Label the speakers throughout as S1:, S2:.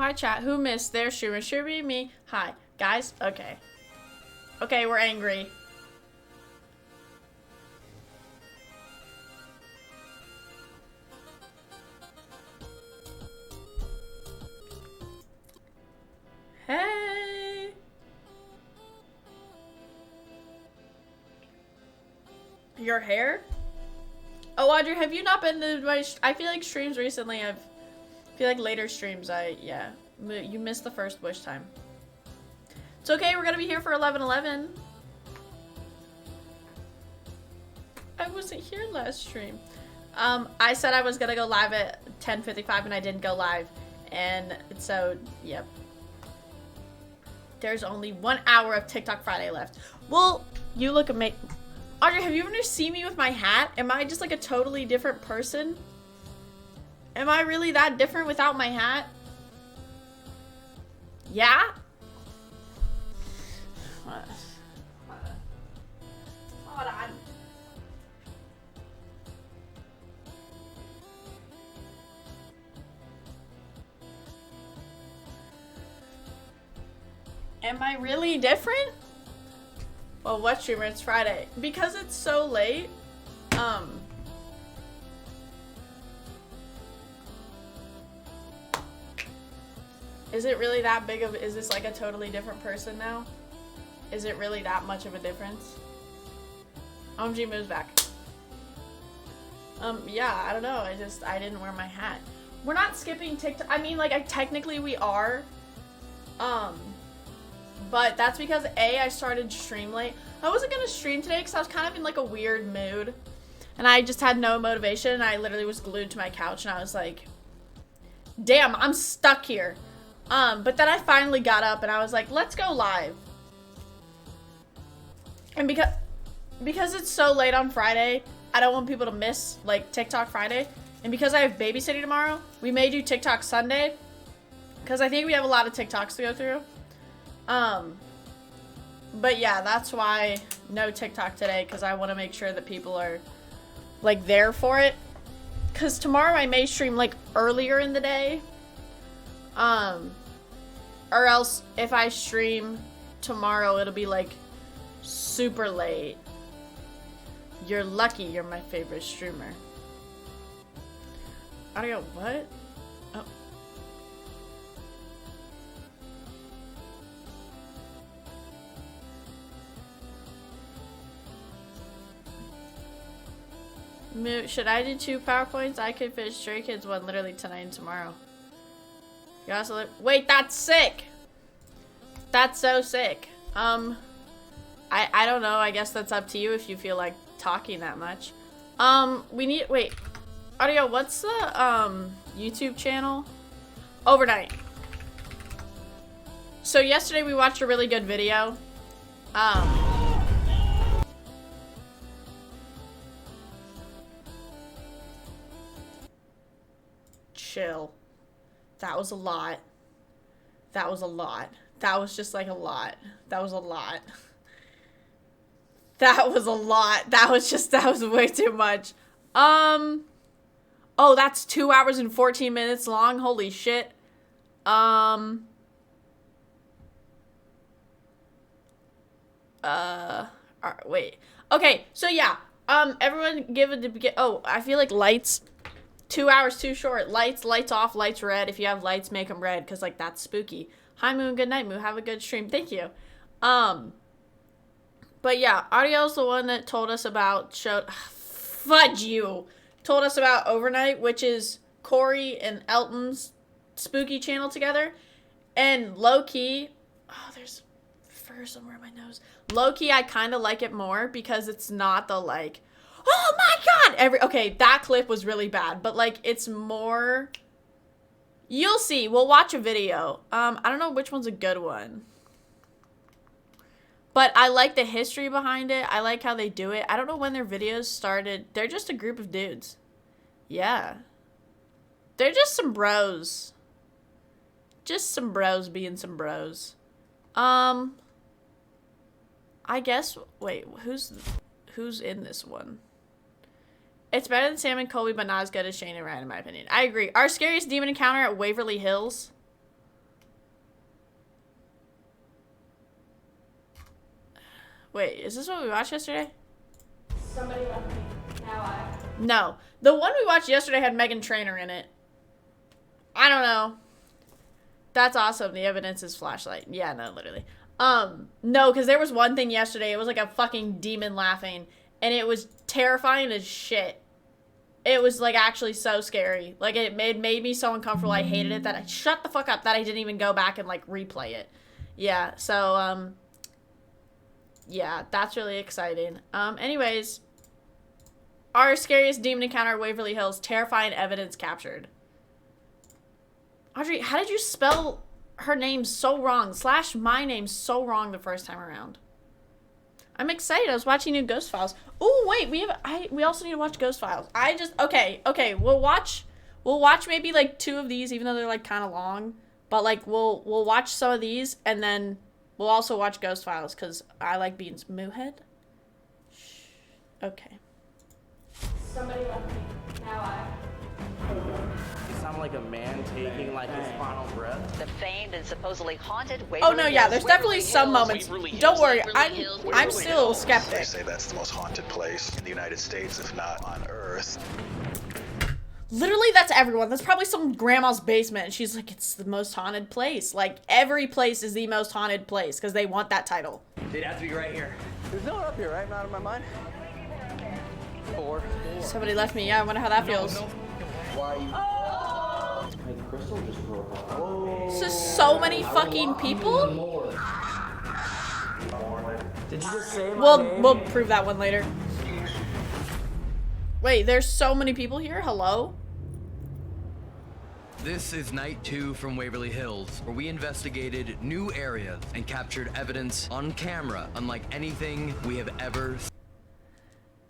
S1: Hi, chat. Who missed their streamer? Should be me. Hi. Guys? Okay. Okay, we're angry. Hey. Your hair? Oh, Audrey, have you not been to my... I feel like streams recently, I feel like later streams, yeah. You missed the first wish time. It's okay, we're gonna be here for 11:11. I wasn't here last stream. I said I was gonna go live at 10:55 and I didn't go live. And so, yep. There's only 1 hour of TikTok Friday left. Well, you look amazing. Audrey, have you ever seen me with my hat? Am I just like a totally different person? Am I really that different without my hat? Yeah? Hold on. Am I really different? Well, what streamer? It's Friday. Because it's so late, is it really that big of, is this like a totally different person now? Is it really that much of a difference? OMG moves back. Yeah, I don't know. I didn't wear my hat. We're not skipping TikTok. I mean, like, technically we are. But that's because I started stream late. I wasn't gonna stream today because I was kind of in like a weird mood. And I just had no motivation. And I literally was glued to my couch and I was like, damn, I'm stuck here. But then I finally got up and I was like, let's go live. And because it's so late on Friday, I don't want people to miss like TikTok Friday. And because I have babysitting tomorrow, we may do TikTok Sunday. Because I think we have a lot of TikToks to go through. But yeah, that's why no TikTok today, because I want to make sure that people are like there for it. Because tomorrow I may stream like earlier in the day. Or else if I stream tomorrow, it'll be like super late. You're lucky you're my favorite streamer. I don't know, what? Oh. Should I do 2 PowerPoints? I could finish Stray Kids one literally tonight and tomorrow. You also wait, that's sick! That's so sick. I don't know, I guess that's up to you if you feel like talking that much. Wait. Audio, what's the, YouTube channel? Overnight. So yesterday we watched a really good video. Chill. That was a lot. That was a lot. That was just like a lot. That was a lot. That was a lot. That was way too much. Oh, that's 2 hours and 14 minutes long. Holy shit. Wait. Okay, so yeah. Everyone give it, oh, I feel like lights. 2 hours too short. Lights off, lights red. If you have lights, make them red, because, like, that's spooky. Hi, Moon. Good night, Moon. Have a good stream. Thank you. But, yeah, Audio's the one that told us about, fudge you! Told us about Overnight, which is Corey and Elton's spooky channel together. And low-key, oh, there's fur somewhere in my nose. Low-key, I kind of like it more, because it's not the, like, oh my god! Okay, that clip was really bad, but like it's more, you'll see. We'll watch a video. I don't know which one's a good one. But I like the history behind it. I like how they do it. I don't know when their videos started. They're just a group of dudes. Yeah. They're just some bros. Just some bros being some bros. I guess, wait, who's in this one? It's better than Sam and Colby, but not as good as Shane and Ryan, in my opinion. I agree. Our scariest demon encounter at Waverly Hills. Wait, is this what we watched yesterday?
S2: Somebody left me. Now I.
S1: No. The one we watched yesterday had Meghan Trainor in it. I don't know. That's awesome. The evidence is flashlight. Yeah, no, literally. No, because there was one thing yesterday. It was like a fucking demon laughing. And it was terrifying as shit. It was like actually so scary. Like it made me so uncomfortable. I hated it that I shut the fuck up that I didn't even go back and like replay it. Yeah, so yeah, that's really exciting. Anyways, our scariest demon encounter at Waverly Hills, terrifying evidence captured. Audrey, how did you spell her name so wrong? / my name so wrong the first time around. I'm excited. I was watching new Ghost Files. Oh wait, we also need to watch Ghost Files. Okay. We'll watch maybe like 2 of these, even though they're like kind of long. But like we'll watch some of these, and then we'll also watch Ghost Files because I like beans. Moohead. Shh. Okay.
S2: Somebody left me. Now I.
S3: You sound like a man taking like his final breath.
S4: The famed and supposedly haunted Waverly
S1: Oh no, yeah,
S4: Hills.
S1: there's definitely some moments. Don't worry, I'm still
S5: They
S1: skeptic.
S5: say that's the most haunted place in the United States, if not on Earth.
S1: Literally, that's everyone. That's probably some grandma's basement, and she's like, it's the most haunted place. Like, every place is the most haunted place, because they want that title.
S3: It has to be right here. There's no one up here, right? Not in my mind. 4.
S1: Somebody left me. Yeah, I wonder how that feels.
S3: Why are you? Hey, the crystal just broke off. Whoa.
S1: This is so many fucking people.
S3: Did you just say my name?
S1: We'll prove that one later. Wait, there's so many people here? Hello?
S6: This is night 2 from Waverly Hills, where we investigated new areas and captured evidence on camera unlike anything we have ever seen.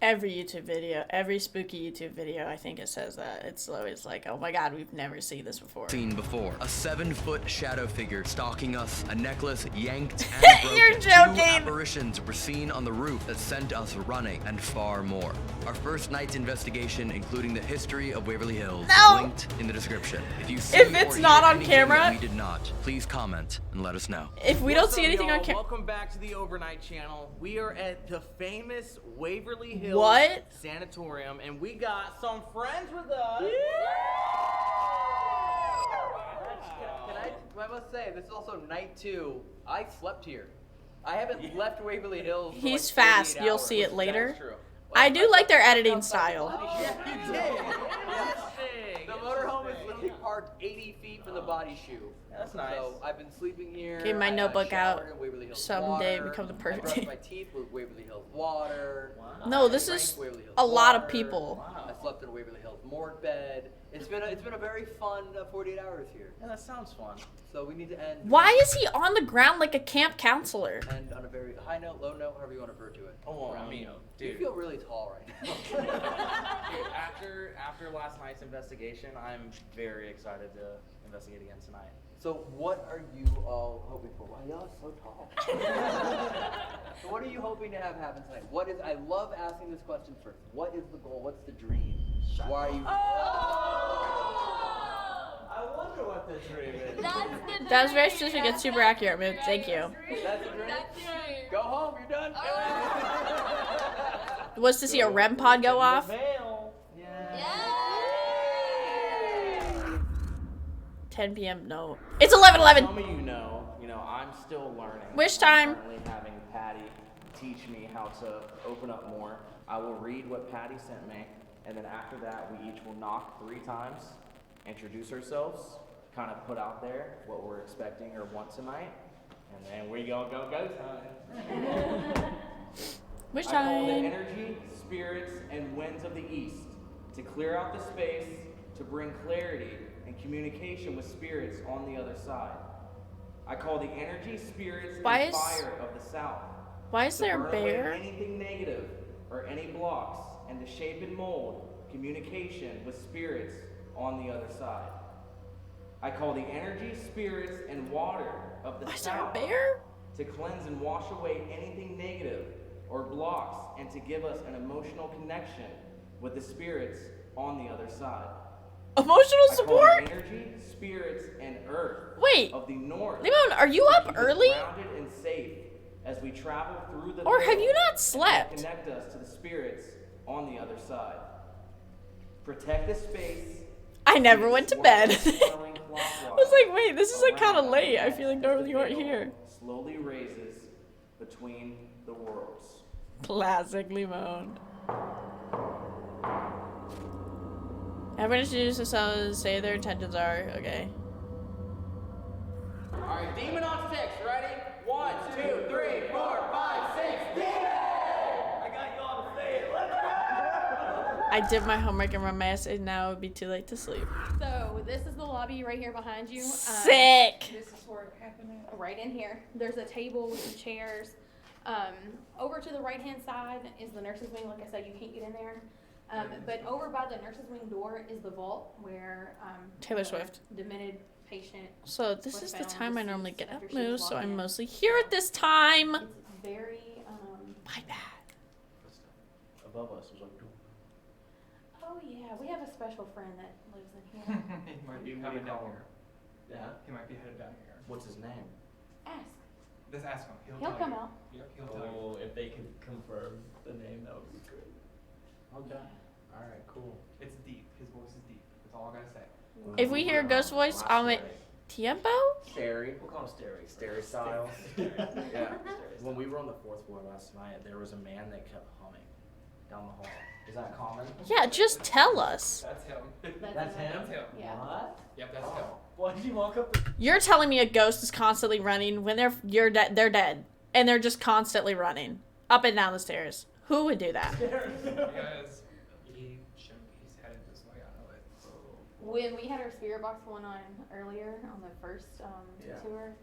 S1: Every YouTube video, every spooky YouTube video, I think it says that. It's always like, oh my god, we've never seen this before.
S6: A 7-foot shadow figure stalking us, a necklace yanked and broken.
S1: You're
S6: 2
S1: joking!
S6: apparitions were seen on the roof that sent us running, and far more. Our first night's investigation, including the history of Waverly Hills,
S1: No!
S6: linked in the description. If you see
S1: If it's
S6: or
S1: not
S6: hear
S1: on
S6: anything
S1: camera-
S6: that we did not, please comment and let us know.
S1: If we don't
S3: What's
S1: see
S3: up,
S1: anything on
S3: y'all?
S1: camera.
S3: Welcome back to the Overnight Channel. We are at the famous Waverly Hills
S1: What?
S3: Sanatorium, and we got some friends with us. I must say, this is also night 2. I slept here. I haven't left Waverly Hills. For
S1: He's
S3: like 48
S1: fast. You'll
S3: hours.
S1: see it
S3: That
S1: later.
S3: is true.
S1: I do like their editing
S3: Outside the
S1: style.
S3: body shoot. Yeah, you did. The motorhome is literally parked 80 feet from the body shoe.
S7: That's nice.
S3: So I've been sleeping here.
S1: Okay, my
S3: I
S1: notebook out.
S3: showered in Waverly Hills
S1: Someday
S3: water.
S1: become the
S3: I
S1: perfect
S3: brushed
S1: day.
S3: my teeth with Waverly Hills water.
S7: Wow.
S1: No, this
S3: I
S1: is
S3: drank Waverly Hills
S1: a lot of
S3: water.
S1: people.
S7: Wow.
S3: I slept in a Waverly Hills morgue bed. It's been a very fun 48 hours here.
S7: Yeah, that sounds fun.
S3: So we need to end.
S1: Why is he on the ground like a camp counselor?
S3: End on a very high note, low note, however you want to refer to it.
S7: Oh, well, I mean,
S3: You
S7: dude.
S3: feel really tall right now.
S7: Dude, after last night's investigation, I'm very excited to investigate again tonight.
S3: So what are you all hoping for? Wow, y'all are so tall. So what are you hoping to have happen tonight? I love asking this question first. What is the goal? What's the dream? Why are you?
S7: I wonder what the dream is.
S1: That was very specific and super accurate, man. Thank you.
S3: That's the dream? Go home, you're done.
S1: Was to see a REM pod go off?
S7: Veil. Yeah.
S1: 10 p.m. No. It's 11:11.
S7: Some of you know, I'm still learning.
S1: Wish time.
S7: I'm currently having Patty teach me how to open up more. I will read what Patty sent me, and then after that, we each will knock 3 times, introduce ourselves, kind of put out there what we're expecting or want tonight, and then we go time.
S1: Wish
S7: I call the
S1: time.
S7: energy, spirits, and winds of the east to clear out the space, to bring clarity and communication with spirits on the other side. I call the energy, spirits,
S1: Why
S7: and
S1: is-
S7: fire of the south
S1: Why is
S7: to
S1: there a
S7: burn away
S1: bear?
S7: anything negative or any blocks, and to shape and mold communication with spirits on the other side. I call the energy, spirits, and water of the
S1: Why is there a
S7: south
S1: bear?
S7: to cleanse and wash away anything negative or blocks, and to give us an emotional connection with the spirits on the other side.
S1: Emotional
S7: I call
S1: support?
S7: the energy, spirits, and earth
S1: Wait.
S7: of the north
S1: Limon, are you
S7: to
S1: up
S7: keep us
S1: early?
S7: grounded and safe as we travel through the
S1: Or have
S7: veil
S1: you not
S7: and
S1: slept?
S7: connect us to the spirits on the other side. Protect the space.
S1: I never went to bed.
S7: Swirling
S1: I
S7: clockwise
S1: was like, wait, this is like kind of
S7: around
S1: late. I
S7: next
S1: feel like
S7: as
S1: normally
S7: the
S1: you weren't
S7: veil
S1: here.
S7: Slowly raises between the worlds.
S1: Classic Limon. Everyone introduce themselves, say their intentions are. Okay.
S7: Alright, demon on six, ready? 1, 2, 3, 4, 5, 6, demon! I got you all to say it. Let's go!
S1: I did my homework and run my essay. Now it would be too late to sleep.
S2: So this is the lobby right here behind you.
S1: Sick.
S2: This is where it happened. Right in here. There's a table with some chairs. Over to the right hand side is the nurses wing. Like I said, you can't get in there. But over by the nurses wing door is the vault where
S1: Taylor
S2: the
S1: Swift.
S2: demented patient.
S1: So this
S2: was
S1: is the
S2: found
S1: time I normally
S2: deceased
S1: get up
S2: after she was
S1: moves, so
S2: locked
S1: I'm
S2: in.
S1: mostly here at this time.
S2: It's very
S1: My bad.
S7: Above us was like,
S2: Oh yeah, we have a special friend that lives in here.
S8: He might be
S7: You
S8: coming
S7: call
S8: down
S7: him.
S8: here.
S7: yeah.
S8: He might be headed down here.
S7: What's his name?
S2: Ask.
S8: Just ask him.
S2: He'll
S8: tell
S2: come
S8: you.
S2: out.
S8: He'll tell you.
S3: if they could confirm the name, that would be great.
S7: Okay. Alright, cool.
S8: It's deep. His voice is deep. That's all I gotta say.
S1: If we hear a ghost voice, I'll make Tiempo.
S7: Stary.
S3: We'll call him Stary.
S7: Stary Styles. Yeah. When we were on the 4th floor last night, there was a man that kept humming down the hall. Is that common?
S1: Yeah, just tell us.
S8: That's him.
S7: That's him?
S8: That's him.
S2: Yeah.
S7: What?
S8: Yep, that's him.
S3: Why did you walk up?
S1: You're telling me a ghost is constantly running when they're dead, and they're just constantly running up and down the stairs. Who would do that?
S8: Because he's headed this way. I know it.
S2: When we had our spirit box one on earlier on the first
S7: Yeah.
S2: tour.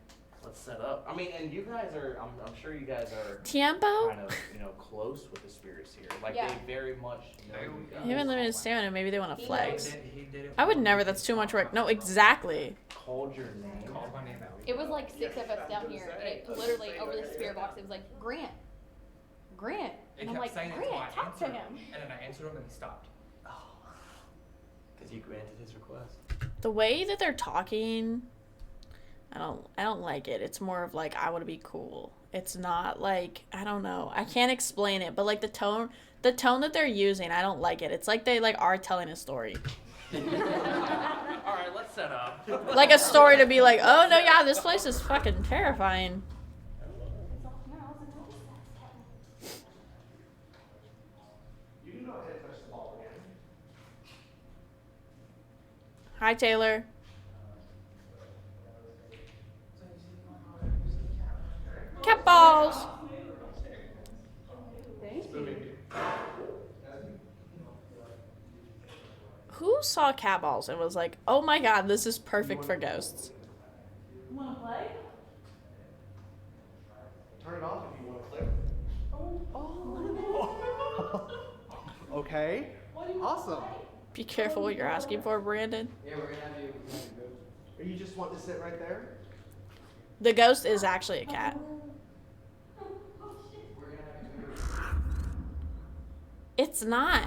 S7: Let's set up. I mean, and you guys are, I'm sure you guys are
S1: Tiempo?
S7: kind of, close with the spirits here. Like,
S2: Yeah.
S7: they very much know you guys.
S1: They have unlimited stamina. Maybe they want to
S2: He
S1: flex.
S8: He did it.
S1: I would never. That's too much work. No, exactly.
S7: Called your name.
S8: Called my name out.
S2: It was like 6 of us down here, and it literally over the spirit box. It was like Grant,
S8: It
S2: and I'm
S8: kept
S2: like,
S8: saying it until
S2: Grant,
S8: I
S2: talk to
S8: answered
S2: him.
S8: And then I answered him and he stopped.
S3: Because you granted his request.
S1: The way that they're talking, I don't like it. It's more of like I want to be cool. It's not like I don't know. I can't explain it, but like the tone that they're using, I don't like it. It's like they like are telling a story.
S7: Alright, let's set up.
S1: Like a story to be like, oh no, yeah, this place is fucking terrifying. Hi, Taylor. Cat balls. Who saw cat balls and was like, oh my god, this is perfect for ghosts?
S2: Want to play?
S3: Turn it off if you want to click. Okay. Awesome.
S1: Be careful what you're asking for, Brandon.
S3: Yeah, we're gonna have you. Or you just want to sit right there?
S1: The ghost is actually a cat. It's not.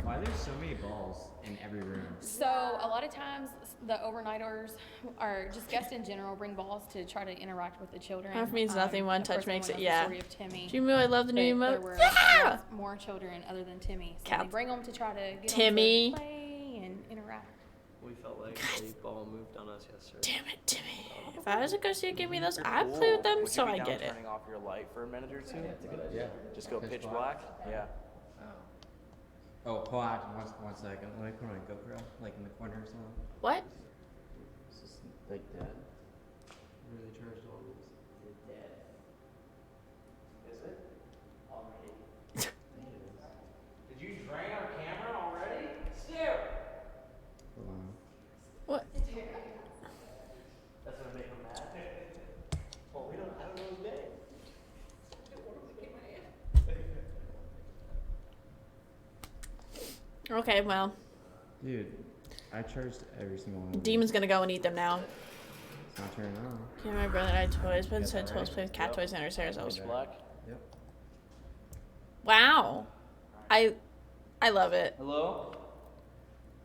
S9: Why are there so many balls in every room?
S2: So a lot of times the overnighters or just guests in general bring balls to try to interact with the children.
S1: That means nothing. One
S2: of course,
S1: touch makes it.
S2: everyone knows the
S1: Yeah.
S2: story of Timmy.
S1: Do you know I love the new
S2: There
S1: emote?
S2: were
S1: Yeah.
S2: lots more children other than Timmy. So
S1: Cat-
S2: they bring them to try to get
S1: Timmy.
S2: them to play and interact.
S3: We felt like a ball moved on us yesterday.
S1: Damn it, Timmy. If I was a ghost, you'd give me those. I'd play with them,
S7: Would
S1: so
S7: you be
S1: I
S7: down
S1: get it.
S7: turning off your light for a minute or two?
S3: That's a good idea.
S7: Just go pitch black? Yeah.
S9: Oh, hold on, one second. Let me put my GoPro, like in the corner or something.
S1: What?
S9: Is this like dead? Really charged all this?
S7: Is it? Already. Did you drain our camera already? Still.
S9: Hold on.
S1: What?
S7: That's gonna make him mad.
S3: Well, I don't know his name.
S1: Okay, well,
S9: Dude, I charged every single one. of them.
S1: Demon's gonna go and eat them now.
S9: It's not turning on.
S1: Yeah, my brother and I had toys, but
S9: Got
S1: instead
S9: that
S1: toys
S9: right?
S1: play with cat toys in our stairs. I was
S7: Pitch black?
S9: Yep.
S1: wow. I love it.
S7: Hello?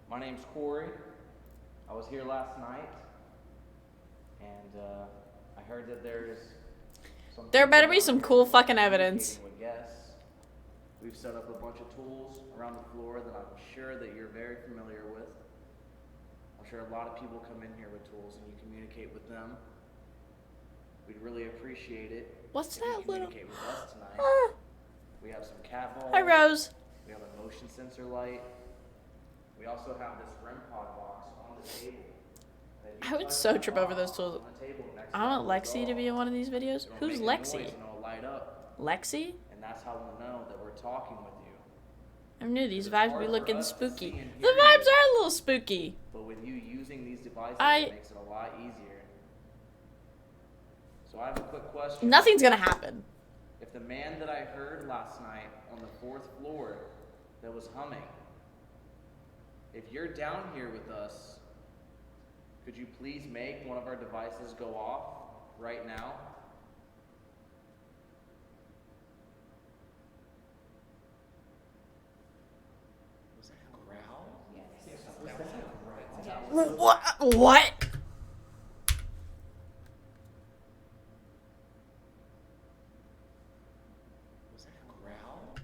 S7: My name's Corey. I was here last night, and I heard that there's
S1: There better be some cool fucking evidence.
S7: Communicating with guests. We've set up a bunch of tools around the floor that I'm sure that you're very familiar with. I'm sure a lot of people come in here with tools and you communicate with them. We'd really appreciate it.
S1: What's
S7: if you
S1: that little?
S7: communicate with us tonight. We have some cat balls.
S1: Hi, Rose.
S7: We have a motion sensor light. We also have this REM pod box on the table. that you
S1: I would
S7: touch
S1: so
S7: the
S1: trip over
S7: box
S1: those tools.
S7: on the table next
S1: I
S7: to
S1: want
S7: the
S1: Lexi to be in one of these videos.
S7: It'll
S1: Who's
S7: make a noise
S1: Lexi?
S7: and it'll light up,
S1: Lexi?
S7: and that's how we'll know that we're talking with you.
S1: I knew these
S7: It's
S1: vibes
S7: hard
S1: be
S7: for
S1: looking
S7: us to
S1: spooky.
S7: see and
S1: The
S7: hear you.
S1: vibes are a little spooky.
S7: But with you using these devices,
S1: I-
S7: it makes it a lot easier. So I have a quick question.
S1: Nothing's gonna happen.
S7: If the man that I heard last night on the 4th floor that was humming, if you're down here with us, could you please make one of our devices go off right now? Was that a growl? Yes.
S1: What? What?
S7: Was that a growl?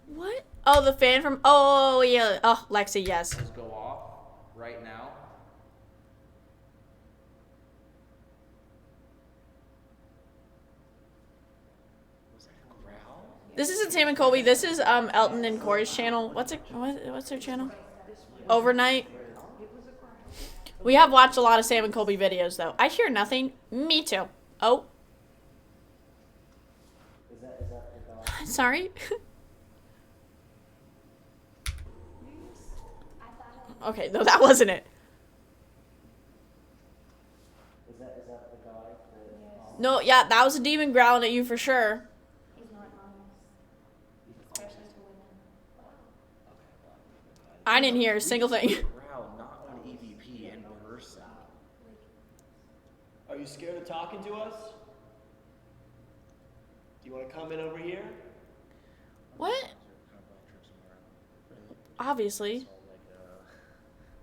S1: What? Oh, the fan from. Oh, yeah. Oh, Lexi, yes.
S7: Just go off right now. Was that a growl?
S1: This isn't Sam and Colby. This is Elton and Corey's channel. What's their channel? Overnight. We have watched a lot of Sam and Colby videos though. I hear nothing. Me too. Oh. Sorry. Okay, no, that wasn't it.
S7: Is that the guy that,
S1: No, yeah, that was a demon growling at you for sure.
S2: He's not honest. Especially to women.
S1: I didn't hear a single thing.
S7: growl not on EVP in person?
S10: Are you scared of talking to us? Do you want to come in over here?
S1: What? Obviously.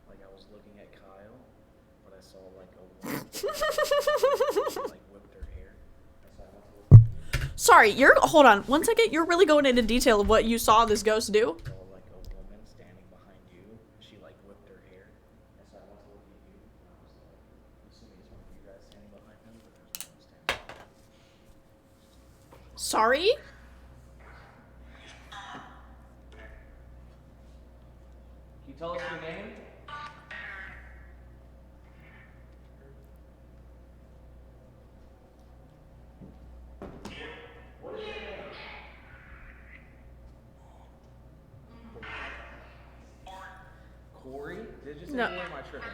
S7: Like I was looking at Kyle, but I saw like a woman like whipped her hair. That's why I went to look at you.
S1: Sorry, hold on 1 second. You're really going into detail of what you saw this ghost do.
S7: I saw like a woman standing behind you. She like whipped her hair. That's why I went to look at you. And I was like, I'm assuming it's one of you guys standing behind him, but there's no one standing behind him.
S1: Sorry?
S7: Can you tell us your name? What is your name? Corey? Did you say
S1: No.
S7: Corey? Am I tripping?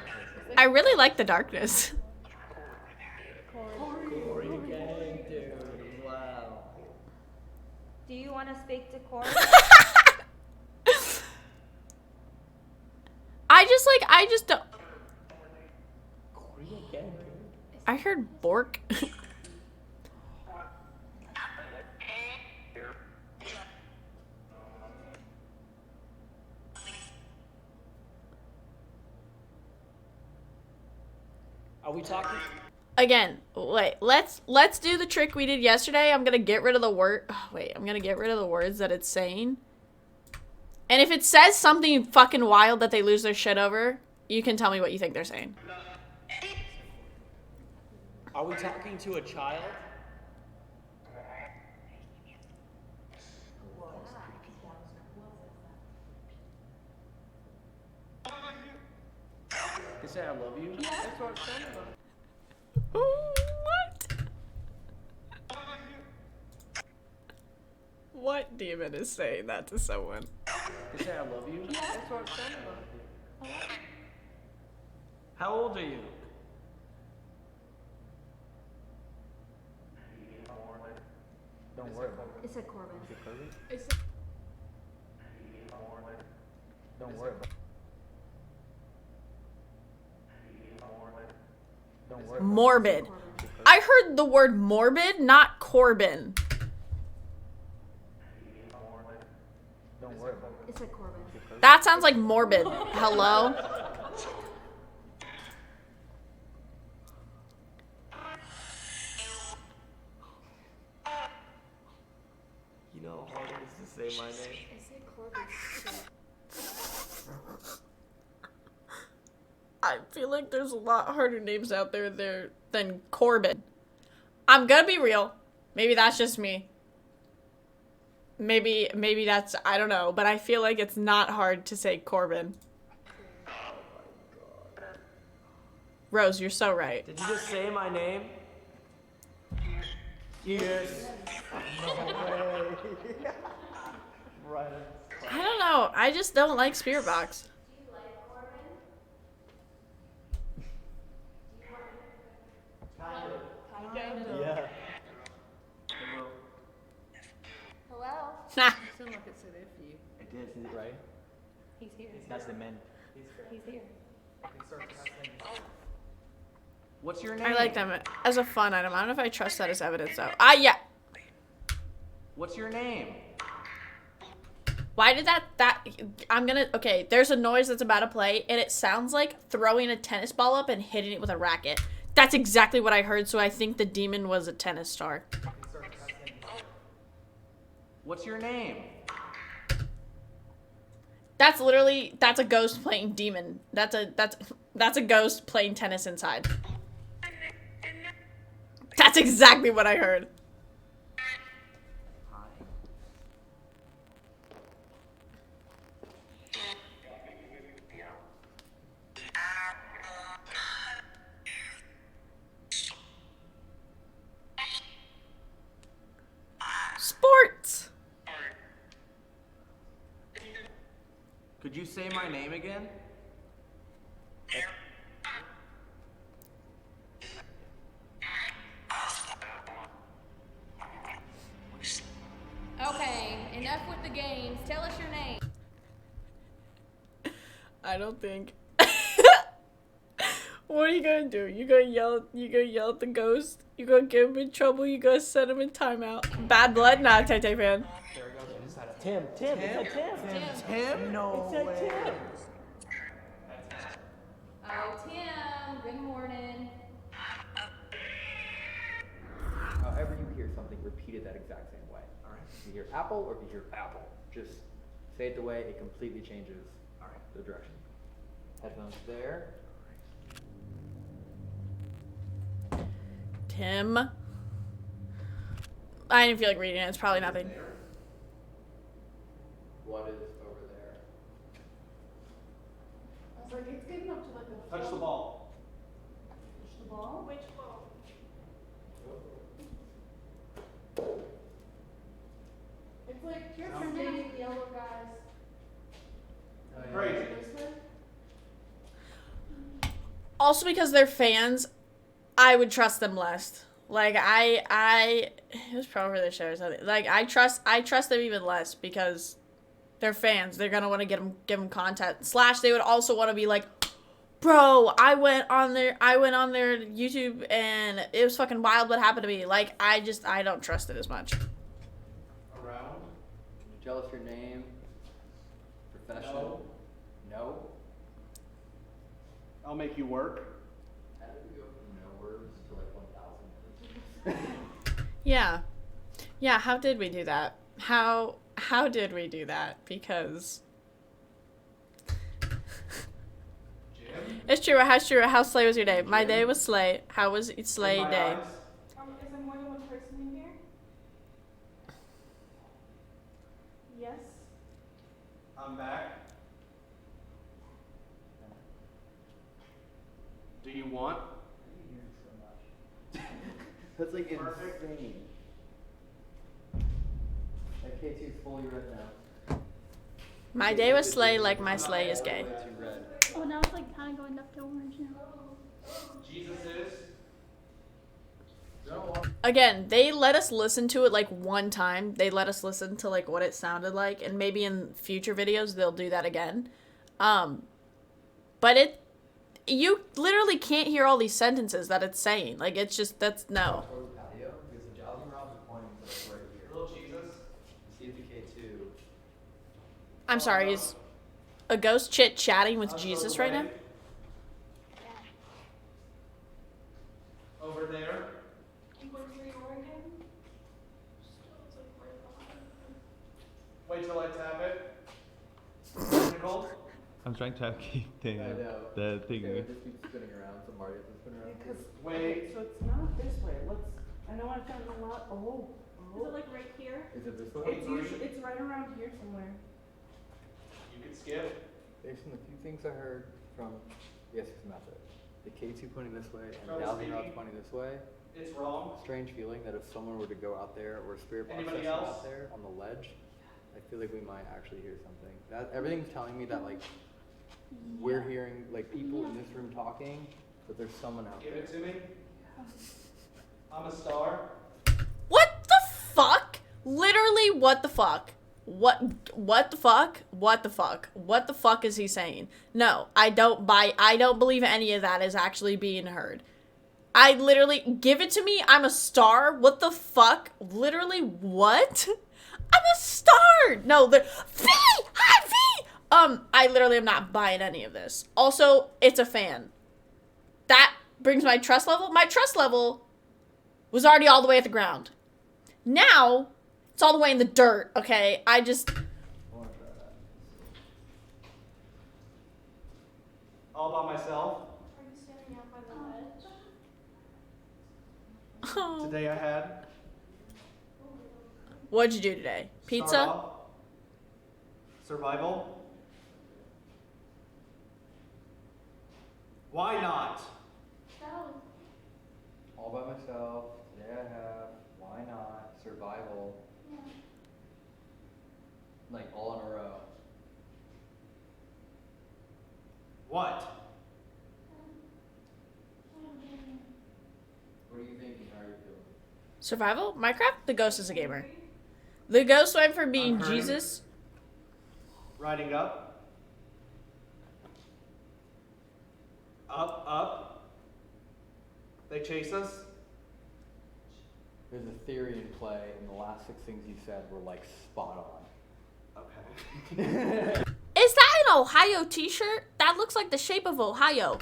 S1: I really like the darkness.
S10: Corey again, dude. Wow.
S11: Do you want to speak to Corey?
S1: I just don't.
S10: Corey again, dude.
S1: I heard Bork.
S10: Are we talking?
S1: Again, wait. Let's do the trick we did yesterday. I'm gonna get rid of the word. Oh, wait, I'm gonna get rid of the words that it's saying. And if it says something fucking wild that they lose their shit over, you can tell me what you think they're saying.
S10: Are we talking to a child?
S7: They say I love you? That's what I'm saying.
S1: What? What demon is saying that to someone?
S7: They say I love you? That's what I'm saying.
S10: How old are you?
S7: Don't worry about it.
S11: It said Corbin.
S7: Don't worry about it. Don't worry about
S1: Morbid. I heard the word morbid, not Corbin.
S7: Don't worry about it.
S11: It said Corbin.
S1: That sounds like morbid. Hello?
S10: say my name?
S2: I said Corbin.
S1: I feel like there's a lot harder names out there than Corbin. I'm gonna be real. Maybe that's just me. Maybe that's, I don't know, but I feel like it's not hard to say Corbin. Rose, you're so right.
S10: Did you just say my name? Yes.
S3: No way. Right.
S1: I don't know. I just don't like Spirit Box.
S3: Yeah.
S2: Hello?
S1: Nah.
S12: Sound like it said iffy.
S3: It did, right?
S2: He's here.
S3: That's the men.
S2: He's here.
S3: What's your name?
S1: I like them as a fun item. I don't know if I trust that as evidence though. Yeah.
S3: What's your name?
S1: Why did okay, there's a noise that's about to play, and it sounds like throwing a tennis ball up and hitting it with a racket. That's exactly what I heard, so I think the demon was a tennis star.
S3: What's your name?
S1: That's a ghost playing demon. That's a ghost playing tennis inside. That's exactly what I heard. Sports.
S3: Could you say my name again?
S2: Okay, enough with the games. Tell us your name.
S1: I don't think. What are you gonna do? You gonna yell at the ghost? You gonna get him in trouble? You gonna send him in timeout? Bad blood? Nah, Tay fan.
S10: There we go. Tim. It's a Tim.
S3: Tim? No way.
S10: Tim.
S2: Oh, Tim. Good morning.
S3: However you hear something, repeat it that exact same way. All right. If you hear apple or if you hear apple, just say it the way it completely changes. All right. The direction. Headphones there.
S1: Tim. I didn't feel like reading it. It's probably nothing.
S3: What is over there?
S2: I was like, it's good enough to like the
S10: Touch the ball.
S2: Touch the ball? Which ball? It's like your turn, big yellow guys.
S10: Crazy.
S1: Also because they're fans, I would trust them less. Like it was probably the show or something. Like I trust them even less because they're fans. They're gonna want to give them content. / they would also want to be like, bro, I went on their YouTube and it was fucking wild what happened to me. Like I don't trust it as much.
S3: Around? Can you tell us your name? Profession? No.
S10: I'll make you work.
S3: How did we go from no words to like 1,000?
S1: Yeah, how did we do that? How did we do that? Because it's true. How slay was your day? My day was slay. How was it slay day?
S2: Is there more than one person in here? Yes.
S10: I'm back. Do you want?
S3: That's like insane. That K2's fully red now.
S1: My day was slay like my slay is gay.
S2: Oh, now it's like kind of going up to orange now.
S10: Jesus is.
S1: Again, they let us listen to it like one time. They let us listen to like what it sounded like, and maybe in future videos they'll do that again. But you literally can't hear all these sentences that it's saying. Like it's just no. I'm sorry, is a ghost chatting with Jesus right now?
S10: Over there.
S8: Wait till I tap it. Nicole?
S12: I'm trying to keep the thing.
S3: Okay, just keep spinning around, so Mario can spin around.
S8: Wait.
S7: So it's not this way. I know I've gotten a lot.
S2: Is it like right here?
S3: Is it this way?
S7: It's right around here somewhere.
S8: You can skip.
S3: Based on the few things I heard from the Essex method, the K2 pointing this way and
S8: Trouble
S3: Dowsing rods
S8: speaking.
S3: pointing this way.
S8: It's wrong.
S3: Strange feeling that if someone were to go out there or a spirit box
S8: Anybody
S3: session
S8: else?
S3: out there on the ledge, I feel like we might actually hear something. That everything's telling me that like we're hearing like people in this room talking, but there's someone out
S8: Give
S3: there.
S8: it to me. I'm a star.
S1: What the fuck? Literally, what the fuck? What the fuck? What the fuck? What the fuck is he saying? No, I don't believe any of that is actually being heard. I literally, give it to me, I'm a star? What the fuck? Literally, what? I'm a star! No, V! Hi, V! I literally am not buying any of this. Also, it's a fan. That brings my trust level. My trust level was already all the way at the ground. Now, it's all the way in the dirt, okay? I wanna try that.
S8: All by myself.
S2: Are you standing out by the ledge?
S1: Oh.
S8: Today I had.
S1: What'd you do today? Pizza?
S8: Start off, survival. Why not?
S3: All by myself. Today I have. Why not? Survival.
S2: Yeah.
S3: Like all in a row.
S8: What?
S3: What are you thinking? How are you feeling?
S1: Survival? Minecraft? The ghost is a gamer. The ghost went from being
S8: I'm hurting.
S1: Jesus.
S8: Riding up. Up. They chase us.
S3: There's a theory in play, and the last 6 things you said were like spot on.
S8: Okay.
S1: Is that an Ohio t-shirt? That looks like the shape of Ohio.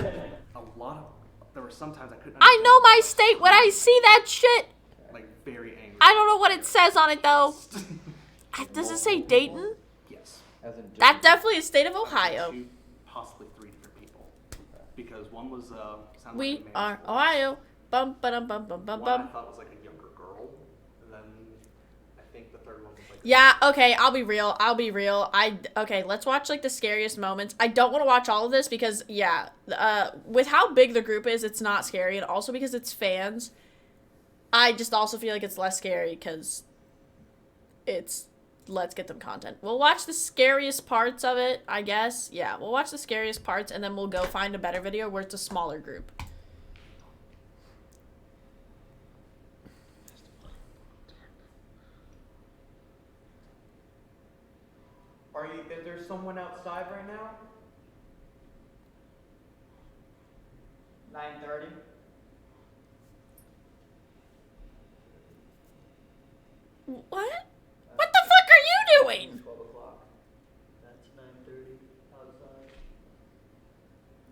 S8: A lot of. There were some times I couldn't.
S1: I know my state when I see that shit.
S8: Like very angry.
S1: I don't know what it says on it though. Does it say Dayton?
S8: Yes.
S3: As in just
S1: That definitely is state of Ohio.
S8: Two, possibly 3 different people. Because one was sounded
S1: We
S8: like a man's
S1: are
S8: voice.
S1: Ohio. Bum ba-dum bum bum bum
S8: One I
S1: bum.
S8: thought was like a younger girl, and then I think the third one was like.
S1: Yeah, okay, I'll be real. Okay, let's watch like the scariest moments. I don't want to watch all of this because yeah, with how big the group is, it's not scary, and also because it's fans, I just also feel like it's less scary because it's let's get them content. We'll watch the scariest parts of it, I guess. Yeah, we'll watch the scariest parts and then we'll go find a better video where it's a smaller group.
S7: Is there someone outside right now? 9:30.
S1: What? What the fuck are you doing?
S3: 12 o'clock. That's 9:30 outside.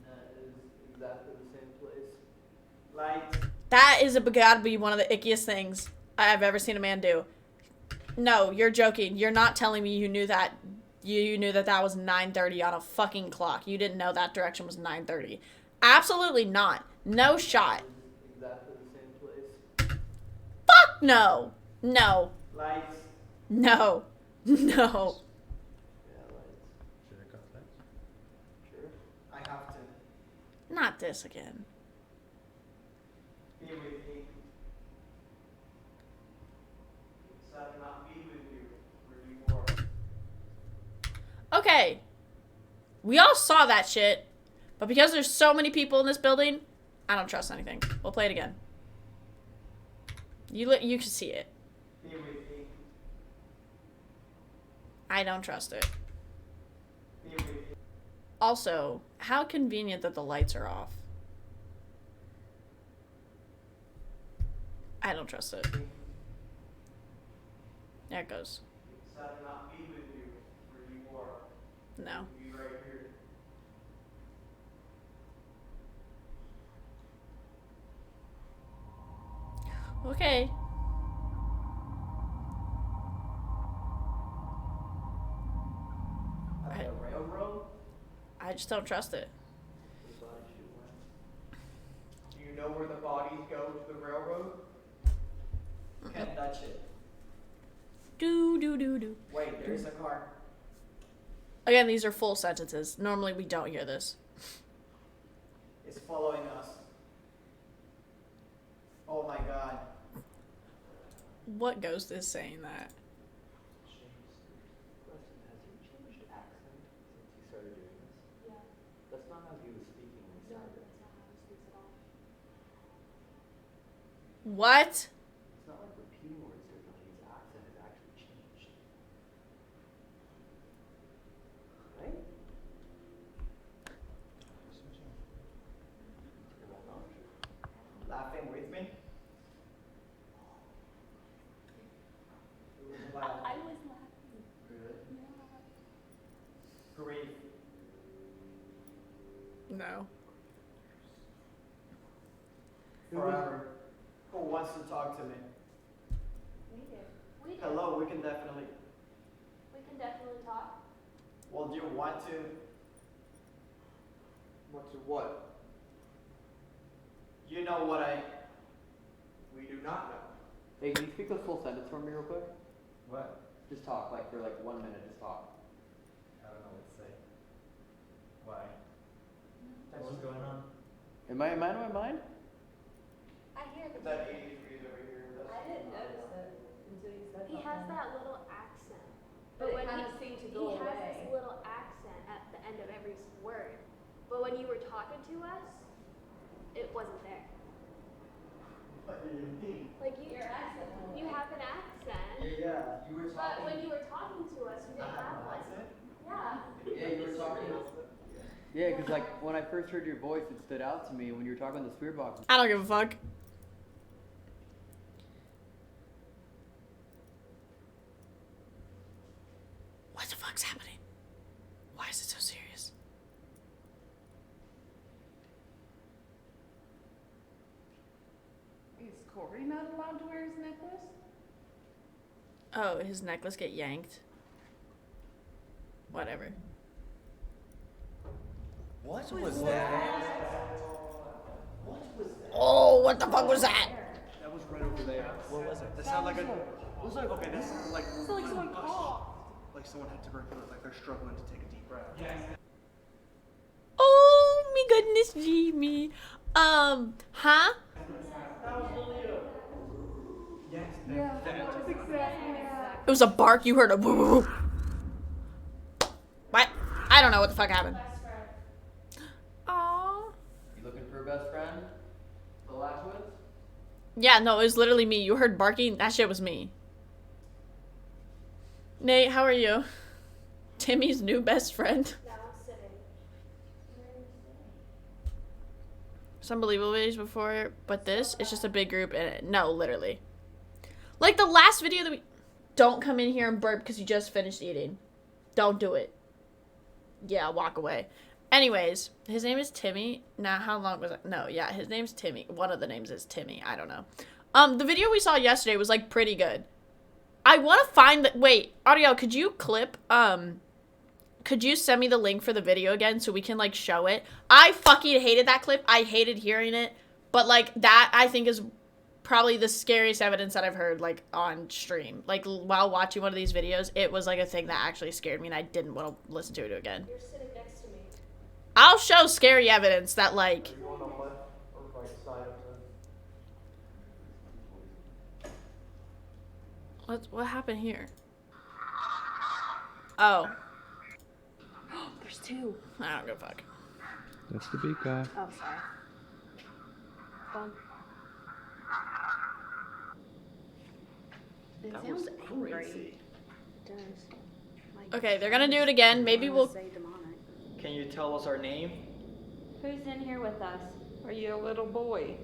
S3: That is exactly the same place.
S7: Lights.
S1: That is gotta be one of the ickiest things I've ever seen a man do. No, you're joking. You're not telling me you knew that. You knew that that was 9:30 on a fucking clock. You didn't know that direction was 9:30. Absolutely not. No shot.
S3: Exactly the same place.
S1: Fuck no. No.
S7: Lights.
S1: No. No.
S3: Yeah, lights.
S12: Should I cut that?
S3: Sure.
S7: I have to.
S1: Not this again.
S7: Be with me. Shall not be with you where you are.
S1: Okay. We all saw that shit. But because there's so many people in this building, I don't trust anything. We'll play it again. You can see it.
S7: Be with me.
S1: I don't trust it.
S7: Be with me.
S1: Also, how convenient that the lights are off. I don't trust it. There it goes.
S7: Shall not be with you where you are.
S1: No.
S7: Be right here.
S1: Okay.
S3: railroad?
S1: I just don't trust it.
S3: Do you know where the bodies go to the railroad? Can't touch it.
S1: Do.
S3: Wait, there's a car.
S1: Again, these are full sentences. Normally we don't hear this.
S3: It's following us. Oh my god.
S1: What ghost is saying that?
S3: Has he changed accent since he started doing this? Yeah. That's not how he was speaking when he started. No, that's not how he speaks at all.
S1: What?
S3: It's not like repeating words differently. His accent has actually changed. Right? Laughing with me?
S2: I was laughing.
S3: Really?
S2: Yeah.
S3: Grief.
S1: No.
S3: Forever. Who wants to talk to me?
S2: We do. We do.
S3: Hello, we can definitely.
S2: We can definitely talk.
S3: Well, do you want to? Want to what? You know what I. We do not know. Hey, can you speak a full sentence for me real quick? What? Just talk, like for like 1 minute, just talk. I don't know what to say. Why? What's going on? Am I out of my mind?
S2: I hear the.
S3: That 80 degrees over here.
S13: I didn't notice it until you said
S2: He
S13: something.
S2: has that little accent.
S13: But it
S2: when
S13: kind of seemed to go
S2: he has
S13: away.
S2: this little accent at the end of every word. But when you were talking to us, it wasn't there.
S3: What do you mean?
S2: Like your accent. You have an accent.
S3: Yeah, you were talking.
S2: But when you were talking to us, you didn't have one. Yeah.
S3: Yeah, you were talking. Yeah, because like when I first heard your voice, it stood out to me when you were talking on the spirit box.
S1: I don't give a fuck. What the fuck's happening? Why is it so serious?
S13: Is Corey not allowed to wear his necklace?
S1: Oh, his necklace get yanked. Whatever.
S10: What was that?
S3: What was that?
S1: Oh, what the fuck was that?
S8: That was right over there.
S10: What was it?
S8: That sounded like a. It was like, okay, this is like.
S2: It's like someone coughed.
S8: Like someone had tuberculosis, like they're struggling to take a deep breath. Yes.
S1: Oh my goodness, Jimmy. Huh?
S8: Yes.
S13: Yeah, that was exactly that.
S1: It was a bark. You heard a woo woo woo. What? I don't know what the fuck happened. Aww.
S3: You looking for a best friend? To laugh with?
S1: Yeah, no, it was literally me. You heard barking? That shit was me. Nate, how are you? Timmy's new best friend.
S2: Now I'm sitting.
S1: Some believable videos before, but this, it's just a big group and no, literally. Like the last video that we... Don't come in here and burp because you just finished eating. Don't do it. Yeah, walk away. Anyways, his name is Timmy. Now, how long was it? No, yeah, his name's Timmy. One of the names is Timmy. I don't know. The video we saw yesterday was, like, pretty good. I want to find the... Wait, Audio, could you clip, could you send me the link for the video again so we can, like, show it? I fucking hated that clip. I hated hearing it. But, like, that, I think, is probably the scariest evidence that I've heard, like, on stream. Like, while watching one of these videos, it was, like, a thing that actually scared me, and I didn't want to listen to it again.
S2: You're sitting next to me.
S1: I'll show scary evidence that, like...
S8: Are you on the left or right side of the...
S1: What happened here? Oh.
S2: There's two.
S1: I don't give a fuck.
S12: That's the big guy.
S2: Oh, sorry. Phone. It
S3: That
S2: sounds
S3: was
S2: angry.
S3: crazy.
S2: It does. Like,
S1: Okay, they're gonna do it again. Maybe we'll...
S2: say demonic.
S10: Can you tell us our name?
S11: Who's in here with us?
S13: Are you a little boy?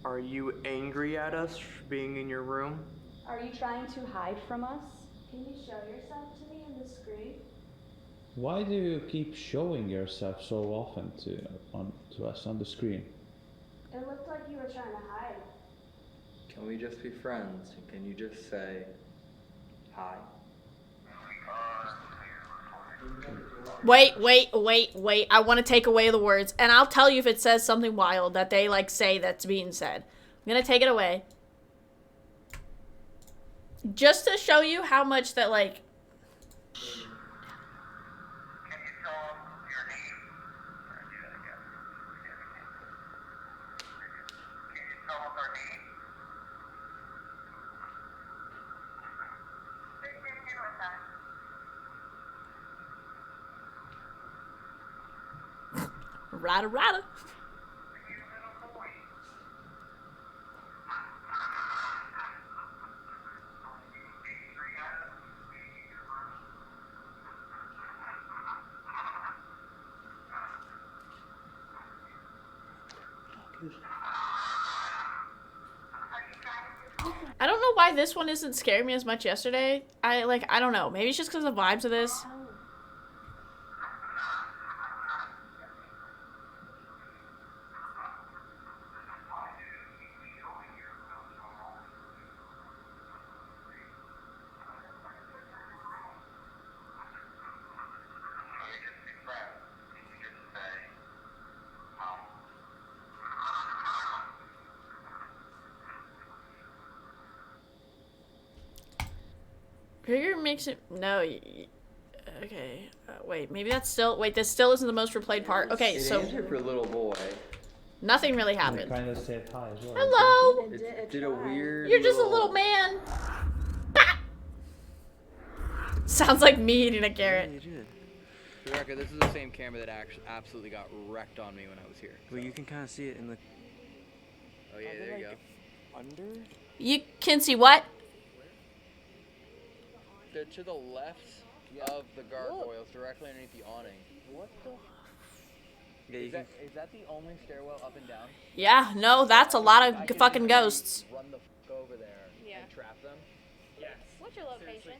S8: Are you angry at us being in your room?
S11: Are you trying to hide from us?
S2: Can you show yourself to me in the screen?
S12: Why do you keep showing yourself so often to us on the screen?
S2: It looked like you were trying to hide.
S3: Can we just be friends? Can you just say hi?
S1: Wait. I want to take away the words. And I'll tell you if it says something wild that they, like, say that's being said. I'm going to take it away. Just to show you how much that, like... Rada. I don't know why this one isn't scaring me as much yesterday. I don't know. Maybe it's just because of the vibes of this. Trigger makes it... No. Okay. Wait, maybe that's still... Wait, this still isn't the most replayed part. Okay, so...
S3: for little boy.
S1: Nothing really happened.
S12: Kind of said hi as well.
S1: Hello!
S3: It did a weird.
S1: You're just a little man. Bah! Sounds like me eating a carrot.
S3: For the record, this is the same camera that actually absolutely got wrecked on me when I was here.
S9: Well, you can kind of see it in the.
S3: Oh yeah, there you go.
S9: Under?
S1: You can see what?
S3: They're to the left of the gargoyles, directly underneath the awning. What the?
S9: Yeah,
S3: is that the only stairwell up and down?
S1: Yeah, no, that's a lot of fucking ghosts.
S3: Run the fuck over there and trap them?
S8: Yes.
S2: What's your location?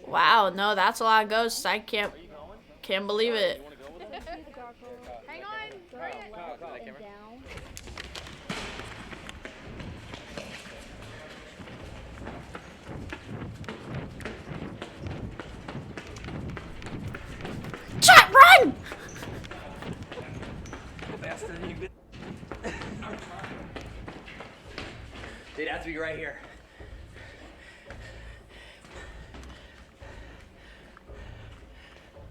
S1: Wow, no, that's a lot of ghosts. I can't believe it.
S2: Hang on. Hurry up.
S1: Chat, run!
S3: They'd have to be right here.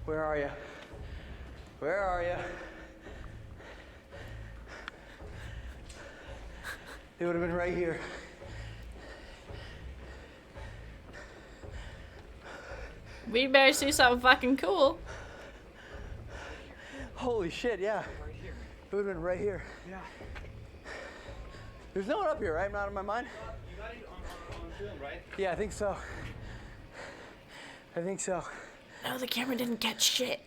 S3: Where are you? Where are you? They would have been right here.
S1: We better see something fucking cool.
S3: Holy shit, yeah. It would have been right here.
S8: Yeah.
S3: There's no one up here, right? Not in my mind?
S8: You got it on film, right?
S3: Yeah, I think so. I think so.
S1: No, the camera didn't catch shit.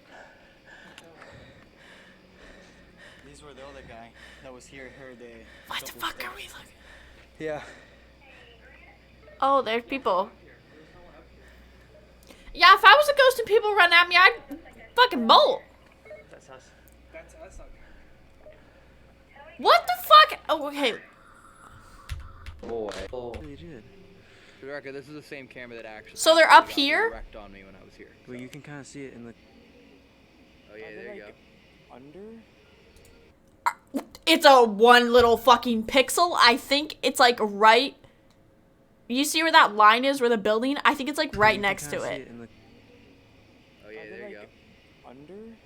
S9: These were the other guy that was here. Heard the.
S1: What the fuck are we looking?
S3: Yeah.
S1: Oh, there's people. Yeah, if I was a ghost and people run at me, I'd fucking bolt.
S8: That's us. That's us up here.
S1: What the fuck? Oh, okay.
S3: Boy.
S9: Oh. You did.
S3: For the record, this is the same camera that actually.
S1: So they're up
S3: got
S1: here?
S3: Wrecked on me when I was here.
S9: Well, you can kind of see it in the.
S3: Oh yeah, there you go.
S9: Under?
S1: It's a one little fucking pixel. I think it's like right. You see where that line is, where the building? I think it's like right next to it.
S3: Oh yeah, there you go.
S9: Under?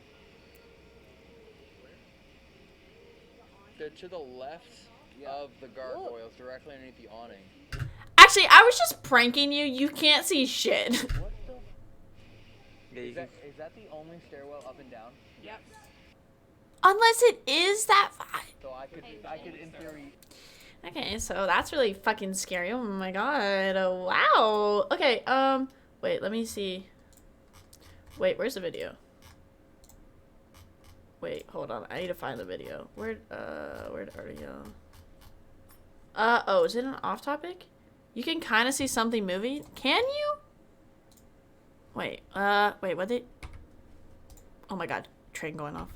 S3: They're to the left of the gargoyles, directly underneath the awning.
S1: Actually, I was just pranking you. You can't see shit.
S3: What the?
S9: Yeah,
S3: Is that the only stairwell up and down?
S2: Yep.
S1: Unless it is that.
S3: So I could in theory.
S1: Okay, so that's really fucking scary. Oh my god. Oh, wow. Okay, wait, let me see. Wait, where's the video? Wait, hold on. I need to find the video. Where'd already go? Oh, is it an off topic? You can kind of see something moving. Can you? Wait, what did... Oh my god, train going off.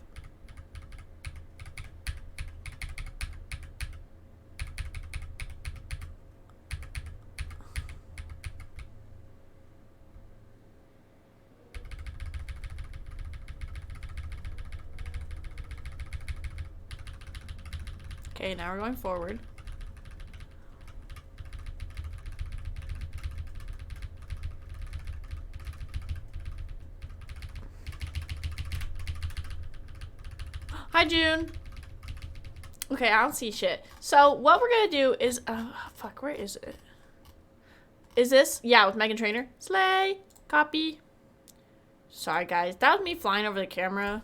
S1: Okay, now we're going forward. Hi, June. Okay, I don't see shit. So what we're gonna do is, fuck, where is it? Is this? Yeah, with Megan Trainor. Slay. Copy. Sorry, guys. That was me flying over the camera.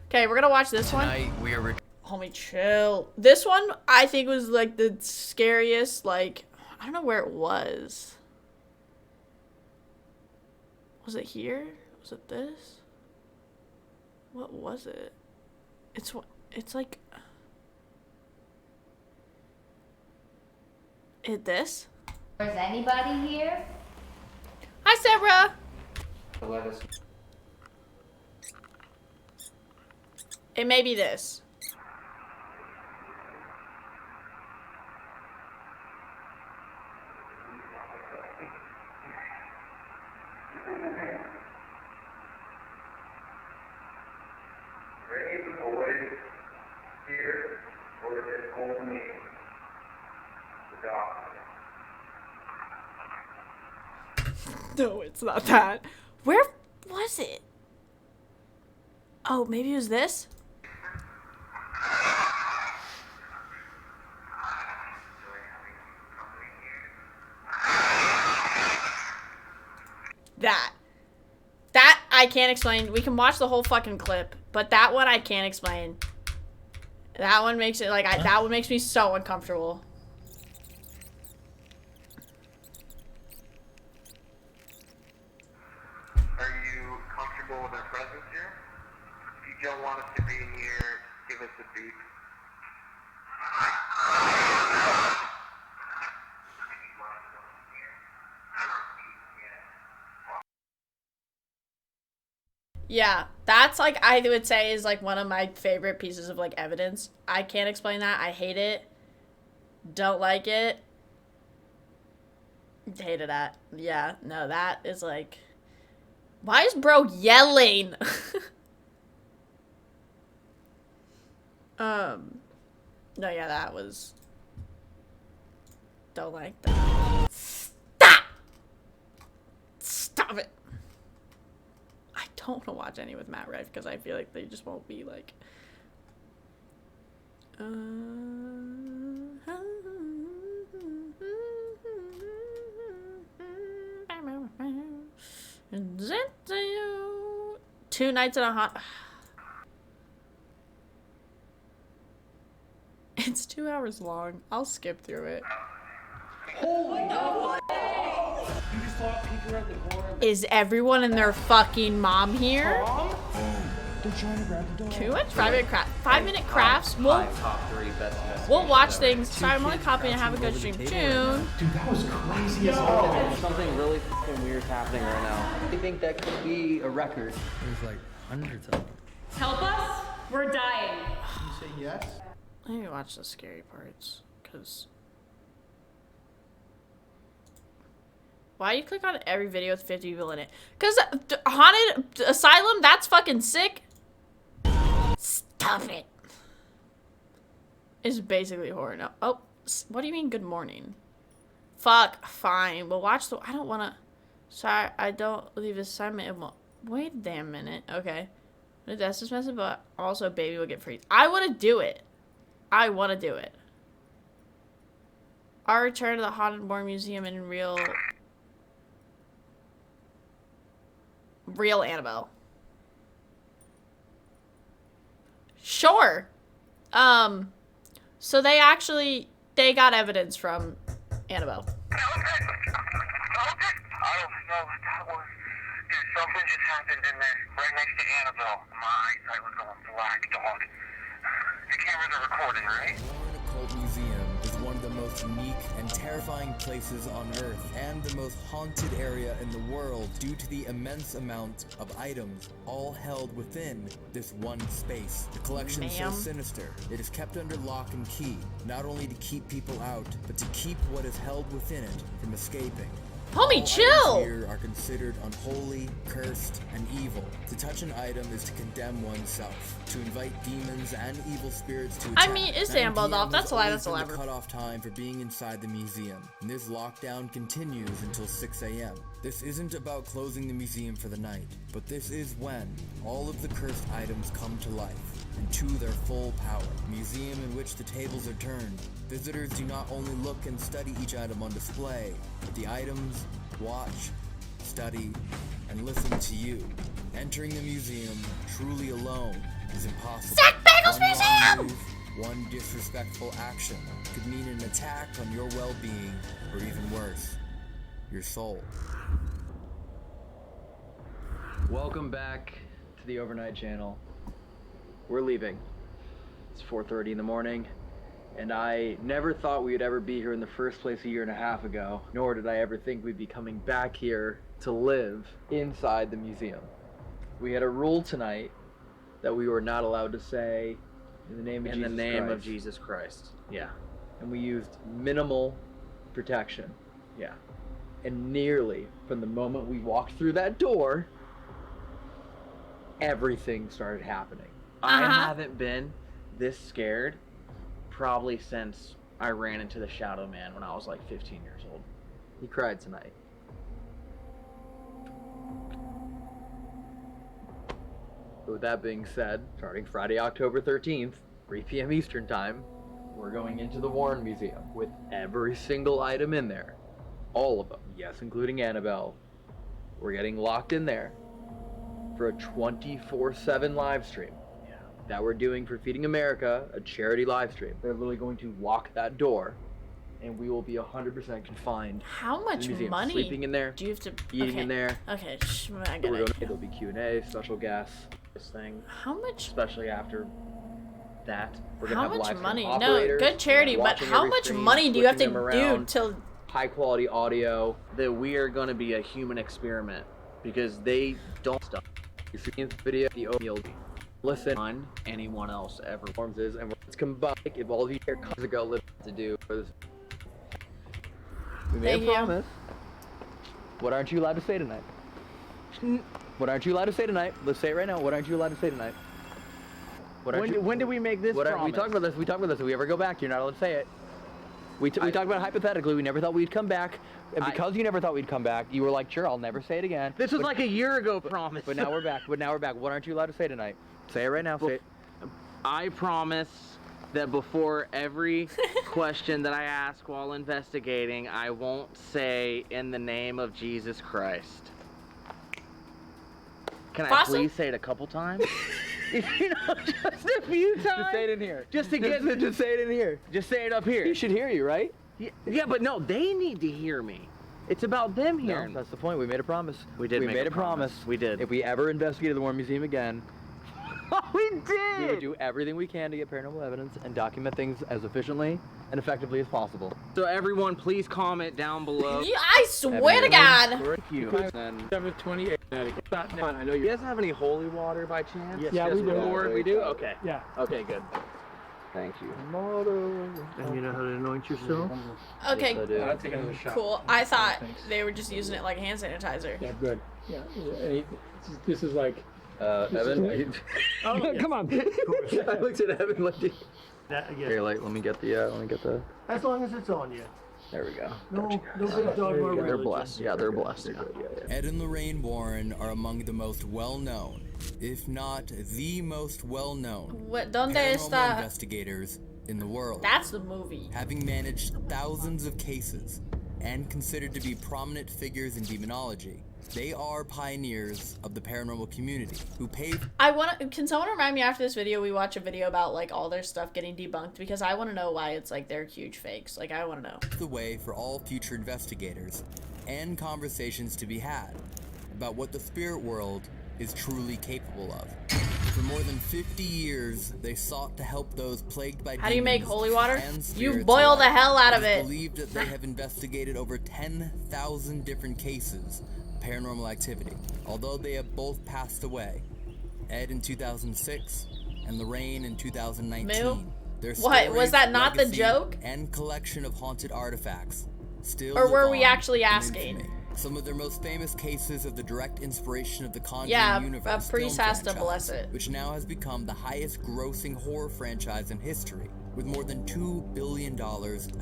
S1: Okay, we're gonna watch this one.
S6: Tonight we are
S1: Homie, chill. This one, I think, was like the scariest. Like, I don't know where it was. Was it here? Was it this? What was it? It's like. This?
S14: Is anybody here?
S1: Hi, Sarah.
S7: Let us.
S1: It may be this. No, it's not that. Where was it? Oh, maybe it was this? That I can't explain. We can watch the whole fucking clip, but that one I can't explain. That one makes it like that one makes me so uncomfortable.
S15: Are you comfortable with our presence here? If you don't want us to be here, give us a beep.
S1: Yeah, that's like I would say is like one of my favorite pieces of like evidence. I can't explain that. I hate it. Don't like it. Hated that. Yeah, no, that is like. Why is bro yelling? No, yeah, that was. Don't like that. Stop! Stop it! I don't want to watch any with Matt Rife because I feel like they just won't be like. Two nights in a hot. It's 2 hours long. I'll skip through it.
S10: Holy no! You just saw it peek around the corner.
S1: Is everyone and their fucking mom here?
S10: They're trying to grab the door.
S1: Too much 5-minute craft. 5-minute crafts. We'll watch things. Sorry, I'm only copying and have a good stream. June.
S10: Dude, that was crazy as hell.
S7: Something really fucking weird's happening right now.
S3: I think that could be a record.
S6: There's like hundreds of them.
S11: Help us? We're dying.
S10: You say yes?
S1: I need to watch the scary parts, because... Why do you click on every video with 50 people in it? Because Haunted Asylum, that's fucking sick. Stop it. It's basically horror. No. Oh, what do you mean good morning? Fuck, fine. We'll watch the... I don't want to... Sorry, I don't leave assignment. It won't... Wait a damn minute. Okay. That's just messing, but also baby will get free. I want to do it. I want to do it. Our return to the Haunted War Museum in real Annabelle. Sure. So they got evidence from Annabelle.
S15: I don't know what that was. Dude, something just happened in there, right next to Annabelle. My eyesight was going black, dog. The cameras are recording, right?
S6: Warren Occult Museum is one of the most unique and terrifying places on Earth, and the most haunted area in the world due to the immense amount of items all held within this one space. The collection is so sinister, it is kept under lock and key, not only to keep people out, but to keep what is held within it from escaping.
S1: Homie,
S6: All items
S1: chill!
S6: here are considered unholy, cursed, and evil. To touch an item is to condemn oneself, to invite demons and evil spirits to attack.
S1: I mean, it's
S6: 9
S1: Annabelle doll.
S6: PM
S1: That's
S6: has
S1: a lie.
S6: always
S1: That's a
S6: been
S1: lie.
S6: the cutoff time for being inside the museum, and this lockdown continues until 6 a.m. This isn't about closing the museum for the night, but this is when all of the cursed items come to life and to their full power. A museum in which the tables are turned. Visitors do not only look and study each item on display, but the items watch, study, and listen to you. Entering the museum truly alone is impossible.
S1: Zach Bagel's
S6: One wrong
S1: museum!
S6: move, one disrespectful action could mean an attack on your well-being, or even worse, your soul.
S3: Welcome back to the Overnight Channel. We're leaving. It's 4:30 in the morning, and I never thought we would ever be here in the first place a year and a half ago, nor did I ever think we'd be coming back here to live inside the museum. We had a rule tonight that we were not allowed to say in the name of Jesus Christ.
S7: In the name of Jesus Christ. Yeah.
S3: And we used minimal protection. Yeah. And nearly from the moment we walked through that door, everything started happening.
S7: I haven't been this scared probably since I ran into the Shadow Man when I was like 15 years old.
S3: He cried tonight. But with that being said, starting Friday, October 13th, 3 p.m. Eastern Time, we're going into the Warren Museum with every single item in there. All of them. Yes, including Annabelle. We're getting locked in there for a 24/7 live stream. Yeah. That we're doing for Feeding America, a charity live stream. They're literally going to lock that door, and we will be 100% confined.
S1: How much
S3: to the museum.
S1: money
S3: Sleeping in there,
S1: do you have to
S3: eating in there.
S1: Okay, I
S3: We're
S1: get
S3: going,
S1: it.
S3: there'll be Q&A, special guests, this thing.
S1: How much?
S3: Especially after that, we're gonna
S1: How
S3: have
S1: much
S3: live stream
S1: money? No,
S3: operators,
S1: good charity, but
S3: watching
S1: how
S3: every
S1: much
S3: stream,
S1: money do you have to
S3: switching them
S1: do
S3: around,
S1: till?
S3: high quality audio?
S7: That we are going to be a human experiment because they don't stop.
S3: You see in the video, the oatmeal. Listen
S7: on anyone else ever.
S3: Forms is, and let's combine. If all of you here comes ago live to do for this. We made
S1: Thank
S3: a
S1: you.
S3: promise. What aren't you allowed to say tonight? What aren't you allowed to say tonight? Let's say it right now. What aren't you allowed to say tonight? What aren't
S7: When did we make this promise?
S3: We talked about this. We talked about this. If we ever go back, you're not allowed to say it. We talked about it hypothetically. We never thought we'd come back. And because you never thought we'd come back, you were like, sure, I'll never say it again.
S7: This was like a year ago promise.
S3: But now we're back. What aren't you allowed to say tonight? Say it right now. Say it.
S7: I promise that before every question that I ask while investigating, I won't say in the name of Jesus Christ. Can I please say it a couple times? You know, just a few times.
S3: Just say it in here.
S7: Just to get.
S3: Just say it in here.
S7: Just say it up here.
S3: He should hear you, right?
S7: Yeah, but no, they need to hear me. It's about them
S3: No,
S7: hearing.
S3: that's the point. We made a promise.
S7: We did.
S3: We made a promise.
S7: We did.
S3: If we ever investigated the War Museum again,
S7: we did.
S3: we would do everything we can to get paranormal evidence and document things as efficiently and effectively as possible.
S7: So everyone, please comment down below.
S1: Yeah, I swear to God.
S7: Thank you. And
S10: 728 Connecticut. I know
S7: you guys have any holy water by chance?
S10: Yes, yeah, we do.
S7: Lord, we do? Okay.
S10: Yeah.
S7: Okay, good. Thank you.
S3: And you know how to anoint yourself?
S1: Okay,
S3: Yes, I do.
S10: I'll take another shot.
S1: cool. I thought
S10: Thanks.
S1: they were just using it like hand sanitizer.
S10: Yeah, good. Yeah. This is like.
S3: Evan?
S10: Oh, come on.
S3: I looked at Evan like,
S10: That again.
S3: here, let me get the,
S10: As long as it's on you.
S3: there we go.
S10: No good dog or
S3: They're
S10: religion.
S3: blessed. Yeah, they're blessed.
S6: Ed and Lorraine Warren are among the most well-known, if not the most well-known,
S1: What? Donde
S6: paranormal
S1: está?
S6: investigators in the world.
S1: That's the movie.
S6: Having managed thousands of cases and considered to be prominent figures in demonology, they are pioneers of the paranormal community who paved
S1: Can someone remind me after this video we watch a video about like all their stuff getting debunked, because I want to know why it's like they're huge fakes. Like I want to know.
S6: the way for all future investigators and conversations to be had about what the spirit world is truly capable of. For more than 50 years, they sought to help those plagued by
S1: How do you make
S6: demons
S1: holy water?
S6: and
S1: You
S6: spirits
S1: boil the
S6: alike.
S1: hell out of
S6: It is
S1: it.
S6: believed that they have investigated over 10,000 different cases of paranormal activity. Although they have both passed away, Ed in 2006 and Lorraine in 2019.
S1: Moo?
S6: Their
S1: What? Was
S6: stories,
S1: that not the
S6: legacy,
S1: joke?
S6: and collection of haunted artifacts still
S1: Or were
S6: live
S1: we
S6: on
S1: actually
S6: in
S1: asking?
S6: infamy. Some of their most famous cases of the direct inspiration of the Conjuring
S1: Yeah,
S6: universe
S1: a priest
S6: film
S1: has to
S6: franchise,
S1: bless it.
S6: which now has become the highest grossing horror franchise in history, with more than $2 billion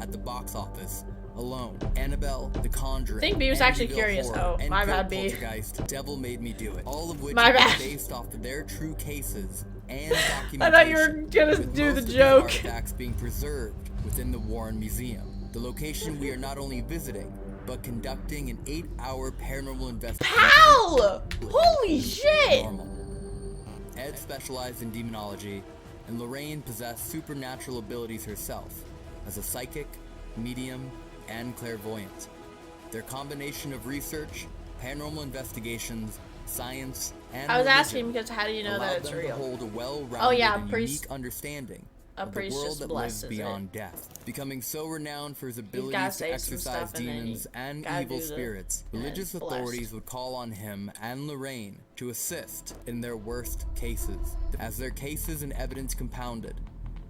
S6: at the box office alone. Annabelle, The Conjuring,
S1: I think B was actually
S6: Amityville
S1: curious.
S6: Horror,
S1: Oh,
S6: and
S1: my
S6: Cult
S1: bad, B.
S6: Poltergeist, Devil Made Me Do It, all of which
S1: My
S6: are
S1: bad.
S6: based off of their true cases and documentation.
S1: I thought you were gonna
S6: with
S1: do
S6: most
S1: the
S6: of these
S1: joke.
S6: artifacts being preserved within the Warren Museum, the location we are not only visiting, but conducting an 8-hour paranormal investigation.
S1: Pal! Holy shit!
S6: Ed specialized in demonology, and Lorraine possessed supernatural abilities herself as a psychic, medium, and clairvoyant. Their combination of research, paranormal investigations, science, and
S1: I was
S6: religion
S1: asking because how do you know that
S6: allowed
S1: it's
S6: them
S1: real?
S6: to hold a well-rounded
S1: Oh yeah,
S6: and
S1: priest.
S6: unique understanding
S1: A
S6: of the
S1: priest
S6: world
S1: just
S6: that lives
S1: blesses
S6: beyond
S1: it.
S6: death. Becoming so renowned for his
S1: gotta
S6: abilities to
S1: say some
S6: exorcise
S1: stuff and then
S6: demons
S1: you
S6: and
S1: gotta
S6: evil
S1: do the-
S6: spirits,
S1: and
S6: religious
S1: blessed.
S6: authorities would call on him and Lorraine to assist in their worst cases. As their cases and evidence compounded,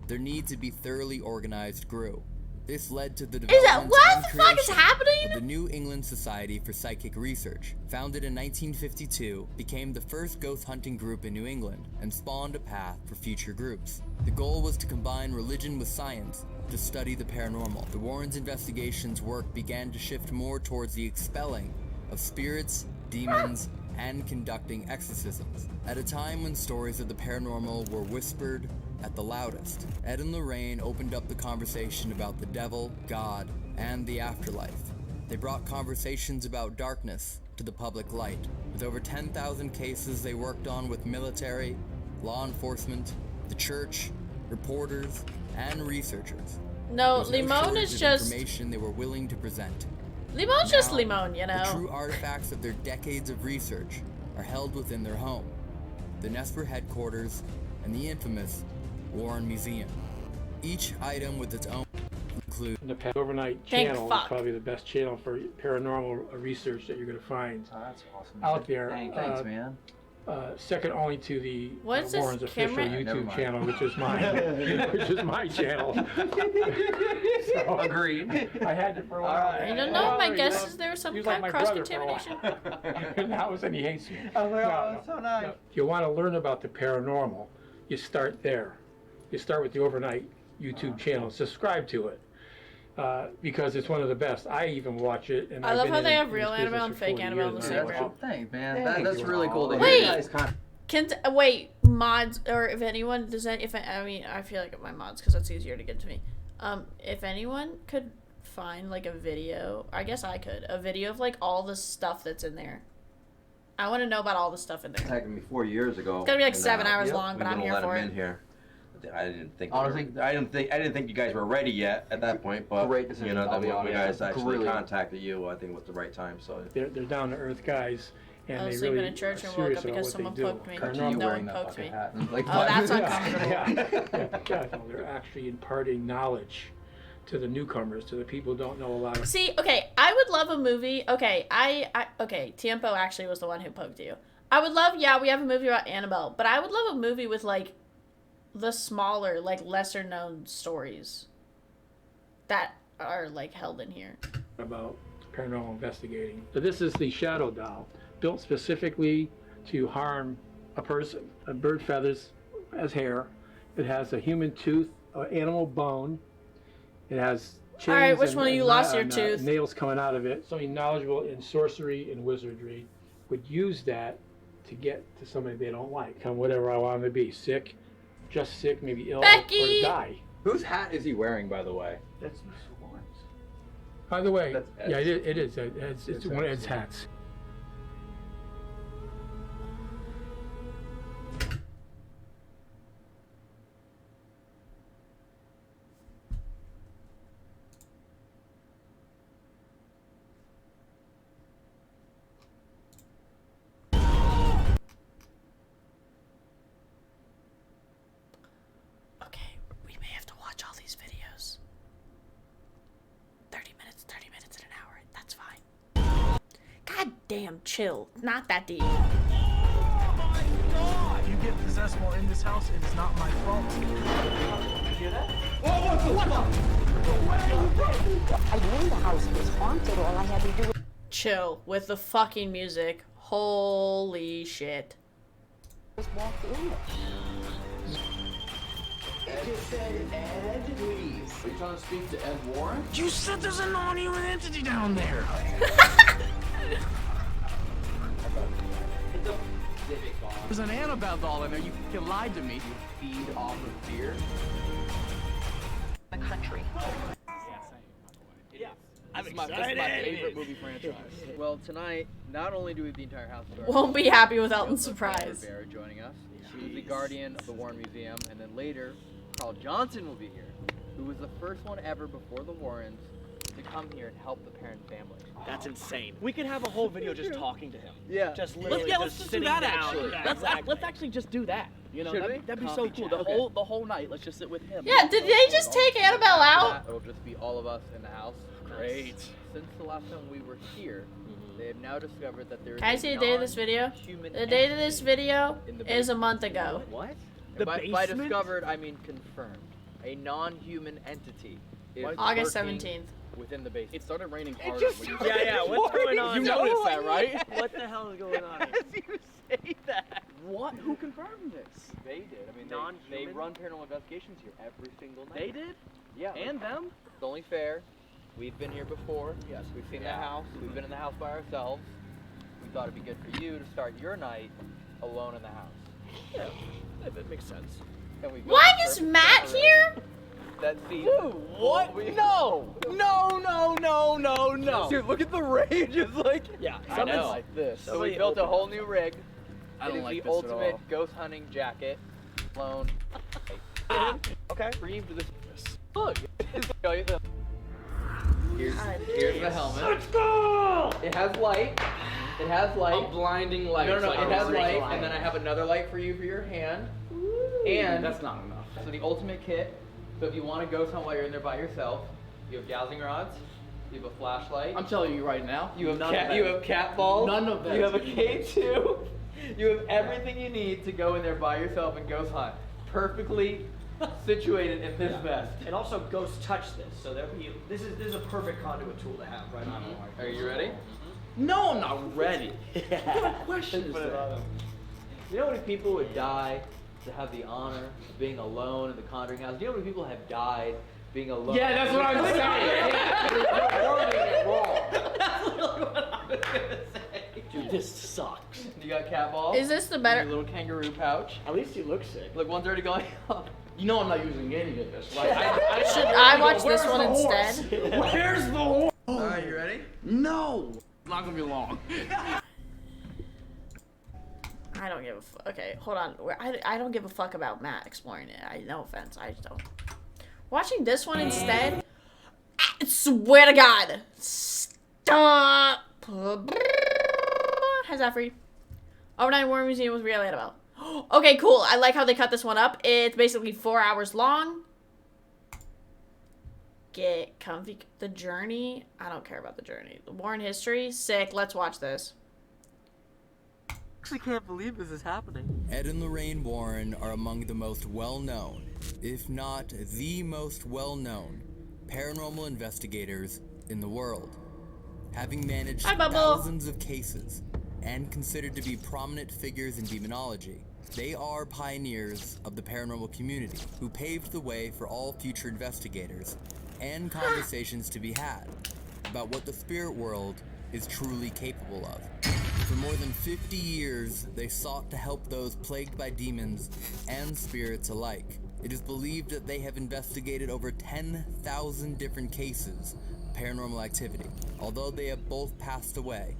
S6: their need to be thoroughly organized grew. This led to the
S1: Is that
S6: development
S1: what
S6: and
S1: the fuck is
S6: creation
S1: happening?
S6: of the New England Society for Psychic Research. Founded in 1952, became the first ghost hunting group in New England and spawned a path for future groups. The goal was to combine religion with science to study the paranormal. The Warrens' investigations work began to shift more towards the expelling of spirits, demons, and conducting exorcisms. At a time when stories of the paranormal were whispered at the loudest, Ed and Lorraine opened up the conversation about the devil, God, and the afterlife. They brought conversations about darkness to the public light. With over 10,000 cases they worked on with military, law enforcement, the church, reporters, and researchers.
S1: No,
S6: There was
S1: Limon
S6: shortage
S1: is
S6: of
S1: just
S6: information they were willing to present.
S1: Limon's just
S6: Now,
S1: Limon, you
S6: The
S1: know.
S6: true artifacts of their decades of research are held within their home, the Nesper headquarters, and the infamous Warren Museum. Each item with its own include
S10: The Overnight
S1: Thank
S10: channel
S1: fuck.
S10: is probably the best channel for paranormal research that you're going to find
S3: That's awesome.
S10: out there.
S3: Thanks, man.
S10: Second only to the
S1: What's this
S10: Warren's official
S1: camera?
S3: Never
S10: YouTube
S3: mind.
S10: channel, which is mine, which is my channel. So,
S3: Agreed.
S10: I had to for a while.
S1: I don't know. My guess is there was some
S10: He was
S1: kind
S10: like
S1: of
S10: my
S1: cross
S10: brother for a while.
S1: contamination.
S10: And now and he hates me.
S3: I was like,
S10: No,
S3: oh,
S10: no,
S3: that's so nice.
S10: no. If you want to learn about the paranormal, you start there. You start with the Overnight YouTube channel. Subscribe to it. Because it's one of the best. I even watch it. And
S1: I
S10: I've
S1: love
S10: been
S1: how
S10: in
S1: they have
S10: this
S1: real
S10: business
S1: Annabelle and
S10: for
S1: fake
S10: 40
S1: Annabelle in
S10: years
S1: the
S10: now.
S1: same
S3: That's
S1: room.
S3: thanks, man.
S10: Thank
S3: That's
S10: you.
S3: really cool to hear.
S1: Wait.
S3: You guys kind of
S1: Wait, mods, or if anyone does that, I mean, I feel like my mods, because that's easier to get to me. If anyone could find, like, a video, I guess I could, a video of, like, all the stuff that's in there. I want to know about all the stuff in there.
S16: Attacking me 4 years ago.
S1: It's gonna be like
S16: and,
S1: 7 hours long,
S16: we
S1: but
S16: were
S1: I'm
S16: gonna
S1: here
S16: let
S1: for
S16: him
S1: it.
S16: in here. I didn't think.
S3: Honestly,
S16: I didn't think you guys were ready yet at that point. But
S3: Great decision,
S16: you know,
S3: I'll
S16: then
S3: be
S16: when
S3: honest.
S16: you guys actually
S3: Really.
S16: contacted you, I think it was the right time. So
S10: They're down to earth guys, and
S1: I was
S10: they
S1: sleeping
S10: really
S1: in church and
S10: are
S1: woke
S10: serious
S1: up
S10: about
S1: because
S10: what
S1: someone
S10: they do.
S1: poked me.
S10: Paranormal.
S1: No one poked me.
S3: Like,
S1: Oh, that's
S10: Yeah,
S1: uncomfortable.
S10: yeah, no, they're actually imparting knowledge to the newcomers, to the people who don't know a lot of.
S1: See, okay, I would love a movie. Okay, okay, Tiempo actually was the one who poked you. I would love, yeah, we have a movie about Annabelle, but I would love a movie with, like, the smaller, like, lesser known stories that are, like, held in here.
S10: About paranormal investigating. So this is the shadow doll, built specifically to harm a person. A bird feathers has hair. It has a human tooth, animal bone. It has chains.
S1: All right, which
S10: and-
S1: one of you
S10: and
S1: lost your
S10: and,
S1: tooth?
S10: Nails coming out of it. Somebody knowledgeable in sorcery and wizardry would use that to get to somebody they don't like. Come whatever I want them to be, sick, just sick, maybe ill,
S1: Becky!
S10: or die.
S3: Whose hat is he wearing, by the way?
S10: That's Mr. Lawrence. By the way,
S3: That's
S10: yeah,
S3: Ed's.
S10: it is. It's one of Ed's hats.
S1: Okay, we may have to watch all these videos. 30 minutes in an hour. That's fine. God damn, chill. Not that deep.
S17: If you get possessed while in this house, it is not my fault. You hear that?
S18: I knew the house was haunted. All I had to do was...
S1: chill with the fucking music. Holy shit.
S3: Just walk through. It just said Ed, please.
S7: Are you trying to speak to Ed Warren?
S17: You said there's a non-human entity down there.
S3: It's a civic bomb.
S17: There's an Annabelle doll in there. You fucking lied to me.
S3: You feed off of fear.
S4: The country.
S17: I'm
S7: This is my favorite movie franchise.
S3: Well, tonight, not only do we have the entire house guard,
S1: Won't be happy with Elton's surprise.
S3: Bear joining us. She was the guardian of the Warren Museum, and then later, Carl Johnson will be here, who was the first one ever before the Warrens to come here and help the Perrin family.
S17: That's insane. We could have a whole video just talking to him.
S3: Yeah.
S17: Just literally
S7: Let's just do
S17: sitting
S7: that
S17: down.
S7: actually.
S17: Yeah,
S7: Let's actually just do that. You know,
S3: Should we?
S7: that'd be so
S3: Coffee
S7: cool.
S3: chat.
S7: The whole night. Let's just sit with him.
S1: Yeah, did they just take Annabelle out?
S3: It'll just be all of us in the house.
S17: Great.
S3: Since the last time we were here, they have now discovered that there is
S1: Can I see the date of this video?
S3: non-human
S1: The date of
S3: entity
S1: this video
S3: in the
S1: is a
S3: basement.
S1: month ago.
S3: What?
S17: The
S3: by
S17: basement?
S3: discovered, I mean confirmed. A non-human entity is
S1: August
S3: lurking
S1: 17th.
S3: within the basement.
S7: It started raining
S3: It
S7: hard.
S3: just
S7: when you
S3: started
S7: said that. What's going on? You noticed that, right?
S17: What the hell is going on?
S3: As you say that.
S7: What? Who confirmed this?
S3: They did. I mean, they
S17: Non-human?
S3: run paranormal investigations here every single night.
S17: They did?
S3: Yeah.
S17: And them?
S3: It's only fair. We've been here before. Yes, we've seen the house. We've been in the house by ourselves. We thought it'd be good for you to start your night alone in the house.
S17: Yeah, that makes sense.
S3: And we
S1: Why is Matt here?
S3: That season.
S7: Dude, what? No! No!
S3: Dude, look at the range. It's like
S17: Yeah, I
S3: something
S17: know.
S3: like this. So
S17: Somebody
S3: we built a
S17: opened
S3: whole new rig.
S7: I
S3: It
S7: don't
S3: is
S7: like
S3: the
S7: this at
S3: ultimate
S7: all.
S3: ghost hunting jacket. Alone.
S17: Okay.
S3: Cream to this. Look. Here's the helmet.
S17: Let's go!
S3: It has light. It has light.
S7: A blinding light.
S3: No,
S7: like
S3: it
S7: a
S3: has
S7: green
S3: light,
S7: light.
S3: and then I have another light for you for your hand. And
S7: That's not enough.
S3: so the ultimate kit. So if you want to ghost hunt while you're in there by yourself, you have dowsing rods, you have a flashlight,
S7: I'm telling you right now.
S3: you have
S7: none of
S3: you
S7: that.
S3: have cat balls,
S7: None of that
S3: you
S7: is
S3: have a
S7: gonna
S3: K2, you have everything you need to go in there by yourself and ghost hunt. Perfectly situated in this vest.
S17: And also ghosts touch this, so this is a perfect conduit tool to have right on.
S3: Are you ready?
S7: No, I'm not ready. What kind of question is
S3: Put it
S7: that?
S3: on. You know how many people would die to have the honor of being alone in the Conjuring house? Do you know how many people have died being alone?
S7: Yeah, that's what I'm saying.
S3: You're wording it wrong.
S7: That's literally what I was gonna say.
S17: Dude, this sucks.
S3: You got cat balls.
S1: Is this the
S3: Your
S1: better?
S3: little kangaroo pouch.
S17: At least he looks sick.
S3: Look, 130 going up.
S7: You know I'm not using any of this, right?
S1: Should I watch
S7: Where's
S1: this one
S7: the horse?
S1: instead?
S7: Where's the horse?
S3: Alright, you ready?
S7: No. It's not gonna be long.
S1: I don't give a fuck. Okay, hold on. I don't give a fuck about Matt exploring it. No offense. I just don't. Watching this one instead. I swear to God. Stop. How's that for you? Overnight War Museum with Real Annabelle. Okay, cool. I like how they cut this one up. It's basically 4 hours long. Get comfy. The Journey. I don't care about The Journey. The Warren History. Sick. Let's watch this.
S3: I actually can't believe this is happening.
S6: Ed and Lorraine Warren are among the most well-known, if not the most well-known, paranormal investigators in the world. Having managed
S1: Hi, Bubble.
S6: thousands of cases and considered to be prominent figures in demonology, they are pioneers of the paranormal community who paved the way for all future investigators and conversations to be had about what the spirit world is truly capable of. For more than 50 years, they sought to help those plagued by demons and spirits alike. It is believed that they have investigated over 10,000 different cases of paranormal activity, although they have both passed away.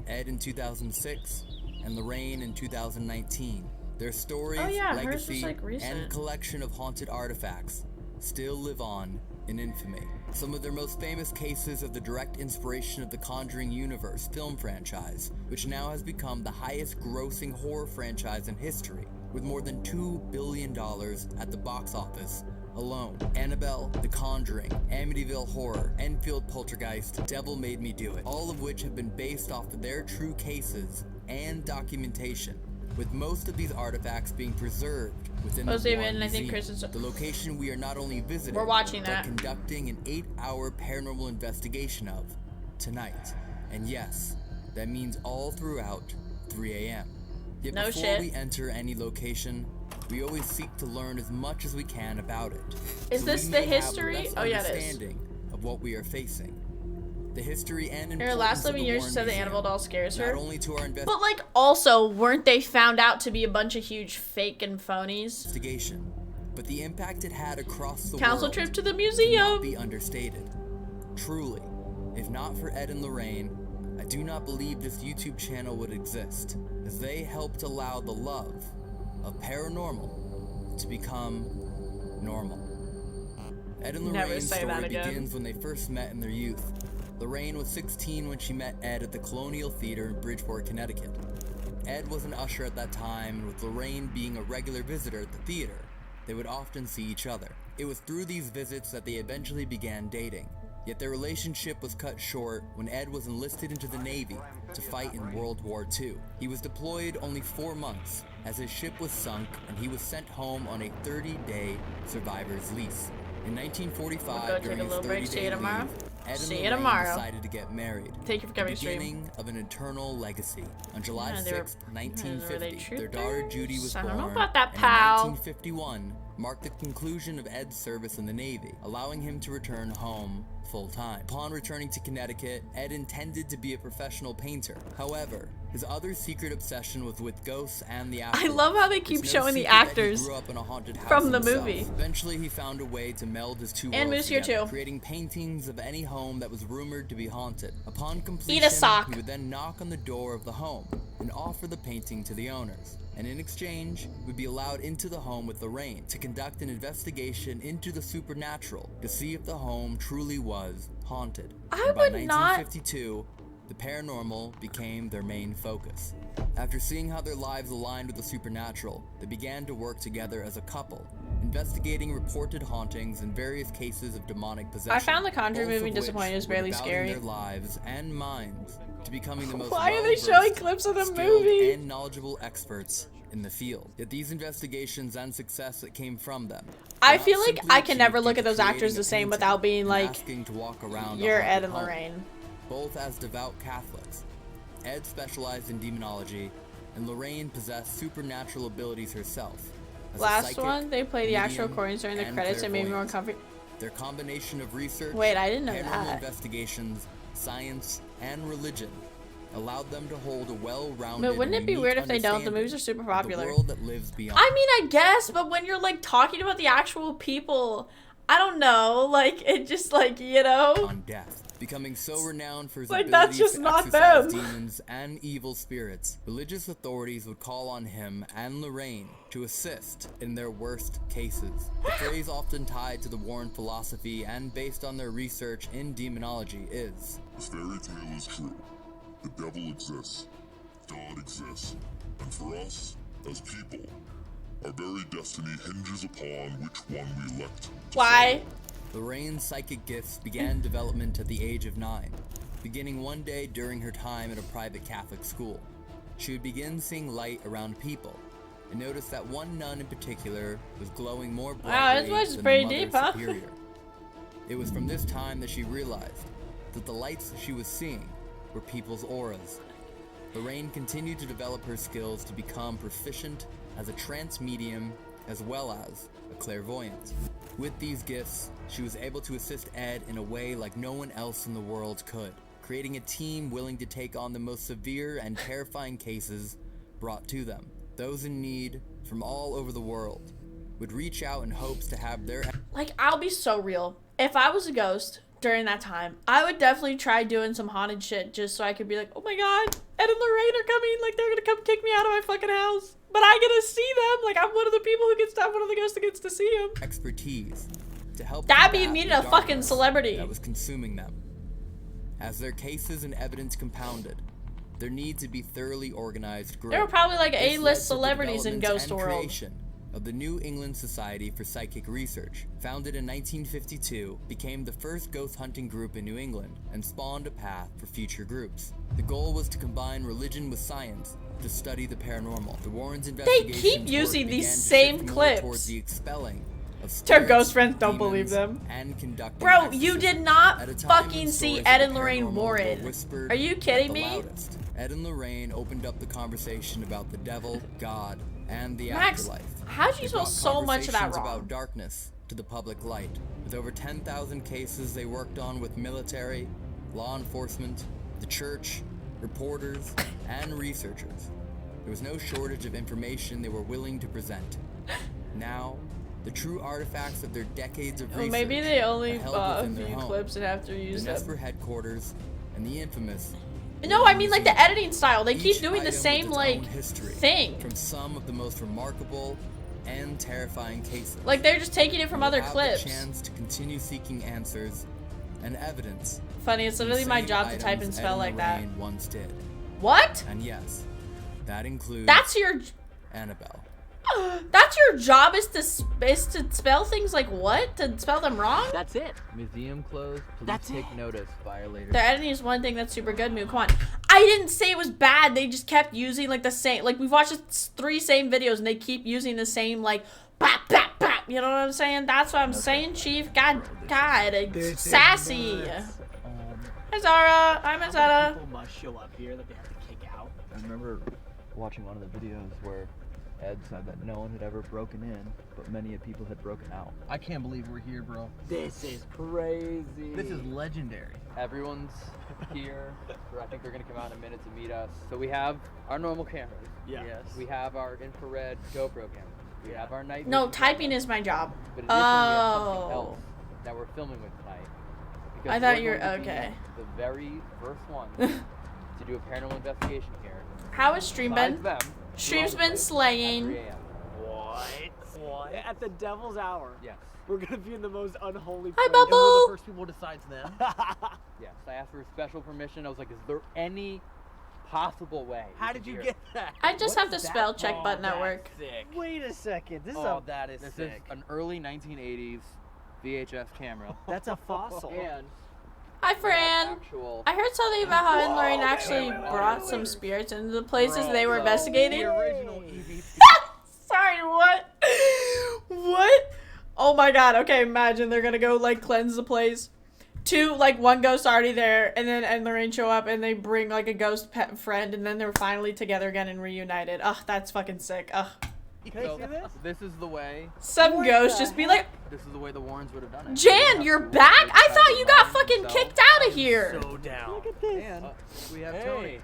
S6: Ed in 2006 and Lorraine in 2019. Their stories,
S1: Oh, yeah, hers was,
S6: legacy,
S1: like, recent.
S6: and collection of haunted artifacts still live on in infamy. Some of their most famous cases are the direct inspiration of the Conjuring universe film franchise, which now has become the highest grossing horror franchise in history, with more than $2 billion at the box office alone. Annabelle, The Conjuring, Amityville Horror, Enfield Poltergeist, Devil Made Me Do It, all of which have been based off of their true cases and documentation, with most of these artifacts being preserved within the
S1: Jose
S6: Warren
S1: and I think
S6: Museum.
S1: Chris is.
S6: The location we are not only visiting,
S1: We're watching
S6: but
S1: that.
S6: conducting an 8-hour paranormal investigation of tonight. And yes, that means all throughout 3 a.m. Yet
S1: No
S6: before
S1: shit.
S6: we enter any location, we always seek to learn as much as we can about it.
S1: Is
S6: so
S1: this
S6: we
S1: the
S6: may have
S1: history?
S6: best
S1: Oh, yeah, it is.
S6: understanding of what we are facing. The history and
S1: In her
S6: importance
S1: last
S6: of
S1: living
S6: the
S1: years, she
S6: Warren
S1: said the
S6: Museum,
S1: Annabelle doll scares her.
S6: not only to our
S1: But, like, also, weren't they found out to be a bunch of huge fake and phonies?
S6: investigation, but the impact it had across the
S1: Council
S6: world
S1: trip to the
S6: cannot
S1: museum.
S6: be understated. Truly, if not for Ed and Lorraine, I do not believe this YouTube channel would exist, as they helped allow the love of paranormal to become normal. Ed and
S1: Never
S6: Lorraine's
S1: say that
S6: story
S1: again.
S6: begins when they first met in their youth. Lorraine was 16 when she met Ed at the Colonial Theater in Bridgeport, Connecticut. Ed was an usher at that time, and with Lorraine being a regular visitor at the theater, they would often see each other. It was through these visits that they eventually began dating. Yet their relationship was cut short when Ed was enlisted into the Navy to fight in World War II. He was deployed only 4 months, as his ship was sunk and he was sent home on a 30-day survivor's lease. In 1945,
S1: We'll go
S6: during
S1: take a
S6: his
S1: little break.
S6: 30-day
S1: See you tomorrow.
S6: leave, Ed and
S1: See you
S6: Lorraine
S1: tomorrow.
S6: decided to get married.
S1: Thank you for coming
S6: the
S1: to stream.
S6: beginning of an eternal legacy. On July
S1: Yeah,
S6: 6,
S1: they were
S6: 1950, their daughter Judy was
S1: I
S6: born,
S1: don't know about that,
S6: and
S1: pal.
S6: in 1951 marked the conclusion of Ed's service in the Navy, allowing him to return home full-time. Upon returning to Connecticut, Ed intended to be a professional painter. However, his other secret obsession was with ghosts and the
S1: I
S6: afterlife.
S1: love how they
S6: It's
S1: keep
S6: no
S1: showing the
S6: secret that he
S1: actors
S6: grew up in a haunted house
S1: from the
S6: himself.
S1: movie.
S6: Eventually, he found a way to meld his two
S1: And
S6: worlds
S1: Moose here
S6: together,
S1: too.
S6: creating paintings of any home that was rumored to be haunted. Upon completion,
S1: Eat a sock.
S6: he would then knock on the door of the home and offer the painting to the owners. And in exchange, would be allowed into the home with Lorraine to conduct an investigation into the supernatural to see if the home truly was haunted.
S1: I
S6: And by
S1: would not-
S6: 1952, the paranormal became their main focus. After seeing how their lives aligned with the supernatural, they began to work together as a couple, investigating reported hauntings and various cases of demonic possession.
S1: I found the Conjuring
S6: both
S1: movie
S6: of which
S1: disappointing. It was
S6: were
S1: barely
S6: devoting
S1: scary.
S6: their lives and minds to becoming the most
S1: Why are they
S6: well-versed,
S1: showing clips of the
S6: skilled,
S1: movie?
S6: and knowledgeable experts in the field. Yet these investigations and success that came from them,
S1: I
S6: were
S1: feel
S6: not
S1: like
S6: simply
S1: I can never
S6: achieved
S1: look
S6: due
S1: at
S6: to
S1: those actors
S6: creating
S1: the
S6: a
S1: same
S6: painting
S1: without being
S6: and
S1: like,
S6: asking to walk around a
S1: you're
S6: haunted
S1: Ed and
S6: home.
S1: Lorraine.
S6: Both as devout Catholics, Ed specialized in demonology, and Lorraine possessed supernatural abilities herself. As a
S1: Last
S6: psychic,
S1: one, they play the actual
S6: medium,
S1: recordings during the
S6: and
S1: credits and made me more
S6: clairvoyant.
S1: comfortable.
S6: Their combination of research,
S1: Wait, I didn't know
S6: paranormal
S1: that.
S6: investigations, science, and religion allowed them to hold a well-rounded.
S1: But wouldn't
S6: and
S1: it be
S6: unique
S1: weird if they don't? The
S6: understanding
S1: movies are super
S6: of
S1: popular.
S6: The world that lives beyond.
S1: I mean, I guess, but when you're like talking about the actual people, I don't know, like it just like, you know.
S6: On death. Becoming so renowned for his
S1: Like,
S6: abilities
S1: that's just
S6: to
S1: not
S6: exorcise
S1: them.
S6: demons and evil spirits, religious authorities would call on him and Lorraine to assist in their worst cases. The phrase often tied to the Warren philosophy and based on their research in demonology is,
S18: This fairy tale is true. The devil exists. God exists. And for us, as people, our very destiny hinges upon which one we elect.
S1: Why?
S6: Lorraine's psychic gifts began development at the age of 9, beginning one day during her time at a private Catholic school. She would begin seeing light around people, and noticed that one nun in particular was glowing more
S1: Wow,
S6: brightly
S1: this was
S6: than the
S1: pretty
S6: Mother
S1: deep, huh?
S6: Superior. It was from this time that she realized that the lights she was seeing were people's auras. Lorraine continued to develop her skills to become proficient as a trance medium as well as a clairvoyant. With these gifts, she was able to assist Ed in a way like no one else in the world could, creating a team willing to take on the most severe and terrifying cases brought to them. Those in need from all over the world would reach out in hopes to have their...
S1: Like, I'll be so real. If I was a ghost during that time, I would definitely try doing some haunted shit just so I could be like, oh my god, Ed and Lorraine are coming, like they're gonna come kick me out of my fucking house. But I get to see them, like I'm one of the people who gets to, I'm one of the ghosts that gets to see them.
S6: expertise to help
S1: That'd be
S6: combat
S1: needed
S6: the
S1: a fucking
S6: darkness
S1: celebrity.
S6: that was consuming them. As their cases and evidence compounded, there need to be thoroughly organized group.
S1: There were probably like
S6: This
S1: A-list
S6: led to the
S1: celebrities in
S6: development
S1: Ghost
S6: and
S1: World.
S6: creation of the New England Society for Psychic Research, founded in 1952, became the first ghost hunting group in New England and spawned a path for future groups. The goal was to combine religion with science to study the paranormal. The Warrens' investigations
S1: keep using these same clips.
S6: towards the expelling of
S1: Their
S6: spirits,
S1: ghost friends don't believe
S6: demons,
S1: them.
S6: and conducting
S1: Bro, you did
S6: exorcisms.
S1: not
S6: At a time
S1: fucking
S6: when
S1: see
S6: stories
S1: Ed
S6: of
S1: and
S6: the
S1: Lorraine
S6: paranormal were
S1: Warren.
S6: whispered
S1: Are you
S6: at
S1: kidding
S6: the
S1: me?
S6: loudest, Ed and Lorraine opened up the conversation about the devil, God, and the
S1: Max,
S6: afterlife.
S1: how'd you
S6: They
S1: spell
S6: brought
S1: so much of that
S6: conversations
S1: wrong?
S6: about darkness to the public light. With over 10,000 cases they worked on with military, law enforcement, the church, reporters, and researchers. There was no shortage of information they were willing to present. Now, the true artifacts of their decades of
S1: Well,
S6: research
S1: maybe they only
S6: are held
S1: a
S6: within their
S1: few
S6: home,
S1: clips and have to
S6: the
S1: use
S6: Nesper
S1: them.
S6: headquarters, and the infamous.
S1: No, I mean like the editing style. They keep
S6: Each
S1: doing the
S6: item with
S1: same
S6: its
S1: like
S6: own history,
S1: thing.
S6: from some of the most remarkable and terrifying cases.
S1: Like they're just taking it from
S6: You'll
S1: other
S6: have
S1: clips.
S6: The chance to continue seeking answers and evidence.
S1: Funny, it's literally my
S6: Same
S1: job to type and
S6: items
S1: spell
S6: Ed
S1: like that.
S6: Lorraine once did.
S1: What?
S6: And yes, that includes.
S1: That's your.
S6: Annabelle.
S1: That's your job is to spell things like what? To spell them wrong?
S3: That's it. Museum closed. Please take notice. Violators.
S1: The editing is one thing that's super good, Moo. Come on. I didn't say it was bad. They just kept using like the same. Like we've watched the 3 same videos and they keep using the same like. Bap, bap, bap. You know what I'm saying? That's what I'm saying, Chief. God, sassy. Hi Zara. Hi Mazetta.
S17: People must show up here that they have to kick out.
S3: I remember watching one of the videos where Ed said that no one had ever broken in, but many people had broken out.
S17: I can't believe we're here, bro.
S3: This is crazy. This is legendary. Everyone's here. I think they're gonna come out in a minute to meet us. So we have our normal cameras.
S17: Yeah.
S3: Yes. We have our infrared GoPro cameras. We have our night.
S1: No,
S3: vision
S1: typing
S3: cameras.
S1: is my job.
S3: But additionally, we have something
S1: Oh.
S3: else that we're filming with tonight. Because
S1: I thought
S3: we're
S1: you were
S3: going to be
S1: okay.
S3: The very first one to do a paranormal investigation here.
S1: How has stream been?
S3: Besides them,
S1: Stream's
S3: we're
S1: been
S3: on the place
S1: slaying.
S3: at 3 a.m.
S17: What? At the devil's hour.
S3: Yes.
S17: We're gonna be in the most unholy
S1: Hi,
S17: place.
S1: Bubble.
S17: And we're the first people besides them.
S3: Yes. I asked for special permission. I was like, is there any possible way?
S17: How did you get that?
S1: I just
S17: What
S1: have the
S17: is that?
S1: spell check
S17: Oh,
S1: button at
S17: that's
S1: work.
S17: Sick. Wait a second. This is
S3: This is an early 1980s VHS camera.
S17: That's a fossil.
S3: And
S1: Hi, Fran.
S3: actual.
S1: I heard something about how Ed and Lorraine actually brought some spirits into the places they were investigating.
S3: The original EVP.
S1: Sorry, what? What? Oh my god, okay, imagine they're gonna go, like, cleanse the place. One ghost already there, and then Ed and Lorraine show up, and they bring, like, a ghost pet friend, and then they're finally together again and reunited. Ugh, that's fucking sick. Ugh.
S3: So, this is the way.
S1: Some ghosts just be like,
S3: This is the way the Warrens would have done it.
S1: Jan, you're back? I thought you got fucking kicked out of here.
S17: So down.
S3: Look at this. And we have Tony.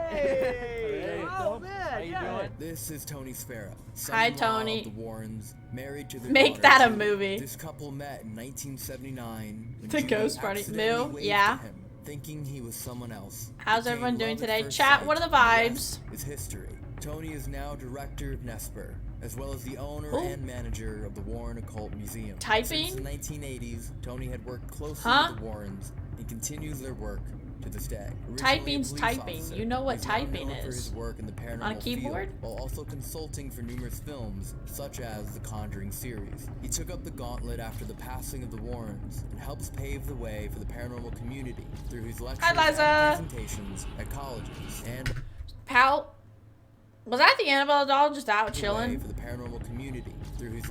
S17: Hey. Oh man.
S3: How you doing?
S6: This is Tony Sparrow.
S1: Hi,
S6: son-in-law
S1: Tony.
S6: of the Warrens, married to their
S1: Make
S6: daughter,
S1: that a
S6: Judy.
S1: movie.
S6: This couple met in 1979 when
S1: The
S6: Judy
S1: ghost party.
S6: accidentally
S1: Moo,
S6: waved
S1: yeah.
S6: to him, thinking he was someone else.
S1: How's
S6: Became
S1: everyone doing
S6: love at
S1: today?
S6: first
S1: Chat,
S6: sight,
S1: what are the
S6: and
S1: vibes?
S6: the rest is history. Tony is now director of Nesper, as well as the owner
S1: Ooh.
S6: and manager of the Warren Occult Museum.
S1: Typing?
S6: Since the 1980s, Tony had worked closely
S1: Huh?
S6: with the Warrens and continues their work to this day. Originally a
S1: Typing's
S6: police
S1: typing.
S6: officer,
S1: You know what
S6: he's now
S1: typing
S6: known for
S1: is.
S6: his work in the paranormal
S1: On a keyboard?
S6: field, while also consulting for numerous films, such as the Conjuring series. He took up the gauntlet after the passing of the Warrens and helps pave the way for the paranormal community through his lectures
S1: Liza.
S6: and presentations at colleges and
S1: Pal, was that the Annabelle doll just out
S6: the way
S1: chilling?
S6: for the paranormal community through his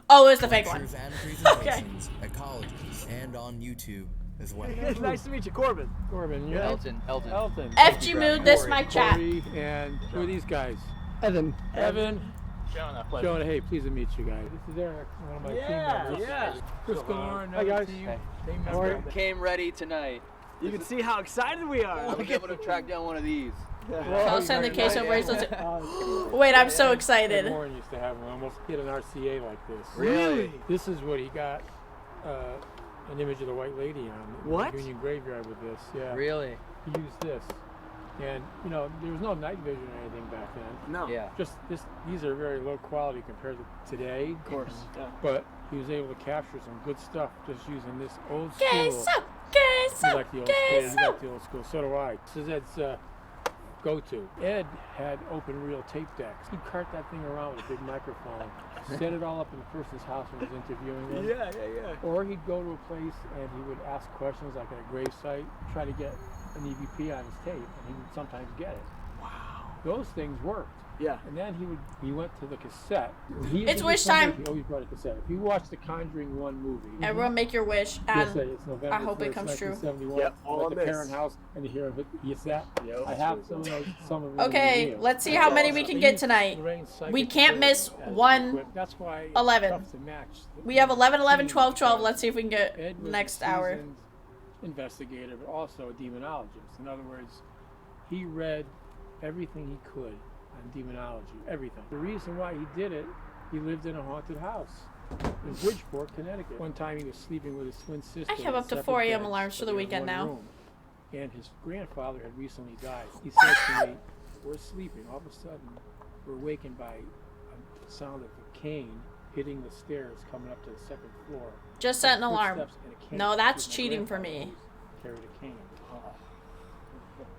S1: Oh, it's the fake one.
S6: lectures and
S1: Okay.
S6: presentations at colleges and on YouTube as well.
S17: Nice to meet you, Corbin.
S10: Corbin, you're
S3: Elton.
S10: Elton.
S1: FG Mood, this my chat.
S10: Corey, and who are these guys?
S17: Evan.
S10: Evan.
S17: Jonah.
S10: Jonah, hey, pleased to meet you guys. This is Eric, one of my team members.
S17: Yeah.
S10: Chris Galore,
S17: Hi, guys.
S10: team,
S3: Hey.
S10: team
S17: How
S10: member.
S17: are you?
S3: Came ready tonight.
S17: You can see how excited we are.
S3: I was able to track down one of these.
S1: I'll send the queso bracelets.
S17: Oh,
S1: Wait, I'm so
S10: Ed
S1: excited.
S10: Warren used to have one. Almost hit an RCA like this.
S17: Really?
S10: This is what he got an image of the White Lady on.
S17: What?
S10: The Union Graveyard with this, yeah.
S3: Really?
S10: He used this. And, you know, there was no night vision or anything back then.
S17: No.
S3: Yeah.
S10: Just this, these are very low quality compared to today.
S17: Of course. Yeah.
S10: But he was able to capture some good stuff just using this old school.
S1: Queso,
S10: You
S1: queso,
S10: like the old school. You
S1: queso.
S10: like the old school. So do I. This is Ed's go-to. Ed had open reel tape decks. He'd cart that thing around with a big microphone, set it all up in the person's house when he was interviewing them.
S17: Yeah.
S10: Or he'd go to a place and he would ask questions like at a grave site, try to get an EVP on his tape, and he would sometimes get it. Wow. those things worked.
S17: Yeah.
S10: And then he went to the cassette.
S1: It's wish time.
S10: He always brought a cassette. If you watch the Conjuring 1 movie,
S1: Everyone make your wish,
S10: yes,
S1: and
S10: it's November
S1: I hope it
S10: 1st,
S1: comes true.
S10: 1971.
S17: Yep, all
S10: at
S17: on
S10: the
S17: this.
S10: parent house, and you hear of it. Yes, that.
S17: Yep.
S10: I have some of those. Some of them.
S1: Okay, let's see how many we can get tonight. We can't miss 1
S10: That's why
S1: 11.
S10: tough to match.
S1: We have 11, 11, 12, 12. Let's see if we can get
S10: Ed was
S1: next
S10: a
S1: hour.
S10: seasoned investigator, but also a demonologist. In other words, he read everything he could on demonology, everything. The reason why he did it, he lived in a haunted house in Bridgeport, Connecticut. One time he was sleeping with his twin sister.
S1: I have up to
S10: in
S1: 4 a.m.
S10: separate
S1: alarms
S10: beds,
S1: for
S10: but
S1: the
S10: they had
S1: weekend
S10: one
S1: now.
S10: room. And his grandfather had recently died. He said to me, we're sleeping, all of a sudden we're awakened by a sound of a cane hitting the stairs coming up to the second floor.
S1: Just set an alarm.
S10: Footsteps and a cane.
S1: No, that's
S10: Because my
S1: cheating for
S10: grandfather
S1: me.
S10: always carried a cane.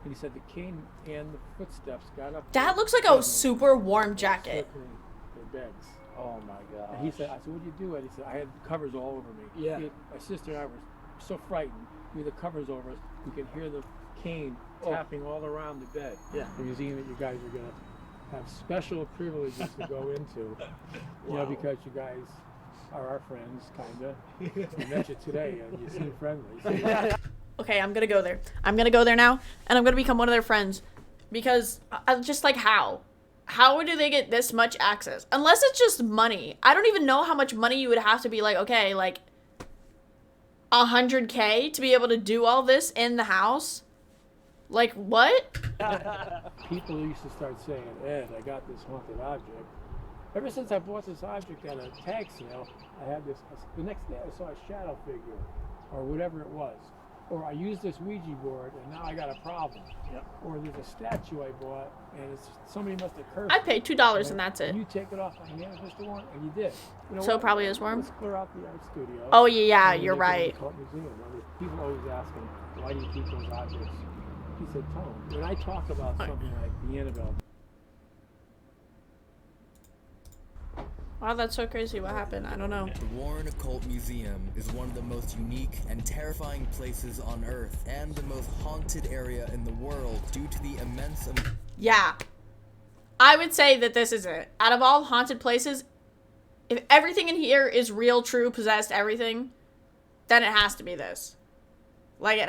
S10: And he said the cane and the footsteps got up.
S1: That looks like a super warm jacket.
S10: circling their beds.
S17: Oh my god.
S10: And he said, I said, what'd you do? And he said, I had covers all over me.
S17: Yeah.
S10: My sister and I were so frightened. We had the covers over us. We could hear the cane tapping all around the bed.
S17: Yeah.
S10: The museum that you guys are going to have special privileges to go into. You know,
S17: Wow.
S10: because you guys are our friends, kind of. We met you today and you seem friendly.
S1: Okay, I'm gonna go there. I'm gonna go there now, and I'm gonna become one of their friends. Because, just like how? How do they get this much access? Unless it's just money. I don't even know how much money you would have to be like, okay, like 100K to be able to do all this in the house? Like, what?
S10: People used to start saying, Ed, I got this haunted object. Ever since I bought this object at a tag sale, I had this, the next day I saw a shadow figure, or whatever it was. Or I used this Ouija board, and now I got a problem.
S17: Yep.
S10: Or there's a statue I bought, and it's somebody must have cursed
S1: I
S10: it.
S1: paid $2 and that's it.
S10: You take it off my hands, Mr. Warren, and you did. You know
S1: So
S10: what?
S1: it probably is Worm?
S10: Let's clear out the art studio.
S1: Oh, yeah,
S10: and
S1: you're
S10: make it an
S1: right.
S10: occult museum. People always ask him, why do you keep those objects? He said, Tom, when I talk about something like the Annabelle,
S1: Wow, that's so crazy. What happened? I don't know.
S6: The Warren Occult Museum is one of the most unique and terrifying places on Earth, and the most haunted area in the world due to the immense
S1: Yeah. I would say that this is it. Out of all haunted places, if everything in here is real, true, possessed, everything, then it has to be this. Like,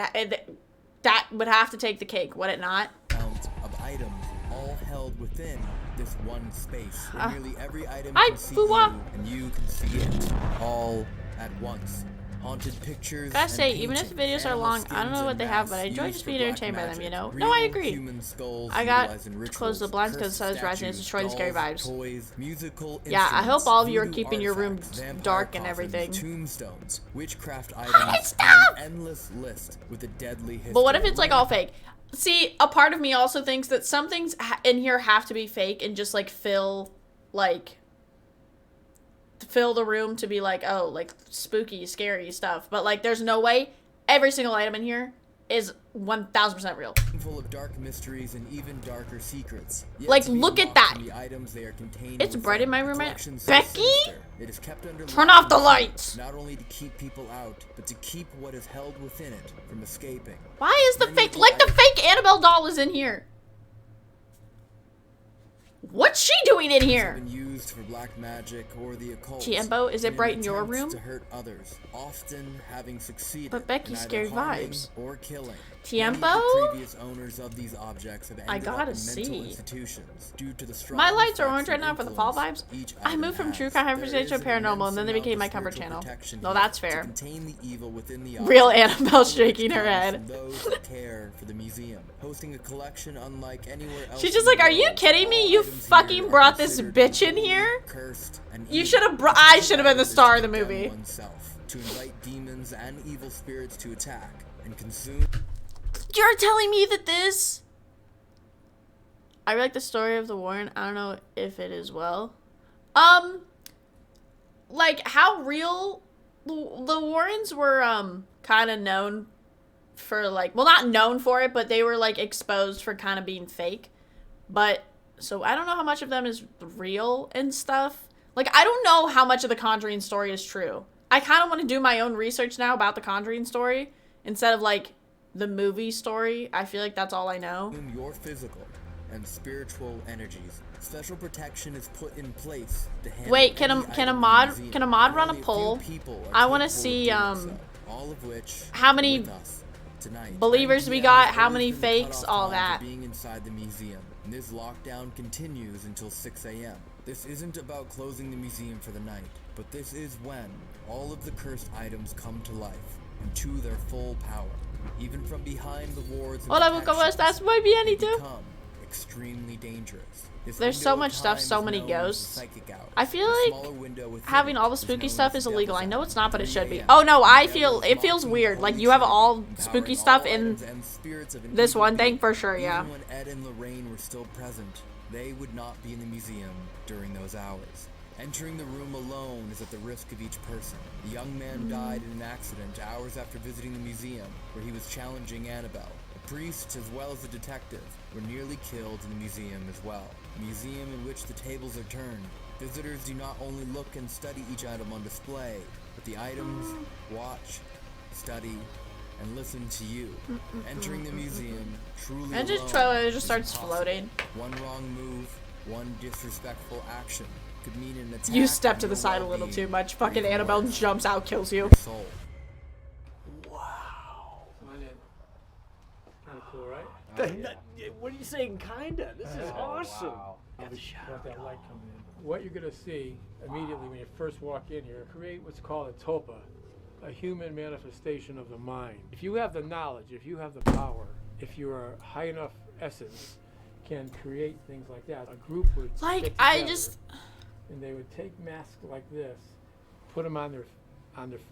S1: that would have to take the cake, would it not?
S6: amount of items, all held within this one space, where nearly every item
S1: Hi,
S6: can see
S1: Fuwa.
S6: you, and you can see it, all at once. Haunted pictures.
S1: Gotta
S6: and
S1: say, even if the
S6: paintings,
S1: videos are
S6: animal
S1: long, I don't know
S6: skins
S1: what
S6: and
S1: they have, but I
S6: masks
S1: enjoy
S6: used
S1: just
S6: for
S1: being
S6: black
S1: entertained by them,
S6: magic.
S1: you know?
S6: Real
S1: No, I agree.
S6: Human skulls
S1: I got
S6: utilized in
S1: to close the
S6: rituals,
S1: blinds because
S6: cursed
S1: it says Rising is
S6: statues,
S1: destroying the scary
S6: dolls,
S1: vibes.
S6: toys, musical
S1: Yeah, I hope
S6: instruments,
S1: all of you are
S6: voodoo
S1: keeping your room
S6: artifacts, vampire
S1: dark and
S6: coffins,
S1: everything.
S6: tombstones, witchcraft
S1: Hi,
S6: items, and
S1: stop!
S6: an endless list with a deadly history.
S1: But what if it's like all fake? See, a part of me also thinks that some things in here have to be fake and just like fill the room to be like, oh, like spooky, scary stuff. But like, there's no way every single item in here is 1000% real.
S6: Full of dark mysteries and even darker secrets. Yet
S1: Like,
S6: to be
S1: look at
S6: unlocked
S1: that.
S6: from the items they are contained
S1: It's
S6: within.
S1: bright in my
S6: A
S1: room.
S6: collection so
S1: Becky?
S6: sinister, it is kept under
S1: Turn
S6: lock
S1: off the
S6: and key,
S1: lights.
S6: Not only to keep people out, but to keep what is held within it from escaping.
S1: Why is the fake, like the fake Annabelle doll is in here? What's she doing in here?
S6: Been used for black magic or the occult.
S1: Tiempo, is it
S6: in
S1: bright
S6: an
S1: in your
S6: attempt
S1: room?
S6: To hurt others, often having succeeded.
S1: But Becky,
S6: in either
S1: scary
S6: harming
S1: vibes.
S6: Or killing.
S1: Tiempo?
S6: Many of the previous owners of these objects have
S1: I
S6: ended up
S1: gotta
S6: in mental
S1: see.
S6: institutions due to the strong
S1: My lights are
S6: effects
S1: orange right
S6: and
S1: now for the fall
S6: influence
S1: vibes.
S6: each
S1: I
S6: item
S1: moved from
S6: has.
S1: true crime
S6: There
S1: conversation
S6: is
S1: to
S6: an
S1: paranormal,
S6: immense
S1: and then they
S6: amount
S1: became
S6: of
S1: my comfort
S6: spiritual
S1: channel.
S6: protection
S1: No,
S6: here
S1: that's
S6: to
S1: fair.
S6: contain the evil within the
S1: Real
S6: object,
S1: Annabelle
S6: which
S1: shaking her
S6: comes
S1: head.
S6: from those that care for the museum, hosting a collection unlike anywhere else.
S1: She's just
S6: in
S1: like,
S6: the
S1: are you
S6: world.
S1: kidding me?
S6: All
S1: You
S6: items
S1: fucking
S6: here are
S1: brought this
S6: considered
S1: bitch in here?
S6: cursed and
S1: You
S6: evil.
S1: should have I should have been the star of the movie.
S6: Oneself, to invite demons and evil spirits to attack and consume.
S1: You're telling me that this... I like the story of the Warren. I don't know if it is well. Like, how real... The Warrens were, kind of known for, like... Well, not known for it, but they were, like, exposed for kind of being fake. But, so I don't know how much of them is real and stuff. Like, I don't know how much of the Conjuring story is true. I kind of want to do my own research now about the Conjuring story instead of, like, the movie story. I feel like that's all I know.
S6: Your physical and spiritual energies. Special protection is put in place to handle
S1: Wait, can
S6: any
S1: a
S6: item in the
S1: mod
S6: museum.
S1: run a
S6: Only few
S1: poll?
S6: people are
S1: I want to
S6: capable of
S1: see
S6: doing so, all of which
S1: how
S6: are
S1: many
S6: with us tonight.
S1: believers
S6: 9
S1: we
S6: PM
S1: got,
S6: has
S1: how
S6: always
S1: many
S6: been the
S1: fakes,
S6: cutoff
S1: all
S6: time
S1: that.
S6: for being inside the museum. And this lockdown continues until 6 a.m. This isn't about closing the museum for the night, but this is when all of the cursed items come to life and to their full power. Even from behind the wards and
S1: Hola, ¿cómo estás? Muy bien, ¿y tú?
S6: become extremely dangerous. This
S1: There's
S6: window
S1: so
S6: of
S1: much stuff,
S6: time
S1: so
S6: is
S1: many
S6: known as the
S1: ghosts.
S6: psychic hour.
S1: I feel
S6: The
S1: like
S6: smaller window within
S1: having
S6: it
S1: all the
S6: is
S1: spooky
S6: known
S1: stuff
S6: as
S1: is
S6: the
S1: illegal. I
S6: devil's
S1: know
S6: hour.
S1: it's not, but it
S6: 3
S1: should be.
S6: a.m.
S1: Oh no, I
S6: The
S1: feel,
S6: devil is
S1: it feels
S6: mocking
S1: weird.
S6: the
S1: Like
S6: Holy
S1: you have
S6: Trinity,
S1: all spooky
S6: empowering
S1: stuff
S6: all
S1: in
S6: items and spirits of an
S1: this
S6: evil
S1: one thing
S6: being.
S1: for sure, yeah.
S6: Even when Ed and Lorraine were still present, they would not be in the museum during those hours. Entering the room alone is at the risk of each person. The young man died in an accident hours after visiting the museum, where he was challenging Annabelle. A priest, as well as a detective, were nearly killed in the museum as well. A museum in which the tables are turned. Visitors do not only look and study each item on display, but the items watch, study, and listen to you. Entering the museum truly
S1: And just
S6: alone
S1: trailer just
S6: is
S1: starts
S6: impossible.
S1: floating.
S6: One wrong move, one disrespectful action could mean an attack.
S1: You step
S6: on
S1: to the
S6: your
S1: side a little
S6: well-being,
S1: too much.
S6: or
S1: Fucking
S6: even
S1: Annabelle
S6: worse,
S1: jumps out, kills you.
S6: your soul.
S10: Come on in. Kind of cool, right?
S19: What are you saying, kinda? This is awesome.
S10: Got that light coming in. What you're gonna see immediately when you first walk in here, create what's called a topa, a human manifestation of the mind. If you have the knowledge, if you have the power, if you are high enough essence, can create things like that. A group would
S1: Like,
S10: get
S1: I
S10: together,
S1: just-
S10: and they would take masks like this, put them on their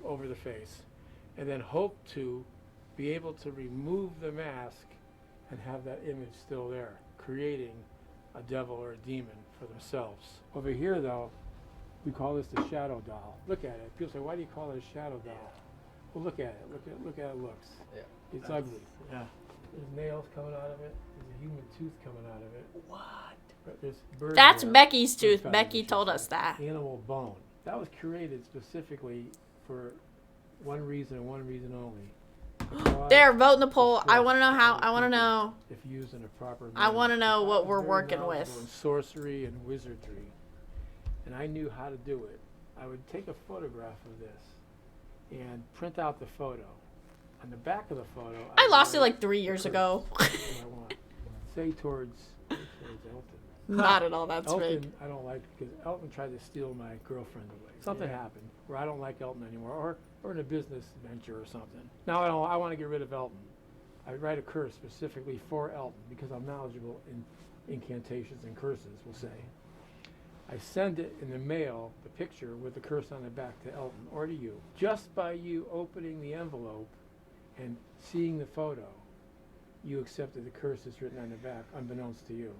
S10: over the face, and then hope to be able to remove the mask and have that image still there, creating a devil or a demon for themselves. Over here, though, we call this the shadow doll. Look at it. People say, "Why do you call it a shadow doll?" Well, look at it. Look at how it looks.
S19: Yeah.
S10: It's ugly. Yeah. There's nails coming out of it. There's a human tooth coming out of it.
S19: What?
S10: But there's bird
S1: That's
S10: hair,
S1: Becky's
S10: bird
S1: tooth.
S10: feathers,
S1: Becky
S10: I should
S1: told
S10: say.
S1: us that.
S10: Animal bone. That was created specifically for one reason and one reason only.
S1: There, vote in the poll. I want to know how. I want to know.
S10: If used in a proper
S1: I
S10: manner.
S1: want to know what we're
S10: Very
S1: working
S10: knowledgeable
S1: with.
S10: in sorcery and wizardry, and I knew how to do it. I would take a photograph of this and print out the photo. On the back of the photo,
S1: I lost it
S10: write
S1: like 3 years
S10: the
S1: ago.
S10: curse that I want. Say towards Elton.
S1: Not at all. That's
S10: Elton,
S1: fake.
S10: I don't like because Elton tried to steal my girlfriend away. Something
S1: Yeah.
S10: happened where I don't like Elton anymore, or in a business venture or something. Now I want to get rid of Elton. I write a curse specifically for Elton because I'm knowledgeable in incantations and curses, we'll say. I send it in the mail, the picture with the curse on the back to Elton or to you. Just by you opening the envelope and seeing the photo, you accepted the curse that's written on the back, unbeknownst to you.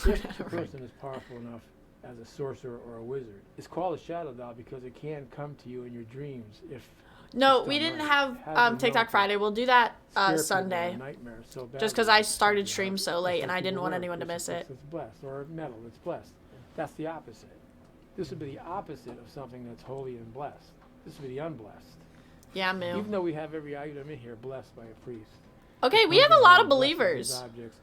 S10: If the person is powerful enough as a sorcerer or a wizard. It's called a shadow doll because it can come to you in your dreams if
S1: No,
S10: it's
S1: we
S10: done
S1: didn't
S10: right.
S1: have
S10: Has the
S1: TikTok
S10: know
S1: Friday. We'll do that
S10: scare people in a
S1: Sunday.
S10: nightmare so
S1: Just
S10: badly
S1: because I
S10: that
S1: started
S10: it's
S1: stream so late and I didn't want anyone to miss it.
S10: It's blessed, or metal that's blessed. That's the opposite. This would be the opposite of something that's holy and blessed. This would be the unblessed.
S1: Yeah, Moo.
S10: Even though we have every item in here blessed by a priest.
S1: Okay,
S10: He
S1: we have
S10: comes
S1: a
S10: in
S1: lot
S10: and
S1: of
S10: blesses his
S1: believers.
S10: objects.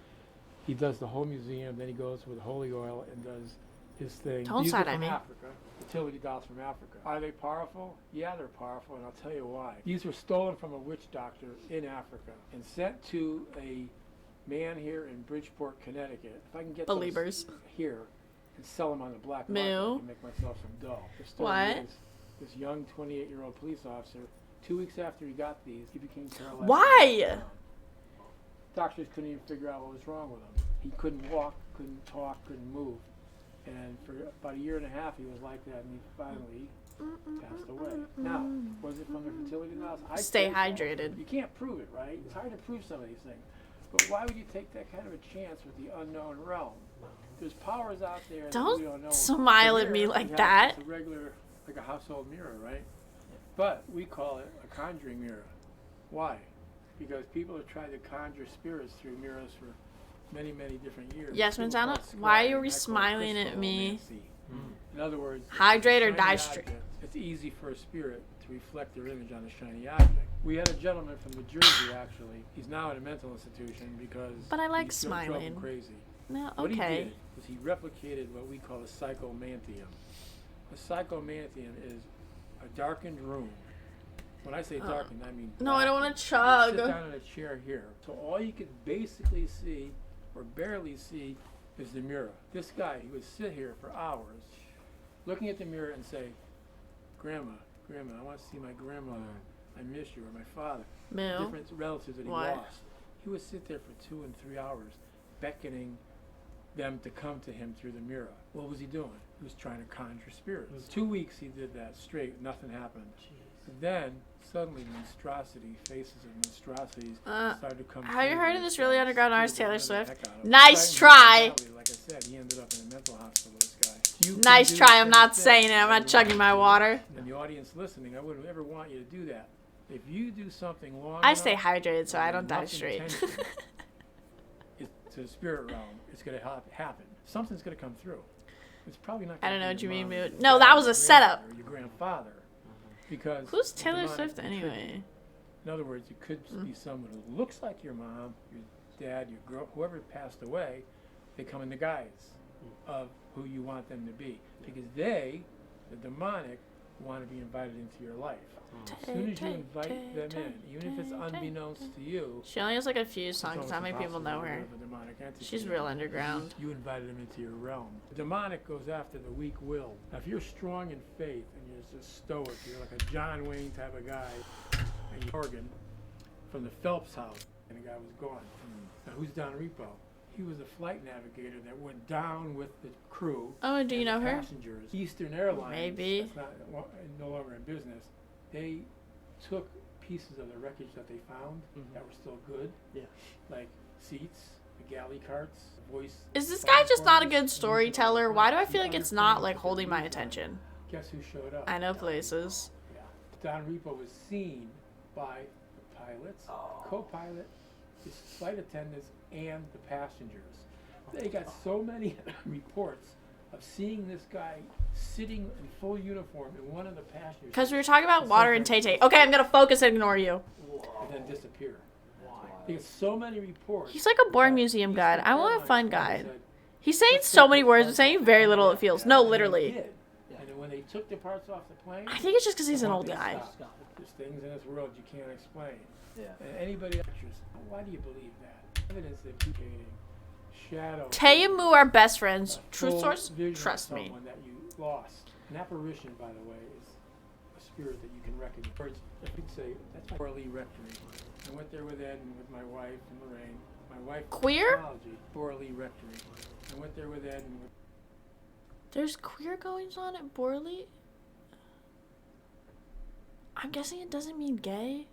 S10: He does the whole museum, then he goes with holy oil and does his thing.
S1: Don't
S10: These are
S1: side eye
S10: from
S1: me.
S10: Africa. Fertility dolls from Africa. Are they powerful? Yeah, they're powerful, and I'll tell you why. These were stolen from a witch doctor in Africa and sent to a man here in Bridgeport, Connecticut. If I can get
S1: Believers.
S10: those here and sell them on the black
S1: Moo.
S10: market, I can make myself some dough. The story
S1: What?
S10: is, this young 28-year-old police officer, 2 weeks after he got these, he became paralyzed.
S1: Why?
S10: Doctors couldn't even figure out what was wrong with him. He couldn't walk, couldn't talk, couldn't move. And for about a year and a half, he was like that, and he finally passed away. Now, was it from the fertility dolls? I
S1: Stay
S10: think so.
S1: hydrated.
S10: You can't prove it, right? It's hard to prove some of these things. But why would you take that kind of a chance with the unknown realm? There's powers out there that we don't know.
S1: Don't smile
S10: The
S1: at me
S10: mirror,
S1: like
S10: we have-
S1: that.
S10: It's a regular, like a household mirror, right? But we call it a conjuring mirror. Why? Because people have tried to conjure spirits through mirrors for many, many different years.
S1: Yes,
S10: People
S1: Manzana?
S10: call it
S1: Why
S10: scrying,
S1: are we
S10: I call it
S1: smiling at me?
S10: crystallomancy. In other words,
S1: Hydrate or
S10: shiny
S1: die
S10: object,
S1: straight.
S10: It's easy for a spirit to reflect their image on a shiny object. We had a gentleman from New Jersey, actually. He's now in a mental institution because
S1: But I like
S10: he drove him
S1: smiling.
S10: crazy.
S1: No,
S10: What he
S1: okay.
S10: did was he replicated what we call a psychomantium. A psychomantium is a darkened room. When I say darkened, I mean
S1: No, I don't want
S10: blackened.
S1: to chug.
S10: You sit down in a chair here. So all you could basically see, or barely see, is the mirror. This guy, he would sit here for hours, looking at the mirror and say, Grandma, I want to see my grandmother. I miss you, or my father.
S1: Moo.
S10: Different relatives that he
S1: What?
S10: lost. He would sit there for 2 and 3 hours, beckoning them to come to him through the mirror. What was he doing? He was trying to conjure spirits. 2 weeks he did that straight, nothing happened. And then, suddenly, monstrosity, faces of monstrosities started to come
S1: Have you
S10: through
S1: heard
S10: the
S1: of this really underground artist, Taylor
S10: the heck
S1: Swift?
S10: out of him.
S1: Nice
S10: Starting
S1: try.
S10: like I said, he ended up in a mental hospital, this guy. You can
S1: Nice
S10: do
S1: try.
S10: the
S1: I'm
S10: same
S1: not
S10: thing.
S1: saying it. I'm not chugging my water.
S10: And the audience listening, I wouldn't ever want you to do that. If you do something long
S1: I
S10: enough,
S1: stay hydrated so I don't die
S10: enough
S1: straight.
S10: intention, to the spirit realm, it's going to happen. Something's going to come through. It's probably not.
S1: I don't know
S10: gonna
S1: what
S10: be
S1: you
S10: your
S1: mean,
S10: mom,
S1: Moot.
S10: your
S1: No,
S10: dad,
S1: that was a
S10: your
S1: setup.
S10: grandmother, or your grandfather. Because
S1: Who's
S10: the
S1: Taylor
S10: demonic
S1: Swift
S10: can trick you.
S1: anyway?
S10: In other words, it could be someone who looks like your mom, your dad, your girl, whoever passed away. They come in the guise of who you want them to be, because they, the demonic, want to be invited into your life. As soon as you invite them in, even if it's unbeknownst to you,
S1: She only has like a few
S10: it's
S1: songs.
S10: almost
S1: Not many people
S10: impossible
S1: know
S10: to
S1: her.
S10: live a demonic entity.
S1: She's real underground.
S10: You invited them into your realm. The demonic goes after the weak will. Now, if you're strong in faith and you're just stoic, you're like a John Wayne type of guy, and you're Oregon, from the Phelps house, and the guy was gone. Now, who's Don Repo? He was a flight navigator that went down with the crew.
S1: Oh, do you know
S10: and the
S1: her?
S10: Passengers. Eastern Airlines.
S1: Maybe.
S10: That's not, no longer in business. They took pieces of the wreckage that they found that were still good.
S19: Yeah.
S10: Like seats, the galley carts, voice.
S1: Is this guy just not a good storyteller? Why do I feel like it's not like holding my attention?
S10: Guess who showed up?
S1: I know places.
S10: Yeah. Don Repo was seen by the pilots, co-pilot, the flight attendants, and the passengers. They got so many reports of seeing this guy sitting in full uniform in one of the passengers.
S1: Because we were talking about water and Tay-Tay. Okay, I'm gonna focus and ignore you.
S10: And then disappear. They got so many reports.
S1: He's like a boring museum guide. I want a fun guide. He's saying so many words and saying very little, it feels. No, literally.
S10: And then when they took the parts off the plane,
S1: I think it's just because he's an old guy.
S10: There's things in this world you can't explain.
S3: Yeah.
S10: And anybody lectures, why do you believe that? Evidence that indicating shadow.
S1: Tay and Moo are best friends. Truth
S10: full
S1: source?
S10: vision of
S1: Trust me.
S10: someone that you lost. An apparition, by the way, is a spirit that you can recognize. Or it's, I could say, that's my Borley Rectory. I went there with Ed and with my wife and Lorraine. My wife
S1: Queer?
S10: Borley Rectory. I went there with Ed and with
S1: There's queer goings on at Borley? I'm guessing it doesn't mean gay.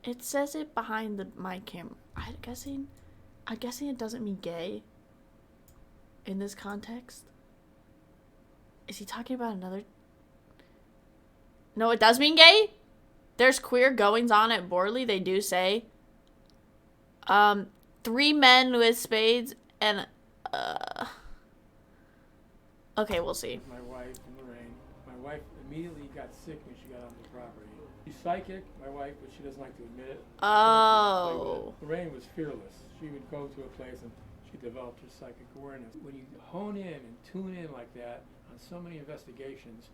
S1: It says it behind my camera. I'm guessing it doesn't mean gay in this context. Is he talking about another? No, it does mean gay. There's queer goings on at Borley. They do say. 3 men with spades and okay, we'll see.
S10: my wife and Lorraine. My wife immediately got sick when she got on the property. She's psychic, my wife, but she doesn't like to admit it.
S1: Oh.
S10: Lorraine was fearless. She would go to a place and she developed her psychic awareness. When you hone in and tune in like that on so many investigations,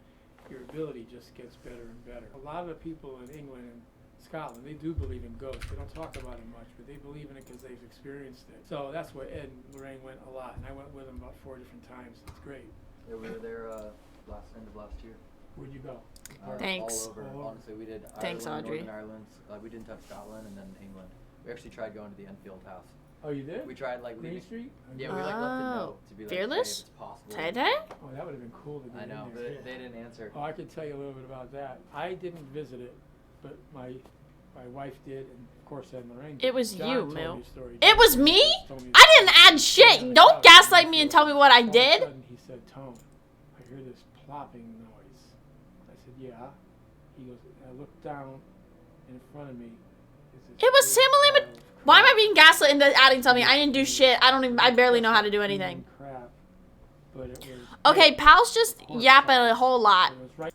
S10: your ability just gets better and better. A lot of the people in England and Scotland, they do believe in ghosts. They don't talk about it much, but they believe in it because they've experienced it. So that's where Ed and Lorraine went a lot, and I went with them about 4 different times. It's great.
S3: Yeah, we were there end of last year.
S10: Where'd you go?
S1: Thanks.
S3: All over. Honestly, we did
S1: Thanks,
S3: Ireland,
S1: Audrey.
S3: Northern Ireland. We didn't touch Scotland, and then England. We actually tried going to the Enfield House.
S10: Oh, you did?
S3: We tried like
S10: Main
S3: leaving.
S10: Street?
S3: Yeah, we like left a note to be like,
S1: Fearless?
S3: hey, if it's possible.
S1: Tay-Tay?
S10: Oh, that would have been cool to get
S3: I know,
S10: in
S3: but
S10: there.
S3: they didn't answer.
S10: Oh, I could tell you a little bit about that. I didn't visit it, but my wife did, and of course Ed and Lorraine did.
S1: It was
S10: John
S1: you,
S10: told me
S1: Moo.
S10: a story.
S1: It was
S10: John
S1: me?
S10: told me
S1: I didn't add shit. Don't gaslight me and tell me what I
S10: All of a
S1: did.
S10: sudden he said, Tone, I hear this plopping noise. I said, yeah. He goes, I looked down, and in front of me is this
S1: It was
S10: big
S1: Sam
S10: pile of
S1: Why am I
S10: crap.
S1: being gaslit into adding something? I didn't do shit. I barely know how to do anything.
S10: Crap, but it was
S1: Okay, Pal's just yapping a whole lot.
S10: It was right.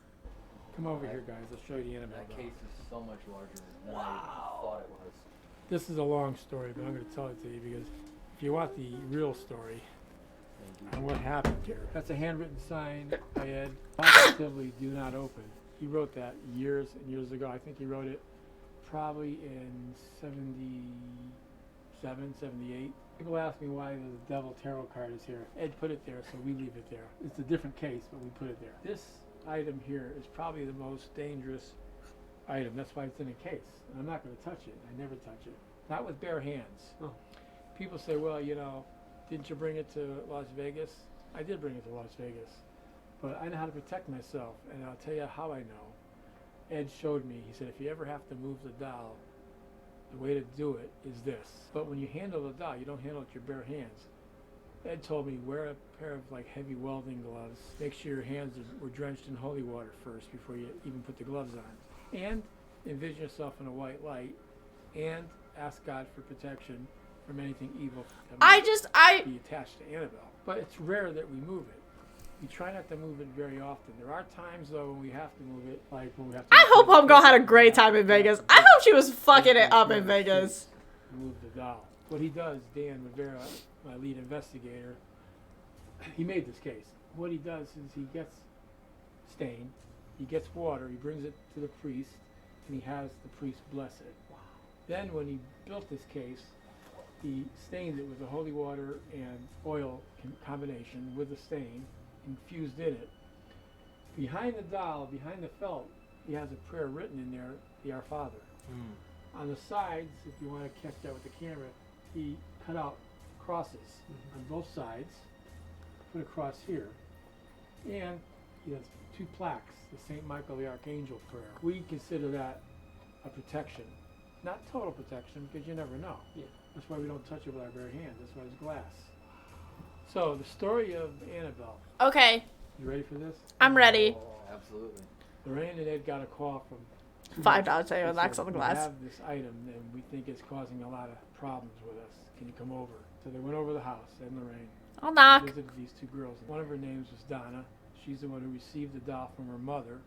S10: Come over here, guys. I'll show you the Annabelle.
S3: That case is so much larger than I even thought it was.
S10: This is a long story, but I'm going to tell it to you because if you want the real story on what happened here, that's a handwritten sign by Ed. Positively do not open. He wrote that years and years ago. I think he wrote it probably in 77, 78. People ask me why the Devil Tarot card is here. Ed put it there, so we leave it there. It's a different case, but we put it there. This item here is probably the most dangerous item. That's why it's in a case. And I'm not going to touch it. I never touch it. Not with bare hands.
S17: Oh.
S10: People say, well, you know, didn't you bring it to Las Vegas? I did bring it to Las Vegas. But I know how to protect myself, and I'll tell you how I know. Ed showed me. He said, if you ever have to move the doll, the way to do it is this. But when you handle the doll, you don't handle it with your bare hands. Ed told me, wear a pair of like heavy welding gloves. Make sure your hands were drenched in holy water first before you even put the gloves on. And envision yourself in a white light, and ask God for protection from anything evil that might be attached to Annabelle. But it's rare that we move it. We try not to move it very often. There are times though when we have to move it, like when we have to.
S1: I hope Homegirl had a great time in Vegas. I hope she was fucking it up in Vegas.
S10: Move the doll. What he does, Dan Rivera, my lead investigator, he made this case. What he does is he gets stain, he gets water, he brings it to the priest, and he has the priest bless it. Wow. Then when he built this case, he stained it with the holy water and oil combination with the stain, infused in it. Behind the doll, behind the felt, he has a prayer written in there, the Our Father. On the sides, if you want to catch that with the camera, he cut out crosses on both sides, put a cross here, and he has 2 plaques, the St. Michael the Archangel prayer. We consider that a protection. Not total protection, because you never know.
S17: Yeah.
S10: That's why we don't touch it with our bare hands. That's why it's glass. So, the story of Annabelle.
S1: Okay.
S10: You ready for this?
S1: I'm ready.
S3: Absolutely.
S10: Lorraine and Ed got a call from
S1: $5 to relax on the
S10: We
S1: glass.
S10: have this item and we think it's causing a lot of problems with us. Can you come over? So they went over the house, Ed and Lorraine.
S1: I'll knock.
S10: They visited these 2 girls. One of her names was Donna. She's the one who received the doll from her mother.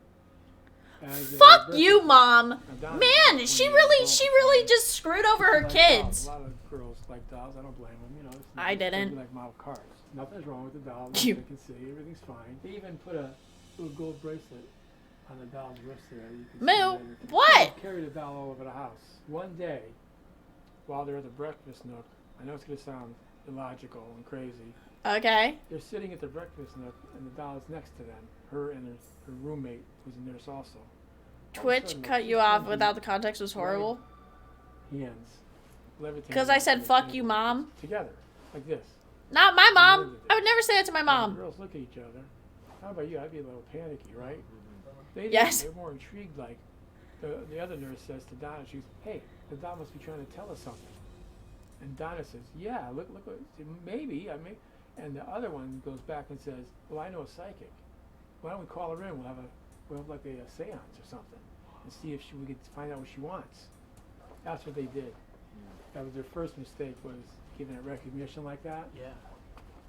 S1: Fuck you, Mom. Man, she really just screwed over her kids.
S10: A lot of girls like dolls. I don't blame them. You know,
S1: I didn't.
S10: Like model cars. Nothing's wrong with the doll.
S1: You-
S10: They can see everything's fine. They even put a little gold bracelet on the doll's wrist there. You can see
S1: Moo,
S10: later.
S1: what?
S10: They carry the doll all over the house. One day, while they're at the breakfast nook, I know it's gonna sound illogical and crazy.
S1: Okay.
S10: They're sitting at the breakfast nook, and the doll is next to them. Her and her roommate, who's a nurse also.
S1: Twitch cut you off without the context was horrible.
S10: Hands. levitating
S1: Because I said, fuck you, Mom.
S10: together, like this.
S1: Not my mom. I would never say that to my
S10: And
S1: mom.
S10: the girls look at each other. How about you? I'd be a little panicky, right? They
S1: Yes.
S10: They're more intrigued. Like the other nurse says to Donna, she's, "Hey, the doll must be trying to tell us something." And Donna says, "Yeah, look, maybe. I mean." And the other one goes back and says, "Well, I know a psychic. Why don't we call her in? We'll have like a séance or something, and see if we could find out what she wants." That's what they did. That was their first mistake, was giving it recognition like that.
S17: Yeah.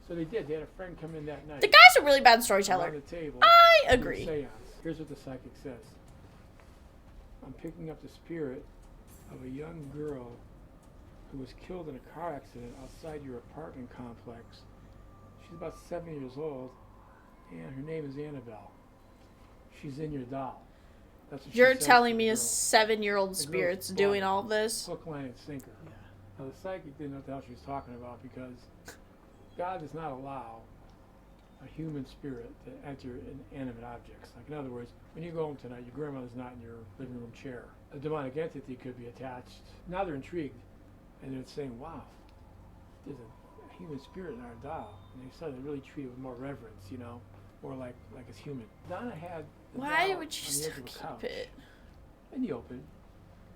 S10: So they did. They had a friend come in that night.
S1: The guy's a really bad storyteller.
S10: Around the table,
S1: I
S10: do a
S1: agree.
S10: Seance. Here's what the psychic says. "I'm picking up the spirit of a young girl who was killed in a car accident outside your apartment complex. She's about 7 years old, and her name is Annabelle. She's in your doll." That's what she
S1: You're
S10: says
S1: telling
S10: to
S1: me
S10: the
S1: a
S10: girl.
S1: 7-year-old
S10: The girl's
S1: spirit's
S10: bought
S1: doing
S10: it.
S1: all this?
S10: Hook, line, and sinker. Now the psychic didn't know what the hell she was talking about, because God does not allow a human spirit to enter inanimate objects. Like, in other words, when you go home tonight, your grandmother's not in your living room chair. A demonic entity could be attached. Now they're intrigued, and they're saying, "Wow, there's a human spirit in our doll." And they started to really treat it with more reverence, more like it's human. Donna had the
S1: Why
S10: doll
S1: would you
S10: on the edge
S1: still
S10: of a
S1: keep
S10: couch
S1: it?
S10: in the open,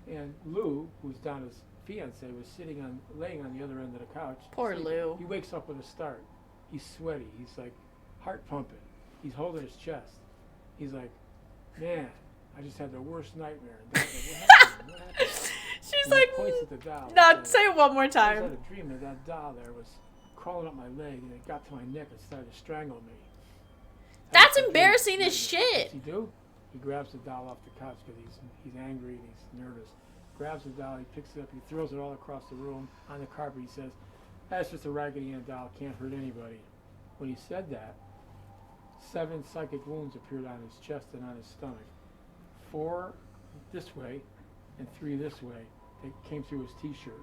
S10: and Lou, who's Donna's fiance, was laying on the other end of the couch.
S1: Poor
S10: sleeping.
S1: Lou.
S10: He wakes up with a start. He's sweaty. He's like heart pumping. He's holding his chest. He's like, "Man, I just had the worst nightmare." And Donna's like, "What happened? What happened?"
S1: She's
S10: And
S1: like,
S10: he points at the doll. and
S1: no,
S10: says,
S1: say it one more
S10: "I just
S1: time.
S10: had a dream that doll there was crawling up my leg, and it got to my neck and started to strangle me."
S1: That's
S10: a dream.
S1: embarrassing as
S10: What's
S1: shit.
S10: he do? He grabs the doll off the couch because he's angry and he's nervous. Grabs the doll, he picks it up, he throws it all across the room on the carpet. He says, That's just a Raggedy Ann doll, can't hurt anybody. When he said that, 7 psychic wounds appeared on his chest and on his stomach. 4 this way and 3 this way. They came through his t-shirt.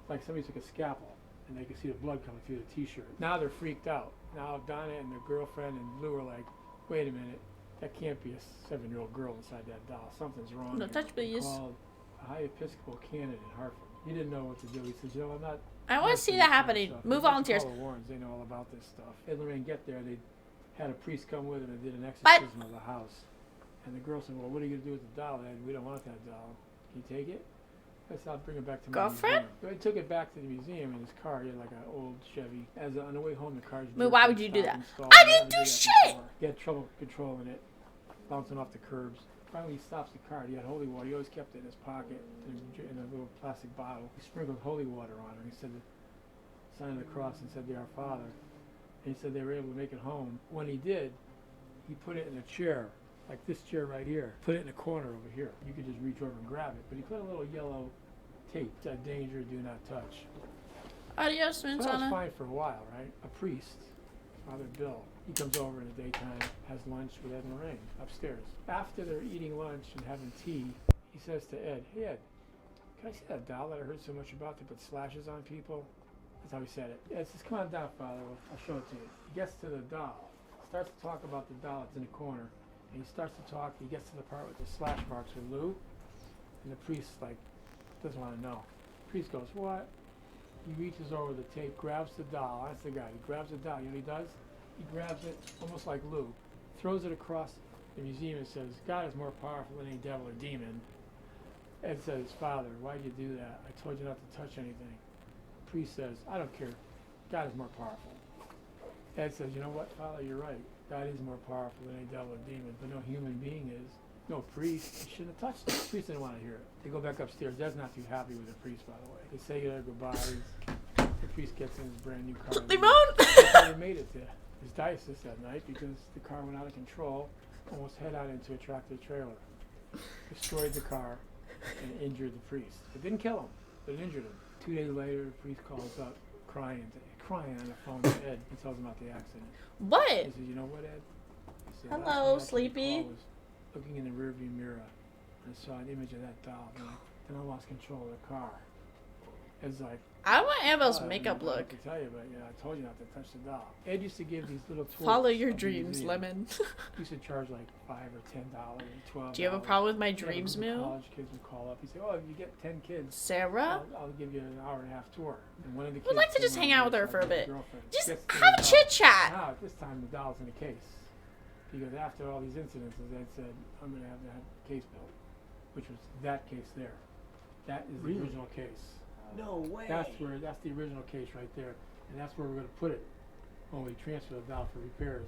S10: It's like somebody took a scalpel and they could see the blood coming through the t-shirt. Now they're freaked out. Now Donna and their girlfriend and Lou are like, wait a minute, that can't be a 7-year-old girl inside that doll. Something's wrong.
S1: No
S10: here.
S1: touch, please.
S10: He called a high Episcopal canon in Hartford. He didn't know what to do. He says, you know, I'm not...
S1: I want to see that happening. Move volunteers.
S10: Call the Warrens. They know all about this stuff. They didn't get there. They had a priest come with them and did an exorcism of the house. And the girl said, well, what are you going to do with the doll, Ed? We don't want that doll. Can you take it? I said, I'll bring it back to my
S1: girlfriend?
S10: museum. So he took it back to the museum in his car. He had like an old Chevy. On the way home, the car's...
S1: Why would you do that? I didn't do shit!
S10: He had trouble controlling it, bouncing off the curbs. Finally, he stops the car. He had holy water. He always kept it in his pocket in a little plastic bottle. He sprinkled holy water on her. He said the sign of the cross and said, "They are Father." And he said they were able to make it home. When he did, he put it in a chair, like this chair right here. Put it in a corner over here. You could just reach over and grab it. But he put a little yellow tape, that danger, do not touch.
S1: Adios,
S10: So that was
S1: Mintana.
S10: fine for a while, right? A priest, Father Bill, he comes over in the daytime, has lunch with Ed and Lorraine upstairs. After they're eating lunch and having tea, he says to Ed, "Hey Ed, can I see that doll that I heard so much about that put slashes on people?" That's how he said it. Ed says, "Come on down, Father, I'll show it to you." He gets to the doll, starts to talk about the doll that's in the corner, and he starts to talk, he gets to the part with the slash marks with Lou, and the priest, like, doesn't want to know. The priest goes, "What?" He reaches over the tape, grabs the doll. That's the guy. He grabs the doll. You know what he does? He grabs it, almost like Lou, throws it across the museum and says, "God is more powerful than any devil or demon." Ed says, "Father, why'd you do that? I told you not to touch anything." The priest says, "I don't care. God is more powerful." Ed says, "You know what, Father? You're right. God is more powerful than any devil or demon, but no human being is. No priest. He shouldn't have touched it." The priest didn't want to hear it. They go back upstairs. Ed's not too happy with the priest, by the way. They say their goodbyes. The priest gets in his brand new car.
S1: They won't.
S10: They made it to his diocese that night because the car went out of control, almost head out into a tractor trailer, destroyed the car, and injured the priest. It didn't kill him, but it injured him. 2 days later, the priest calls up, crying on the phone to Ed. He tells him about the accident.
S1: What?
S10: He says, "You know what, Ed?" He said, "Last
S1: Hello,
S10: time I took the
S1: Sleepy."
S10: call was looking in the rearview mirror, and I saw an image of that doll. Then I lost control of the car." Ed's like,
S1: I want Annabelle's
S10: "Oh, I
S1: makeup
S10: don't know what
S1: look.
S10: to tell you, but I told you not to touch the doll." Ed used to give these little tours.
S1: Follow your
S10: of the
S1: dreams,
S10: museum.
S1: Lemon.
S10: He used to charge like $5 or $10 or $12.
S1: Do you have a problem with my
S10: Yeah,
S1: dreams,
S10: the
S1: Moo?
S10: college kids would call up. He'd say, "Oh, if you get 10 kids,
S1: Sarah?
S10: I'll give you an hour and a half tour." And one of the
S1: Would like to
S10: kids
S1: just
S10: came
S1: hang out
S10: over
S1: with her
S10: and
S1: for a
S10: started
S1: bit.
S10: his girlfriend.
S1: Just
S10: Gets to
S1: have
S10: the
S1: a
S10: doll.
S1: chit chat.
S10: Now, at this time, the doll's in the case. Because after all these incidences, Ed said, "I'm going to have that case built," which was that case there. That is the original case.
S19: No way.
S10: That's the original case right there. And that's where we're going to put it when we transfer the doll for repairs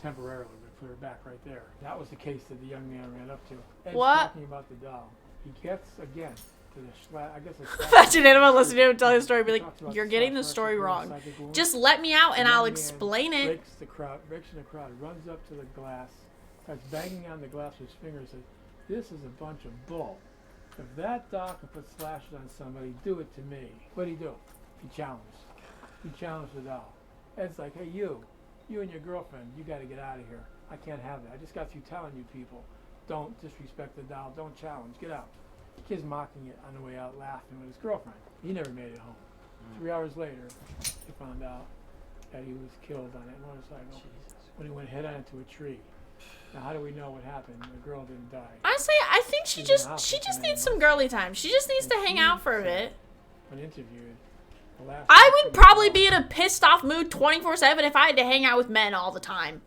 S10: temporarily. We're going to put her back right there. That was the case that the young man ran up to. Ed's
S1: What?
S10: talking about the doll. He gets, again, to the I guess it's
S1: Imagine Annabelle listening to him tell his story, be
S10: He
S1: like,
S10: talks about
S1: "You're
S10: the
S1: getting the
S10: slash
S1: story
S10: marks
S1: wrong.
S10: appearing inside the wound.
S1: Just let me out and
S10: The
S1: I'll
S10: young man
S1: explain it."
S10: breaks in the crowd, runs up to the glass, starts banging on the glass with his fingers, says, "This is a bunch of bull. If that doll can put slashes on somebody, do it to me." What'd he do? He challenged. He challenged the doll. Ed's like, "Hey, you and your girlfriend, you got to get out of here. I can't have that. I just got through telling you people, don't disrespect the doll, don't challenge, get out." The kid's mocking it on the way out, laughing with his girlfriend. He never made it home. 3 hours later, he found out that he was killed on that motorcycle when he went head on into a tree. Now, how do we know what happened? The girl didn't die.
S1: Honestly, I think she just needs some girly time. She just needs to hang out for a bit.
S10: When interviewed, the last
S1: I
S10: person
S1: would
S10: he
S1: probably
S10: called
S1: be in a pissed off mood 24/7 if I had to hang out with men all the time.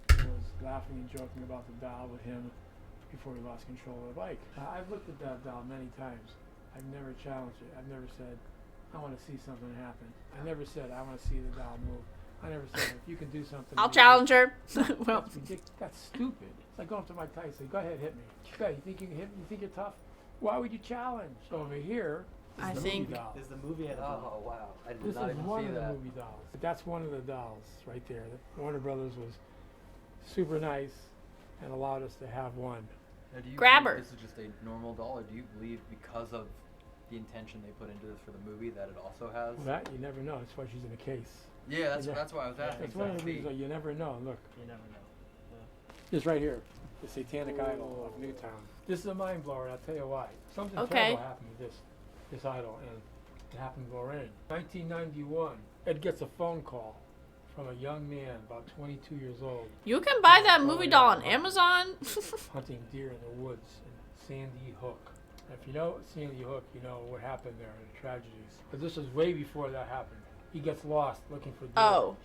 S10: was laughing and joking about the doll with him before he lost control of the bike. I've looked at that doll many times. I've never challenged it. I've never said, "I want to see something happen." I never said, "I want to see the doll move." I never said, "If you can do something."
S1: I'll
S10: to me,
S1: challenge her. Well,
S10: that's ridiculous. That's stupid. It's like going up to Mike Tyson and say, "Go ahead, hit me." Go ahead, you think you can hit me? You think you're tough? Why would you challenge? So over here is
S1: I
S10: the
S1: think-
S10: movie doll.
S19: Is the movie at
S3: Oh wow! I did
S10: This
S3: not
S10: is
S3: even
S10: one
S3: see
S10: of the
S3: that.
S10: movie dolls. That's one of the dolls right there. Warner Brothers was super nice and allowed us to have one.
S3: Now, do you
S1: Grab
S3: believe
S1: her.
S3: This is just a normal doll, or do you believe because of the intention they put into this for the movie that it also has.
S10: Well, that you never know. That's why she's in a case.
S3: Yeah, that's why I was asking.
S10: That's one of the reasons why you never know. Look.
S19: You never know.
S10: This right here, the Satanic Idol of Newtown. This is a mind blower, and I'll tell you why. Something
S1: Okay.
S10: terrible happened with this idol, and it happened to Lorraine. 1991, Ed gets a phone call from a young man, about 22 years old,
S1: You can buy that movie doll on Amazon.
S10: hunting deer in the woods in Sandy Hook. If you know Sandy Hook, you know what happened there, the tragedies. But this was way before that happened. He gets lost looking for deer.
S1: Oh.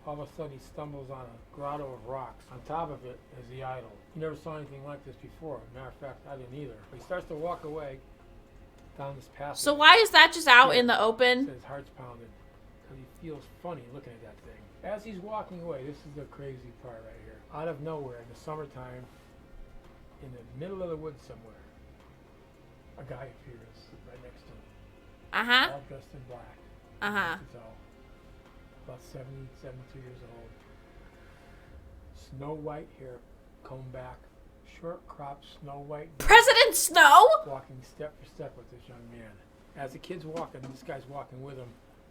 S10: All of a sudden, he stumbles on a grotto of rocks. On top of it is the idol. He never saw anything like this before. Matter of fact, I didn't either. He starts to walk away down this passage.
S1: So why is that just out in the open?
S10: His heart's pounding because he feels funny looking at that thing. As he's walking away, this is the crazy part right here. Out of nowhere, in the summertime, in the middle of the woods somewhere, a guy appears right next to him.
S1: Uh-huh.
S10: All dressed in black.
S1: Uh-huh.
S10: He's all about 70, 72 years old. Snow white hair combed back, short cropped snow white.
S1: President Snow?
S10: Walking step for step with this young man. As the kid's walking, this guy's walking with him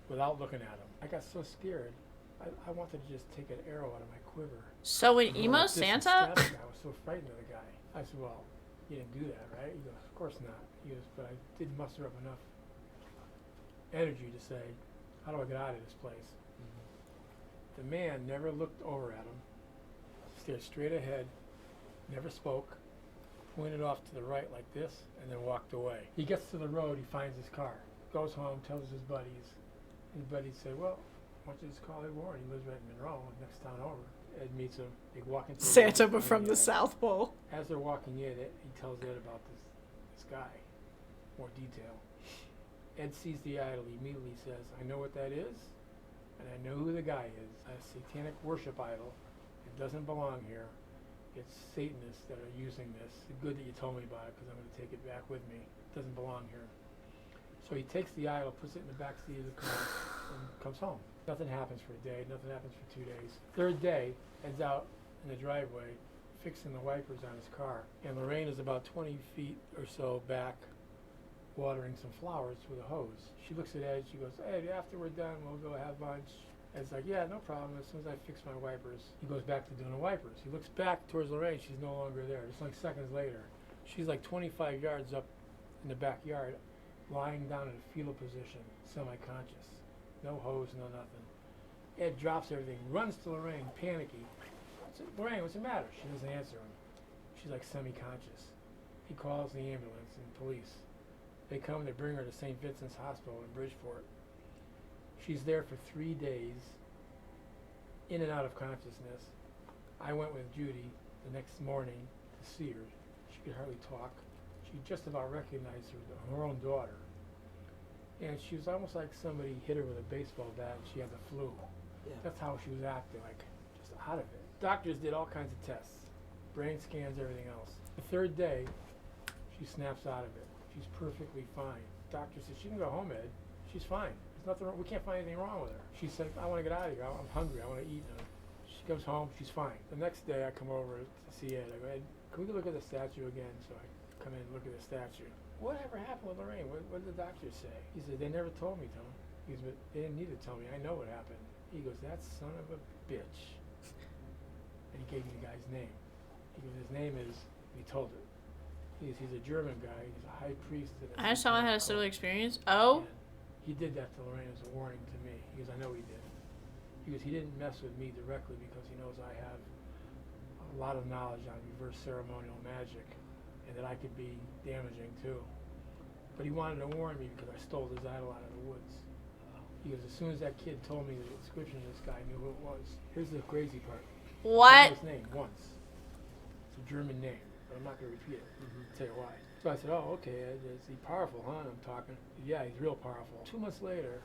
S10: without looking at him. I got so scared, I wanted to just take an arrow out of my quiver.
S1: So an
S10: You
S1: emo
S10: know, just to
S1: Santa?
S10: stab the guy. I was so frightened of the guy. I said, well, you didn't do that, right? He goes, of course not. He goes, but I did muster up enough energy to say, how do I get out of this place? The man never looked over at him, stared straight ahead, never spoke, pointed off to the right like this, and then walked away. He gets to the road, he finds his car, goes home, tells his buddies. His buddies say, well, why don't you just call Ed Warren? He lives right in Monroe, next town over. Ed meets him, they walk into
S1: Santa,
S10: the
S1: but from the South Pole.
S10: As they're walking in, he tells Ed about this guy, more detail. Ed sees the idol, he immediately says, I know what that is, and I know who the guy is. A satanic worship idol. It doesn't belong here. It's Satanists that are using this. It's good that you told me about it because I'm going to take it back with me. It doesn't belong here. So he takes the idol, puts it in the back seat of the car, and comes home. Nothing happens for a day. Nothing happens for 2 days. Third day, Ed's out in the driveway fixing the wipers on his car. And Lorraine is about 20 feet or so back watering some flowers with a hose. She looks at Ed, she goes, hey, after we're done, we'll go have lunch. Ed's like, yeah, no problem. As soon as I fix my wipers, he goes back to doing the wipers. He looks back towards Lorraine, she's no longer there. Just like seconds later, she's like 25 yards up in the backyard, lying down in a fetal position, semi-conscious. No hose, no nothing. Ed drops everything, runs to Lorraine, panicky. Lorraine, what's the matter? She doesn't answer him. She's like semi-conscious. He calls the ambulance and police. They come, they bring her to St. Vincent's Hospital in Bridgeport. She's there for 3 days, in and out of consciousness. I went with Judy the next morning to see her. She could hardly talk. She just about recognized her own daughter. And she was almost like somebody hit her with a baseball bat and she had the flu.
S19: Yeah.
S10: That's how she was acting, like just out of it. Doctors did all kinds of tests, brain scans, everything else. The third day, she snaps out of it. She's perfectly fine. Doctor said, she can go home, Ed. She's fine. There's nothing wrong. We can't find anything wrong with her. She said, I want to get out of here. I'm hungry. I want to eat. And she comes home. She's fine. The next day, I come over to see Ed. I go, Ed, can we look at the statue again? So I come in and look at the statue. Whatever happened with Lorraine? What did the doctor say? He said, they never told me, Tom. He goes, but they didn't need to tell me. I know what happened. He goes, that son of a bitch. And he gave me the guy's name. He goes, his name is, he told it. He's a German guy. He's a high priest.
S1: I just someone had a similar experience. Oh?
S10: And he did that to Lorraine as a warning to me. He goes, I know he did. He goes, he didn't mess with me directly because he knows I have a lot of knowledge on reverse ceremonial magic and that I could be damaging too. But he wanted to warn me because I stole his idol out of the woods. He goes, as soon as that kid told me the description of this guy, I knew who it was. Here's the crazy part. I
S1: What?
S10: knew his name once. It's a German name. I'm not going to repeat it. I'll tell you why. So I said, oh, okay, Ed, is he powerful, huh? And I'm talking. Yeah, he's real powerful. 2 months later,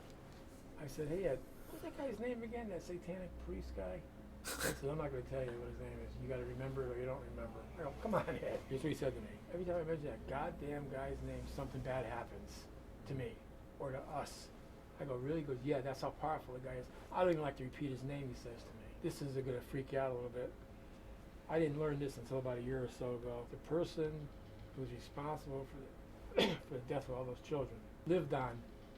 S10: I said, hey, Ed, what's that guy's name again, that satanic priest guy? I said, I'm not going to tell you what his name is. You got to remember it or you don't remember. I go, come on, Ed. Here's what he said to me. Every time I mention that goddamn guy's name, something bad happens to me or to us. I go, really? He goes, yeah, that's how powerful the guy is. I don't even like to repeat his name, he says to me. This is going to freak you out a little bit. I didn't learn this until about a year or so ago. The person who's responsible for the, for the death of all those children lived on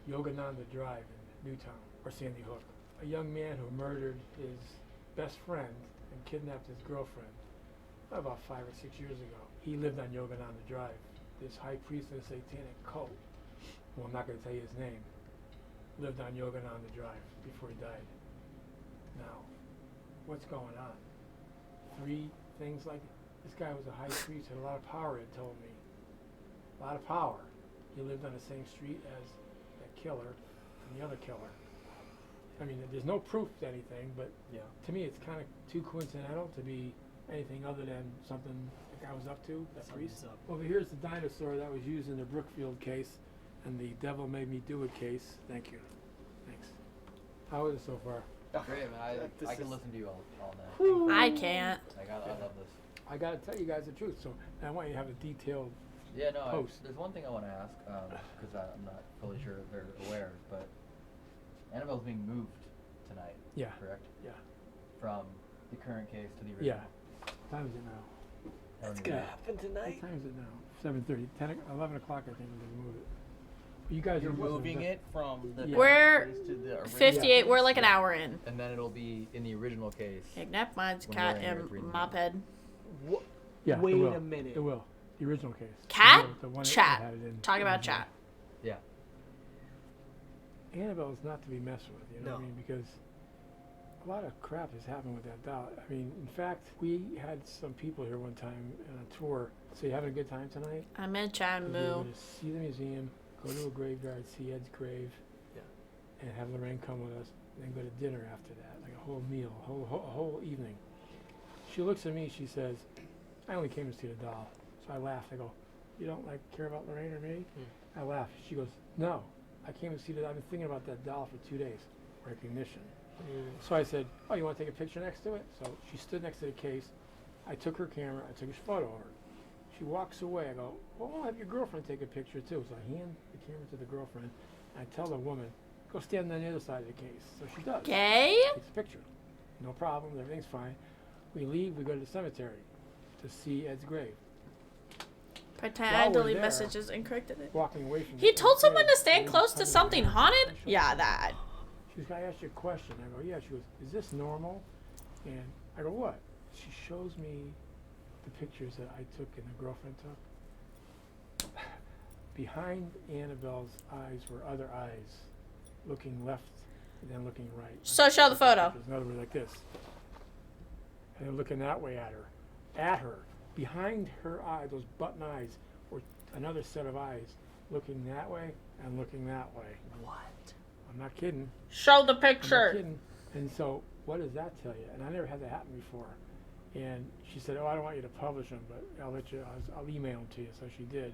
S10: Yogananda Drive in Newtown, or Sandy Hook. A young man who murdered his best friend and kidnapped his girlfriend about 5 or 6 years ago. He lived on Yogananda Drive. This high priest of a satanic cult, well, I'm not going to tell you his name, lived on Yogananda Drive before he died. Now, what's going on? 3 things like this guy was a high priest, had a lot of power, it told me. A lot of power. He lived on the same street as that killer and the other killer. I mean, there's no proof to anything, but to me it's kind of too coincidental to be anything other than something the guy was up to, that priest. Over here's the dinosaur that was used in the Brookfield case and the Devil Made Me Do It case. Thank you. Thanks. How is it so far?
S3: Great, man. I can listen to you all night.
S1: I can't.
S3: I love this.
S10: I gotta tell you guys the truth, so I want you to have a detailed
S3: Yeah, no,
S10: post.
S3: there's one thing I want to ask, because I'm not fully sure if they're aware, but Annabelle's being moved tonight,
S10: Yeah.
S3: correct?
S10: Yeah.
S3: From the current case to the original.
S10: Yeah. What time is it now?
S19: That's gonna happen tonight.
S10: What time is it now? 7:30, 11 o'clock I think we're gonna move it. You guys
S3: You're
S10: are
S3: moving it from the
S1: We're
S3: case to the original
S1: 58. We're
S3: case?
S1: like an hour in.
S3: And then it'll be in the original case.
S1: Ignap mine's
S3: when
S1: cat
S3: we're in here
S1: and
S3: reading
S1: moped.
S10: Yeah,
S19: Wait
S10: it will.
S19: a minute.
S10: It will. The original case.
S1: Cat?
S10: The one that
S1: Chat.
S10: had it in
S1: Talk about
S10: original.
S1: chat.
S3: Yeah.
S10: Annabelle's not to be messed with, you know what I mean? Because a lot of crap has happened with that doll. I mean, in fact, we had some people here one time on a tour. So you having a good time tonight?
S1: I'm in chat and
S10: We were
S1: moo.
S10: able to see the museum, go to a graveyard, see Ed's grave, and have Lorraine come with us, and then go to dinner after that, like a whole meal, a whole evening. She looks at me, she says, I only came to see the doll. So I laughed. I go, you don't care about Lorraine or me? I laugh. She goes, no, I came to see that. I've been thinking about that doll for 2 days. Recognition. So I said, oh, you want to take a picture next to it? So she stood next to the case. I took her camera. I took a photo of her. She walks away. I go, well, I'll have your girlfriend take a picture too. So I hand the camera to the girlfriend. And I tell the woman, go stand on the other side of the case. So she does.
S1: Gay?
S10: Takes a picture. No problem. Everything's fine. We leave. We go to the cemetery to see Ed's grave.
S1: Pretend
S10: While
S1: I
S10: we're
S1: delete
S10: there,
S1: messages and corrected it.
S10: Walking away from
S1: He
S10: the
S1: told someone to
S10: cemetery,
S1: stand close to
S10: coming
S1: something
S10: around.
S1: haunted?
S10: I showed
S1: Yeah,
S10: her.
S1: that.
S10: She goes, I asked you a question. I go, yeah. She goes, is this normal? And I go, what? She shows me the pictures that I took and the girlfriend took. Behind Annabelle's eyes were other eyes, looking left and then looking right.
S1: So show the photo.
S10: In other words, like this. And they're looking that way at her. At her. Behind her eye, those button eyes, were another set of eyes looking that way and looking that way.
S1: What?
S10: I'm not kidding.
S1: Show the
S10: I'm not
S1: picture.
S10: kidding. And so, what does that tell you? And I never had that happen before. And she said, oh, I don't want you to publish them, but I'll let you, I'll email them to you. So she did.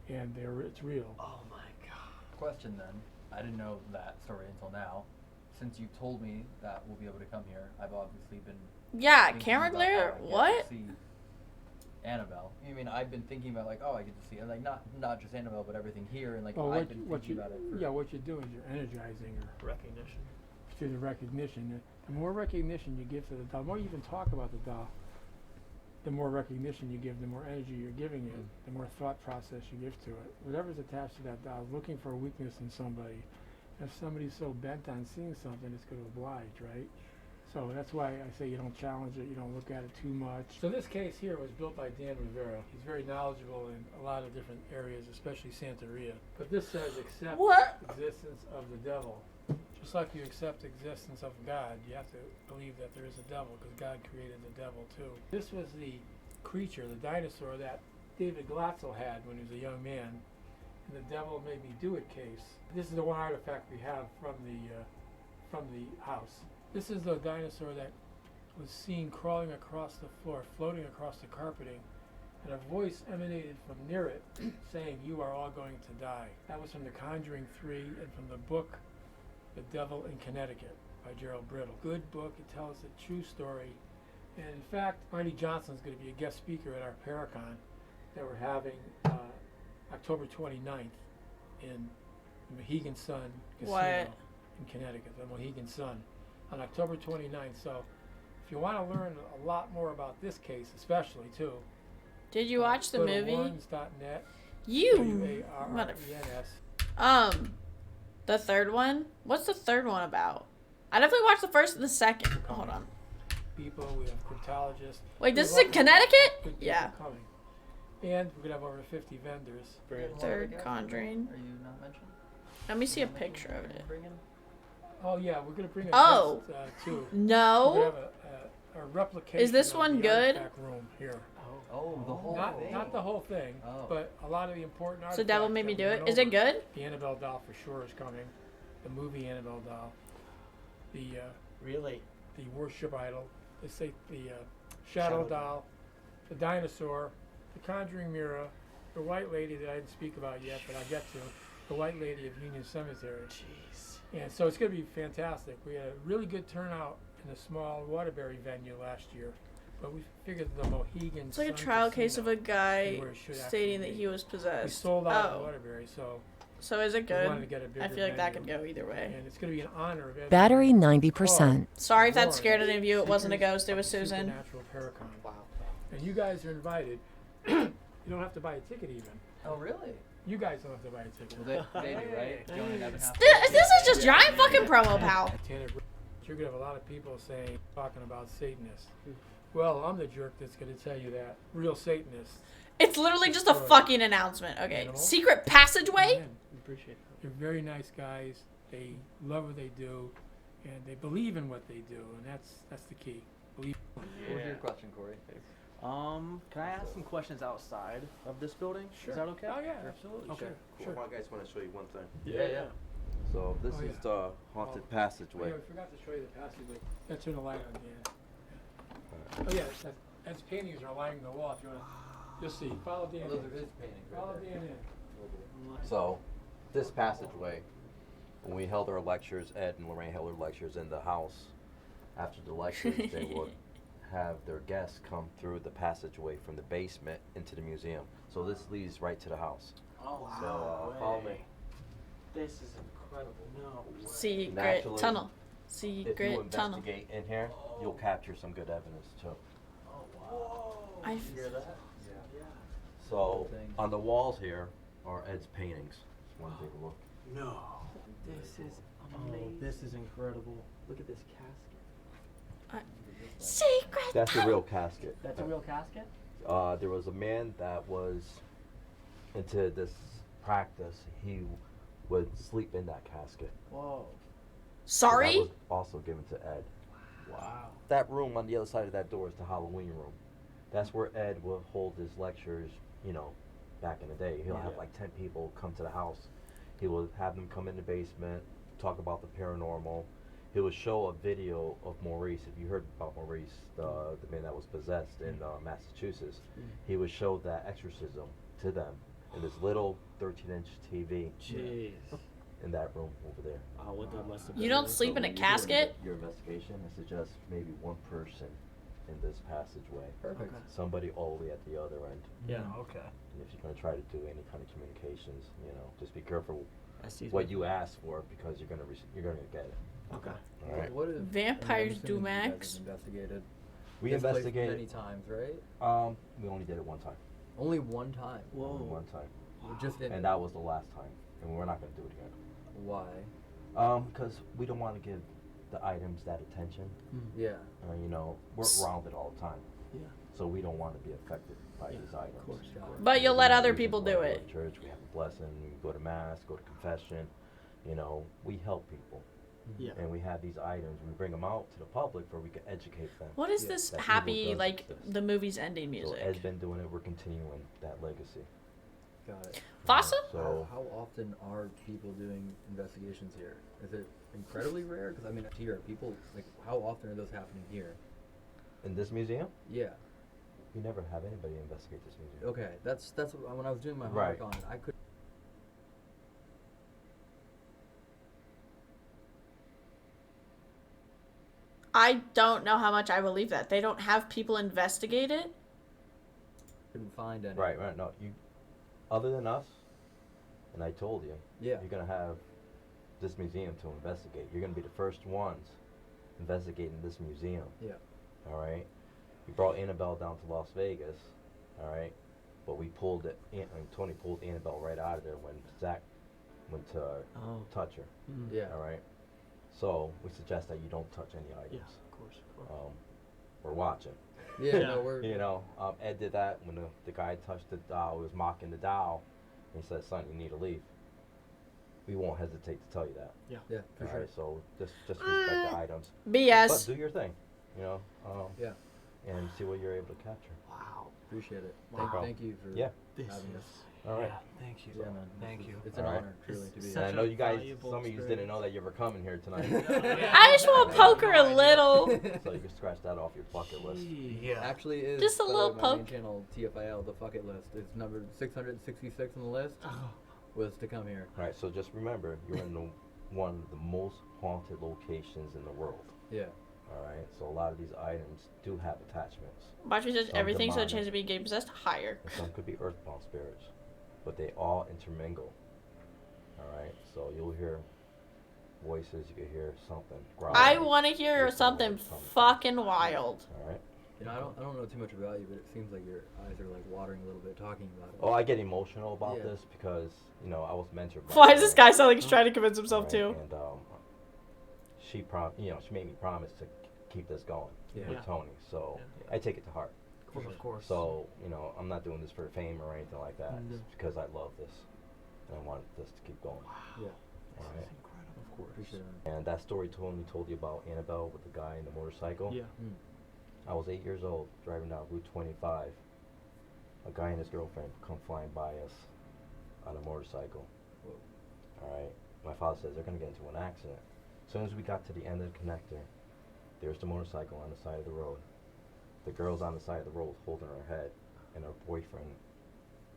S10: And it's real.
S3: Oh my god. Question then. I didn't know that story until now. Since you told me that we'll be able to come here, I've obviously been
S1: Yeah,
S3: thinking
S1: camera
S3: about
S1: glare?
S3: how I get to
S1: What?
S3: see Annabelle. I mean, I've been thinking about like, oh, I get to see, and like not just Annabelle, but everything here, and like
S10: Well,
S3: I've been thinking about it. For
S10: what you're doing is you're energizing her.
S19: Recognition.
S10: Through the recognition. The more recognition you give to the doll, the more you even talk about the doll, the more recognition you give, the more energy you're giving it, the more thought process you give to it. Whatever's attached to that doll is looking for a weakness in somebody. If somebody's so bent on seeing something, it's going to oblige, right? So that's why I say you don't challenge it, you don't look at it too much. So this case here was built by Dan Rivera. He's very knowledgeable in a lot of different areas, especially Santeria. But this says accept existence of the devil. Just like you accept existence of God, you have to believe that there is a devil, because God created the devil too. This was the creature, the dinosaur that David Glatzel had when he was a young man in the Devil Made Me Do It case. This is the one artifact we have from the house. This is the dinosaur that was seen crawling across the floor, floating across the carpeting, and a voice emanated from near it saying, "You are all going to die." That was from The Conjuring 3 and from the book The Devil in Connecticut by Gerald Brittle. Good book. It tells the true story. And in fact, Arnie Johnson is going to be a guest speaker at our Paracon that we're having October 29th in the Mohegan Sun Casino in Connecticut, the Mohegan Sun, on October 29th. So if you want to learn a lot more about this case, especially too,
S1: Did you watch the
S10: go to
S1: movie?
S10: Warrens.net,
S1: You
S10: WARRENS.
S1: The third one? What's the third one about? I definitely watched the first and the second. Hold on.
S10: People, we have cryptologists.
S1: Wait, this is in Connecticut? Yeah.
S10: Coming. And we're gonna have over 50 vendors.
S1: Third Conjuring.
S3: Are you not mentioning?
S1: Let me see a picture of it.
S10: Oh yeah, we're gonna bring a
S1: Oh.
S10: guest, too.
S1: No.
S10: We're gonna have a replication.
S1: Is this
S10: of
S1: one
S10: the
S1: good?
S10: artifact room here.
S3: Oh, the whole thing.
S10: Not the whole thing, but a lot of the important artifacts.
S1: So Devil Made Me
S10: that
S1: Do
S10: we
S1: It.
S10: went
S1: Is it
S10: over.
S1: good?
S10: The Annabelle doll for sure is coming. The movie Annabelle doll. The
S19: Really?
S10: the worship idol. The shadow doll. The dinosaur. The conjuring mirror. The white lady that I didn't speak about yet, but I'll get to. The white lady of Union Cemetery.
S19: Jeez.
S10: And so it's going to be fantastic. We had a really good turnout in a small Waterbury venue last year, but we figured the Mohegan.
S1: It's like a
S10: Sun
S1: trial case of
S10: Casino
S1: a guy
S10: is where it should
S1: stating that
S10: actually be.
S1: he was possessed.
S10: We sold out in
S1: Oh.
S10: Waterbury, so.
S1: So is it
S10: we wanted
S1: good?
S10: to get a
S1: I
S10: bigger
S1: feel like that
S10: venue.
S1: could go either way.
S10: And it's going to be in honor of Ed
S20: Battery
S10: Wood's
S20: 90%.
S1: Sorry if that
S10: Lauren,
S1: scared any of you. It wasn't a
S10: Seekers
S1: ghost. It
S10: of
S1: was
S10: the
S1: Susan.
S10: Supernatural Paracon. Wow. And you guys are invited. You don't have to buy a ticket even.
S3: Oh, really?
S10: You guys don't have to buy a ticket.
S3: Well, they do, right? Joan and Evan have to.
S1: This is just giant fucking promo, pal.
S10: You're gonna have a lot of people saying, talking about Satanists. Well, I'm the jerk that's gonna tell you that real Satanists.
S1: It's literally just a fucking announcement. Okay.
S10: You know?
S1: Secret passageway?
S10: Appreciate it. They're very nice guys. They love what they do, and they believe in what they do, and that's the key. Believe.
S3: What was your question, Corey?
S7: Can I ask some questions outside of this building?
S10: Sure.
S7: Is that okay?
S10: Oh yeah, absolutely.
S7: Okay.
S10: Sure.
S16: Well, I guys want to show you one thing.
S3: Yeah.
S16: So this
S10: Oh,
S16: is
S10: yeah.
S16: the haunted
S10: Oh,
S16: passageway.
S10: yeah, we forgot to show you the passageway. Let's turn the light on again. Oh yeah, that's paintings are lining the wall. If you want, you'll see. Follow Dan.
S3: Oh, those
S10: in.
S3: are his paintings right
S10: Follow
S3: there.
S10: Dan in.
S16: So this passageway, when we held our lectures, Ed and Lorraine held their lectures in the house, after the lectures, they would have their guests come through the passageway from the basement into the museum. So this leads right to the house.
S19: Oh, wow.
S16: So follow me.
S19: This is incredible. No way.
S1: Secret
S16: Naturally,
S1: tunnel.
S16: If you
S1: Secret tunnel.
S16: investigate in here, you'll capture some good evidence too.
S19: Oh, wow.
S1: I
S19: You hear that? Yeah.
S16: So on the walls here are Ed's paintings. Just want to take a look.
S19: No. This is amazing. This is incredible. Look at this casket.
S1: Secret
S16: That's a real casket.
S19: That's a real casket?
S16: There was a man that was into this practice. He would sleep in that casket.
S19: Whoa.
S16: So
S1: Sorry?
S16: that was also given to Ed.
S19: Wow.
S16: That room on the other side of that door is the Halloween room. That's where Ed will hold his lectures, you know, back in the day. He'll have like 10 people come to the house. He will have them come in the basement, talk about the paranormal. He would show a video of Maurice. If you heard about Maurice, the man that was possessed in Massachusetts, he would show that exorcism to them in this little 13-inch TV.
S19: Jeez.
S16: In that room over there.
S19: Oh, what that must have
S1: You don't sleep in a casket?
S16: Your investigation is to just maybe one person in this passageway.
S3: Perfect. Okay.
S16: Somebody all the way at the other end.
S19: Yeah. Okay.
S16: And if you're going to try to do any kind of communications, you know, just be careful
S19: see
S16: what you ask for because you're going to get it.
S19: Okay.
S16: All right.
S3: What if
S1: Vampires do
S3: you guys
S1: max.
S3: have investigated?
S16: We
S3: this place
S16: investigated
S3: many times, right?
S16: We only did it one time.
S3: Only one time.
S16: Only one time.
S3: Just in
S16: And that was the last time. And we're not going to do it again.
S3: Why?
S16: Because we don't want to give the items that attention.
S3: Yeah.
S16: You know, we're around it all the time.
S3: Yeah.
S16: So we don't want to be affected by these items.
S3: Of course.
S1: But you'll let other
S16: We
S1: people
S16: go
S1: do
S16: to
S1: it.
S16: Church, we have a blessing, we go to mass, go to confession. You know, we help people.
S19: Yeah.
S16: And we have these items, we bring them out to the public where we can educate them.
S1: What is this
S16: that evil
S1: happy,
S16: does
S1: like,
S16: exist.
S1: the movie's ending
S16: So
S1: music?
S16: Ed's been doing it, we're continuing that legacy.
S3: Got it.
S1: Fossa?
S16: So
S3: How often are people doing investigations here? Is it incredibly rare? Because I mean, here, people like, how often are those happening here?
S16: in this museum,
S3: Yeah.
S16: we never have anybody investigate this museum.
S3: Okay, that's when I was doing my
S16: Right.
S3: homework on it. I could.
S1: I don't know how much I believe that. They don't have people investigate it?
S3: Couldn't find any.
S16: Right, right. No, you. Other than us, and I told you,
S3: Yeah.
S16: you're gonna have this museum to investigate. You're gonna be the first ones investigating this museum.
S3: Yeah.
S16: All right. We brought Annabelle down to Las Vegas. All right. But we pulled it. Tony pulled Annabelle right out of there when Zach went to touch her.
S19: Yeah.
S16: All right. So we suggest that you don't touch any items.
S19: Yeah, of course.
S16: We're watching.
S19: Yeah, no, we're.
S16: You know, Ed did that when the guy touched the doll. He was mocking the doll. And he said, "Son, you need to leave." We won't hesitate to tell you that.
S19: Yeah, yeah, for
S16: All
S19: sure.
S16: right, so just respect the items.
S1: BS.
S16: But do your thing. You know.
S19: Yeah.
S16: And see what you're able to capture.
S19: Wow. Appreciate it.
S16: Wow.
S19: Thank you for
S16: Yeah.
S19: having us.
S16: All right.
S19: Thank you. Yeah, man.
S17: Thank you.
S19: It's an
S16: All right.
S19: honor, truly, to be
S16: And I know you guys, some of you didn't know that you were coming here tonight.
S1: I just want to poke her a little.
S16: So you can scratch that off your bucket list.
S19: Yeah. Actually, is
S1: Just a little
S19: my main
S1: poke.
S19: channel TFIL, the bucket list. It's number 666 on the list. Was to come here.
S16: All right, so just remember, you're in one of the most haunted locations in the world.
S19: Yeah.
S16: All right, so a lot of these items do have attachments.
S1: Watch me says
S16: Some
S1: everything, so the
S16: demonic,
S1: chance of being game possessed higher.
S16: and some could be earthbound spirits, but they all intermingle. All right, so you'll hear voices, you can hear something.
S1: I want to hear something fucking wild.
S16: All right.
S19: You know, I don't know too much about you, but it seems like your eyes are like watering a little bit talking about it.
S16: Oh, I get emotional about
S19: Yeah.
S16: this because I was mentored. by
S1: Why does
S16: her,
S1: this guy sound like he's trying to convince himself
S16: right,
S1: too?
S16: And she she made me promise to keep this going
S19: Yeah.
S16: with Tony. So I take it to heart.
S19: Of course.
S16: So I'm not doing this for fame or anything like that.
S19: No.
S16: It's because I love this and I want this to keep going.
S19: Yeah.
S16: All right.
S19: Of course. Appreciate it.
S16: And that story Tony told you about Annabelle with the guy in the motorcycle.
S19: Yeah.
S16: I was 8 years old, driving down Route 25. A guy and his girlfriend come flying by us on a motorcycle. All right. My father says they're gonna get into an accident. As soon as we got to the end of the connector, there's the motorcycle on the side of the road. The girl's on the side of the road holding her head, and her boyfriend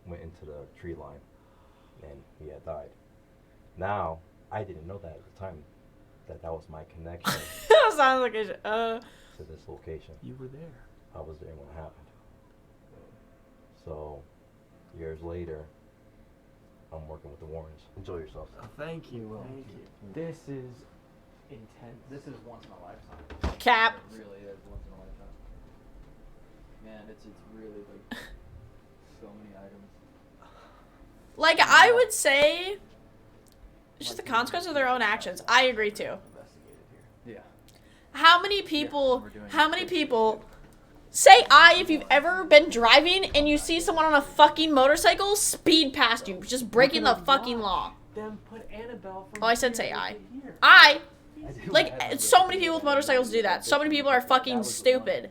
S16: went into the tree line, and he had died. Now, I didn't know that at the time, that was my connection
S1: That sounds like a
S16: to this location.
S19: You were there.
S16: I was there when it happened. So, years later, I'm working with the Warrens. Enjoy yourself.
S19: Thank you. Thank you. This is intense. This is once in a lifetime.
S1: Cap.
S19: It really is once in a lifetime. Man, it's really like so many items.
S1: Like, I would say, it's just the consequence of their own actions. I agree too.
S19: Yeah.
S1: How many people, say if you've ever been driving and you see someone on a fucking motorcycle speed past you, just breaking the fucking law.
S19: Then put Annabelle from
S1: Oh, I said say like, so many people with motorcycles do that. So many people are fucking stupid.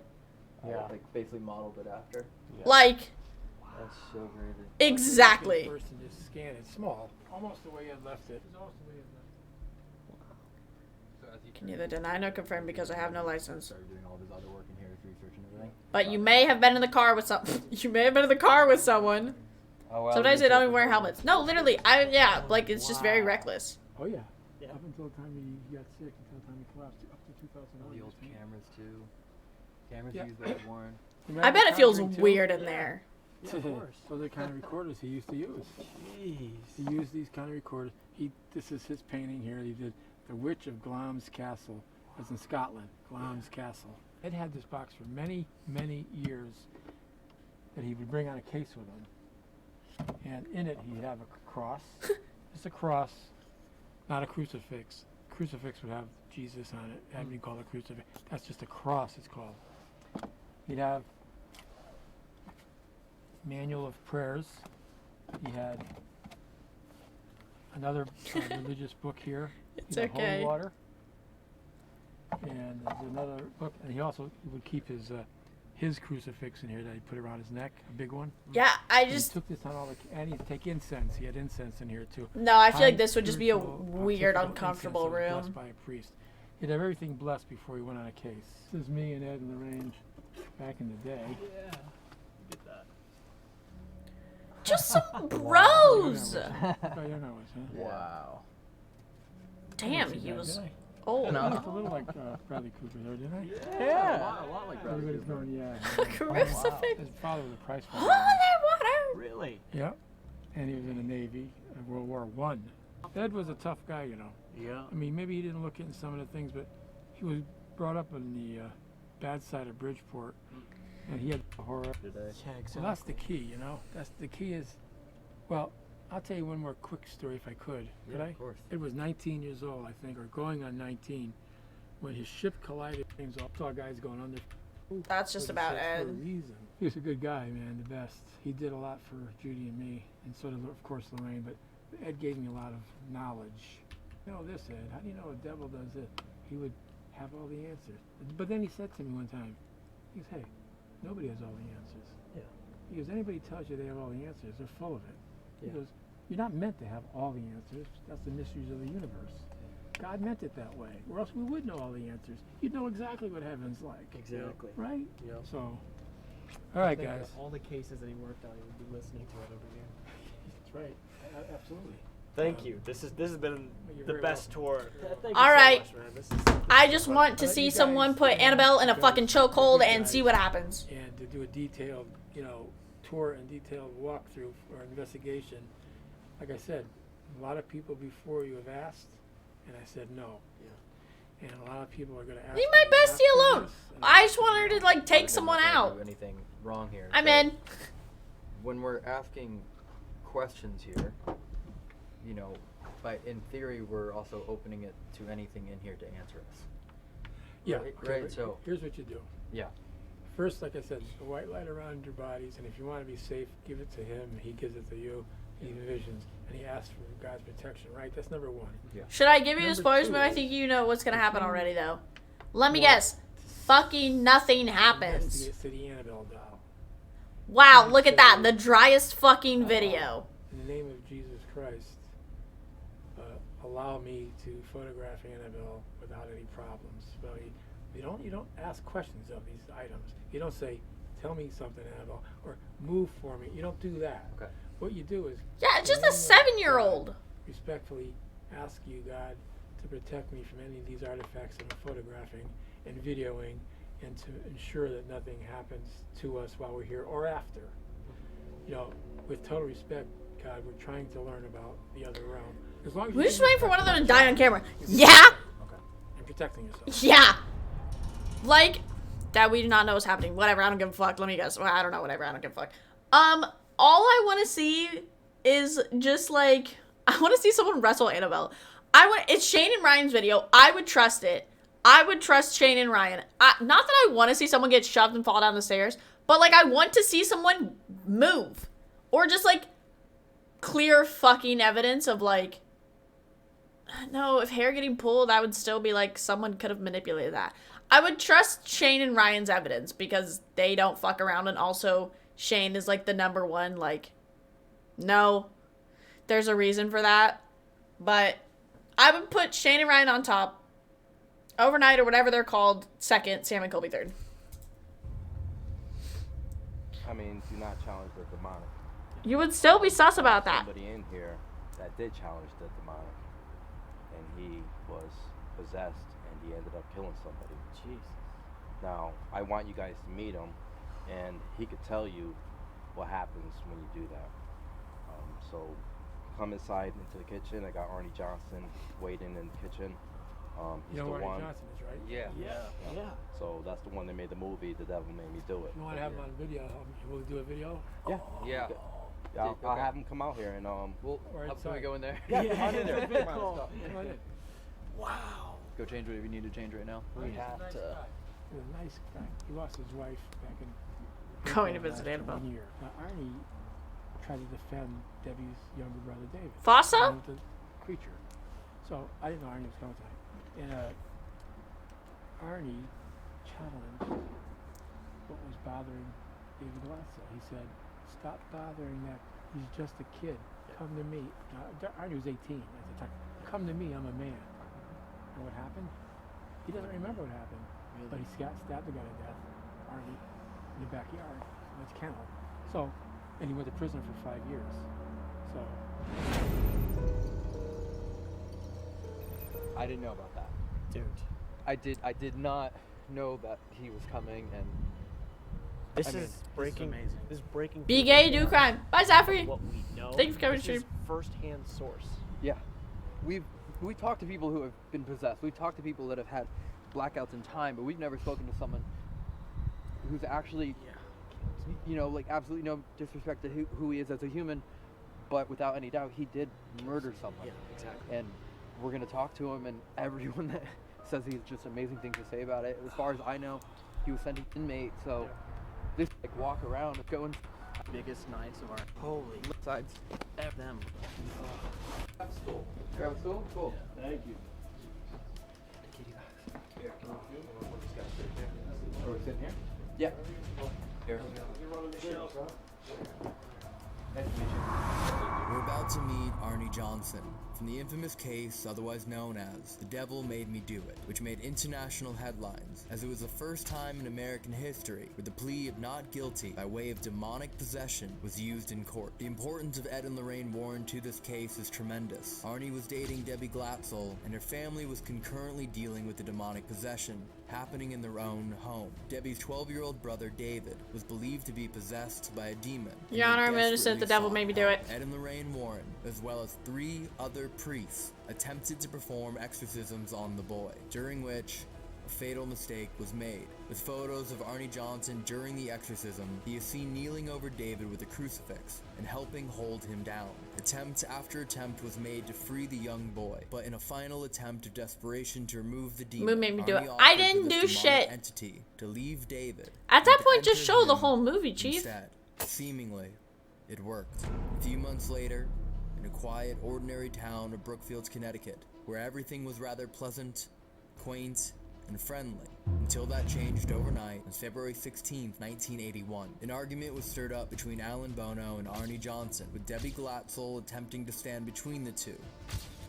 S19: Yeah. Like basically modeled it after.
S1: Like,
S19: That's so crazy.
S1: exactly.
S10: First and just scan it small, almost the way I left it.
S1: Can neither deny nor confirm because I have no license.
S19: Started doing all this other work in here, research and everything.
S1: But you may have been in the car with you may have been in the car with someone.
S19: Oh, well,
S1: Sometimes they don't even wear helmets. No, literally, like, it's just very reckless.
S10: Oh yeah. Up until the time he got sick, until the time he collapsed, up to 2001.
S19: The old cameras too. Cameras
S10: Yeah.
S19: used by Warren.
S1: I bet it feels weird in there.
S10: Yeah, of course. Those are the kind of recorders he used to use. Jeez. He used these kind of recorders. This is his painting here. He did The Witch of Glamis Castle. That's in Scotland. Glamis Castle. Ed had this box for many, many years that he would bring on a case with him. And in it he'd have a cross. Just a cross, not a crucifix. Crucifix would have Jesus on it. That'd be called a crucifix. That's just a cross, it's called. He'd have manual of prayers. He had another religious book here.
S1: It's
S10: He had
S1: okay.
S10: Holy water. And there's another book, and he would keep his crucifix in here that he put around his neck, a big one.
S1: Yeah, I
S10: And
S1: just.
S10: he took this on and he'd take incense. He had incense in here too.
S1: No, I feel like
S10: High
S1: this would just be a
S10: spiritual,
S1: weird,
S10: pontifical
S1: uncomfortable
S10: incense that was
S1: room.
S10: blessed by a priest. He'd have everything blessed before he went on a case. This is me and Ed in the range back in the day.
S17: Yeah. Get that.
S1: Just some bros.
S19: Wow.
S1: Damn, he was
S10: Did I?
S1: old.
S10: I looked a little like Bradley Cooper there, didn't I?
S19: Yeah. A lot like Bradley
S10: Everybody's
S19: Cooper.
S10: going, yeah.
S1: Crucifix.
S10: His father was a prize fighter.
S1: Holy water.
S19: Really?
S10: Yeah. And he was in the Navy in World War I. Ed was a tough guy, you know.
S19: Yeah.
S10: I mean, maybe he didn't look into some of the things, but he was brought up in the bad side of Bridgeport. And he had horror.
S19: Today.
S10: So that's the key, you know. That's the key is, well, I'll tell you one more quick story if I could. Could
S19: Yeah,
S10: I?
S19: of course.
S10: It was 19 years old, I think, or going on 19, when his ship collided. Saw guys going under.
S1: That's just
S10: for the
S1: about
S10: ship for a
S1: Ed.
S10: reason. He was a good guy, man, the best. He did a lot for Judy and me, and so did, of course, Lorraine. But Ed gave me a lot of knowledge. You know this, Ed. How do you know a devil does this? He would have all the answers. But then he said to me one time, he goes, "Hey, nobody has all the answers."
S19: Yeah.
S10: He goes, "Anybody tells you they have all the answers, they're full of it." He
S19: Yeah.
S10: goes, "You're not meant to have all the answers. That's the mysteries of the universe. God meant it that way, or else we would know all the answers. You'd know exactly what heaven's like."
S19: Exactly.
S10: Right?
S19: Yep.
S10: So, all
S19: I
S10: right,
S19: think
S10: guys.
S19: All the cases that he worked on, he would be listening to it over here.
S10: That's right. Absolutely.
S19: Thank you. This has been
S10: You're
S19: the
S10: very
S19: best tour. Thank
S1: All
S19: you
S1: right.
S19: so much, man. This
S1: I just want to see someone put Annabelle in a fucking chokehold and see what happens.
S10: And to do a detailed, tour and detailed walkthrough or investigation. Like I said, a lot of people before you have asked, and I said no. Yeah. And a lot of people are going to ask.
S1: Leave my
S10: me
S1: bestie
S10: after
S1: alone.
S10: this, and
S1: I just want her to like take someone
S3: not
S1: out.
S3: do anything wrong here.
S1: I'm
S3: So,
S1: in.
S3: When we're asking questions here, in theory, we're also opening it to anything in here to answer us.
S10: Yeah.
S3: Right,
S10: okay,
S3: right,
S10: but
S3: so-
S10: here's what you do.
S3: Yeah.
S10: First, like I said, the white light around your bodies, and if you want to be safe, give it to him. He gives it to you. He envisions, and he asks for God's protection. Right? That's number one.
S3: Yeah.
S1: Should I give you the
S10: Number
S1: spoilers?
S10: two,
S1: But I think you know what's gonna happen already, though. Let me
S10: Well,
S1: guess. Fucking nothing happens.
S10: Investigate to the Annabelle doll.
S1: Wow, look at that. The driest fucking video.
S10: In the name of Jesus Christ, allow me to photograph Annabelle without any problems. Well, you don't ask questions of these items. You don't say, "Tell me something, Annabelle," or "Move for me." You don't do that.
S3: Okay.
S10: What you do is
S1: Yeah, it's just
S10: in
S1: a
S10: the name of
S1: 7-year-old.
S10: God, respectfully ask you, God, to protect me from any of these artifacts that I'm photographing and videoing, and to ensure that nothing happens to us while we're here or after. With total respect, God, we're trying to learn about the other realm. As long as
S1: We're
S10: you're
S1: just
S10: being
S1: waiting for one of them to
S10: respectful
S1: die on camera.
S10: and
S1: Yeah?
S10: and protecting yourself.
S1: Yeah. Like, that we do not know what's happening. Whatever, I don't give a fuck. Let me guess. Well, I don't know, whatever, I don't give a fuck. All I want to see is just like, I want to see someone wrestle Annabelle. It's Shane and Ryan's video. I would trust it. I would trust Shane and Ryan. Not that I want to see someone get shoved and fall down the stairs, but like I want to see someone move. Or just like clear fucking evidence of like, no, if hair getting pulled, I would still be like, someone could have manipulated that. I would trust Shane and Ryan's evidence because they don't fuck around, and also Shane is like the number one, like, no, there's a reason for that. But I would put Shane and Ryan on top, Overnight or whatever they're called second, Sam and Colby third.
S16: I mean, do not challenge the demonic.
S1: You would still be sus about that.
S16: Somebody in here that did challenge the demonic, and he was possessed, and he ended up killing somebody.
S19: Jesus.
S16: Now, I want you guys to meet him, and he could tell you what happens when you do that. So, come inside into the kitchen. I got Arnie Johnson waiting in the kitchen. He's
S10: You know
S16: the
S10: who
S16: one.
S10: Arnie Johnson is, right?
S19: Yeah.
S16: So that's the one that made the movie. The Devil Made Me Do It.
S10: You want to have him on video? Will he do a video?
S16: Yeah.
S3: Yeah.
S16: Yeah, I'll have him come out here and
S3: Well,
S10: Or
S3: how can we
S10: inside.
S3: go in there?
S16: Yeah, come on in there.
S3: Come on,
S10: Cool.
S3: let's go.
S10: Come on in.
S19: Wow.
S3: Go change whatever you need to change right now.
S19: We have
S10: Nice
S19: to.
S10: guy. He's a nice guy. He lost his wife back in
S1: Going to
S10: April
S1: visit
S10: last
S1: Annabelle.
S10: 1 year. Now, Arnie tried to defend Debbie's younger brother David.
S1: Fossa?
S10: The creature. So I didn't know Arnie was coming tonight. And Arnie challenged what was bothering David Glatzel. He said, "Stop bothering that. He's just a kid. Come to me." Now, Arnie was 18 at the time. "Come to me. I'm a man." And what happened? He doesn't remember what happened. But he stabbed the guy to death, Arnie, in the backyard. That's kennel. So, and he went to prison for 5 years. So.
S3: I didn't know about that.
S19: Dude.
S3: I did not know that he was coming, and
S19: This
S3: I mean,
S19: is breaking. This is breaking.
S1: Be
S19: through
S1: gay,
S19: the
S1: do
S19: wall
S1: crime. Bye, Zafri.
S19: What we know.
S1: Thank you for coming
S19: This
S1: to
S19: is
S1: stream.
S19: first-hand source.
S3: yeah, we talked to people who have been possessed. We've talked to people that have had blackouts in time, but we've never spoken to someone who's actually, like absolutely no disrespect to who he is as a human, but without any doubt, he did murder someone.
S19: Yeah, exactly.
S3: And we're gonna talk to him, and everyone that says he's just amazing things to say about it. As far as I know, he was sent an inmate, so just like walk around and go and
S19: Biggest nights of our holy
S3: sides.
S19: them.
S3: Stool. Grab a stool? Cool.
S19: Thank you.
S3: Are we sitting here? Yeah. Here. Nice to meet you.
S6: We're about to meet Arnie Johnson from the infamous case otherwise known as The Devil Made Me Do It, which made international headlines as it was the first time in American history where the plea of not guilty by way of demonic possession was used in court. The importance of Ed and Lorraine Warren to this case is tremendous. Arnie was dating Debbie Glatzel, and her family was concurrently dealing with the demonic possession happening in their own home. Debbie's 12-year-old brother David was believed to be possessed by a demon.
S1: Your Honor, I'm innocent. The devil made me do it.
S6: Ed and Lorraine Warren, as well as 3 other priests, attempted to perform exorcisms on the boy, during which a fatal mistake was made. With photos of Arnie Johnson during the exorcism, he is seen kneeling over David with a crucifix and helping hold him down. Attempt after attempt was made to free the young boy, but in a final attempt of desperation to remove the demon,
S1: Moon made me do
S6: Arnie
S1: it.
S6: offered
S1: I
S6: for
S1: didn't
S6: this
S1: do
S6: demonic
S1: shit.
S6: entity to leave David.
S1: At that
S6: and to
S1: point, just
S6: enter
S1: show the
S6: him
S1: whole movie, Chief.
S6: instead. Seemingly, it worked. A few months later, in a quiet, ordinary town of Brookfield, Connecticut, where everything was rather pleasant, quaint, and friendly, until that changed overnight on February 16, 1981. An argument was stirred up between Alan Bono and Arnie Johnson, with Debbie Glatzel attempting to stand between the two.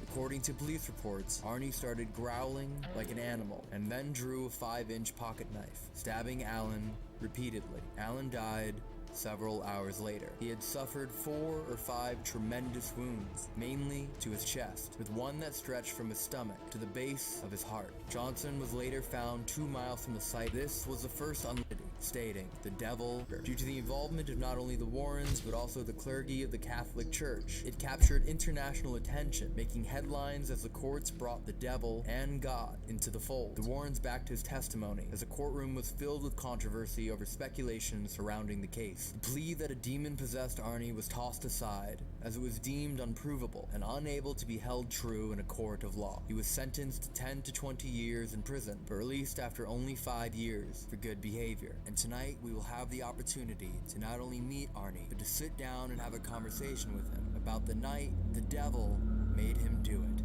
S6: According to police reports, Arnie started growling like an animal, and then drew a 5-inch pocket knife, stabbing Alan repeatedly. Alan died several hours later. He had suffered 4 or 5 tremendous wounds, mainly to his chest, with one that stretched from his stomach to the base of his heart. Johnson was later found 2 miles from the site. This was the first unlimited, stating, "The devil," due to the involvement of not only the Warrens, but also the clergy of the Catholic Church. It captured international attention, making headlines as the courts brought the devil and God into the fold. The Warrens backed his testimony, as the courtroom was filled with controversy over speculation surrounding the case. The plea that a demon possessed Arnie was tossed aside, as it was deemed unprovable and unable to be held true in a court of law. He was sentenced to 10 to 20 years in prison, but released after only 5 years for good behavior. And tonight we will have the opportunity to not only meet Arnie, but to sit down and have a conversation with him about the night the devil made him do it.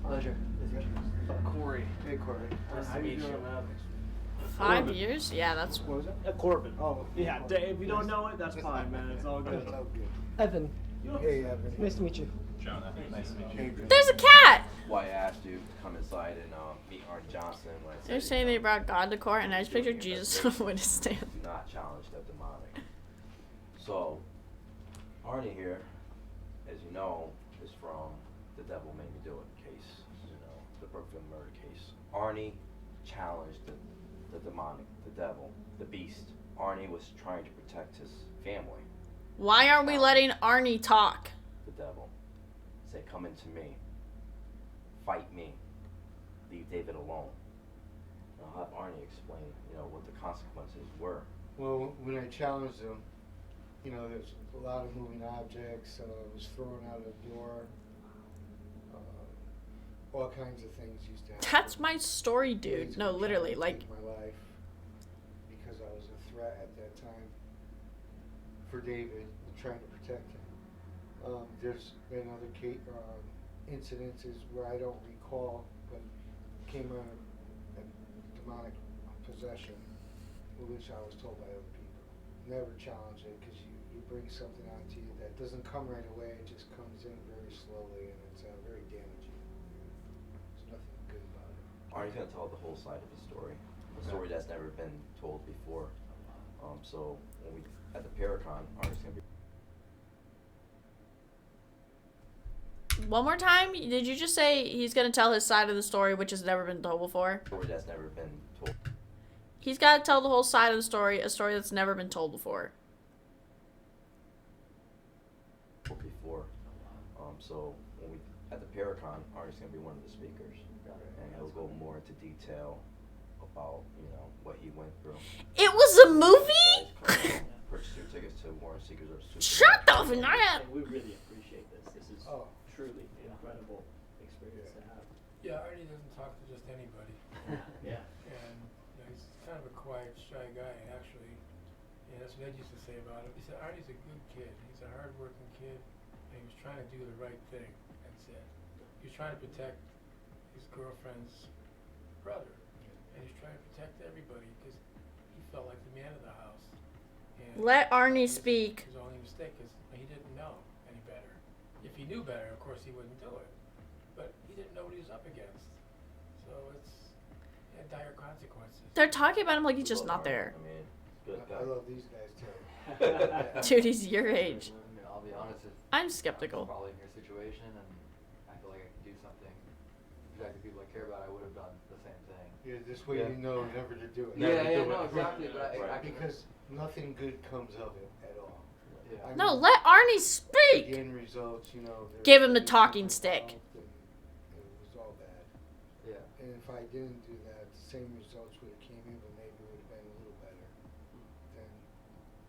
S3: Pleasure.
S19: Corey.
S3: Hey, Corey.
S19: Nice to meet you.
S1: 5 years? Yeah, that's.
S3: What was it?
S19: Corbin.
S3: Oh,
S19: Yeah, if you don't know it, that's fine, man. It's all good.
S17: Evan.
S3: Hey, Evan.
S17: Nice to meet you.
S7: John, nice to meet you.
S1: There's a cat!
S16: Why I asked you to come inside and meet Arnie Johnson when I said
S1: They're saying they brought God to court, and I just pictured Jesus on a witness stand.
S16: do not challenge the demonic. So, Arnie here, as you know, is from the Devil Made Me Do It case, you know, the Brookfield murder case. Arnie challenged the demonic, the devil, the beast. Arnie was trying to protect his family.
S1: Why aren't we letting Arnie talk?
S16: The devil. Say, come into me. Fight me. Leave David alone. And I'll have Arnie explain, you know, what the consequences were.
S20: Well, when I challenged him, you know, there's a lot of moving objects, was thrown out a door, all kinds of things used to happen.
S1: That's my story, dude. No, literally, like.
S20: My life, because I was a threat at that time for David, trying to protect him. There's been other incidences where I don't recall, but came out of demonic possession, which I was told by other people. Never challenge it, because you bring something onto you that doesn't come right away, it just comes in very slowly, and it's very damaging. There's nothing good about it.
S16: Arnie's gonna tell the whole side of the story. A story that's never been told before. So when we at the Paracon, Arnie's gonna be.
S1: One more time? Did you just say he's gonna tell his side of the story, which has never been told before?
S16: Story that's never been told.
S1: He's gotta tell the whole side of the story, a story that's never been told before.
S16: Before. So when we at the Paracon, Arnie's gonna be one of the speakers, and he'll go more into detail about, you know, what he went through.
S1: It was a movie?
S16: Purchase your tickets to Warren seekers are super.
S1: Shut the f*** up!
S19: And we really appreciate this. This is truly incredible experience to have.
S10: Yeah, Artie doesn't talk to just anybody.
S19: Yeah.
S10: And he's kind of a quiet, shy guy, actually. And that's what Ed used to say about him. He said, Artie's a good kid. He's a hard-working kid, and he was trying to do the right thing. That's it. He was trying to protect his girlfriend's brother, and he's trying to protect everybody because he felt like the man of the house. And
S1: Let Arnie speak.
S10: his only mistake is he didn't know any better. If he knew better, of course he wouldn't do it. But he didn't know what he was up against. So it had dire consequences.
S1: They're talking about him like he's just not there.
S16: I mean, good
S20: I
S16: guy.
S20: love these guys too.
S1: Dude, he's your age.
S21: I mean, I'll be honest. If
S1: I'm skeptical.
S21: I was probably in your situation, and I feel like I could do something to protect the people I care about. I would have done the same thing.
S20: Yeah, this way you know never to do it.
S21: No, exactly. But I can.
S20: Because nothing good comes of it at all.
S21: Yeah.
S20: I
S1: No,
S20: mean,
S1: let Arnie
S20: the
S1: speak.
S20: end results, you know. there
S1: Give
S20: was
S1: him the
S20: people
S1: talking
S20: involved
S1: stick.
S20: and it was all bad.
S21: Yeah.
S20: And if I didn't do that, the same results would have came in, but maybe it would have been a little better than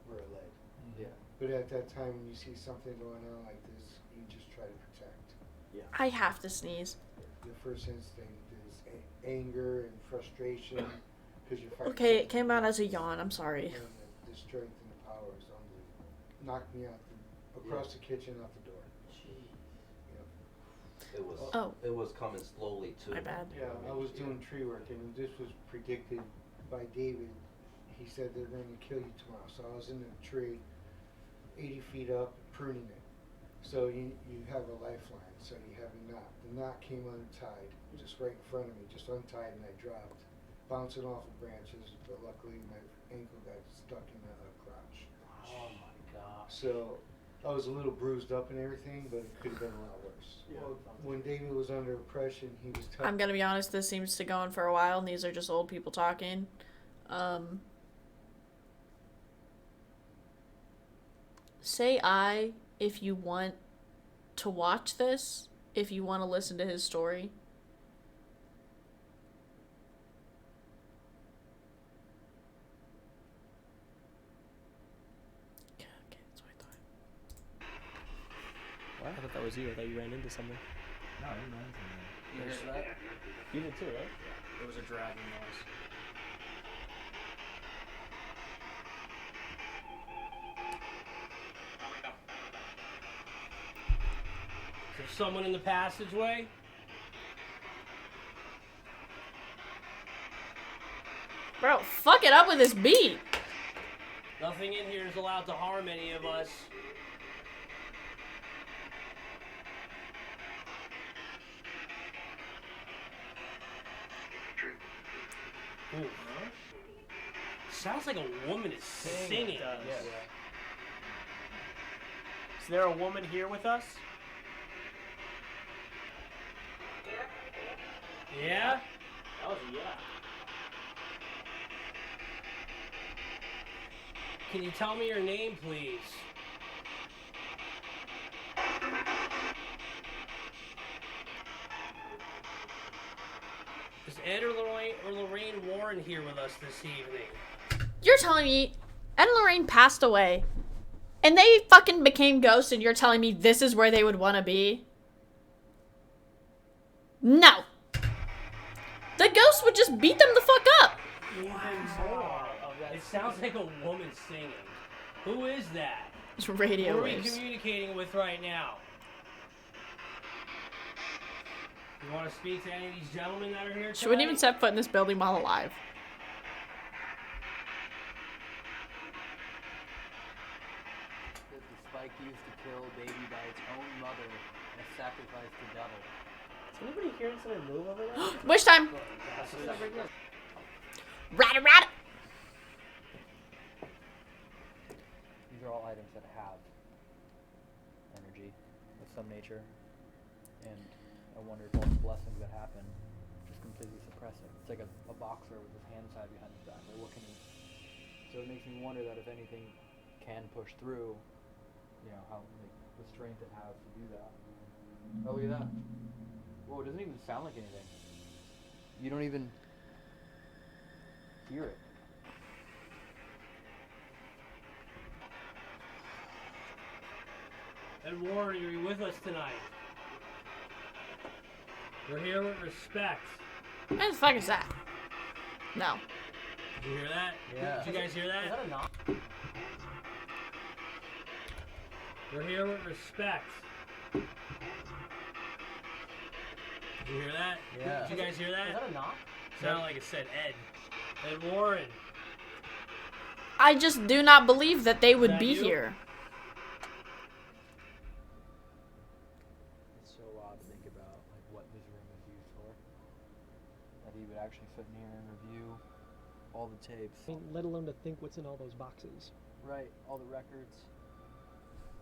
S20: where it led.
S21: Yeah.
S20: But at that time, when you see something going on like this, you just try to protect.
S19: Yeah.
S1: I have to sneeze.
S20: The first instinct is anger and frustration because you're fighting.
S1: Okay, it
S20: something
S1: came out as a yawn. I'm sorry.
S20: And the strength and the power is unbelievable. Knocked me out across the kitchen, out the door.
S16: It was.
S1: Oh.
S16: It was coming slowly too.
S1: My bad.
S20: Yeah, I was doing tree work, and this was predicted by David. He said they're going to kill you tomorrow. So I was in the tree, 80 feet up, pruning it. So you have a lifeline. So you have a knot. The knot came untied, just right in front of me, just untied, and I dropped, bouncing off the branches. But luckily, my ankle got stuck in the crotch.
S19: Oh my God.
S20: So I was a little bruised up and everything, but it could have been a lot worse.
S19: Yeah.
S20: Well, when David was under oppression, he was tough.
S1: I'm gonna be honest, this seems to go on for a while, and these are just old people talking. Say I if you want to watch this, if you want to listen to his story. Okay, that's what I thought.
S19: Well, I thought that was you. I thought you ran into something.
S9: No, I didn't know anything.
S19: You heard that? You did too, right?
S9: It was a dragging noise.
S22: Is there someone in the passageway?
S1: Bro, fuck it up with this beat.
S22: Nothing in here is allowed to harm any of us. Ooh. Sounds like a woman is singing.
S19: It does. Yeah. Is there a woman here with us?
S22: Yeah?
S19: That was a yeah.
S22: Can you tell me your name, please? Is Ed or Lorraine Warren here with us this evening?
S1: You're telling me Ed and Lorraine passed away, and they fucking became ghosts, and you're telling me this is where they would want to be? No. The ghosts would just beat them the fuck up.
S22: Even more. It sounds like a woman singing. Who is that?
S1: It's radio
S22: Who are we
S1: waves.
S22: communicating with right now? You want to speak to any of these gentlemen that are here
S1: She wouldn't even
S22: tonight?
S1: set foot in this building while alive.
S23: That the spike used to kill a baby by its own mother and sacrifice the devil.
S19: Is anybody hearing something move over there?
S1: Wish time.
S19: That's what it's like.
S1: Rata rata.
S23: These are all items that have energy of some nature, and I wonder if all the blessings that happen just completely suppress it. It's like a boxer with his hand tied behind his back. Like, what can he? So it makes me wonder that if anything can push through, you know, how like, the strength it has to do that. Oh, look at that! Whoa, it doesn't even sound like anything. You don't even hear it.
S22: Ed Warren, are you with us tonight? We're here with respect.
S1: What the fuck is that? No.
S22: Did you hear that?
S19: Yeah.
S22: Did you guys hear that?
S19: Is that a knock?
S22: We're here with respect. Did you hear that?
S19: Yeah.
S22: Did you guys hear that?
S19: Is that a knock?
S22: Sounded like it said Ed. Ed Warren.
S1: I just do not believe that they would
S22: Is that
S1: be
S22: you?
S1: here.
S23: It's so odd to think about like what this room is used for. That he would actually sit in here and review all the tapes.
S17: I mean, let alone to think what's in all those boxes.
S23: Right, all the records.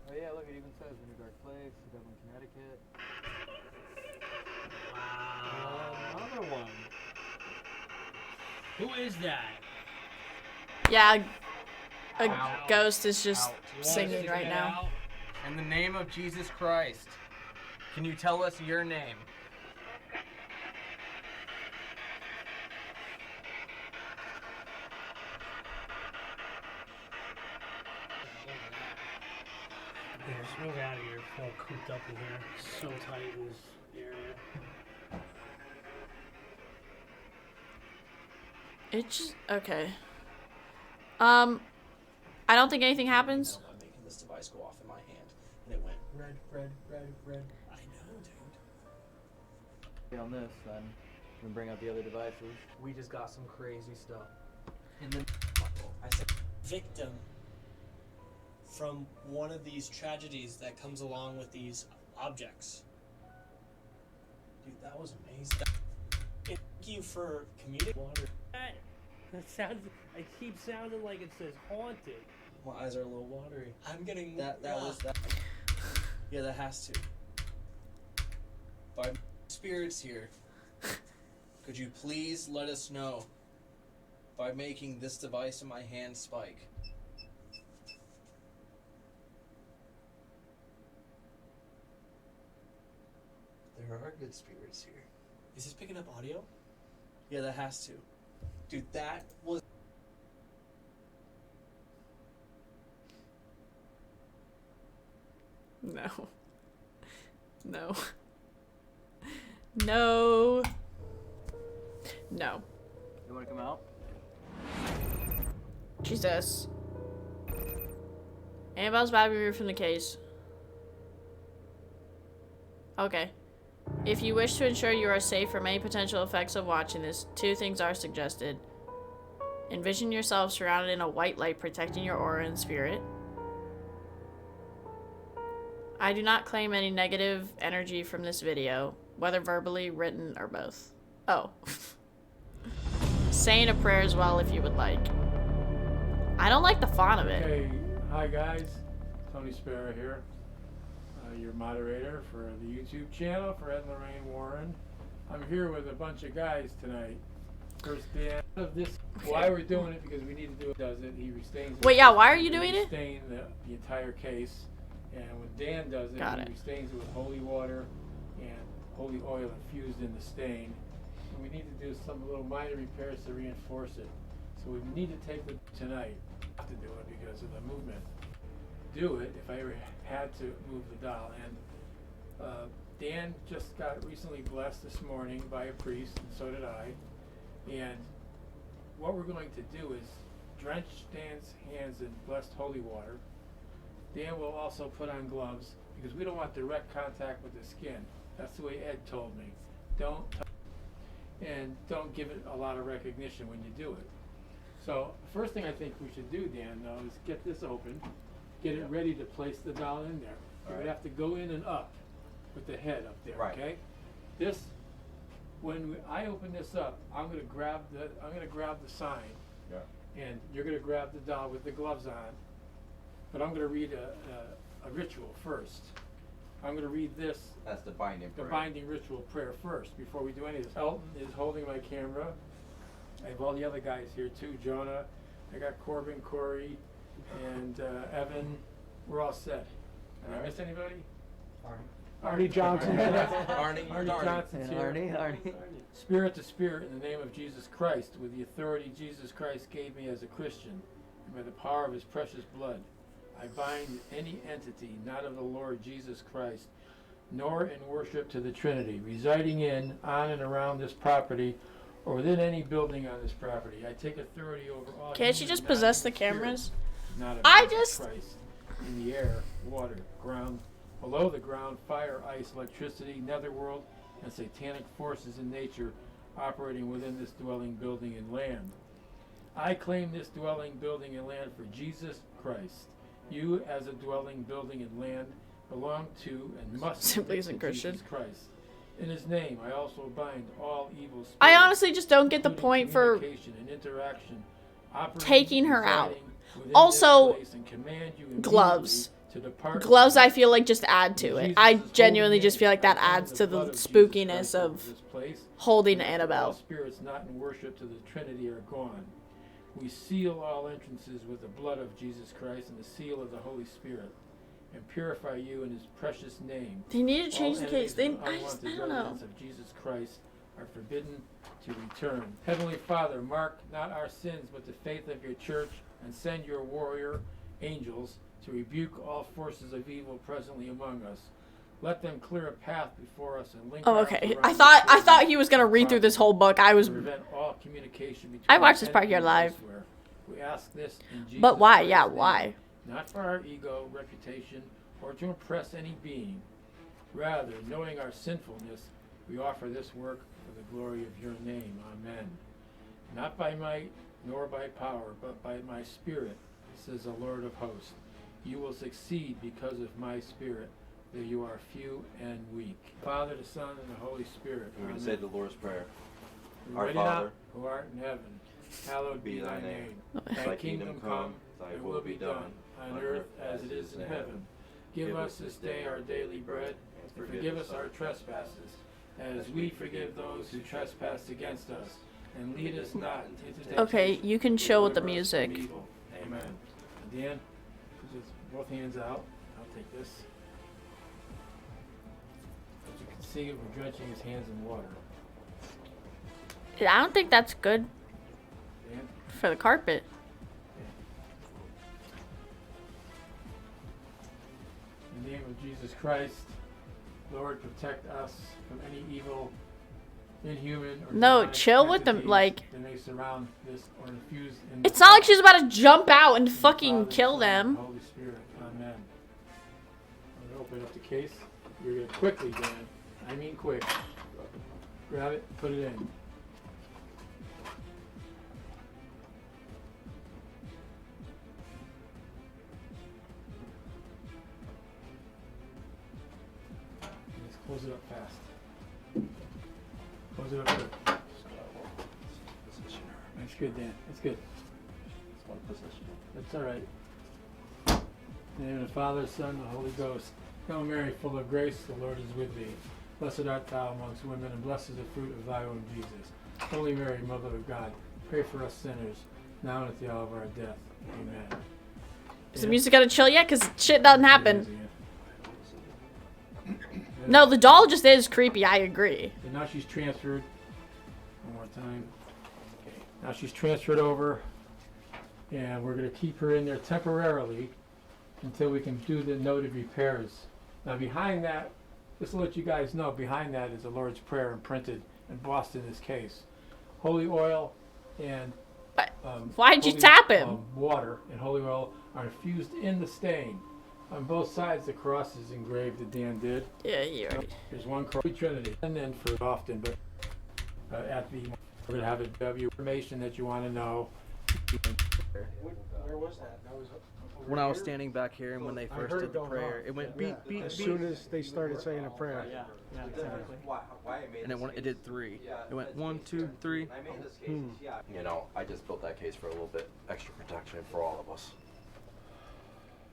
S23: Oh yeah, look, it even says The New Dark Place, Dublin, Connecticut.
S22: Wow.
S19: Another one.
S22: Who is that?
S1: Yeah, a
S7: Ow.
S1: ghost is just
S7: Ow.
S1: singing right now.
S7: In the name of Jesus Christ, can you tell us your name?
S22: Yeah, just move out of here. It's all cooped up in here. So tight in this area.
S1: It just okay. I don't think anything happens.
S5: I'm making this device go off in my hand, and it went red, red, red, red. I know, dude.
S23: On this, then we can bring out the other devices.
S19: We just got some crazy stuff. In the
S5: I said victim from one of these tragedies that comes along with these objects. Dude, that was amazing. Thank you for communicating.
S22: That sounds. I keep sounding like it says haunted.
S5: My eyes are a little watery. I'm getting that. That was that. Yeah, that has to. By spirits here, could you please let us know by making this device in my hand spike? There are good spirits here. Is this picking up audio? Yeah, that has to. Dude, that was...
S1: No. No. No. No.
S23: You want to come out?
S1: Jesus. Annabelle's about to be removed from the case. Okay. If you wish to ensure you are safe from any potential effects of watching this, 2 things are suggested. Envision yourself surrounded in a white light protecting your aura and spirit. I do not claim any negative energy from this video, whether verbally, written, or both. Oh. Saying a prayer as well if you would like. I don't like the font of it.
S10: Okay, hi guys, Tony Sparrow here, your moderator for the YouTube channel for Ed and Lorraine Warren. I'm here with a bunch of guys tonight. First Dan of this, why we're doing it, because we need to do it, does it, he restains it.
S1: Wait, yeah, why are you doing it?
S10: Restain the entire case, and when Dan does it, he restains it with holy water and holy oil infused in the stain. And we need to do some little minor repairs to reinforce it. So we need to take it tonight. I have to do it because of the movement. Do it if I ever had to move the doll. And Dan just got recently blessed this morning by a priest, and so did I. And what we're going to do is drench Dan's hands in blessed holy water. Dan will also put on gloves because we don't want direct contact with the skin. That's the way Ed told me. Don't touch it, and don't give it a lot of recognition when you do it. So the first thing I think we should do, Dan, though, is get this open, get it ready to place the doll in there. You would have to go in and up with the head up there, okay? This, when I open this up, I'm gonna grab the sign, and you're gonna grab the doll with the gloves on. But I'm gonna read a ritual first. I'm gonna read this.
S3: That's the binding prayer.
S10: The binding ritual prayer first before we do any of this. Elton is holding my camera. I have all the other guys here too. Jonah, I got Corbin, Corey, and Evan. We're all set. Did I miss anybody? Arnie Johnson. Arnie Johnson's here.
S23: Arnie.
S10: Spirit to spirit, in the name of Jesus Christ, with the authority Jesus Christ gave me as a Christian, and by the power of his precious blood, I bind any entity not of the Lord Jesus Christ, nor in worship to the Trinity, residing in, on, and around this property, or within any building on this property. I take authority over all.
S1: Can't she
S10: human
S1: just possess the
S10: non-human
S1: cameras?
S10: spirits, not of
S1: I
S10: Jesus
S1: just-
S10: Christ, in the air, water, ground, below the ground, fire, ice, electricity, netherworld, and satanic forces in nature operating within this dwelling, building, and land. I claim this dwelling, building, and land for Jesus Christ. You, as a dwelling, building, and land, belong to and must
S1: Simply
S10: submit
S1: isn't
S10: to
S1: Christian.
S10: Jesus Christ. In his name, I also bind all evil spirits.
S1: I honestly just don't get the
S10: including
S1: point for
S10: communication and interaction, operating
S1: taking her out.
S10: residing within
S1: Also,
S10: this place, and command you
S1: gloves.
S10: to depart
S1: Gloves,
S10: from
S1: I feel like just add to it. I genuinely just feel like that adds to the spookiness of holding
S10: All
S1: Annabelle.
S10: spirits not in worship to the Trinity are gone. We seal all entrances with the blood of Jesus Christ and the seal of the Holy Spirit, and purify you in his precious name.
S1: They need to change
S10: All
S1: the case. They,
S10: enemies and
S1: I
S10: unwanted
S1: don't know.
S10: residents of Jesus Christ are forbidden to return. Heavenly Father, mark not our sins, but the faith of your church, and send your warrior angels to rebuke all forces of evil presently among us. Let them clear a path before us and link
S1: Oh,
S10: arms
S1: okay.
S10: around
S1: I
S10: the
S1: thought
S10: children
S1: he was gonna read through this whole book. I was.
S10: to prevent all communication between
S1: I watched this
S10: the
S1: part here
S10: enemy and
S1: live.
S10: elsewhere. We ask this in Jesus
S1: But why?
S10: Christ's
S1: Yeah,
S10: name,
S1: why?
S10: not for our ego, reputation, or to impress any being. Rather, knowing our sinfulness, we offer this work for the glory of your name. Amen. Not by might, nor by power, but by my Spirit, says the Lord of hosts. You will succeed because of my Spirit, though you are few and weak. Father, the Son, and the Holy Spirit.
S16: We're going to
S10: Amen.
S16: say the Lord's Prayer.
S10: You
S16: Our
S10: ready now?
S16: Father,
S10: Who art in heaven, hallowed be thy name.
S16: Thy kingdom come, thy will be done,
S10: on earth as it is in heaven. Give us this day our daily bread, and forgive us our trespasses, as we forgive those who trespass against us. And lead us not into temptation.
S1: Okay, you can chill with the
S10: Deliver us from
S1: music.
S10: evil. Amen. Dan, put just both hands out. I'll take this. As you can see, we're drenching his hands in water.
S1: I don't think that's good
S10: Dan?
S1: for the carpet.
S10: In the name of Jesus Christ, Lord, protect us from any evil, inhuman, or
S1: No,
S10: demonic
S1: chill with them,
S10: entities
S1: like-
S10: that may surround this or infuse in
S1: It's
S10: this
S1: not like
S10: house.
S1: she's about to jump out and fucking
S10: Father,
S1: kill
S10: Son, and
S1: them.
S10: Holy Spirit, amen. I'm gonna open up the case. You're gonna quickly, Dan. I mean quick. Grab it, put it in. Just close it up fast. Close it up good. That's good, Dan. That's good. That's all right. In the name of the Father, Son, and the Holy Ghost. Hail Mary, full of grace, the Lord is with thee. Blessed art thou amongst women, and blessed is the fruit of thy womb, Jesus. Holy Mary, Mother of God, pray for us sinners, now and at the hour of our death. Amen.
S1: Is the music gonna chill yet? Cause shit doesn't happen. No, the doll just is creepy. I agree.
S10: And now she's transferred. One more time. Okay. Now she's transferred over, and we're going to keep her in there temporarily until we can do the noted repairs. Now behind that, just to let you guys know, behind that is the Lord's Prayer imprinted, embossed in this case. Holy oil and
S1: why'd you
S10: holy,
S1: tap him?
S10: Water and holy oil are infused in the stain. On both sides, the cross is engraved that Dan did.
S1: Yeah, you're right.
S10: There's one cross, Trinity, and then for often, but at the, we're gonna have it, have your information that you want to know.
S20: Where was that? That was
S19: When I was standing back here and when they first did the prayer, it went beep, beep,
S20: as
S19: beep.
S20: soon as they started saying a prayer.
S19: Yeah, exactly. And it did 3. It went 1, 2, 3.
S16: You know, I just built that case for a little bit extra protection for all of us.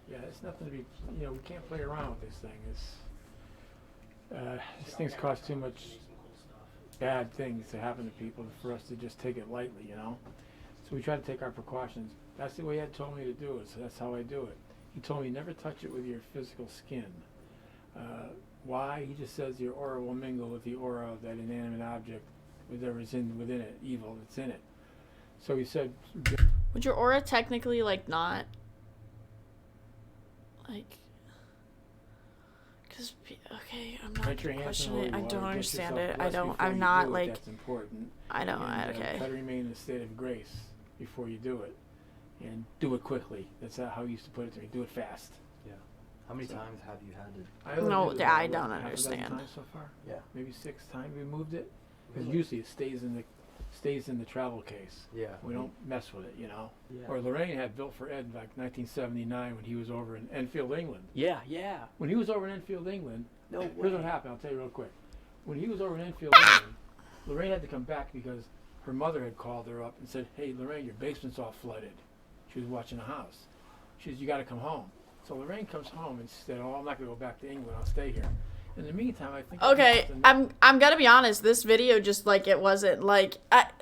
S10: Yeah, it's nothing to be, you know, we can't play around with this thing. These things cause too much bad things to happen to people for us to just take it lightly, you know? So we try to take our precautions. That's the way Ed told me to do it, so that's how I do it. He told me never touch it with your physical skin. Why? He just says your aura will mingle with the aura of that inanimate object, whatever's within it, evil that's in it. So he said...
S1: Would your aura technically, like, not Like, because, okay, I'm not
S10: Put your hands in
S1: questioning
S10: holy
S1: it. I
S10: water,
S1: don't
S10: get
S1: understand
S10: yourself
S1: it. I
S10: blessed
S1: don't,
S10: before
S1: I'm
S10: you
S1: not
S10: do it,
S1: like,
S10: that's important.
S1: I don't, okay.
S10: Try to remain in a state of grace before you do it. And do it quickly. That's how he used to put it to me. Do it fast.
S19: Yeah. How many times have you had to?
S1: No,
S10: did it
S1: I
S10: about,
S1: don't
S10: half a dozen
S1: understand.
S10: times so far?
S19: Yeah.
S10: Maybe 6 times we moved it. Because
S19: Really?
S10: usually it stays in the travel case.
S19: Yeah.
S10: We don't mess with it, you know.
S19: Yeah.
S10: Or Lorraine had built for Ed like 1979 when he was over in Enfield, England.
S19: Yeah, yeah.
S10: When he was over in Enfield, England,
S19: No
S10: here's
S19: way.
S10: what happened. I'll tell you real quick. When he was over in Enfield, England, Lorraine had to come back because her mother had called her up and said, "Hey, Lorraine, your basement's all flooded." She was watching a house. She said, "You got to come home." So Lorraine comes home and she said, "Oh, I'm not going to go back to England. I'll stay here." In the meantime, I think.
S1: Okay, I'm gonna be honest. This video just like it wasn't like not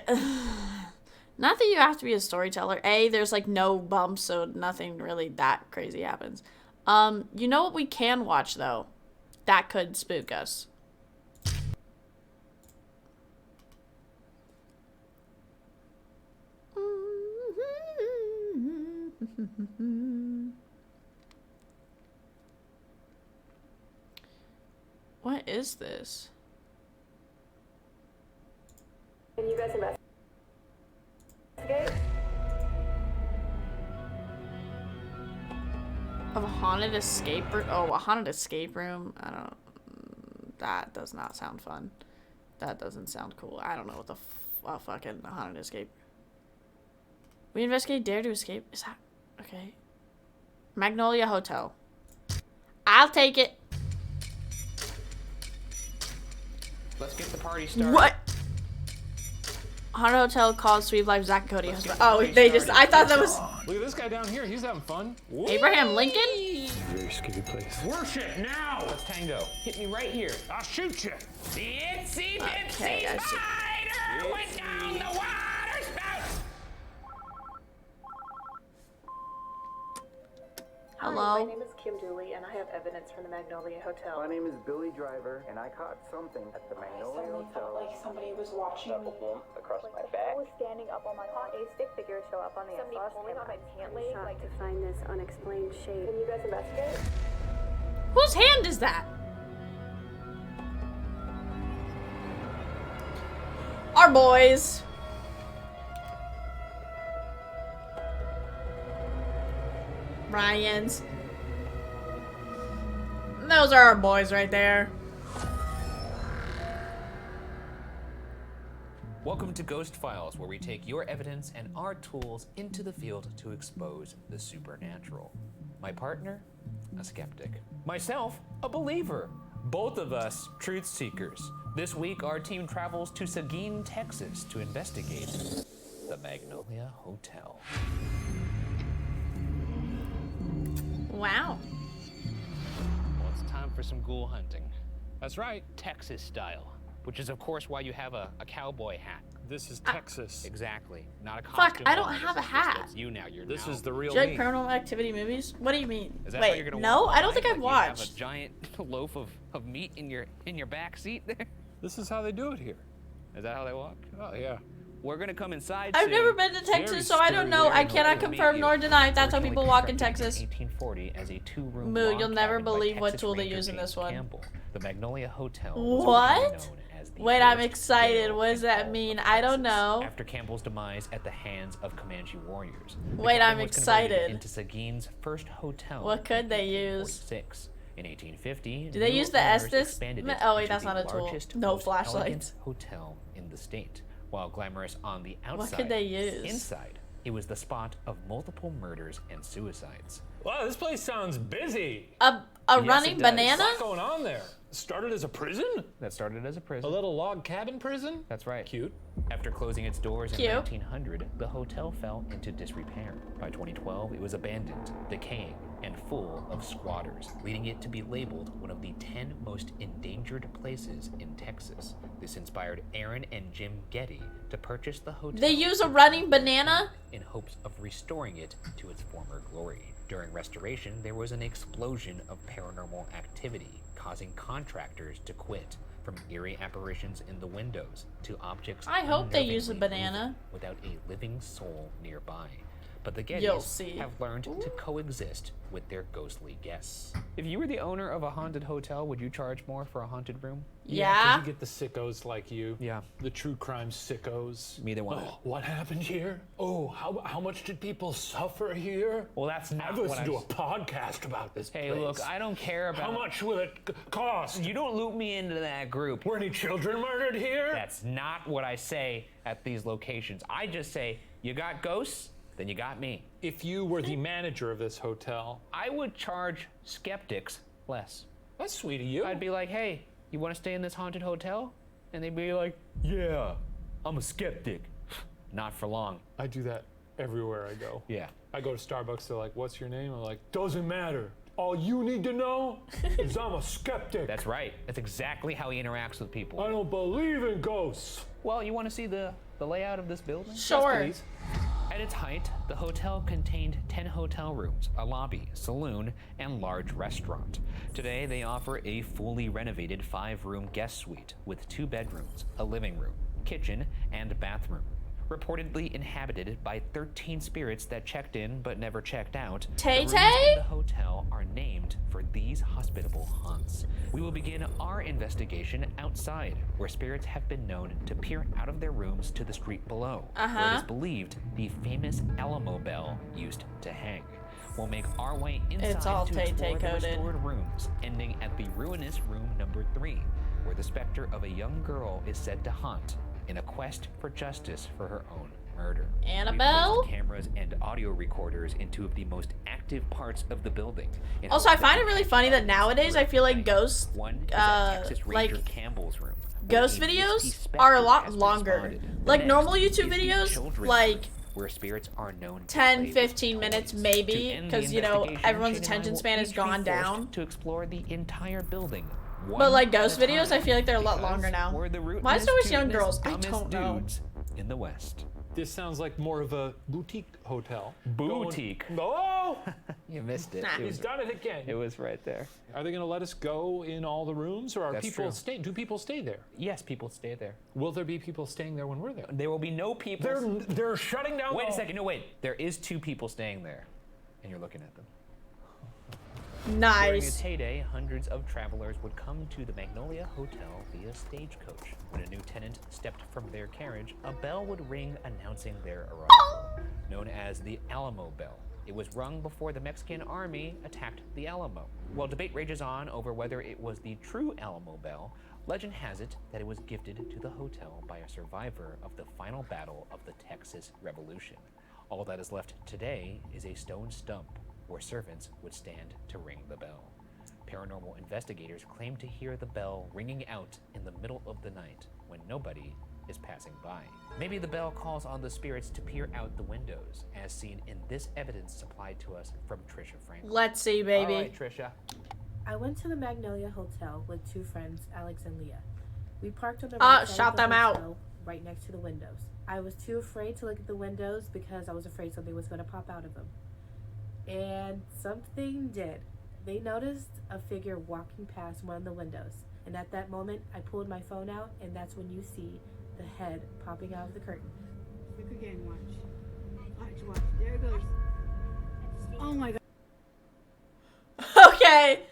S1: that you have to be a storyteller. There's like no bumps, so nothing really that crazy happens. You know what we can watch though, that could spook us. What is this?
S8: Can you guys investigate?
S1: Of a haunted escape room? Oh, a haunted escape room? I don't. That does not sound fun. That doesn't sound cool. I don't know what the fucking haunted escape. We investigate Dare to Escape. Is that okay? Magnolia Hotel. I'll take it.
S12: Let's get the party started.
S1: What? Haunted Hotel called Sweet Life Zach and Cody. Oh, they just. I thought that was
S13: Look at this guy down here. He's having fun.
S1: Abraham Lincoln.
S13: Very scary place.
S12: Worship now! Let's tango. Hit me right here.
S13: I'll shoot you.
S12: The itsy
S1: Okay,
S12: bitsy
S1: I see.
S12: spider went down the water spout.
S1: Hello.
S8: Hi, my name is Kim Dooley, and I have evidence from the Magnolia Hotel.
S3: My name is Billy Driver, and I caught something at the Magnolia Hotel.
S8: Like somebody was watching me.
S3: Across my back.
S8: I was standing up on my saw a stick figure show up on the somebody pulling on my pant leg, like to find this unexplained shape. Can you guys investigate?
S1: Whose hand is that? Our boys. Ryan's. Those are our boys right there.
S12: Welcome to Ghost Files, where we take your evidence and our tools into the field to expose the supernatural. My partner, a skeptic. Myself, a believer. Both of us, truth seekers. This week, our team travels to Seguin, Texas to investigate the Magnolia Hotel.
S1: Wow.
S12: Well, it's time for some ghoul hunting. That's right, Texas style. Which is, of course, why you have a cowboy hat.
S13: This is Texas.
S12: Exactly. Not a costume.
S1: Fuck, I don't
S12: line.
S1: have a
S12: This is
S1: hat.
S12: just- That's you now. You're
S13: This
S12: now.
S13: is the real
S1: Do you like
S13: me.
S1: Paranormal Activity movies? What do you mean?
S12: Is that how
S1: Wait,
S12: you're gonna
S1: no,
S12: walk
S1: I don't
S12: by?
S1: think I've
S12: Like
S1: watched.
S12: You have a giant loaf of meat in your back seat there.
S13: This is how they do it here.
S12: Is that how they walk?
S13: Oh, yeah.
S12: We're gonna come inside.
S1: I've
S12: soon.
S1: never been to Texas,
S12: Very
S1: so I don't know. I
S12: scary
S1: cannot
S12: place to meet
S1: confirm
S12: you.
S1: nor deny if that's how
S12: Originally
S1: people walk in
S12: constructed
S1: Texas.
S12: 1840 as a two-room
S1: Moo,
S12: log
S1: you'll never
S12: cabin by
S1: believe what
S12: Texas
S1: tool they
S12: Ranger
S1: use in
S12: James
S1: this one.
S12: Campbell. The Magnolia Hotel. was
S1: What?
S12: originally known as the
S1: Wait, I'm
S12: Forest
S1: excited.
S12: Jail
S1: What does that
S12: of
S1: mean? I don't know.
S12: After Campbell's demise at the hands of Comanche warriors. The
S1: Wait,
S12: cabin
S1: I'm
S12: was converted
S1: excited.
S12: Into Seguin's first hotel.
S1: What could they use?
S12: 1846. In 1850,
S1: Do they
S12: new
S1: use the
S12: owners
S1: Estes?
S12: expanded it
S1: Oh, wait,
S12: into
S1: that's
S12: the
S1: not a tool.
S12: largest,
S1: No
S12: most
S1: flashlights.
S12: elegant hotel in the state. While glamorous on the outside,
S1: What could they use?
S12: inside, it was the spot of multiple murders and suicides.
S13: Wow, this place sounds busy.
S1: A
S12: Yes,
S1: running
S12: it does.
S1: banana?
S13: What's going on there? Started as a prison?
S12: That started as a prison.
S13: A little log cabin prison?
S12: That's right.
S13: Cute.
S12: After closing its doors in
S1: Cute.
S12: 1900, the hotel fell into disrepair. By 2012, it was abandoned, decaying, and full of squatters, leading it to be labeled one of the 10 most endangered places in Texas. This inspired Aaron and Jim Getty to purchase the hotel.
S1: They use a running banana?
S12: In hopes of restoring it to its former glory. During restoration, there was an explosion of paranormal activity, causing contractors to quit, from eerie apparitions in the windows to objects
S1: I hope they use a
S12: unnervingly
S1: banana.
S12: moving without a living soul nearby. but the
S1: You'll
S12: Gettys
S1: see.
S12: have learned to coexist with their ghostly guests. If you were the owner of a haunted hotel, would you charge more for a haunted room?
S1: Yeah.
S13: 'cause you get the sickos like you.
S12: Yeah.
S13: The true crime sickos.
S12: Neither one.
S13: Oh, what happened here? Oh, how much did people suffer here?
S12: Well, that's not
S13: I've
S12: what
S13: listened to a podcast about this
S12: Hey,
S13: place.
S12: look, I don't care about...
S13: How much will it cost?
S12: You don't loop me into that group.
S13: Were any children murdered here?
S12: That's not what I say at these locations. I just say, you got ghosts, then you got me.
S13: If you were the manager of this hotel,
S12: I would charge skeptics less.
S13: That's sweet of you.
S12: I'd be like, hey, you want to stay in this haunted hotel? And they'd be like, yeah, I'm a skeptic. Not for long.
S13: I do that everywhere I go.
S12: Yeah.
S13: I go to Starbucks, they're like, what's your name? I'm like, doesn't matter. All you need to know is I'm a skeptic.
S12: That's right. That's exactly how he interacts with people.
S13: I don't believe in ghosts.
S12: Well, you want to see the layout of this building?
S1: Sure.
S12: Yes, please. At its height, the hotel contained 10 hotel rooms, a lobby, saloon, and large restaurant. Today, they offer a fully renovated 5-room guest suite with 2 bedrooms, a living room, kitchen, and bathroom. Reportedly inhabited by 13 spirits that checked in but never checked out.
S1: Tay
S12: The rooms
S1: Tay?
S12: in the hotel are named for these hospitable haunts. We will begin our investigation outside, where spirits have been known to peer out of their rooms to the street below, where it is believed the famous Alamo bell used to hang. We'll make our way inside
S1: It's all
S12: to
S1: Tay Tay
S12: explore the
S1: coded.
S12: restored rooms, ending at the ruinous room number 3, where the specter of a young girl is said to haunt in a quest for justice for her own murder.
S1: Annabelle?
S12: We placed cameras and audio recorders in 2 of the most active parts of the building. in
S1: Also, I
S12: hopes that
S1: find it
S12: we
S1: really
S12: can
S1: funny that
S12: find
S1: nowadays I feel like ghost,
S12: one is at Texas Ranger
S1: like
S12: Campbell's room.
S1: ghost
S12: where a
S1: videos
S12: misty
S1: are a
S12: specter
S1: lot
S12: has been
S1: longer.
S12: spotted. The
S1: Like
S12: next
S1: normal
S12: is
S1: YouTube
S12: the
S1: videos,
S12: children's
S1: like
S12: room, where spirits are known to
S1: 10,
S12: play
S1: 15
S12: with
S1: minutes
S12: toys.
S1: maybe,
S12: To end the
S1: because, you know,
S12: investigation,
S1: everyone's
S12: Shane and I
S1: attention
S12: will
S1: span has
S12: each be
S1: gone
S12: forced
S1: down.
S12: to explore the entire building.
S1: But like
S12: one
S1: ghost
S12: at a
S1: videos, I
S12: time,
S1: feel like they're a lot
S12: because
S1: longer now.
S12: we're the
S1: Why is it always young
S12: rootinest,
S1: girls? I
S12: dumbest
S1: don't know.
S12: dudes in the West.
S13: This sounds like more of a boutique hotel.
S12: Boutique.
S13: Oh!
S12: You missed it.
S1: Nah.
S12: It
S13: He's
S12: was-
S13: done it again.
S12: It was right there.
S13: Are they going to let us go in all the rooms, or are
S12: That's
S13: people
S12: true.
S13: stay? Do people stay there?
S12: Yes, people stay there.
S13: Will there be people staying there when we're there?
S12: There will be no people.
S13: They're shutting down.
S12: Wait a
S13: the-
S12: second. No, wait. There is 2 people staying there, and you're looking at them. During
S1: Nice.
S12: its heyday, hundreds of travelers would come to the Magnolia Hotel via stagecoach. When a new tenant stepped from their carriage, a bell would ring announcing their arrival, known as the Alamo Bell. It was rung before the Mexican army attacked the Alamo. While debate rages on over whether it was the true Alamo Bell, legend has it that it was gifted to the hotel by a survivor of the final battle of the Texas Revolution. All that is left today is a stone stump where servants would stand to ring the bell. Paranormal investigators claim to hear the bell ringing out in the middle of the night when nobody is passing by. Maybe the bell calls on the spirits to peer out the windows, as seen in this evidence supplied to us from Trisha Franklin.
S1: Let's see, baby.
S12: All right, Trisha.
S2: I went to the Magnolia Hotel with 2 friends, Alex and Leah. We parked on the
S1: Ah,
S2: right side
S1: shout
S2: of the
S1: them out.
S2: hotel, right next to the windows. I was too afraid to look at the windows because I was afraid something was going to pop out of them. And something did. They noticed a figure walking past one of the windows. And at that moment, I pulled my phone out, and that's when you see the head popping out of the curtain.
S11: Look again, watch. Watch. There it goes. Oh my god.
S1: Okay.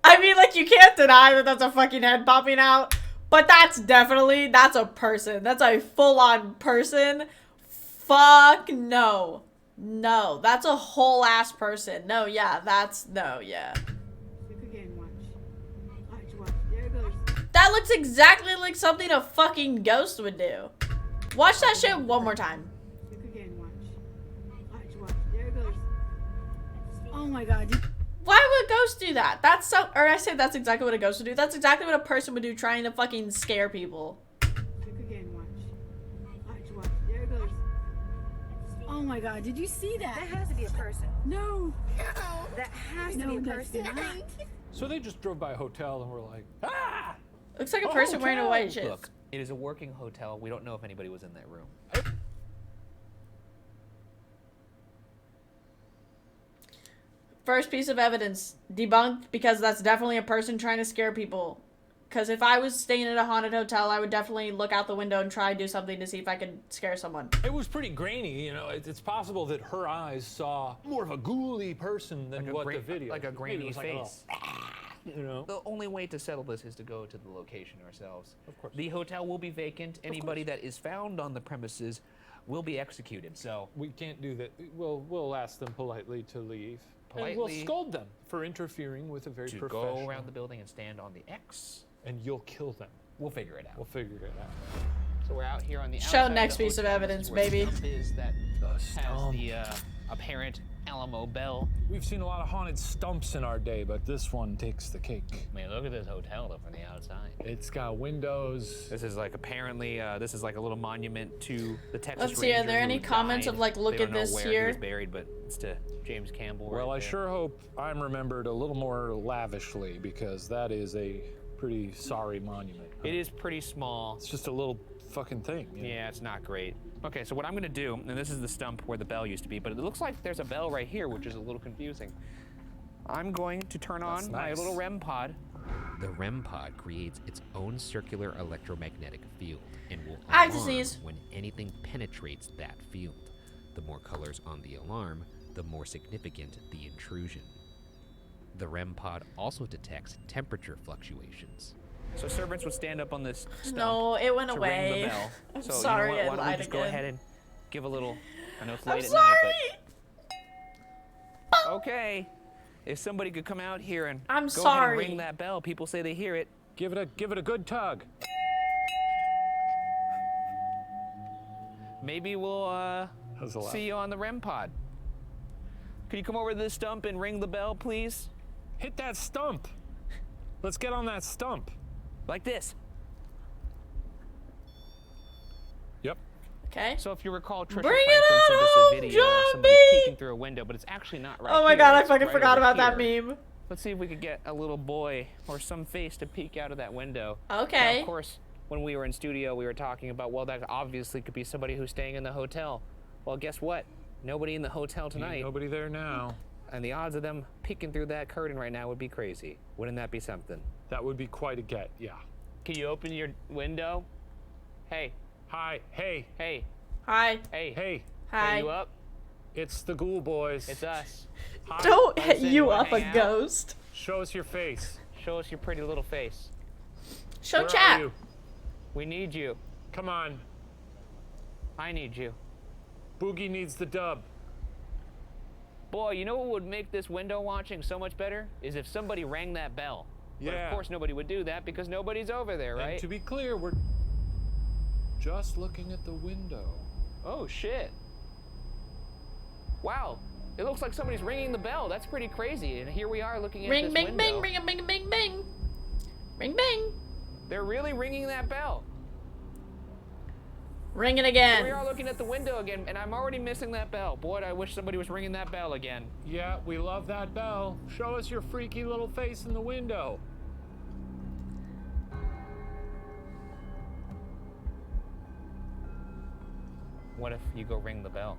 S1: I mean, like, you can't deny that that's a fucking head popping out. But that's a person. That's a full-on person. Fuck no. No, that's a whole ass person. No, yeah, yeah.
S11: Look again, watch. There it goes.
S1: That looks exactly like something a fucking ghost would do. Watch that shit one more time.
S11: Look again, watch. There it goes. Oh my god.
S1: Why would ghosts do that? That's so, or I say that's exactly what a ghost would do. That's exactly what a person would do trying to fucking scare people.
S11: Look again, watch. There it goes. Oh my god, did you see that?
S14: That has to be a person.
S11: No.
S14: That has to
S11: No,
S14: be a
S11: that's
S14: person.
S11: not.
S13: So they just drove by a hotel and were like, ah!
S1: Looks like a person wearing a white shirt.
S12: Look, it is a working hotel. We don't know if anybody was in that room.
S1: First piece of evidence debunked because that's definitely a person trying to scare people. Because if I was staying at a haunted hotel, I would definitely look out the window and try to do something to see if I could scare someone.
S13: It was pretty grainy, you know. It's possible that her eyes saw more of a ghouly person than
S12: Like
S13: what the video.
S12: like a
S13: Maybe it
S12: grainy
S13: was like,
S12: face.
S13: you know.
S12: The only way to settle this is to go to the location ourselves.
S13: Of course.
S12: The hotel will be vacant. Anybody that is found on the premises will be executed. So
S13: we can't do that. We'll ask them politely to leave. And
S12: politely
S13: we'll scold them for interfering with a very
S12: to
S13: professional.
S12: go around the building and stand on the X.
S13: And you'll kill them.
S12: We'll figure it out.
S13: We'll figure it out.
S12: So we're out here on the
S1: Show
S12: outside
S1: next
S12: of the
S1: piece of
S12: hotel.
S1: evidence,
S12: This is where
S1: baby.
S12: the stump is that has
S13: stump.
S12: the apparent Alamo bell.
S13: We've seen a lot of haunted stumps in our day, but this one takes the cake.
S12: I mean, look at this hotel though from the outside.
S13: It's got windows.
S12: This is like apparently this is like a little monument to the Texas
S1: Let's see, are
S12: Ranger
S1: there any
S12: who
S1: comments
S12: died.
S1: of, like, look
S12: They
S1: at
S12: don't know
S1: this
S12: where
S1: here?
S12: he was buried, but it's to James Campbell.
S13: Well,
S12: right
S13: I
S12: there.
S13: sure hope I'm remembered a little more lavishly, because that is a pretty sorry monument.
S12: It is pretty small.
S13: It's just a little fucking thing. you know?
S12: Yeah, it's not great. Okay, so what I'm gonna do, and this is the stump where the bell used to be, but it looks like there's a bell right here, which is a little confusing. I'm going to turn
S13: That's
S12: on my
S13: nice.
S12: little REM pod.
S4: The REM pod creates its own circular electromagnetic field and will
S1: Eye
S4: alarm
S1: disease.
S4: when anything penetrates that field. The more colors on the alarm, the more significant the intrusion. The REM pod also detects temperature fluctuations.
S12: So servants would stand up on this stump
S1: No, it went
S12: to
S1: away.
S12: ring the bell.
S1: I'm
S12: So
S1: sorry,
S12: you know
S1: I
S12: what? Why don't we
S1: lied
S12: just go
S1: again.
S12: ahead and give a little, I know it's
S1: I'm
S12: late at
S1: sorry.
S12: night, but okay. If somebody could come out here and
S1: I'm
S12: go
S1: sorry.
S12: ahead and ring that bell, people say they hear it.
S13: Give it a good tug.
S12: Maybe we'll
S13: That's a lot.
S12: see you on the REM pod. Could you come over to this stump and ring the bell, please?
S13: Hit that stump. Let's get on that stump.
S12: Like this.
S13: Yep.
S1: Okay.
S12: So if you recall, Trisha
S1: Bring
S12: Franklin
S1: it
S12: sent us
S1: on
S12: a video of somebody
S1: Zombie!
S12: peeking through a window, but it's actually not right
S1: Oh my
S12: here,
S1: god, I
S12: it's
S1: fucking
S12: right
S1: forgot
S12: over
S1: about that
S12: here.
S1: meme.
S12: Let's see if we could get a little boy or some face to peek out of that window.
S1: Okay.
S12: Now, of course, when we were in studio, we were talking about, well, that obviously could be somebody who's staying in the hotel. Well, guess what? Nobody in the hotel tonight.
S13: Ain't nobody there now.
S12: And the odds of them peeking through that curtain right now would be crazy. Wouldn't that be something?
S13: That would be quite a get, yeah.
S12: Can you open your window? Hey.
S13: Hi, hey.
S12: Hey.
S1: Hi.
S12: Hey.
S13: Hey.
S1: Hi.
S12: Are you up?
S13: It's the Ghoul Boys.
S12: It's us.
S13: Hi.
S1: Don't hit
S12: Listen,
S1: you
S12: wanna
S1: up a
S12: hang out?
S1: ghost.
S13: Show us your face.
S12: Show us your pretty little face.
S1: Show
S13: Where
S1: chat.
S13: Are you?
S12: We need you.
S13: Come on.
S12: I need you.
S13: Boogie needs the dub.
S12: Boy, you know what would make this window watching so much better? Is if somebody rang that bell. But
S13: Yeah.
S12: of course nobody would do that because nobody's over there, right?
S13: And to be clear, we're just looking at the window.
S12: Oh shit. Wow. It looks like somebody's ringing the bell. That's pretty crazy. And here we are looking at
S1: Ring,
S12: this
S1: bing,
S12: window.
S1: bing, ring, a bing, bing, bing. Ring, bing.
S12: They're really ringing that bell.
S1: Ring it
S12: Here we
S1: again.
S12: are looking at the window again, and I'm already missing that bell. Boy, I wish somebody was ringing that bell again.
S13: Yeah, we love that bell. Show us your freaky little face in the window.
S12: What if you go ring the bell?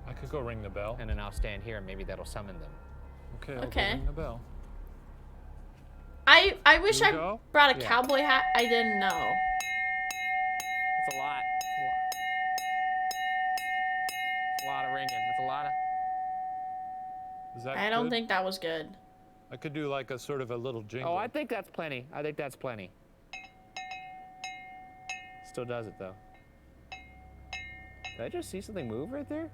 S13: I could go ring the bell.
S12: And then I'll stand here and maybe that'll summon them.
S13: Okay, I'll
S1: Okay.
S13: go ring the bell.
S1: I wish
S13: You
S1: I
S13: go?
S1: brought a
S13: Yeah.
S1: cowboy hat. I didn't know.
S12: That's a lot. It's a lot of ringing. That's a lot of...
S13: Is that
S1: I don't
S13: good?
S1: think that was good.
S13: I could do like a sort of a little jingle.
S12: Oh, I think that's plenty. I think that's plenty. Still does it, though. Did I just see something move right there?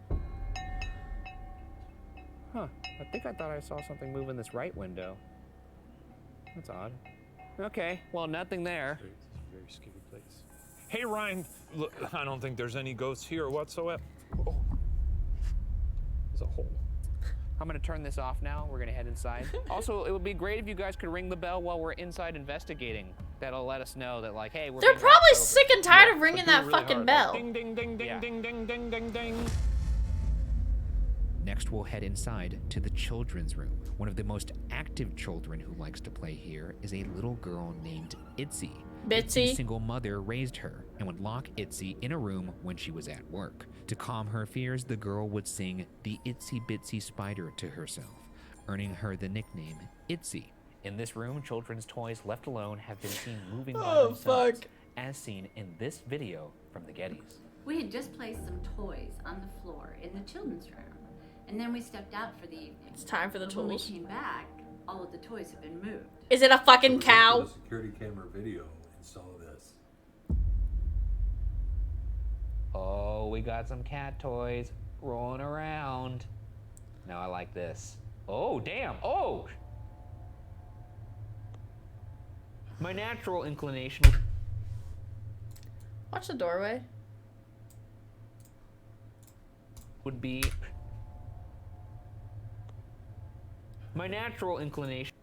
S12: Huh. I thought I saw something move in this right window. That's odd. Okay, well, nothing there.
S13: Very scary place. Hey, Ryan. Look, I don't think there's any ghosts here whatsoever. Oh. There's a hole.
S12: I'm gonna turn this off now. We're gonna head inside. Also, it would be great if you guys could ring the bell while we're inside investigating. That'll let us know that, like, hey, we're
S1: They're
S12: being
S1: probably
S12: watched over.
S1: sick and tired of ringing
S13: But do it
S1: that
S13: really
S1: fucking
S13: hard,
S1: bell.
S13: like ding, ding, ding, ding,
S12: Yeah.
S13: ding, ding, ding, ding, ding.
S4: Next, we'll head inside to the children's room. One of the most active children who likes to play here is a little girl named Itzy.
S1: Bitsy.
S4: Itzy's single mother raised her and would lock Itzy in a room when she was at work. To calm her fears, the girl would sing the Itsy Bitsy Spider to herself, earning her the nickname Itzy.
S12: In this room, children's toys left alone have been seen moving by
S1: Oh,
S12: themselves,
S1: fuck.
S12: as seen in this video from the Gettys.
S6: We had just placed some toys on the floor in the children's room, and then we stepped out for the evening.
S1: It's time for the
S6: But when we
S1: tools.
S6: came back, all of the toys had been moved.
S1: Is it a fucking cow?
S15: The security camera video and saw this.
S12: Oh, we got some cat toys rolling around. Now I like this. Oh, damn. Oh! My natural inclination.
S1: Watch the doorway.
S12: Would be. My natural inclination.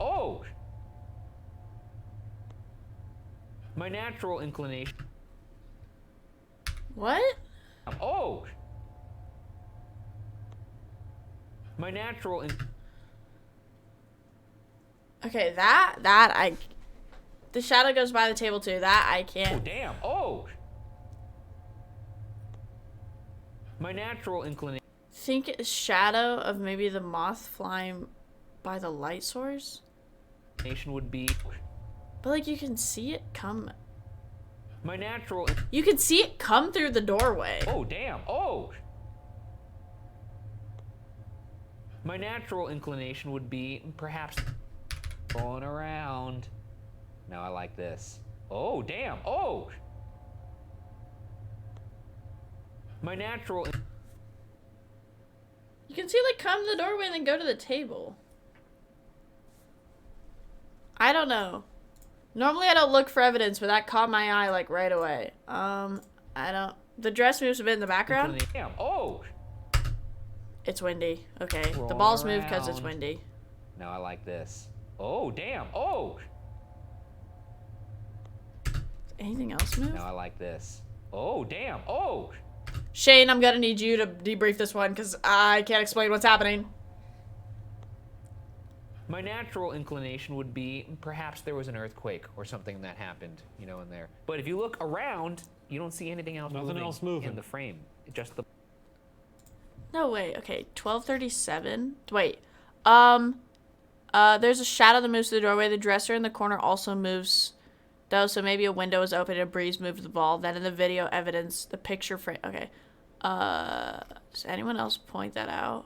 S12: Oh! My natural inclination.
S1: What?
S12: Oh! My natural
S1: Okay, the shadow goes by the table too. That I can't.
S12: Oh, damn. Oh! My natural inclination.
S1: Think it's shadow of maybe the moth flying by the light source.
S12: Would be.
S1: But like you can see it come.
S12: My natural.
S1: You can see it come through the doorway.
S12: Oh, damn. Oh! My natural inclination would be perhaps rolling around. Now I like this. Oh, damn. Oh! My natural.
S1: You can see like come to the doorway and then go to the table. I don't know. Normally I don't look for evidence, but that caught my eye like right away. I don't. The dress moves a bit in the background.
S12: Damn. Oh!
S1: It's windy. Okay. The
S12: Rolling
S1: balls move because it's
S12: around.
S1: windy.
S12: Now I like this. Oh, damn. Oh!
S1: Anything else move?
S12: Now I like this. Oh, damn. Oh!
S1: Shane, I'm gonna need you to debrief this one because I can't explain what's happening.
S12: My natural inclination would be perhaps there was an earthquake or something that happened, you know, in there. But if you look around, you don't see anything else moving in the frame. Just the.
S1: No, wait. Okay, 12:37. Wait. There's a shadow that moves to the doorway. The dresser in the corner also moves, though. So maybe a window is open and a breeze moved the ball. Then in the video evidence, the picture frame. Okay. Does anyone else point that out?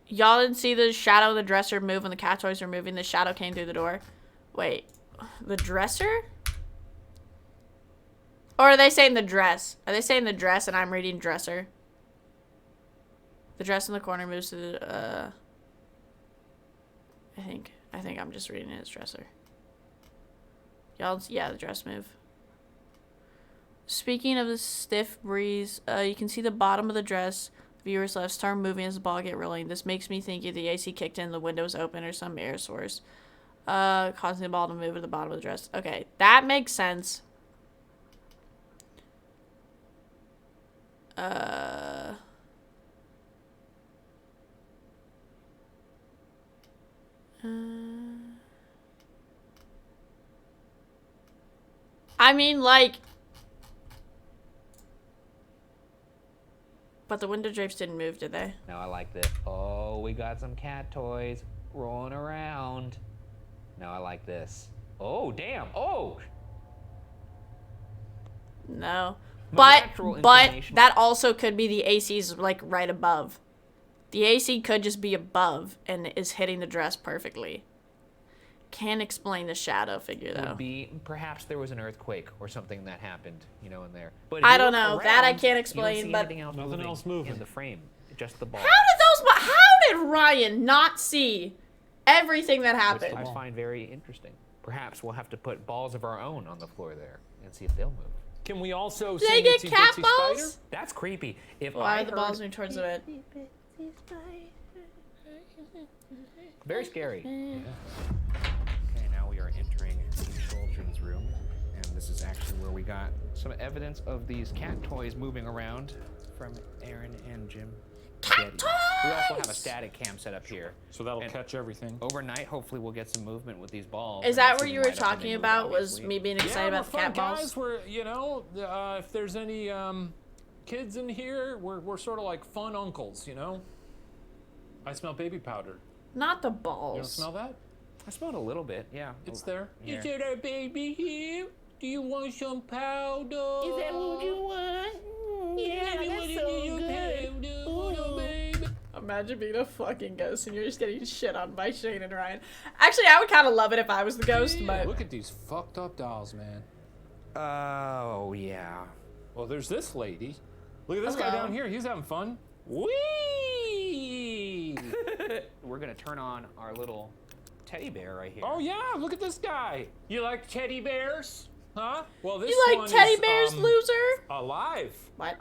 S1: Y'all didn't see the shadow of the dresser move when the cat toys were moving. The shadow came through the door. Wait, the dresser? Or are they saying the dress? Are they saying the dress and I'm reading dresser? The dress in the corner moves to the, I think I'm just reading it as dresser. Y'all, yeah, the dress move. Speaking of the stiff breeze, you can see the bottom of the dress. Viewers left start moving as the ball get rolling. This makes me think either the AC kicked in, the windows open, or some air source, causing the ball to move at the bottom of the dress. Okay, that makes sense. I mean, like, but the window drapes didn't move, did they?
S12: Now I like this. Oh, we got some cat toys rolling around. Now I like this. Oh, damn. Oh!
S1: No.
S12: My
S1: But
S12: natural
S1: but
S12: inclination-
S1: that also could be the AC's like right above. The AC could just be above and is hitting the dress perfectly. Can't explain the shadow figure though.
S12: Would be perhaps there was an earthquake or something that happened, you know, in there. But if
S1: I
S12: you
S1: don't
S12: look
S1: know. That I
S12: around,
S1: can't
S12: you don't
S1: explain,
S12: see
S1: but-
S12: anything else
S13: Nothing else moving
S12: in the frame. Just the ball.
S1: How did Ryan not see everything that
S12: Which
S1: happened?
S12: I find very interesting. Perhaps we'll have to put balls of our own on the floor there and see if they'll move.
S13: Can we also
S1: Do they get
S13: Itsy
S1: cat
S13: Bitsy
S1: balls?
S13: Spider?
S12: That's creepy. If
S1: Why
S12: I
S1: are the
S12: heard-
S1: balls moving towards the bed?
S12: Very scary. Okay, now we are entering the children's room, and this is actually where we got some evidence of these cat toys moving around from Aaron and Jim. Cat toys! We also have a static cam set up here.
S13: So that'll catch everything.
S12: Overnight, hopefully we'll get some movement with these balls.
S1: Is
S12: and
S1: that
S12: see
S1: where you
S12: them
S1: were
S12: light up and
S1: talking
S12: they move,
S1: about? Was
S12: obviously.
S1: me being excited
S13: Yeah,
S1: about the
S13: we're
S1: cat
S13: fun
S1: balls?
S13: guys. We're, you know, if there's any kids in here. We're sort of like fun uncles, you know? I smell baby powder.
S1: Not the
S13: You don't
S1: balls.
S13: smell that?
S12: I smelled a little bit, yeah.
S13: It's there.
S12: Here.
S13: Is there a baby here? Do you want some powder?
S22: Is that what you want? Yeah, that's so good.
S1: Imagine being a fucking ghost and you're just getting shit on by Shane and Ryan. Actually, I would kind of love it if I was the ghost, but
S13: Look at these fucked up dolls, man.
S12: Oh, yeah.
S13: Well, there's this lady. Look at this guy
S1: Hello.
S13: down here. He's having fun. Whee!
S12: We're gonna turn on our little teddy bear right here.
S13: Oh yeah, look at this guy. You like teddy bears? Huh? Well, this
S1: you like
S13: one
S1: teddy
S13: is,
S1: bears, loser?
S13: alive.
S1: What?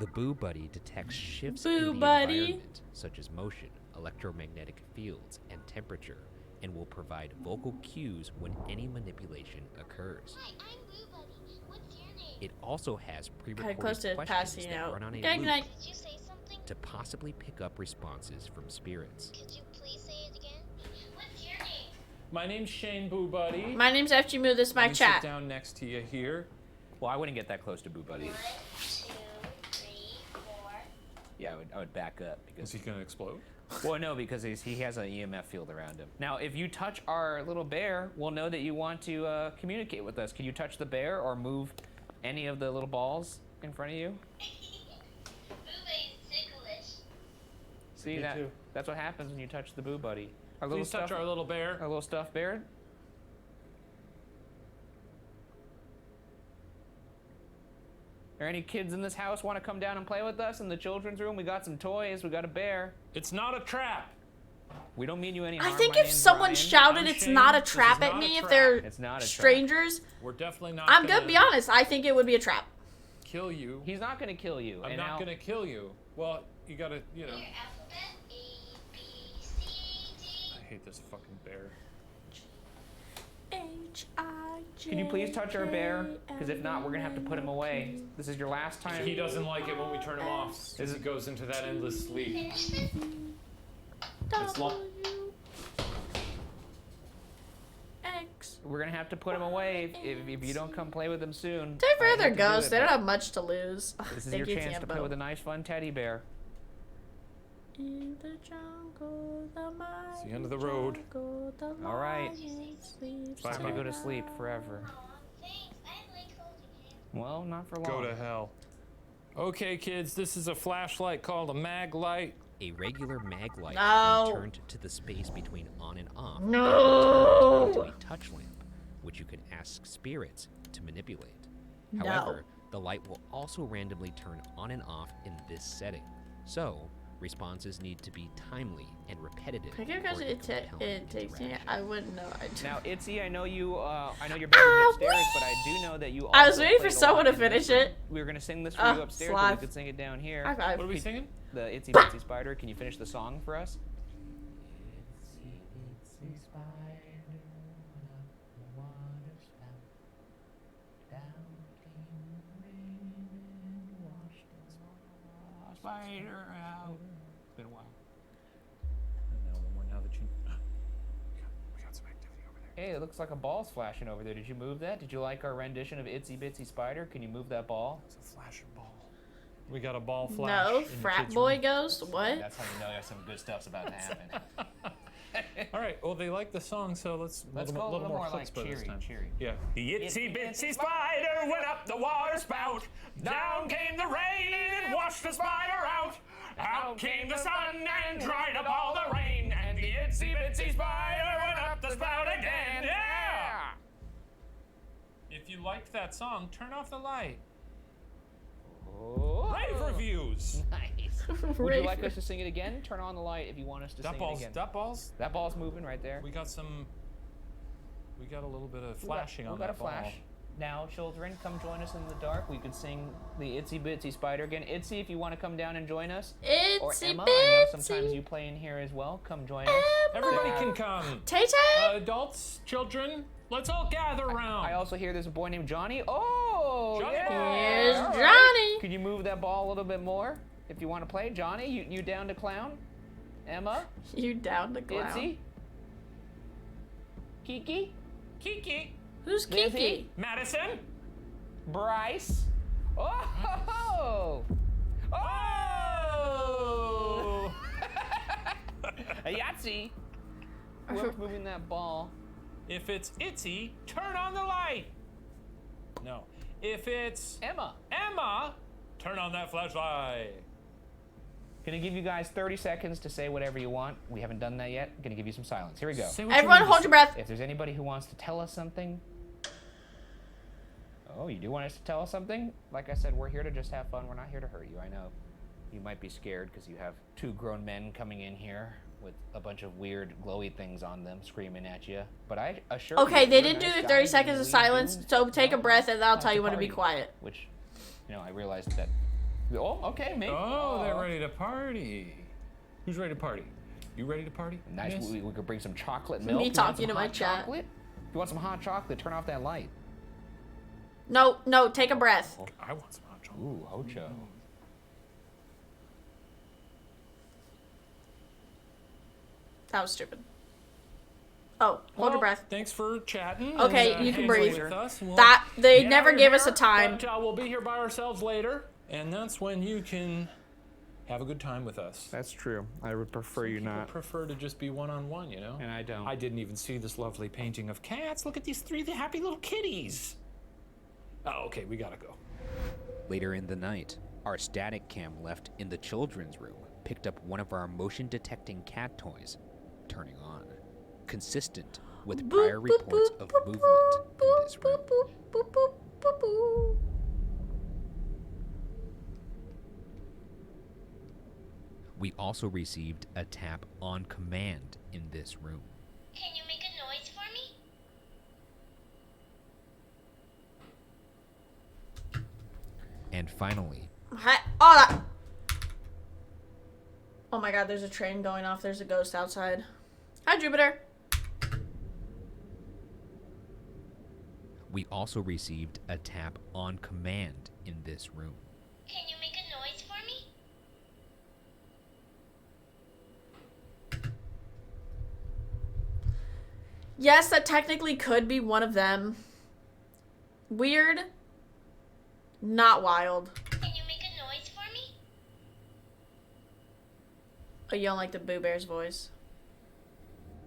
S4: The Boo Buddy detects shifts
S1: Boo
S4: in the
S1: Buddy.
S4: environment, such as motion, electromagnetic fields, and temperature, and will provide vocal cues when any manipulation occurs.
S8: Hi, I'm Boo Buddy. What's your name?
S4: It also has pre-recorded
S1: close to
S4: questions
S1: passing
S4: that
S1: out.
S4: run on a
S1: Good
S4: loop
S1: night.
S8: Did you say something?
S4: to possibly pick up responses from spirits.
S8: Could you please say it again? What's your name?
S13: My name's Shane Boo Buddy.
S1: My name's FG Moo. This is my
S13: Let me
S1: chat.
S13: sit down next to you here.
S12: Well, I wouldn't get that close to Boo Buddy.
S8: 1, 2, 3, 4.
S12: Yeah, I would back up because
S13: Is he gonna explode?
S12: Well, no, because he has an EMF field around him. Now, if you touch our little bear, we'll know that you want to communicate with us. Can you touch the bear or move any of the little balls in front of you? See,
S13: Me
S12: that
S13: too.
S12: that's what happens when you touch the Boo Buddy. Our
S13: Please touch our little bear.
S12: Our little stuffed bear. Are any kids in this house want to come down and play with us in the children's room? We got some toys. We got a bear.
S13: It's not a trap.
S12: We don't mean you any
S1: I
S12: harm.
S1: think
S12: My
S1: if
S12: name's
S1: someone
S12: Ryan.
S1: shouted
S13: I'm
S1: it's
S13: Shane.
S1: not a
S13: This is
S1: trap
S13: not
S1: at
S13: a
S1: me if
S13: trap.
S1: they're
S12: It's not a trap.
S1: strangers,
S13: We're definitely not
S1: I'm
S13: gonna
S1: gonna be honest. I think it would be a trap.
S13: kill you.
S12: He's not gonna kill you.
S13: I'm
S12: and
S13: not
S12: now-
S13: gonna kill you. Well, you gotta, you know.
S8: Your alphabet A, B, C, D.
S13: I hate this fucking bear.
S1: H-I-J.
S12: Can you please touch our bear? Because if not, we're gonna have to put him away. This is your last time.
S13: He doesn't like it when we turn him off because he goes into that endless sleep.
S8: Finish this?
S13: It's long.
S1: X.
S12: We're gonna have to put him away if you don't come play with him soon.
S1: Take for
S12: I
S1: other
S12: hate to do
S1: ghosts.
S12: it,
S1: They don't
S12: but
S1: have much to lose.
S12: This is your chance to play with a nice, fun teddy bear.
S1: In the jungle, the
S13: It's the end of the road.
S1: jungle, the
S12: All right.
S1: lion sleeps
S12: Time to go to
S1: tonight.
S12: sleep forever.
S8: Aw, thanks. I like holding him.
S12: Well, not for long.
S13: Go to hell. Okay, kids, this is a flashlight called a mag light.
S4: A regular mag light,
S1: No.
S4: when turned to the space between on and off,
S1: No.
S4: will turn into a touch lamp, which you can ask spirits to manipulate.
S1: No.
S4: However, the light will also randomly turn on and off in this setting. So, responses need to be timely and repetitive.
S1: I guess
S4: for a
S1: it
S4: compelling
S1: takes me.
S4: interaction.
S1: I wouldn't know.
S12: Now, Itzy, I know you're better upstairs, but I do know that you.
S1: I was
S12: also
S1: waiting for
S12: played a
S1: someone
S12: lot
S1: to
S12: in this
S1: finish
S12: room.
S1: it.
S12: We were gonna sing this for
S1: Oh,
S12: you upstairs, but
S1: sloth.
S12: we could sing it down here.
S1: High five.
S13: What are we singing?
S12: The Itsy Bitsy Spider. Can you finish the song for us? Itsy Bitsy Spider went up the water spout. Down came the rain and washed the spider out. It's been a while.
S13: And now one more now that you. We got some activity over there.
S12: Hey, it looks like a ball's flashing over there. Did you move that? Did you like our rendition of Itsy Bitsy Spider? Can you move that ball?
S13: It's a flashing ball. We got a ball flash.
S1: No,
S13: in the
S1: frat
S13: kids'
S1: boy
S13: room.
S1: ghost. What?
S12: That's how you know there's some good stuff's about to happen.
S13: All right. Well, they like the song, so let's
S12: Let's
S13: a
S12: go a
S13: little
S12: little
S13: more
S12: more like
S13: chutzpah this
S12: cheery,
S13: time.
S12: cheery.
S13: Yeah. The itsy bitsy spider went up the water spout. Down came the rain and washed the spider out. Out came the sun and dried up all the rain. And the itsy bitsy spider went up the spout again. Yeah! If you liked that song, turn off the light.
S12: Oh.
S13: Rave reviews.
S12: Nice. Would you like us to sing it again? Turn on the light if you want us to sing it again. That ball's moving right there.
S13: We got a little bit of flashing on
S12: we got
S13: that
S12: a flash.
S13: ball.
S12: Now, children, come join us in the dark. We could sing the Itsy Bitsy Spider again. Itsy, if you want to come down and join us. Or
S1: Itsy
S12: Emma, I know
S1: bitsy.
S12: sometimes you play in here as well. Come join us.
S13: Everybody can come.
S1: Tay-Tay?
S13: Adults, children, let's all gather around.
S12: I also hear there's a boy named Johnny. Oh,
S13: Johnny
S12: yeah.
S13: boy.
S1: Here's
S12: All right.
S1: Johnny.
S12: Could you move that ball a little bit more if you want to play? Johnny, you down to clown? Emma?
S1: You down to clown?
S12: Itsy? Kiki?
S13: Kiki.
S1: Who's
S12: Lizzie?
S1: Kiki?
S13: Madison.
S12: Bryce? Oh! Oh! A Yahtzee! Whoever's moving that ball.
S13: If it's Itzy, turn on the light. No. If it's
S12: Emma,
S13: turn on that flashlight.
S12: Gonna give you guys 30 seconds to say whatever you want. We haven't done that yet. Gonna give you some silence. Here we go.
S1: Everyone hold your breath.
S12: If there's anybody who wants to tell us something. Oh, you do want us to tell us something? Like I said, we're here to just have fun. We're not here to hurt you. I know you might be scared because you have two grown men coming in here with a bunch of weird glowy things on them screaming at you. But I assure you.
S1: Okay, they
S12: we're
S1: didn't do
S12: nice
S1: the
S12: guys
S1: 30
S12: and
S1: seconds of
S12: we
S1: silence,
S12: do-
S1: so take a breath and I'll tell you when to be
S12: party,
S1: quiet.
S12: Which, I realized that. Oh, okay, maybe.
S13: Oh, they're ready to party. Who's ready to party? You ready to party?
S12: Nice.
S13: Yes.
S12: We could bring some chocolate milk.
S1: Me
S12: You want
S1: talking
S12: some
S1: to my
S12: hot
S1: chat.
S12: chocolate? If you want some hot chocolate, turn off that light.
S1: No, take a breath.
S13: I want some hot chocolate.
S12: Ooh, Hocho.
S1: That was stupid. Oh, hold your breath.
S13: Thanks for chatting.
S1: Okay,
S13: and,
S1: you can
S13: hanging
S1: breathe.
S13: with us. We'll
S1: That they
S13: get
S1: never
S13: out of
S1: gave us
S13: here,
S1: a time.
S13: But, we'll be here by ourselves later, and that's when you can have a good time with us.
S9: That's true. I would prefer you
S13: People
S9: not.
S13: prefer to just be one-on-one, you know?
S9: And I don't.
S13: I didn't even see this lovely painting of cats. Look at these three happy little kitties. Oh, okay, we gotta go.
S4: Later in the night, our static cam left in the children's room picked up one of our motion detecting cat toys turning on, consistent with prior reports of movement in this room. We also received a tap on command in this room.
S8: Can you make a noise for me?
S4: And finally,
S1: Oh my god, there's a train going off. There's a ghost outside. Hi, Jupiter.
S4: we also received a tap on command in this room.
S8: Can you make a noise for me?
S1: Yes, that technically could be one of them. Weird. Not wild.
S8: Can you make a noise for me?
S1: Oh, you don't like the Boo Bear's voice.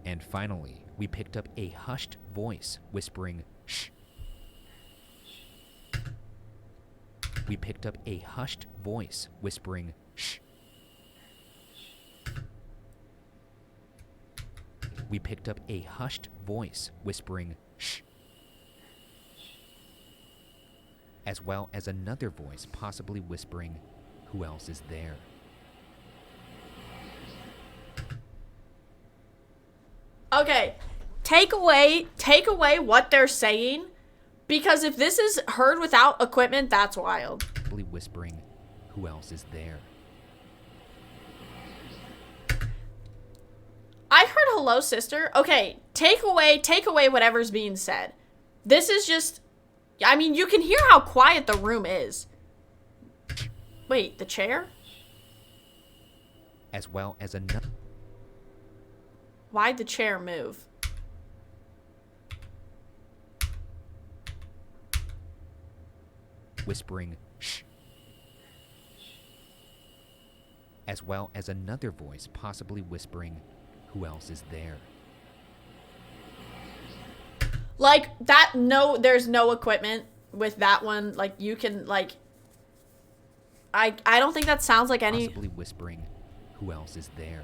S4: And finally, we picked up a hushed voice whispering, "Shh." We picked up a hushed voice whispering, "Shh." We picked up a hushed voice whispering, "Shh." As well as another voice possibly whispering, "Who else is there?"
S1: Okay, take away what they're saying, because if this is heard without equipment, that's wild.
S4: Possibly whispering, "Who else is there?"
S1: I heard hello, sister. Okay, take away whatever's being said. This is just, I mean, you can hear how quiet the room is. Wait, the chair?
S4: As well as another.
S1: Why'd the chair move?
S4: Whispering, "Shh." As well as another voice possibly whispering, "Who else is there?"
S1: Like, that, no, there's no equipment with that one. Like, you can, like, I don't think that sounds like any...
S4: Possibly whispering, "Who else is there?"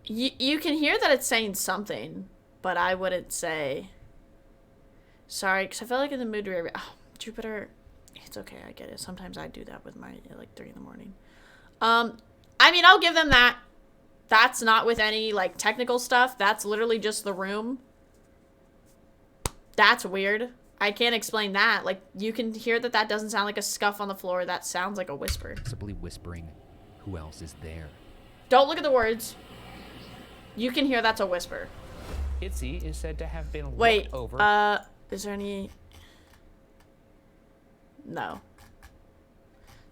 S1: You can hear that it's saying something, but I wouldn't say... Sorry, because I feel like in the mood to... Oh, Jupiter... It's okay, I get it. Sometimes I do that with my, like, 3 in the morning. I mean, I'll give them that. That's not with any, like, technical stuff. That's literally just the room. That's weird. I can't explain that. Like, you can hear that that doesn't sound like a scuff on the floor. That sounds like a whisper.
S4: Possibly whispering, "Who else is there?"
S1: Don't look at the words. You can hear that's a whisper.
S12: Itzy is said to have been
S1: Wait,
S12: looked over.
S1: is there any... No.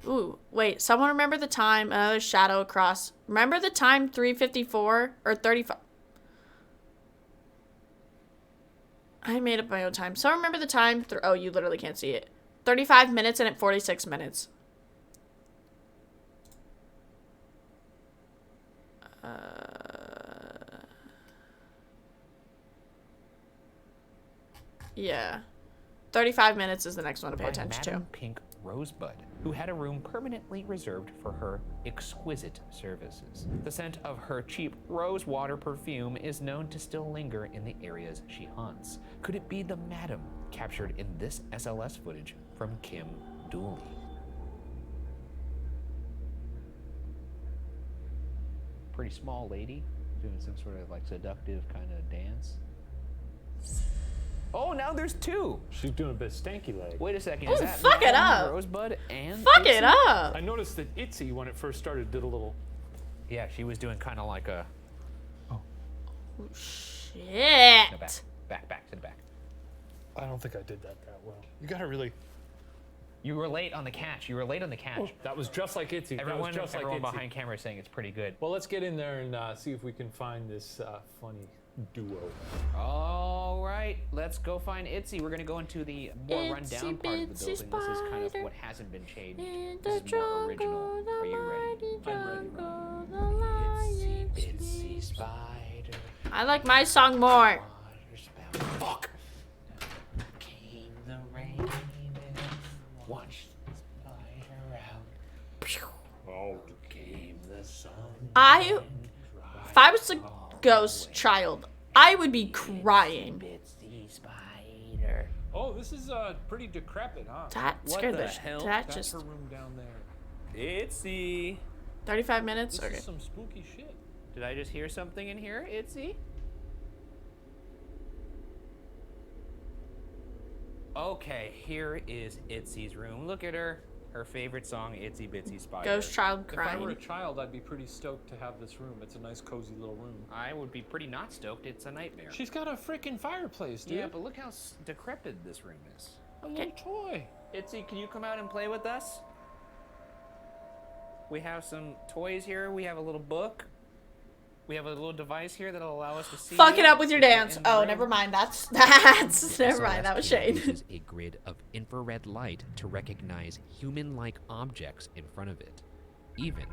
S1: Ooh, wait, someone remember the time, another shadow across. Remember the time 3:54 or 35? I made up my own time. So remember the time? Oh, you literally can't see it. 35 minutes and at 46 minutes. Yeah. 35 minutes is the next one to pay
S12: By
S1: attention
S12: Madame
S1: to.
S12: Pink Rosebud, who had a room permanently reserved for her exquisite services. The scent of her cheap rose water perfume is known to still linger in the areas she haunts. Could it be the Madam captured in this SLS footage from Kim Dooley? Pretty small lady doing some sort of like seductive kind of dance. Oh, now there's two.
S17: She's doing a bit stanky leg.
S12: Wait a second.
S1: Ooh,
S12: Is that
S1: fuck it
S12: Madame
S1: up.
S12: Rosebud and
S1: Fuck
S12: Itzy?
S1: it up.
S17: I noticed that Itzy, when it first started, did a little.
S12: Yeah, she was doing kind of like a.
S1: Oh, shit.
S12: No, back to the back.
S17: I don't think I did that well. You gotta really.
S12: You were late on the catch. You were late on the catch.
S17: Oh, that was just like Itzy.
S12: Everyone,
S17: that was just
S12: everyone
S17: like Itzy.
S12: behind camera is saying it's pretty good.
S17: Well, let's get in there and see if we can find this funny duo.
S12: All right, let's go find Itzy. We're gonna go into the more rundown part of the building. This is kind of what hasn't been changed. This is more original. Are you ready? I'm ready. Itsy bitsy spider.
S1: I like my song more.
S12: Fuck. Came the rain and washed the spider out.
S17: Oh,
S12: came the sun.
S1: If I was a ghost child, I would be crying.
S17: Oh, this is pretty decrepit, huh?
S1: That scared the
S12: hell?
S1: that
S17: That's
S1: just
S17: her room down there.
S12: Itzy.
S1: 35 minutes.
S17: This
S1: Okay.
S17: is some spooky shit.
S12: Did I just hear something in here, Itzy? Okay, here is Itzy's room. Look at her. Her favorite song, Itsy Bitsy Spider.
S1: Ghost child
S17: If I were a
S1: crying.
S17: child, I'd be pretty stoked to have this room. It's a nice, cozy little room.
S12: I would be pretty not stoked. It's a nightmare.
S17: She's got a freaking fireplace, dude.
S12: Yeah, but look how decrepit this room is.
S17: A little toy.
S12: Itzy, can you come out and play with us? We have some toys here. We have a little book. We have a little device here that'll allow us to see.
S1: Fuck it
S12: you
S1: up with your
S12: in the
S1: dance. Oh,
S12: room.
S1: never mind. That's never mind. That was Shane.
S4: Uses a grid of infrared light to recognize human-like objects in front of it, even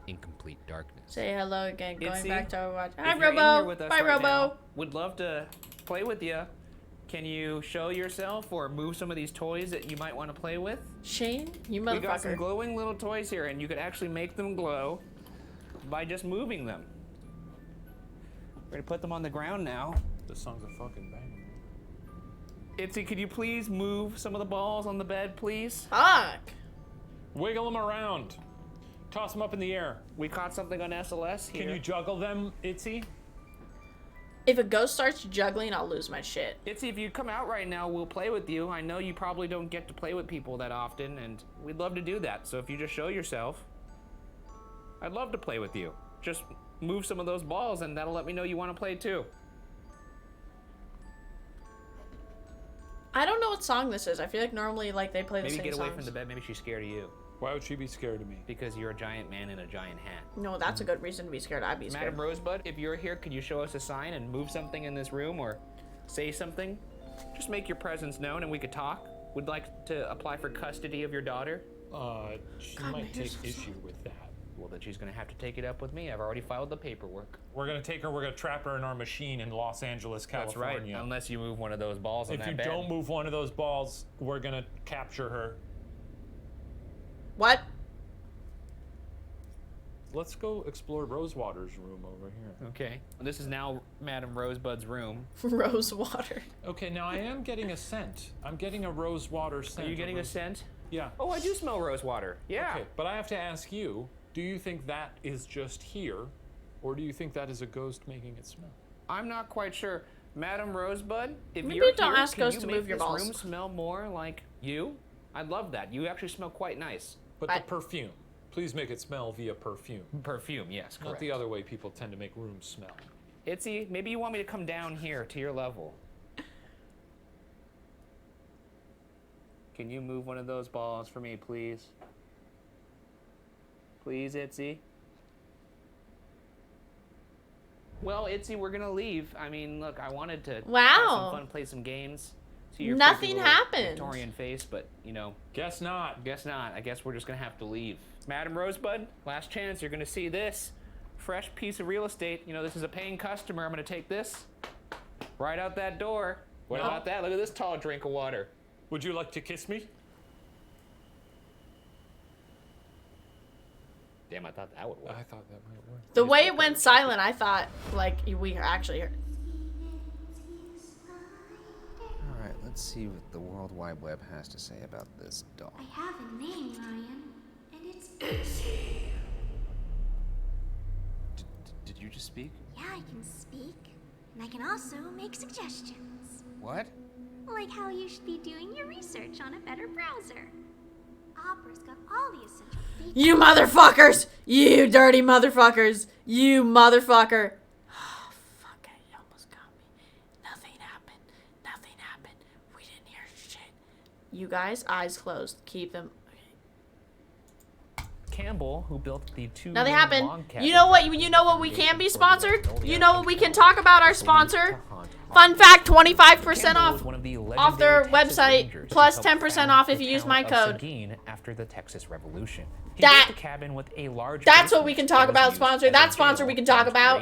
S4: in complete darkness.
S1: Say hello again. Going
S12: Itzy,
S1: back to Overwatch.
S12: if
S1: Hi,
S12: you're in here
S1: Robo.
S12: with us
S1: Bye,
S12: right
S1: Robo.
S12: now, would love to play with you. Can you show yourself or move some of these toys that you might want to play with?
S1: Shane, you
S12: We got some
S1: motherfucker.
S12: glowing little toys here, and you could actually make them glow by just moving them. We're gonna put them on the ground now.
S17: This song's a fucking banger.
S12: Itzy, could you please move some of the balls on the bed, please?
S1: Fuck.
S17: Wiggle them around. Toss them up in the air.
S12: We caught something on SLS here.
S17: Can you juggle them, Itzy?
S1: If a ghost starts juggling, I'll lose my shit.
S12: Itzy, if you come out right now, we'll play with you. I know you probably don't get to play with people that often, and we'd love to do that. So if you just show yourself, I'd love to play with you. Just move some of those balls, and that'll let me know you want to play too.
S1: I don't know what song this is. I feel like normally like they play the
S12: Maybe
S1: same
S12: get away
S1: songs.
S12: from the bed. Maybe she's scared of you.
S17: Why would she be scared of me?
S12: Because you're a giant man in a giant hat.
S1: No, that's a good reason to be scared. I'd be scared.
S12: Madam Rosebud, if you're here, could you show us a sign and move something in this room or say something? Just make your presence known and we could talk. Would like to apply for custody of your daughter?
S17: She
S1: God, my
S17: might
S1: hair's
S17: take
S1: so
S17: issue with that.
S12: Well, then she's gonna have to take it up with me. I've already filed the paperwork.
S17: We're gonna take her. We're gonna trap her in our machine in Los Angeles,
S12: That's
S17: California.
S12: right, unless you move one of those balls on
S17: If
S12: that
S17: you
S12: bed.
S17: don't move one of those balls, we're gonna capture her.
S1: What?
S17: Let's go explore Rosewater's room over here.
S12: Okay. This is now Madam Rosebud's room.
S1: Rose water.
S17: Okay, now I am getting a scent. I'm getting a rosewater scent.
S12: Are you getting a scent?
S17: Yeah.
S12: Oh, I do smell rosewater. Yeah.
S17: Okay, but I have to ask you, do you think that is just here, or do you think that is a ghost making it smell?
S12: I'm not quite sure. Madam Rosebud, if
S1: Maybe
S12: you're
S1: don't
S12: here,
S1: ask
S12: can
S1: us
S12: you
S1: to
S12: make
S1: move your
S12: this
S1: balls.
S12: room smell more like you? I'd love that. You actually smell quite nice.
S17: But the perfume. Please make it smell via perfume.
S12: Perfume, yes, correct.
S17: Not the other way people tend to make rooms smell.
S12: Itzy, maybe you want me to come down here to your level. Can you move one of those balls for me, please? Please, Itzy? Well, Itzy, we're gonna leave. I mean, look, I wanted to have
S1: Wow.
S12: some fun, play some games. See your
S1: Nothing
S12: creepy little
S1: happened.
S12: Victorian face, but you know.
S17: Guess not.
S12: Guess not. I guess we're just gonna have to leave. Madam Rosebud, last chance. You're gonna see this fresh piece of real estate. You know, this is a paying customer. I'm gonna take this right out that door. What about that? Look at this tall drink of water.
S17: Would you like to kiss me?
S12: Damn, I thought that would work.
S17: I thought that might work.
S1: The way it went silent, I thought like we actually heard.
S4: All right, let's see what the World Wide Web has to say about this doll.
S7: I have a name, Ryan, and it's Itzy.
S4: Did you just speak?
S7: Yeah, I can speak, and I can also make suggestions.
S4: What?
S7: Like how you should be doing your research on a better browser. Opera's got all the essential features.
S1: You motherfuckers! You dirty motherfuckers! You motherfucker! Oh, fuck it. You almost got me. Nothing happened. Nothing happened. We didn't hear shit. You guys, eyes closed. Keep them.
S12: Campbell, who built the two.
S1: Nothing happened. You know what? You know what we can be sponsored? You know what we can talk about our sponsor? Fun fact, 25% off their website, plus 10% off if you use my code.
S12: After the Texas Revolution.
S1: That's what we can talk about, sponsor. That sponsor we can talk about.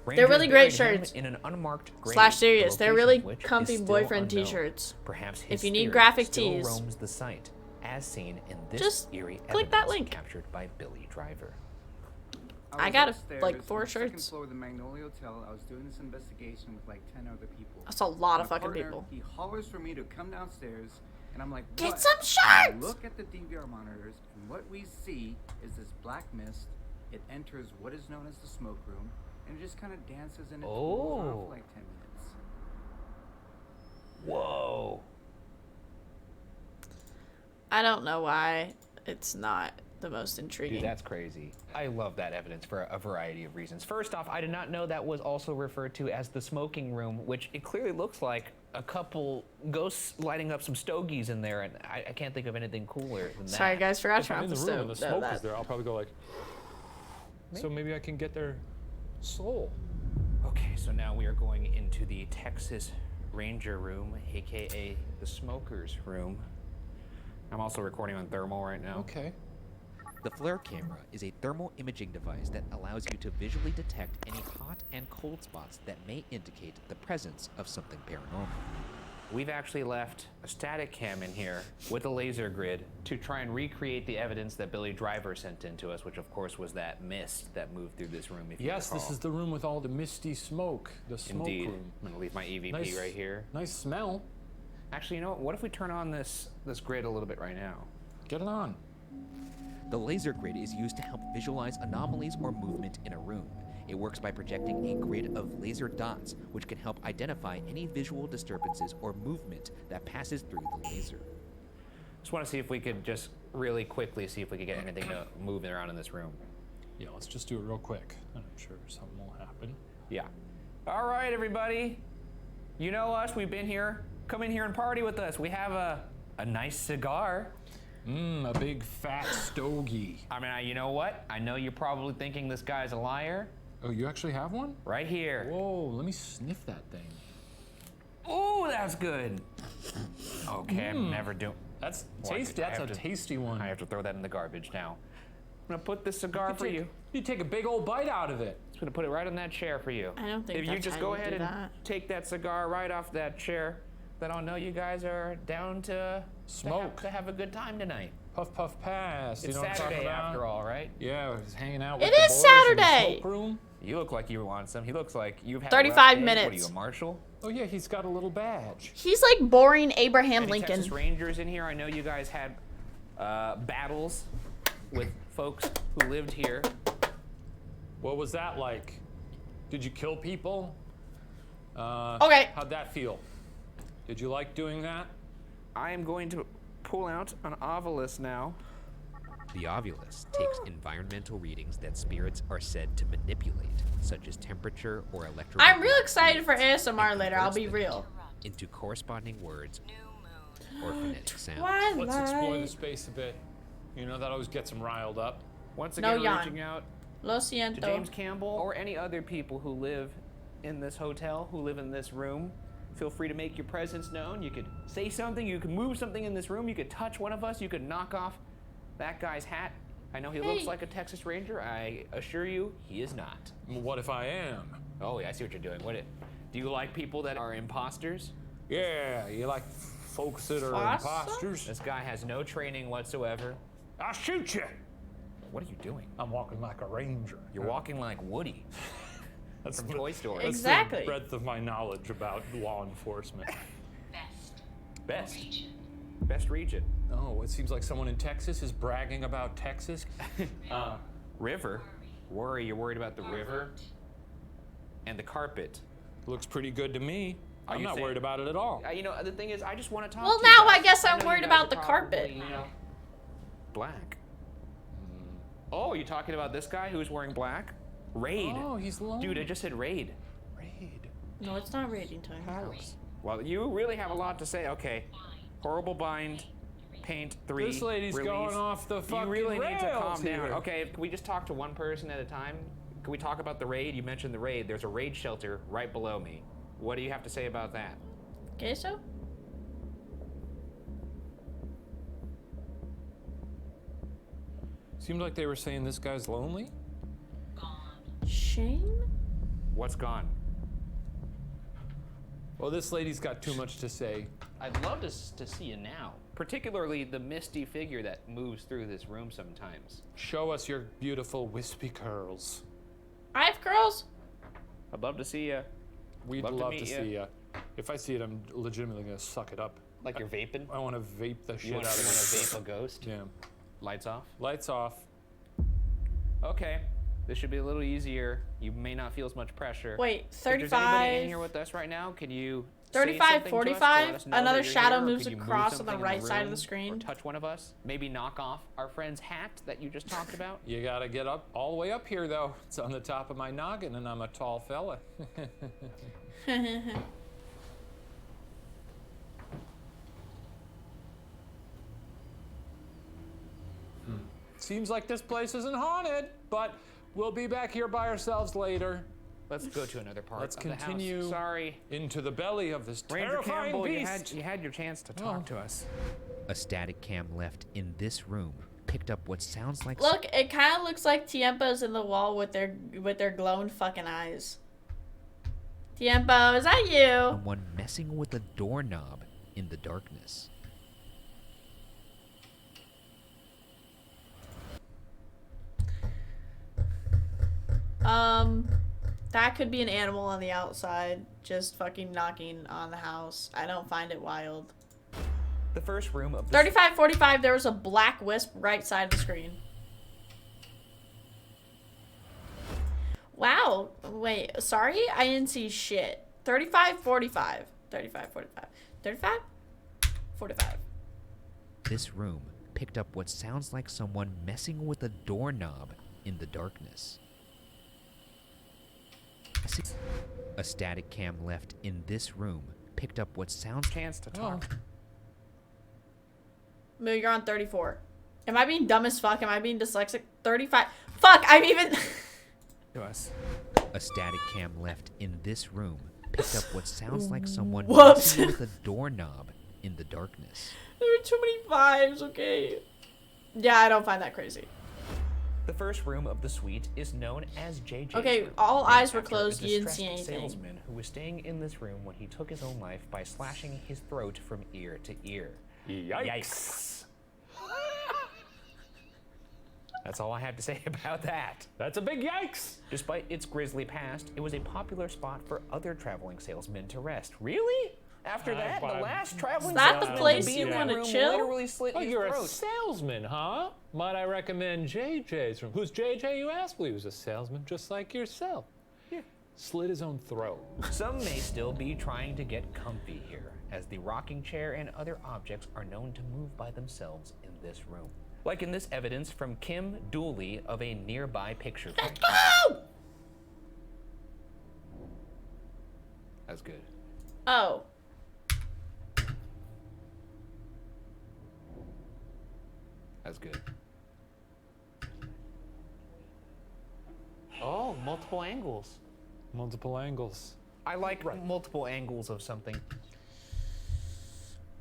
S1: They're really great shirts. Slash serious. They're really comfy boyfriend t-shirts. If you need graphic tees,
S12: roams the site, as seen in this
S1: just
S12: eerie
S1: click that
S12: evidence
S1: link.
S12: captured by Billy Driver.
S1: I got
S18: upstairs
S1: like 4
S18: on the second
S1: shirts.
S18: floor of the Magnolia Hotel. I was doing this investigation with like 10 other people.
S1: That's a lot of
S18: My
S1: fucking
S18: partner,
S1: people.
S18: He hollers for me to come downstairs, and I'm like,
S1: Get
S18: "What?"
S1: some
S18: I
S1: shirts!
S18: look at the DVR monitors, and what we see is this black mist. It enters what is known as the smoke room, and it just kind of dances and it cools off for like 10 minutes.
S12: Whoa.
S1: I don't know why it's not the most intriguing.
S12: Dude, that's crazy. I love that evidence for a variety of reasons. First off, I did not know that was also referred to as the smoking room, which it clearly looks like a couple ghosts lighting up some stogies in there, and I can't think of anything cooler than that.
S1: Sorry guys, forgot
S17: If
S1: to turn
S17: I'm
S1: off
S17: in
S1: the
S17: the room and the
S1: stove.
S17: smoke is there, I'll probably go like. So maybe I can get their soul.
S12: Okay, so now we are going into the Texas Ranger room, aka the smokers room. I'm also recording on thermal right now.
S17: Okay.
S4: The flare camera is a thermal imaging device that allows you to visually detect any hot and cold spots that may indicate the presence of something paranormal.
S12: We've actually left a static cam in here with a laser grid to try and recreate the evidence that Billy Driver sent in to us, which of course was that mist that moved through this room. If
S17: Yes,
S12: you
S17: this is the room with all the misty smoke. The smoke
S12: Indeed.
S17: room.
S12: I'm gonna leave my EVP
S17: Nice-
S12: right here.
S17: Nice smell.
S12: Actually, you know what? What if we turn on this grid a little bit right now?
S17: Get it on.
S4: The laser grid is used to help visualize anomalies or movement in a room. It works by projecting a grid of laser dots, which can help identify any visual disturbances or movement that passes through the laser.
S12: Just want to see if we could just really quickly see if we could get anything to move around in this room.
S17: Yeah, let's just do it real quick. I'm sure something will happen.
S12: Yeah. All right, everybody. You know us. We've been here. Come in here and party with us. We have a nice cigar.
S17: A big fat stogie.
S12: I mean, you know what? I know you're probably thinking this guy's a liar.
S17: Oh, you actually have one?
S12: Right here.
S17: Whoa, let me sniff that thing.
S12: Oh, that's good. Okay, I'm never doing.
S17: That's
S12: Well,
S17: tasty.
S12: I
S17: That's a
S12: have to-
S17: tasty one.
S12: I have to throw that in the garbage now. I'm gonna put this cigar for you.
S17: You take a big old bite out of it.
S12: Just gonna put it right on that chair for you.
S1: I don't think
S12: If you
S1: that's
S12: just
S1: how
S12: go
S1: you
S12: ahead
S1: do
S12: and
S1: that.
S12: take that cigar right off that chair, then I'll know you guys are down to
S17: Smoke.
S12: to have a good time tonight.
S17: Puff, puff, pass.
S12: It's
S17: you know what I'm talking
S12: Saturday
S17: about?
S12: after all, right?
S17: Yeah, he's hanging out
S1: It
S17: with the
S1: is
S17: boys in the
S1: Saturday.
S17: smoke room.
S12: You look like you want some. He looks like you've had
S1: 35
S12: a rough day.
S1: minutes.
S12: What are you, a marshal?
S17: Oh yeah, he's got a little badge.
S1: He's like boring Abraham
S12: Any
S1: Lincoln.
S12: Texas Rangers in here? I know you guys had battles with folks who lived here.
S17: What was that like? Did you kill people?
S1: Okay.
S17: How'd that feel? Did you like doing that?
S12: I am going to pull out an Ovilus now.
S4: The Ovilus takes environmental readings that spirits are said to manipulate, such as temperature or electromagnetic
S1: I'm real excited for ASMR later, I'll be real.
S4: into corresponding words or phonetic sounds.
S17: Let's explore the space a bit. You know, that always gets him riled up.
S12: Once
S1: No
S12: again,
S1: yawn.
S12: reaching out
S1: Lo
S12: to
S1: siento.
S12: James Campbell or any other people who live in this hotel, who live in this room, feel free to make your presence known. You could say something, you could move something in this room, you could touch one of us, you could knock off that guy's hat. I know he looks like a Texas Ranger. I assure you, he is not.
S17: What if I am?
S12: Oh, yeah, I see what you're doing. Do you like people that are imposters?
S17: Yeah, you like folks that are imposters?
S12: This guy has no training whatsoever.
S17: I'll shoot you.
S12: What are you doing?
S17: I'm walking like a ranger.
S12: You're walking like Woody.
S17: That's
S12: from Toy Story.
S17: That's
S1: Exactly.
S17: the breadth of my knowledge about law enforcement.
S12: Best region.
S17: Oh, it seems like someone in Texas is bragging about Texas.
S12: River. Worry, you're worried about the river and the carpet.
S17: Looks pretty good to me. I'm not worried about it at all.
S12: You know, the thing is, I just want to talk
S1: Well,
S12: to you
S1: now
S12: guys.
S1: I guess I'm
S12: know
S1: worried
S12: you guys
S1: about
S12: are
S1: the carpet.
S12: probably, you know, black. Oh, you talking about this guy who's wearing black? Raid.
S17: Oh, he's lonely.
S12: Dude, I just said raid.
S1: No, it's not raiding time.
S12: Well, you really have a lot to say. Okay. Horrible bind. Paint 3.
S17: This lady's
S12: release.
S17: going off the fucking
S12: You really need to
S17: rails
S12: calm down.
S17: here.
S12: Okay, can we just talk to one person at a time? Can we talk about the raid? You mentioned the raid. There's a raid shelter right below me. What do you have to say about that?
S1: Queso?
S17: Seemed like they were saying this guy's lonely.
S1: Shane?
S12: What's gone?
S17: Well, this lady's got too much to say.
S12: I'd love to see you now. Particularly the misty figure that moves through this room sometimes.
S17: Show us your beautiful wispy curls.
S1: I have curls.
S12: I'd love to see you.
S17: We'd love to see you. If I see it, I'm legitimately gonna suck it up.
S12: Like you're vaping?
S17: I want to vape the shit out of it.
S12: You want to vape a ghost?
S17: Yeah.
S12: Lights off?
S17: Lights off.
S12: Okay. This should be a little easier. You may not feel as much pressure.
S1: Wait,
S12: If there's anybody
S1: 35.
S12: in here with us right now, can you
S1: 35, 45.
S12: know that
S1: Another
S12: you're
S1: shadow
S12: here, or
S1: moves
S12: could you move
S1: across on
S12: something
S1: the
S12: in
S1: right side of the
S12: room,
S1: screen.
S12: Or touch one of us. Maybe knock off our friend's hat that you just talked about.
S17: You gotta get up all the way up here, though. It's on the top of my noggin, and I'm a tall fella. Seems like this place isn't haunted, but we'll be back here by ourselves later.
S12: Let's go to another part
S17: Let's
S12: of the house.
S17: continue
S12: Sorry.
S17: into the belly of this
S12: Ranger
S17: terrifying
S12: Campbell,
S17: beast.
S12: you had your chance to talk to us.
S4: A static cam left in this room picked up what sounds like
S1: Look, it kind of looks like Tiempo's in the wall with their glowing fucking eyes. Tiempo, is that you?
S4: someone messing with a doorknob in the darkness.
S1: That could be an animal on the outside, just fucking knocking on the house. I don't find it wild.
S12: The first room of the
S1: 35, 45, there was a black wisp right side of the screen. Wow. Wait, sorry? I didn't see shit. 35, 45. 35, 45. 35, 45.
S4: This room picked up what sounds like someone messing with a doorknob in the darkness. A static cam left in this room picked up what sounds
S12: chance to talk.
S1: Moo, you're on 34. Am I being dumb as fuck? Am I being dyslexic? 35. Fuck, I'm even...
S12: to us.
S4: A static cam left in this room picked up what sounds like someone
S1: Whoops.
S4: messing with a doorknob in the darkness.
S1: There were too many vibes, okay? Yeah, I don't find that crazy.
S12: The first room of the suite is known as JJ's
S1: Okay,
S12: room,
S1: all
S12: named
S1: eyes were
S12: after
S1: closed,
S12: a
S1: you didn't see
S12: distressed
S1: anything.
S12: salesman who was staying in this room when he took his own life by slashing his throat from ear to ear.
S17: Yikes.
S12: That's all I have to say about that.
S17: That's a big yikes.
S12: Despite its grisly past, it was a popular spot for other traveling salesmen to rest. Really? After that, the last traveling
S1: Is that the
S12: salesman
S1: place
S12: to be
S1: you
S12: in that
S1: wanna
S12: room
S1: chill?
S12: literally slit
S17: Oh,
S12: his
S17: you're
S12: throat.
S17: a salesman, huh? Might I recommend JJ's room? Who's JJ, you ask? Well, he was a salesman just like yourself.
S12: Yeah.
S17: Slit his own throat.
S12: Some may still be trying to get comfy here, as the rocking chair and other objects are known to move by themselves in this room. Like in this evidence from Kim Dooley of a nearby picture frame. That's good.
S1: Oh.
S12: That's good. Oh, multiple angles.
S17: Multiple angles.
S12: I like multiple angles of something.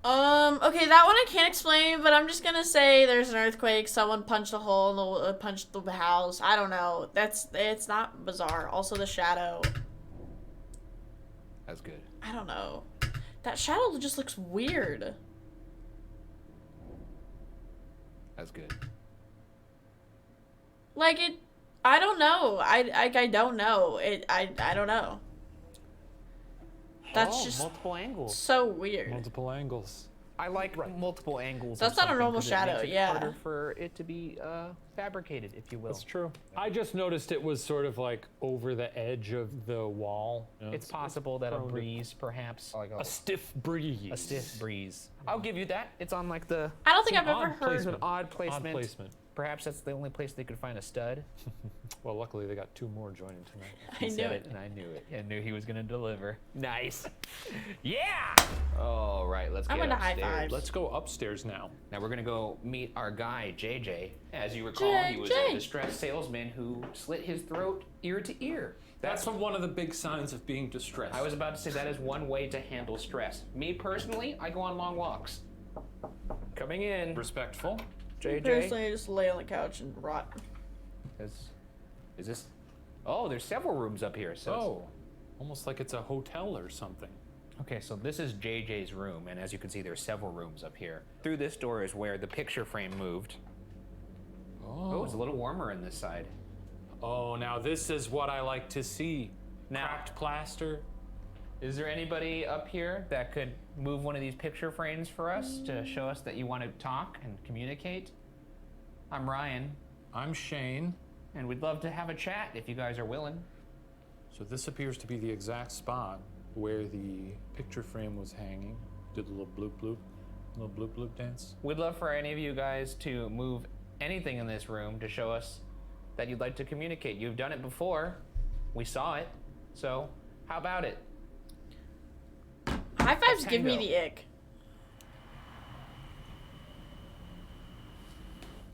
S1: Okay, that one I can't explain, but I'm just gonna say there's an earthquake, someone punched a hole in the, punched the house. I don't know. It's not bizarre. Also the shadow.
S12: That's good.
S1: I don't know. That shadow just looks weird.
S12: That's good.
S1: Like it, I don't know. I don't know. I don't know. That's just
S12: multiple angles.
S1: So weird.
S17: Multiple angles.
S12: I like multiple angles.
S1: That's
S12: of
S1: not a
S12: something
S1: normal
S12: 'cause it
S1: shadow,
S12: makes it
S1: yeah.
S12: harder for it to be fabricated, if you will.
S17: That's true. I just noticed it was sort of like over the edge of the wall. You know,
S12: It's possible that a
S17: prone to-
S12: breeze, perhaps, like
S17: A stiff breeze.
S12: a stiff breeze. I'll give you that. It's on like the.
S1: I don't think
S12: it's an
S1: I've ever
S12: odd
S1: heard-
S12: It's an odd placement.
S17: Odd placement.
S12: Perhaps that's the only place they could find a stud.
S17: Well, luckily they got 2 more joining tonight.
S12: He said it, and I knew it. I knew he was gonna deliver. Nice. Yeah. All right, let's
S1: I'm
S12: get
S1: gonna high
S12: upstairs.
S1: five.
S17: Let's go upstairs now.
S12: Now we're gonna go meet our guy JJ. As you recall, he was a
S1: JJ.
S12: distressed salesman who slit his throat ear to ear.
S17: That's one of the big signs of being distressed.
S12: I was about to say that is one way to handle stress. Me personally, I go on long walks. Coming in.
S17: Respectful.
S12: JJ.
S1: Personally, I just lay on the couch and rot.
S12: Is this? Oh, there's several rooms up here. So.
S17: Oh, almost like it's a hotel or something.
S12: Okay, so this is JJ's room, and as you can see, there's several rooms up here. Through this door is where the picture frame moved. Oh, it's a little warmer in this side.
S17: Oh, now this is what I like to see. Cracked plaster.
S12: Is there anybody up here that could move one of these picture frames for us to show us that you want to talk and communicate? I'm Ryan.
S17: I'm Shane.
S12: And we'd love to have a chat if you guys are willing.
S17: So this appears to be the exact spot where the picture frame was hanging. Did a little bloop bloop, little bloop bloop dance.
S12: We'd love for any of you guys to move anything in this room to show us that you'd like to communicate. You've done it before. We saw it. So, how about it?
S1: High fives give me
S12: Tango.
S1: the ick.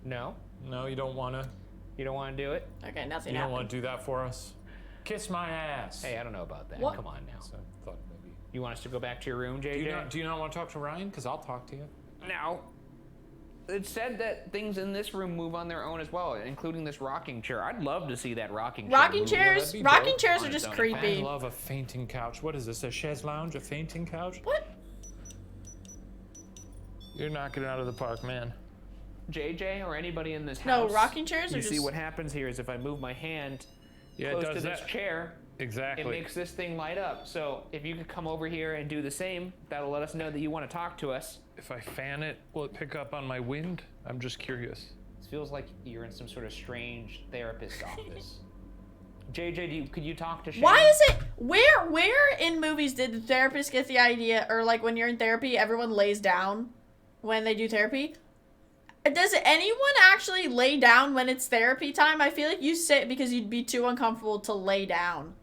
S12: No?
S17: No, you don't want to.
S12: You don't want to do it?
S1: Okay, nothing
S17: You don't
S1: happened.
S17: want to do that for us? Kiss my ass.
S12: Hey, I don't know about that.
S1: What?
S12: Come on now.
S17: So I thought maybe.
S12: You want us to go back to your room, JJ?
S17: Do you not want to talk to Ryan? Because I'll talk to you.
S12: Now, it said that things in this room move on their own as well, including this rocking chair. I'd love to see that rocking chair.
S1: Rocking
S12: move.
S1: chairs,
S17: that'd be
S1: rocking
S17: dope.
S1: chairs
S12: On
S1: are
S12: its
S1: just
S12: own.
S1: creepy.
S17: I love a fainting couch. What is this? A chaise lounge? A fainting couch?
S1: What?
S17: You're knocking it out of the park, man.
S12: JJ or anybody in this
S1: No,
S12: house.
S1: rocking chairs
S12: You
S1: are
S12: see
S1: just-
S12: what happens here is if I move my hand
S17: Yeah,
S12: close
S17: it does
S12: to this
S17: that.
S12: chair,
S17: Exactly.
S12: it makes this thing light up. So if you could come over here and do the same, that'll let us know that you want to talk to us.
S17: If I fan it, will it pick up on my wind? I'm just curious.
S12: It feels like you're in some sort of strange therapist's office. JJ, could you talk to Shane?
S1: Why is it where in movies did the therapist get the idea, or like when you're in therapy, everyone lays down when they do therapy? Does anyone actually lay down when it's therapy time? I feel like you sit because you'd be too uncomfortable to lay down.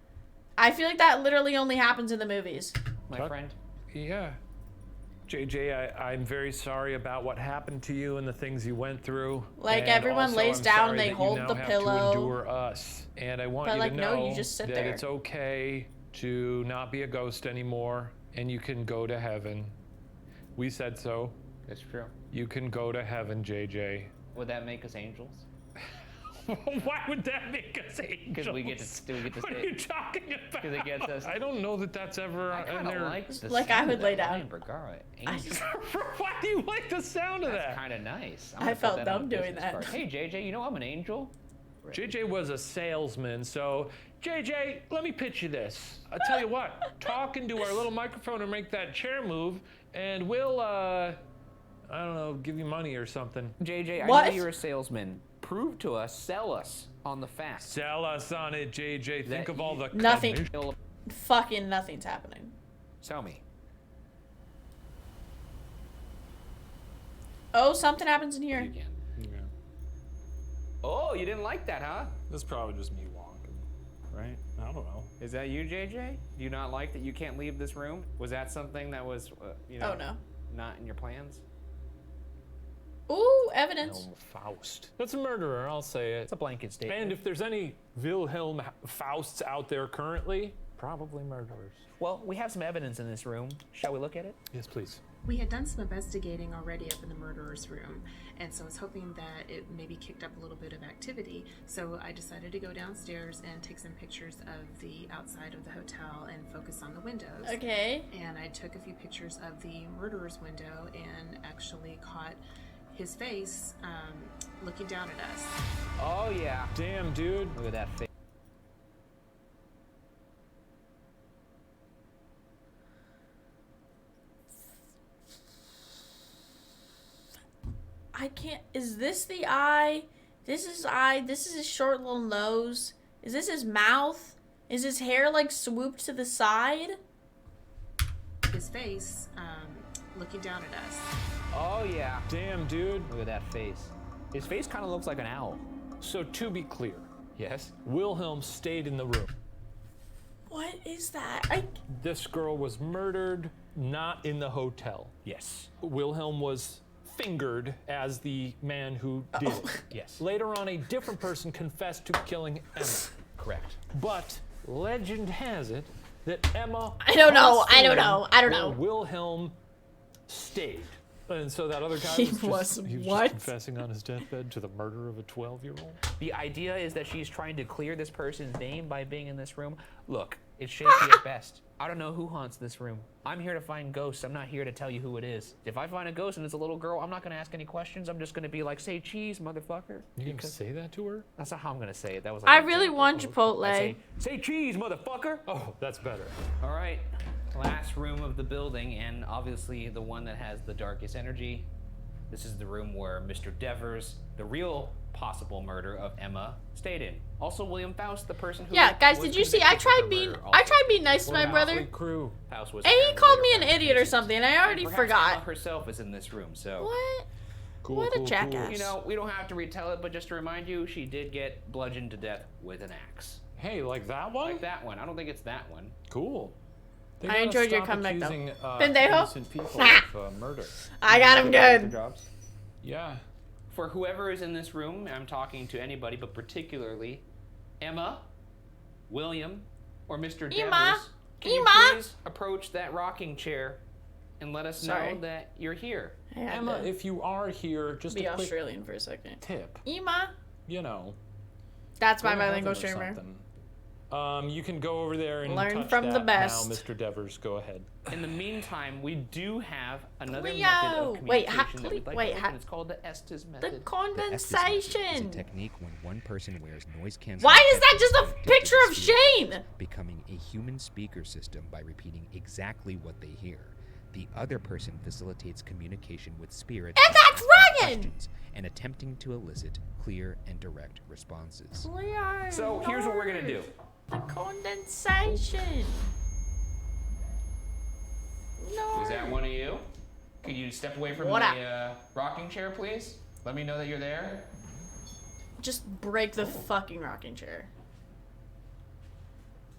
S1: I feel like that literally only happens in the movies.
S12: my friend?
S17: Yeah. JJ, I'm very sorry about what happened to you and the things you went through.
S1: Like,
S17: And
S1: everyone
S17: also,
S1: lays
S17: I'm
S1: down,
S17: sorry
S1: they
S17: that you
S1: hold
S17: now
S1: the
S17: have
S1: pillow.
S17: to endure us. And I want
S1: But,
S17: you
S1: like,
S17: to
S1: no,
S17: know
S1: you just sit
S17: that
S1: there.
S17: it's okay to not be a ghost anymore, and you can go to heaven. We said so.
S12: That's true.
S17: You can go to heaven, JJ.
S12: Would that make us angels?
S17: Why would that make us angels?
S12: Because we get to stay.
S17: What are you talking about?
S12: Because it gets us.
S17: I don't know that that's ever
S12: I
S17: in
S12: kind of
S17: there.
S12: like the
S1: Like, I
S12: sound
S1: would
S12: of
S1: lay
S12: that
S1: down.
S12: line, Bergara. Angels.
S17: Why do you like the sound of
S12: That's
S17: that?
S12: kind of nice.
S1: I felt dumb doing that.
S12: Hey, JJ, you know I'm an angel.
S17: JJ was a salesman, so JJ, let me pitch you this. I'll tell you what, talk into our little microphone and make that chair move, and we'll, I don't know, give you money or something.
S12: JJ, I
S1: What?
S12: know you're a salesman. Prove to us, sell us on the fact.
S17: Sell us on it, JJ. Think of all the
S1: Nothing.
S17: commission-
S1: Fucking nothing's happening.
S12: Sell me.
S1: Oh, something happens in here.
S17: Yeah.
S12: Oh, you didn't like that, huh?
S17: That's probably just me walking, right? I don't know.
S12: Is that you, JJ? Do you not like that you can't leave this room? Was that something that was,
S1: Oh, no.
S12: not in your plans?
S1: Ooh, evidence.
S17: Faust. That's a murderer, I'll say it.
S12: It's a blanket statement.
S17: And if there's any Wilhelm Fausts out there currently, probably murderers.
S12: Well, we have some evidence in this room. Shall we look at it?
S17: Yes, please.
S5: We had done some investigating already up in the murderer's room, and so I was hoping that it maybe kicked up a little bit of activity. So I decided to go downstairs and take some pictures of the outside of the hotel and focus on the windows.
S1: Okay.
S5: And I took a few pictures of the murderer's window and actually caught his face looking down at us.
S12: Oh, yeah.
S17: Damn, dude.
S12: Look at that face.
S1: I can't. Is this the eye? This is eye. This is his short little nose. Is this his mouth? Is his hair like swooped to the side?
S5: His face looking down at us.
S12: Oh, yeah.
S17: Damn, dude.
S12: Look at that face. His face kind of looks like an owl.
S17: So to be clear,
S12: yes,
S17: Wilhelm stayed in the room.
S1: What is that?
S17: This girl was murdered, not in the hotel.
S12: Yes.
S17: Wilhelm was fingered as the man who did it.
S12: Yes.
S17: Later on, a different person confessed to killing Emma.
S12: Correct.
S17: But legend has it that Emma.
S1: I don't know.
S17: was
S1: I don't
S17: staying
S1: know. I don't
S17: where
S1: know.
S17: Wilhelm stayed. And so that other guy
S1: He
S17: was
S1: was
S17: just
S1: what?
S17: confessing on his deathbed to the murder of a 12-year-old.
S12: The idea is that she's trying to clear this person's name by being in this room. Look, it's shaky at best. I don't know who haunts this room. I'm here to find ghosts. I'm not here to tell you who it is. If I find a ghost and it's a little girl, I'm not going to ask any questions. I'm just going to be like, say cheese, motherfucker.
S17: You going to say that to her?
S12: That's not how I'm going to say it. That was.
S1: I
S12: Like
S1: really want Chipotle.
S12: I'd say cheese, motherfucker.
S17: Oh, that's better.
S12: All right. Last room of the building, and obviously the one that has the darkest energy. This is the room where Mr. Devers, the real possible murder of Emma, stayed in. Also, William Faust, the person who.
S1: Yeah, guys,
S12: was
S1: did you see? I
S12: convicted
S1: tried
S12: of the
S1: being.
S12: murder,
S1: I
S12: also.
S1: tried being nice to my brother,
S17: Crew.
S12: Faust was
S1: and he
S12: apparently
S1: called me
S12: later
S1: an
S12: found
S1: idiot or
S12: innocent.
S1: something. And I already
S12: Perhaps
S1: forgot.
S12: Emma herself is in this room, so.
S1: What?
S17: Cool,
S1: What
S17: cool,
S1: a jackass.
S12: You know, we don't have to retell it, but just to remind you, she did get bludgeoned to death with an axe.
S17: Hey, like that one?
S12: Like that one. I don't think it's that one.
S17: Cool. They
S1: I
S17: gotta
S1: enjoyed your
S17: stop
S1: comeback, though.
S17: accusing,
S1: Pendejo?
S17: innocent people of murder.
S1: I got him good.
S17: Yeah.
S12: For whoever is in this room, I'm talking to anybody, but particularly Emma, William, or Mr.
S1: Emma.
S12: Devers, can you
S1: Emma.
S12: please approach that rocking chair and let us
S1: Sorry.
S12: know that you're here?
S1: I had
S17: Emma,
S1: to
S17: if you are here, just
S1: be
S17: a quick
S1: Australian for a second.
S17: tip.
S1: Emma.
S17: You know.
S1: That's my
S17: go to heaven
S1: bilingual
S17: or
S1: streamer.
S17: something. You can go over there and
S1: Learn
S17: touch
S1: from the
S17: that
S1: best.
S17: now, Mr. Devers. Go ahead.
S12: In the meantime, we do have another
S1: Leo.
S12: method of
S1: Wait,
S12: communication that we'd like
S1: wait,
S12: to look at. It's called the Estes
S1: The
S12: method.
S4: The Estes method is a
S1: condensation.
S4: technique when one person wears noise canceling.
S1: Why is that just a
S4: headphones
S1: picture
S4: connected
S1: of
S4: to the speaker,
S1: Shane?
S4: becoming a human speaker system by repeating exactly what they hear. The other person facilitates communication with spirit
S1: And
S4: by
S1: that's
S4: asking
S1: Ryan!
S4: questions and attempting to elicit clear and direct responses.
S1: Leo,
S12: So here's what we're gonna do.
S1: The condensation. No.
S12: Is that one of you? Could you step away from
S1: What
S12: the rocking chair, please? Let me know that you're there.
S1: Just break the fucking rocking chair.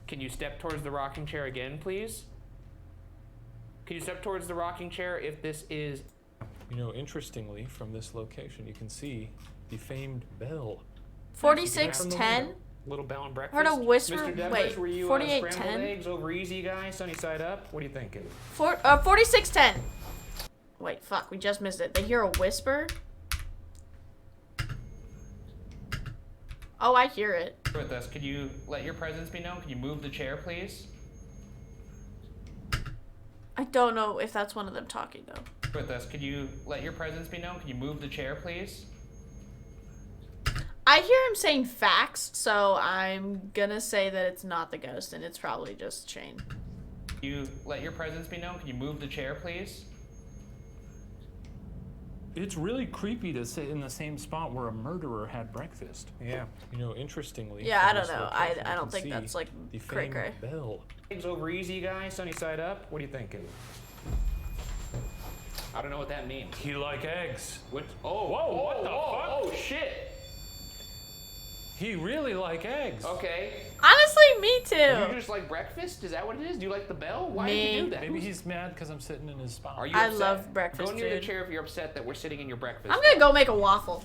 S12: Can you step towards the rocking chair again, please? Can you step towards the rocking chair if this is...
S17: You know, interestingly, from this location, you can see the famed bell.
S1: 4610.
S12: Little bell and breakfast.
S1: Heard a whisper.
S12: Mr. Devers,
S1: Wait,
S12: were you
S1: 4810.
S12: scrambled eggs over easy guy, sunny side up? What are you thinking?
S1: 4610. Wait, fuck, we just missed it. They hear a whisper? Oh, I hear it.
S12: With us, could you let your presence be known? Can you move the chair, please?
S1: I don't know if that's one of them talking, though.
S12: With us, could you let your presence be known? Can you move the chair, please?
S1: I hear him saying facts, so I'm gonna say that it's not the ghost, and it's probably just Shane.
S12: Can you let your presence be known? Can you move the chair, please?
S17: It's really creepy to sit in the same spot where a murderer had breakfast.
S12: Yeah.
S17: You know, interestingly.
S1: Yeah, I
S17: from
S1: don't
S17: this
S1: know.
S17: location,
S1: I
S17: you
S1: don't
S17: can
S1: think
S17: see
S1: that's, like,
S17: the
S1: cray-cray.
S17: famed bell.
S12: Eggs over easy guy, sunny side up. What are you thinking? I don't know what that means.
S17: He like eggs.
S12: What? Oh,
S17: Whoa, what the fuck?
S12: Oh, shit.
S17: He really like eggs.
S12: Okay.
S1: Honestly, me too.
S12: You just like breakfast? Is that what it is? Do you like the bell? Why do
S1: Me.
S12: you do that?
S17: Maybe he's mad because I'm sitting in his spot.
S12: Are you
S1: I
S12: upset?
S1: love breakfast
S12: Go near
S1: food.
S12: the chair if you're upset that we're sitting in your breakfast.
S1: I'm gonna go make a waffle.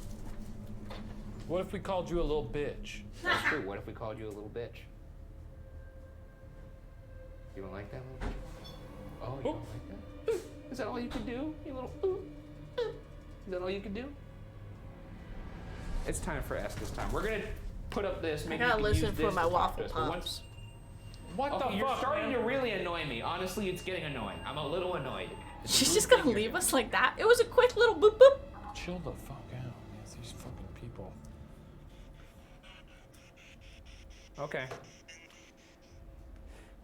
S17: What if we called you a little bitch?
S12: That's true. What if we called you a little bitch? You don't like that little bitch? Oh, you don't like that? Is that all you can do? You little. Is that all you can do? It's time for Ask This Time. We're gonna put up this. Maybe
S1: I gotta
S12: you can
S1: listen
S12: use
S1: for
S12: this
S1: my
S12: to talk
S1: waffle
S12: to us, but
S1: pops.
S12: once-
S17: What
S12: Oh,
S17: the
S12: you're
S17: fuck,
S12: starting
S17: man?
S12: to really annoy me. Honestly, it's getting annoying. I'm a little annoyed. It's a
S1: She's
S12: rude
S1: just gonna
S12: thing you're
S1: leave
S12: doing.
S1: us like that. It was a quick little boop boop.
S17: Chill the fuck out. It's these fucking people.
S12: Okay.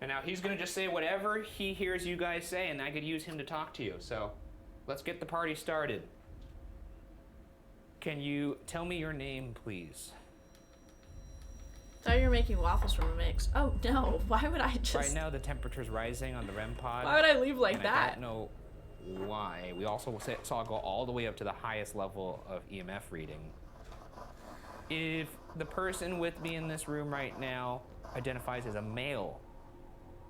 S12: And now he's gonna just say whatever he hears you guys say, and I could use him to talk to you. So, let's get the party started. Can you tell me your name, please?
S1: Thought you were making waffles from a mix. Oh no! Why would I just?
S12: Right now, the temperature's rising on the REM pod.
S1: Why would I leave like
S12: and
S1: that?
S12: I don't know why. We also saw it go all the way up to the highest level of EMF reading. If the person with me in this room right now identifies as a male,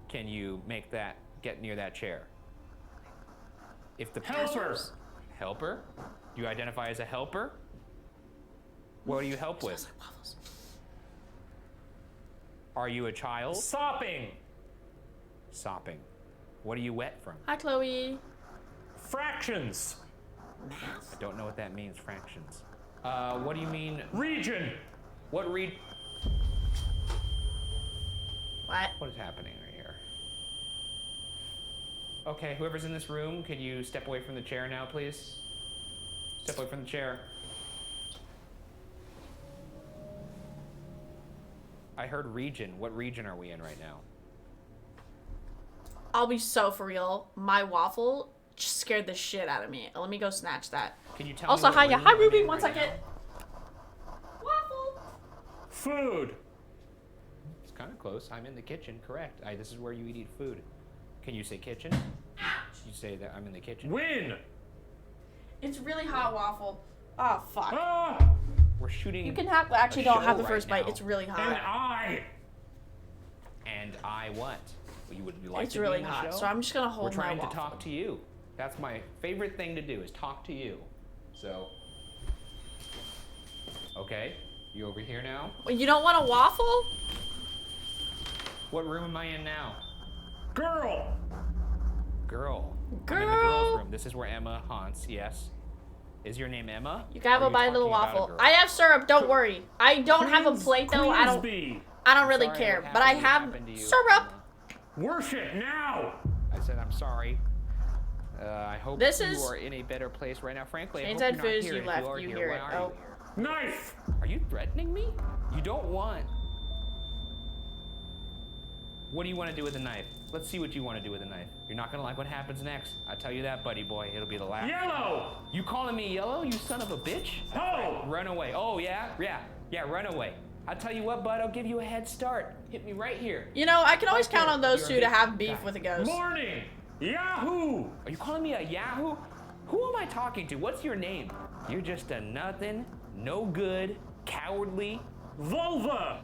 S12: can you make that get near that chair? If the helper, do you identify as a helper? What do you help with? Are you a child?
S17: Sopping.
S12: Sopping. What are you wet from?
S1: Hi, Chloe.
S17: Fractions.
S12: I don't know what that means, fractions. What do you mean?
S17: Region.
S12: What
S1: What?
S12: What is happening right here? Okay, whoever's in this room, can you step away from the chair now, please? Step away from the chair. I heard region. What region are we in right now?
S1: I'll be so for real. My waffle just scared the shit out of me. Let me go snatch that.
S12: Can you tell
S1: also,
S12: me what
S1: hi,
S12: room
S1: hi,
S12: I'm
S1: Ruby.
S12: in
S1: 1
S12: right
S1: second.
S12: now?
S1: Waffle.
S17: Food.
S12: It's kind of close. I'm in the kitchen, correct. This is where you eat food. Can you say kitchen? You say that I'm in the kitchen?
S17: Win.
S1: It's really hot waffle. Oh fuck.
S17: Ah.
S12: We're shooting.
S1: You can have. Actually,
S12: a
S1: don't have
S12: show
S1: the first
S12: right
S1: bite.
S12: now.
S1: It's really hot.
S12: And I what? You would like
S1: It's
S12: to be
S1: really
S12: in the
S1: hot,
S12: show?
S1: so I'm just gonna hold
S12: We're trying
S1: my
S12: to
S1: waffle.
S12: talk to you. That's my favorite thing to do is talk to you. So, okay, you over here now?
S1: You don't want a waffle?
S12: What room am I in now?
S17: Girl.
S12: Girl. I'm in the
S1: Girl.
S12: girls' room. This is where Emma haunts. Yes. Is your name Emma?
S1: You can have
S12: Or
S1: a
S12: are you
S1: bite of the
S12: talking about a
S1: waffle.
S12: girl?
S1: I have syrup. Don't worry. I don't have a plate though. I don't really
S12: Sorry
S1: care.
S12: what
S1: But I
S12: happened
S1: have
S12: happened to you.
S1: syrup.
S17: Worship now.
S12: I said I'm sorry. I hope
S1: This
S12: you
S1: is-
S12: are in a better place right now. Frankly, I
S1: Shane's
S12: hope
S1: had
S12: you're not
S1: food,
S12: here.
S1: you
S12: If
S1: left,
S12: are
S1: you
S12: here,
S1: hear
S12: why
S1: it.
S12: are
S1: Oh.
S12: you?
S17: Knife.
S12: Are you threatening me? You don't want. What do you want to do with a knife? Let's see what you want to do with a knife. You're not gonna like what happens next. I tell you that, buddy boy. It'll be the last.
S17: Yellow.
S12: You calling me yellow? You son of a bitch.
S17: Oh.
S12: Run away. Oh yeah, run away. I'll tell you what, bud. I'll give you a head start. Hit me right here.
S1: You know, I can always count on those
S12: You're
S1: two
S12: a
S1: to
S12: big
S1: have beef
S12: guy.
S1: with a ghost.
S17: Morning. Yahoo.
S12: Are you calling me a Yahoo? Who am I talking to? What's your name? You're just a nothing, no good, cowardly.
S17: Vulva.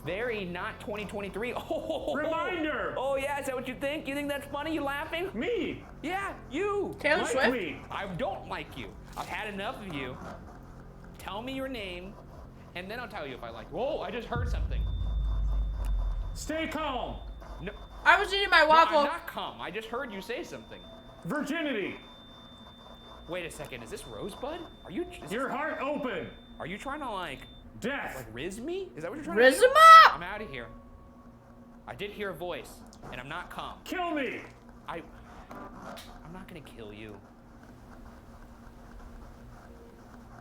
S12: Very not 2023. Oh,
S17: Reminder.
S12: Oh yeah, is that what you think? You think that's funny? You laughing?
S17: Me.
S12: Yeah, you.
S1: Taylor
S17: Like
S1: Swift?
S17: me.
S12: I don't like you. I've had enough of you. Tell me your name, and then I'll tell you if I like you. Whoa, I just heard something.
S17: Stay calm.
S12: No,
S1: I was eating my
S12: no,
S1: waffle.
S12: I'm not calm. I just heard you say something.
S17: Virginity.
S12: Wait a second, is this Rosebud? Are you? Is
S17: Your
S12: this,
S17: heart open.
S12: are you trying to like
S17: Death.
S12: riz me? Is that what you're trying
S1: Riz
S12: to do?
S1: him up!
S12: I'm out of here. I did hear a voice, and I'm not calm.
S17: Kill me.
S12: I'm not gonna kill you.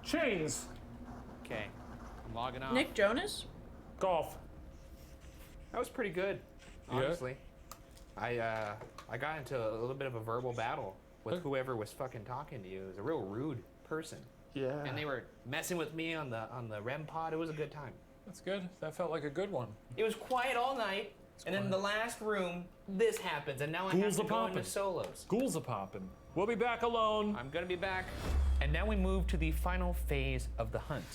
S17: Chains.
S12: Okay, I'm logging off.
S1: Nick Jonas?
S17: Golf.
S12: That was pretty good,
S17: Yeah?
S12: honestly. I got into a little bit of a verbal battle with whoever was fucking talking to you. It was a real rude person.
S17: Yeah.
S12: And they were messing with me on the REM pod. It was a good time.
S17: That's good. That felt like a good one.
S12: It was quiet all night, and then in the last room, this happens, and now I have
S17: Ghouls
S12: to
S17: a
S12: go into
S17: poppin'.
S12: solos.
S17: Ghouls a poppin'. We'll be back alone.
S12: I'm gonna be back. And now we move to the final phase of the hunt.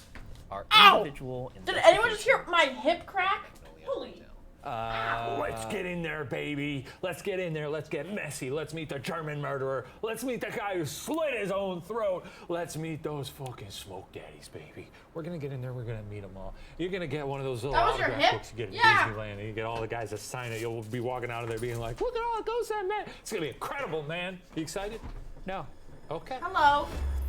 S12: our
S1: Ow!
S12: individual
S1: Did anyone just hear my hip crack? Holy.
S17: Let's get in there, baby. Let's get in there. Let's get messy. Let's meet the German murderer. Let's meet the guy who slit his own throat. Let's meet those fucking smoke daddies, baby. We're gonna get in there. We're gonna meet them all. You're gonna get one of those little
S1: That was your
S17: autograph
S1: hip?
S17: books you get in
S1: Yeah.
S17: Disneyland, and you get all the guys to sign it. You'll be walking out of there being like, "Look at all the ghosts I met." It's gonna be incredible, man. You excited? No. Okay.
S1: Hello.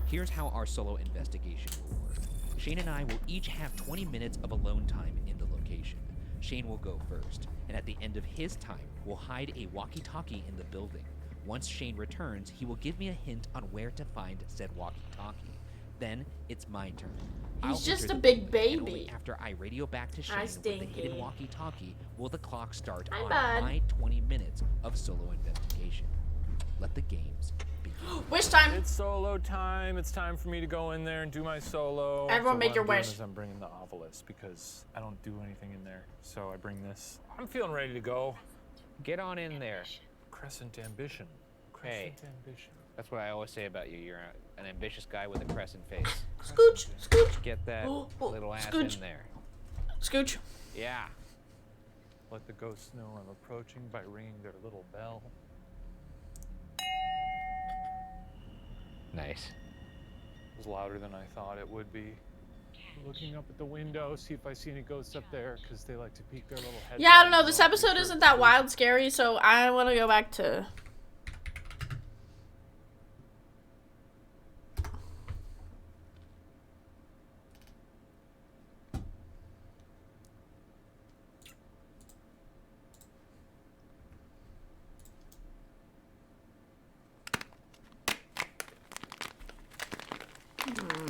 S4: Here's how our solo investigation will work. Shane and I will each have 20 minutes of alone time in the location. Shane will go first, and at the end of his time, we'll hide a walkie-talkie in the building. Once Shane returns, he will give me a hint on where to find said walkie-talkie. Then it's my turn. I'll
S1: just
S4: enter
S1: a
S4: the
S1: big
S4: building, and only
S1: baby.
S4: after I radio back to Shane
S1: Hi,
S4: with the hidden
S1: Stinky.
S4: walkie-talkie will the clock start
S1: Hi,
S4: on
S1: bud.
S4: my 20 minutes of solo investigation. Let the games begin.
S1: Wish time.
S17: It's solo time. It's time for me to go in there and do my solo.
S1: Everyone
S17: So
S1: make
S17: what
S1: your
S17: I'm doing
S1: wish.
S17: is I'm bringing the obelisk because I don't do anything in there. So I bring this. I'm feeling ready to go.
S12: Get on in there.
S17: Crescent ambition.
S12: Hey,
S17: Crescent ambition.
S12: that's what I always say about you. You're an ambitious guy with a crescent face.
S1: Scooch, scooch.
S12: Get that
S1: Oh,
S12: little ass
S1: scooch.
S12: in there.
S1: Scooch.
S12: Yeah.
S17: Let the ghosts know I'm approaching by ringing their little bell.
S12: Nice.
S17: It was louder than I thought it would be. Looking up at the window, see if I see any ghosts up there, because they like to peek their little heads.
S1: Yeah, I
S17: out
S1: don't know.
S17: and
S1: This
S17: all
S1: episode
S17: creepers.
S1: isn't that wild scary, so I want to go back to.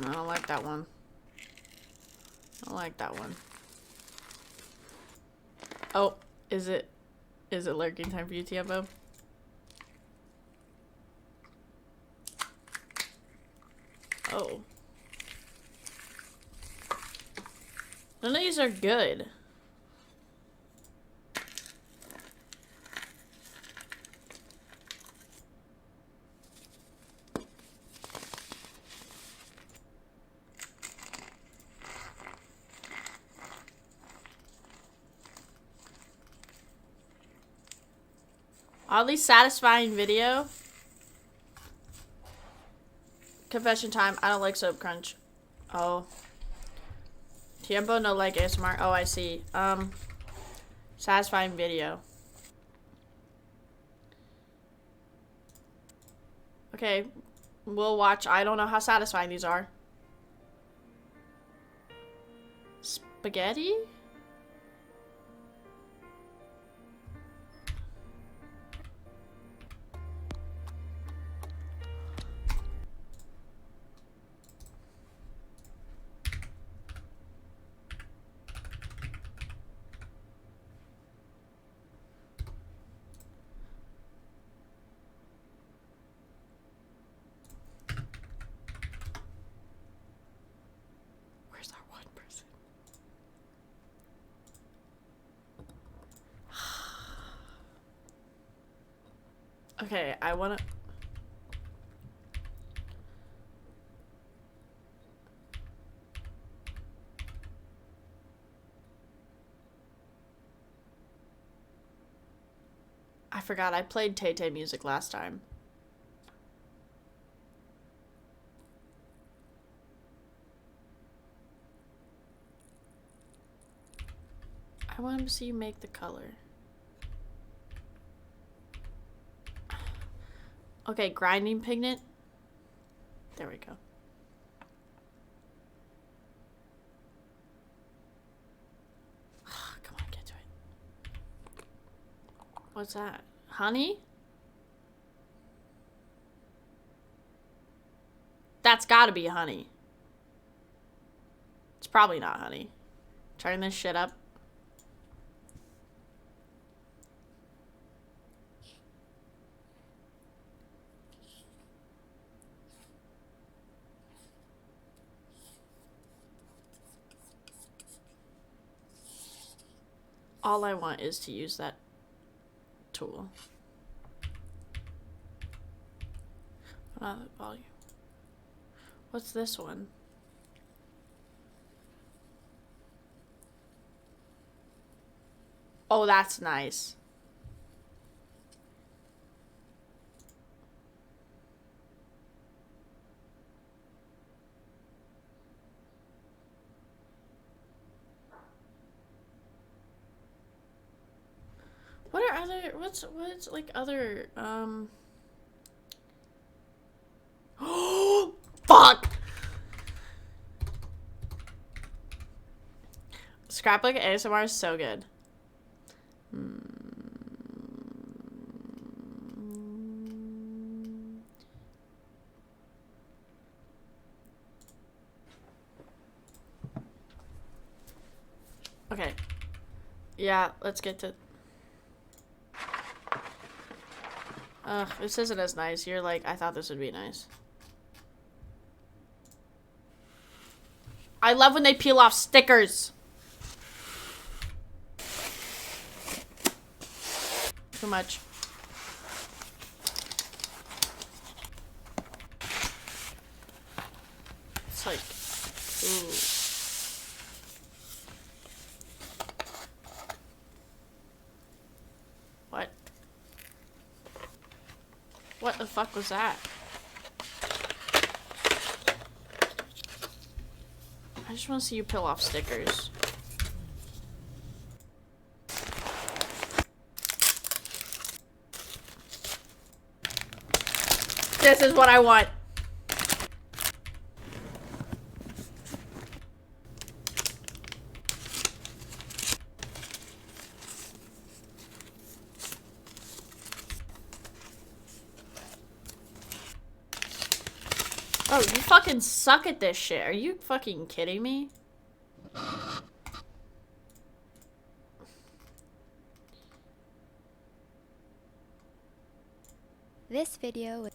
S1: I don't like that one. I don't like that one. Oh, is it lurking time for you, Tiempo? Oh. None of these are good. Oddly satisfying video. Confession time. I don't like soap crunch. Oh. Tiempo no like ASMR. Oh, I see. Satisfying video. Okay. We'll watch. I don't know how satisfying these are. Spaghetti? Where's our one person? Okay, I wanna... I forgot, I played Tay-Tay music last time. I want to see you make the color. Okay, grinding pigment. There we go. Come on, get to it. What's that? Honey? That's gotta be honey. It's probably not honey. Turn this shit up. All I want is to use that tool. Volume. What's this one? Oh, that's nice. What are other, what's like other, oh, fuck! Scrapbook ASMR is so good. Okay. Yeah, let's get to... Ugh, this isn't as nice. You're like, I thought this would be nice. I love when they peel off stickers. Too much. It's like, ooh. What? What the fuck was that? I just want to see you peel off stickers. This is what I want. Oh, you fucking suck at this shit. Are you fucking kidding me?
S20: This video is...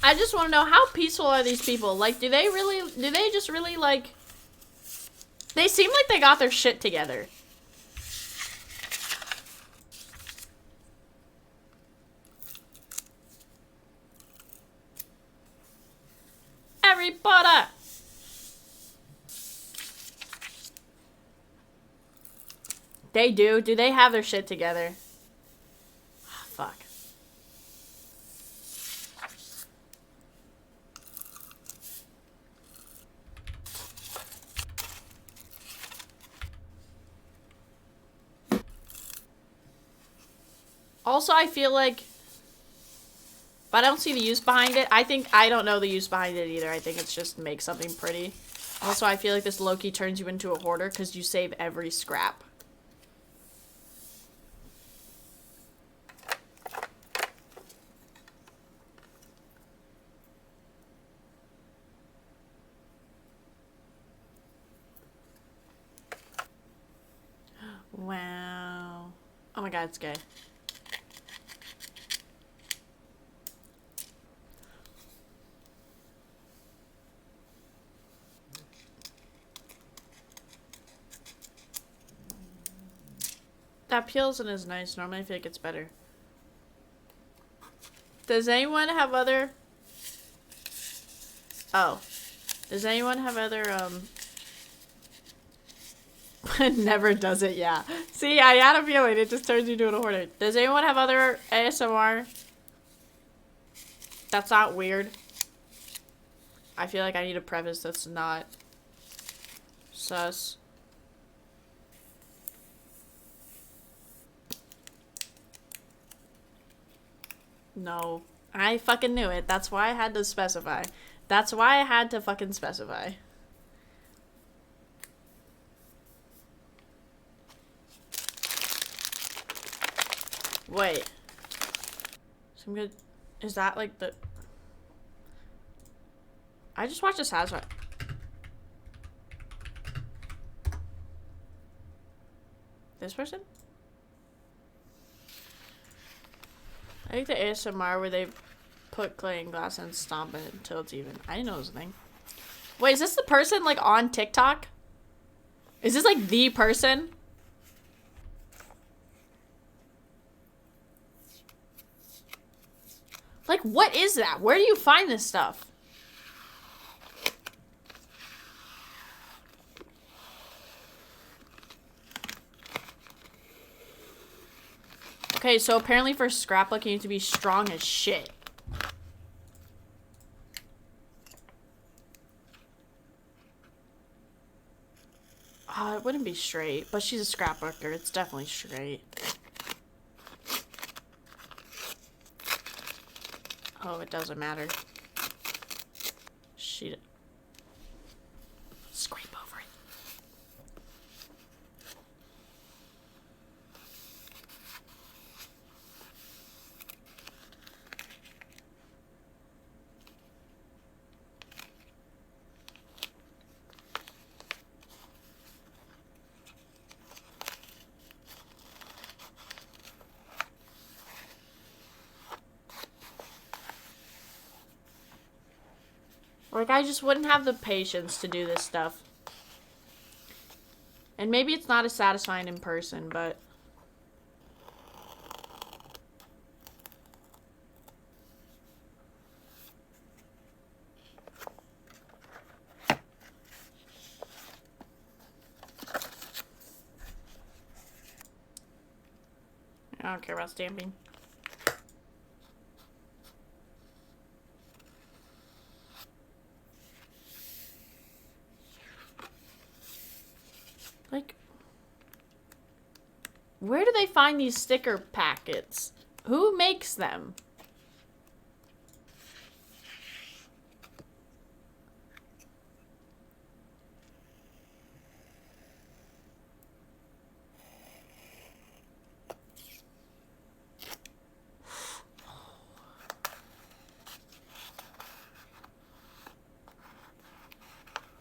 S1: I just want to know, how peaceful are these people? Like, do they just really, like... They seem like they got their shit together. Harry Potter! They do? Do they have their shit together? Oh, fuck. Also, I feel like, but I don't see the use behind it. I don't know the use behind it either. I think it's just to make something pretty. Also, I feel like this low-key turns you into a hoarder because you save every scrap. Wow. Oh my god, it's gay. That peels and is nice. Normally I feel like it's better. Does anyone have other... Oh. Does anyone have other, Never does it, yeah. See, I had a feeling it just turns you into a hoarder. Does anyone have other ASMR? That's not weird. I feel like I need a preface that's not sus. No. I fucking knew it. That's why I had to specify. That's why I had to fucking specify. Wait. Some good... Is that like the... I just watched this housewife. This person? I think the ASMR where they put clay and glass and stomp it until it's even. I didn't know it was a thing. Wait, is this the person like on TikTok? Is this like the person? Like, what is that? Where do you find this stuff? Okay, so apparently for scrapbook, you need to be strong as shit. It wouldn't be straight, but she's a scrapbooker. It's definitely straight. Oh, it doesn't matter. She... Scrape over it. Like, I just wouldn't have the patience to do this stuff. And maybe it's not as satisfying in person, but... I don't care about stamping. Like, where do they find these sticker packets? Who makes them?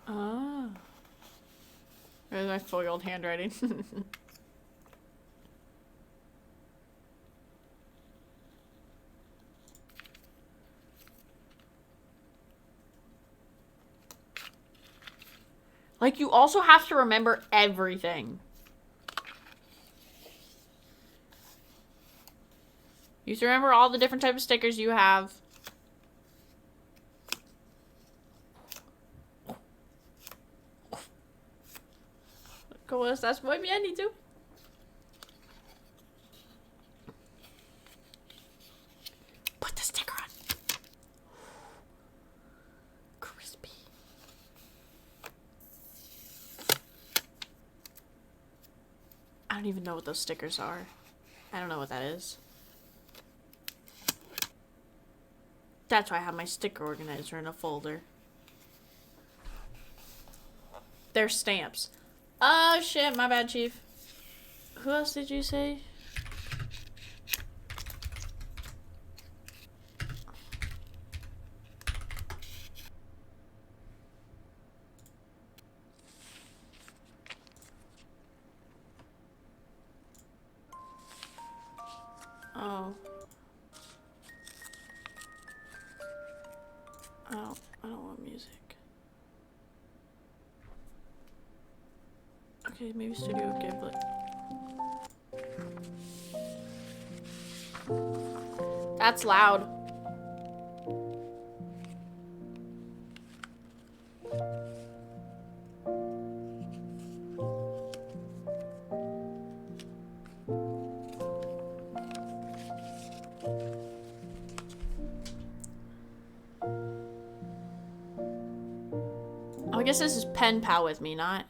S1: Ah. There's my foiled handwriting. Like, you also have to remember everything. You have to remember all the different types of stickers you have. Cool, that's what I need to. Put the sticker on. Crispy. I don't even know what those stickers are. I don't know what that is. That's why I have my sticker organizer in a folder. They're stamps. Oh shit, my bad, Chief. Who else did you say? Oh. Oh, I don't want music. Okay, maybe Studio Ghibli. That's loud. Oh, I guess this is Pen Pal with me, not...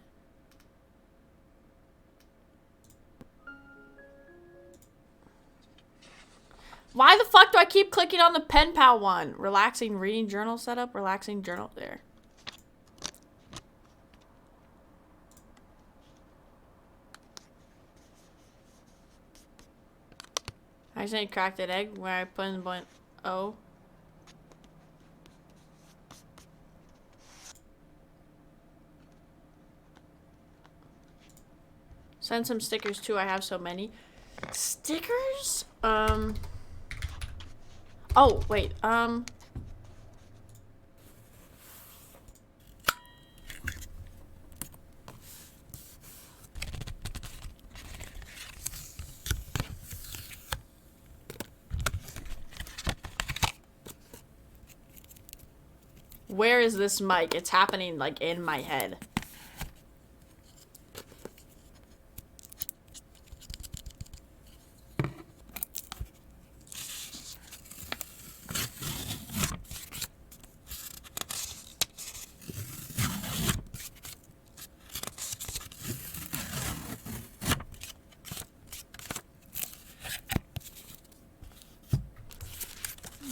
S1: Why the fuck do I keep clicking on the Pen Pal one? Relaxing reading journal setup? Relaxing journal there. I accidentally cracked that egg where I put in the button O. Send some stickers too, I have so many. Stickers? Oh, wait, Where is this mic? It's happening like in my head.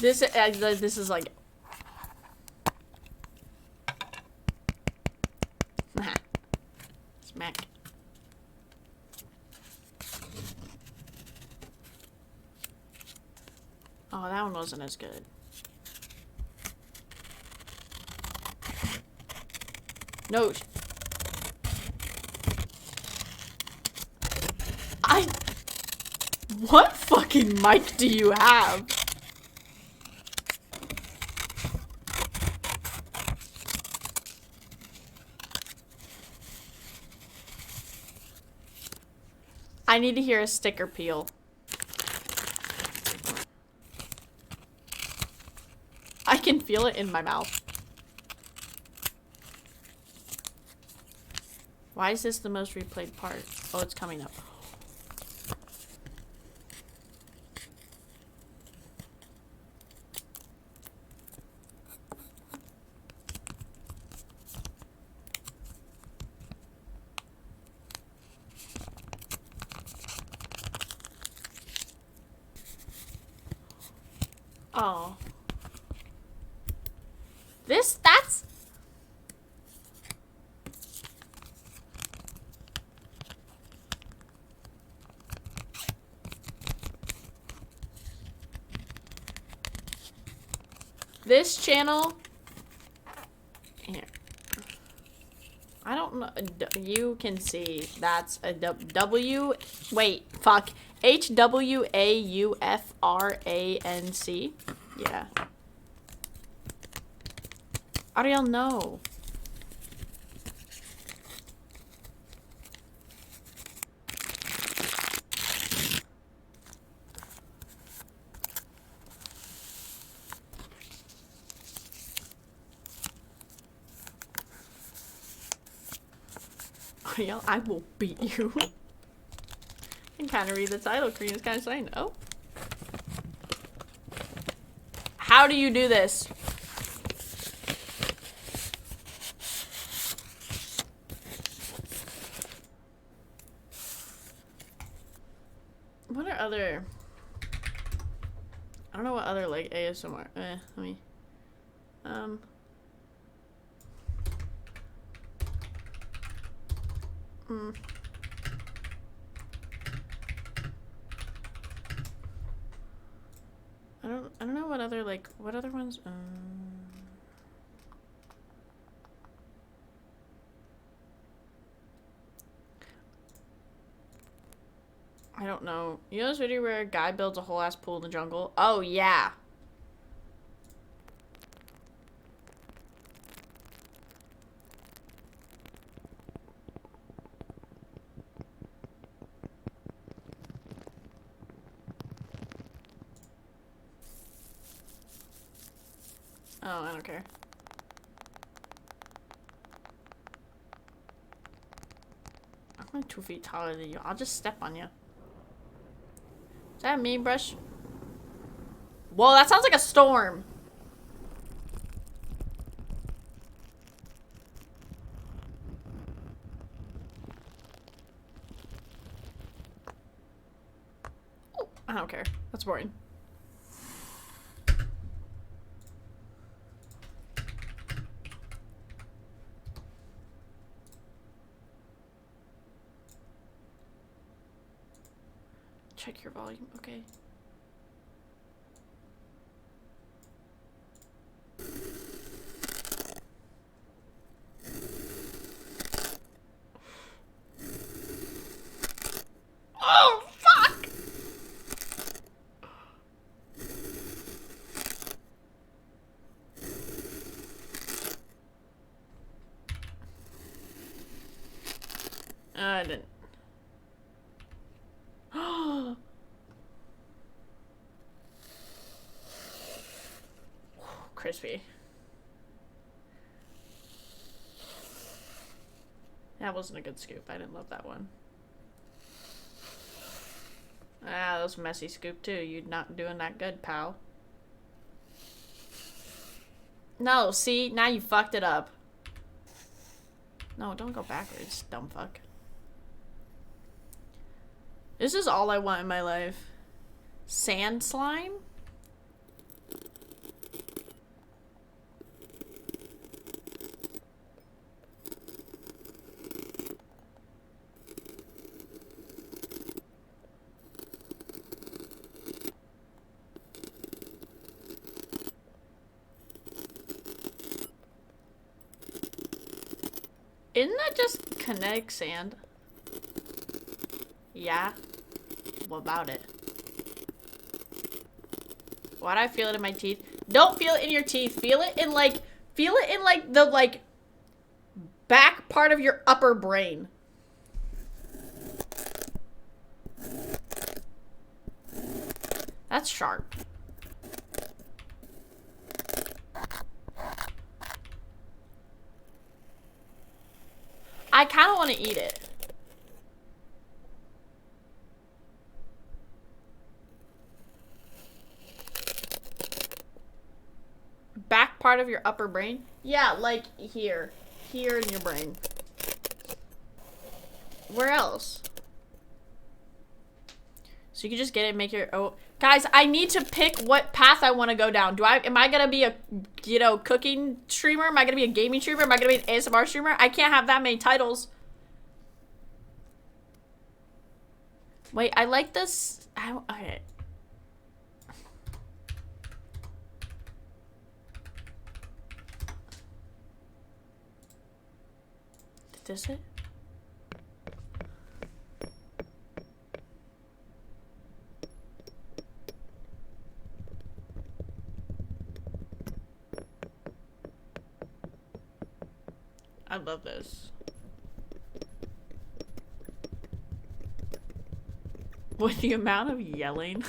S1: This is like smack. Oh, that one wasn't as good. No. What fucking mic do you have? I need to hear a sticker peel. I can feel it in my mouth. Why is this the most replayed part? Oh, it's coming up. Oh. That's... This channel... Here. I don't know. You can see that's a W... Wait, fuck. HWAUFRANC. Yeah. Ariel, no. Ariel, I will beat you. I can kind of read the title. Karina's kind of saying, oh. How do you do this? What are other... I don't know what other, like, ASMR... let me... I don't know what other, like, what other ones... I don't know. You know this video where a guy builds a whole ass pool in the jungle? Oh, yeah. Oh, I don't care. I'm like 2 feet taller than you. I'll just step on you. Is that a mean brush? Whoa, that sounds like a storm. Oh, I don't care. That's boring. Check your volume, okay. Oh, fuck! I didn't. Crispy. That wasn't a good scoop. I didn't love that one. Ah, that was a messy scoop too. You're not doing that good, pal. No, see? Now you fucked it up. No, don't go backwards, dumb fuck. This is all I want in my life. Sand slime? Isn't that just kinetic sand? Yeah. What about it? Why do I feel it in my teeth? Don't feel it in your teeth. Feel it in like the back part of your upper brain. That's sharp. I kind of want to eat it. Back part of your upper brain? Yeah, like here. Here in your brain. Where else? So you can just get it and make your... Oh, guys, I need to pick what path I want to go down. Am I going to be a, you know, cooking streamer? Am I going to be a gaming streamer? Am I going to be an ASMR streamer? I can't have that many titles. Wait, I like this... Okay. Did this hit? I love this. With the amount of yelling.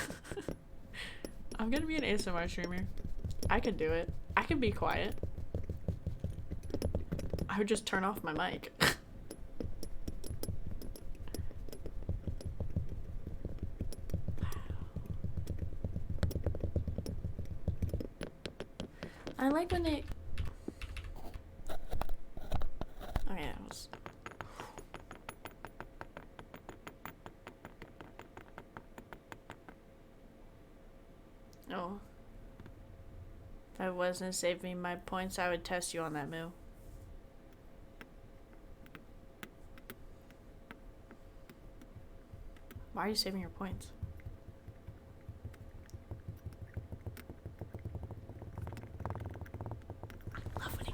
S1: I'm gonna be an ASMR streamer. I could do it. I can be quiet. I would just turn off my mic. I like when they... Okay, that was... Oh. If I wasn't saving my points, I would test you on that move. Why are you saving your points? I love winning.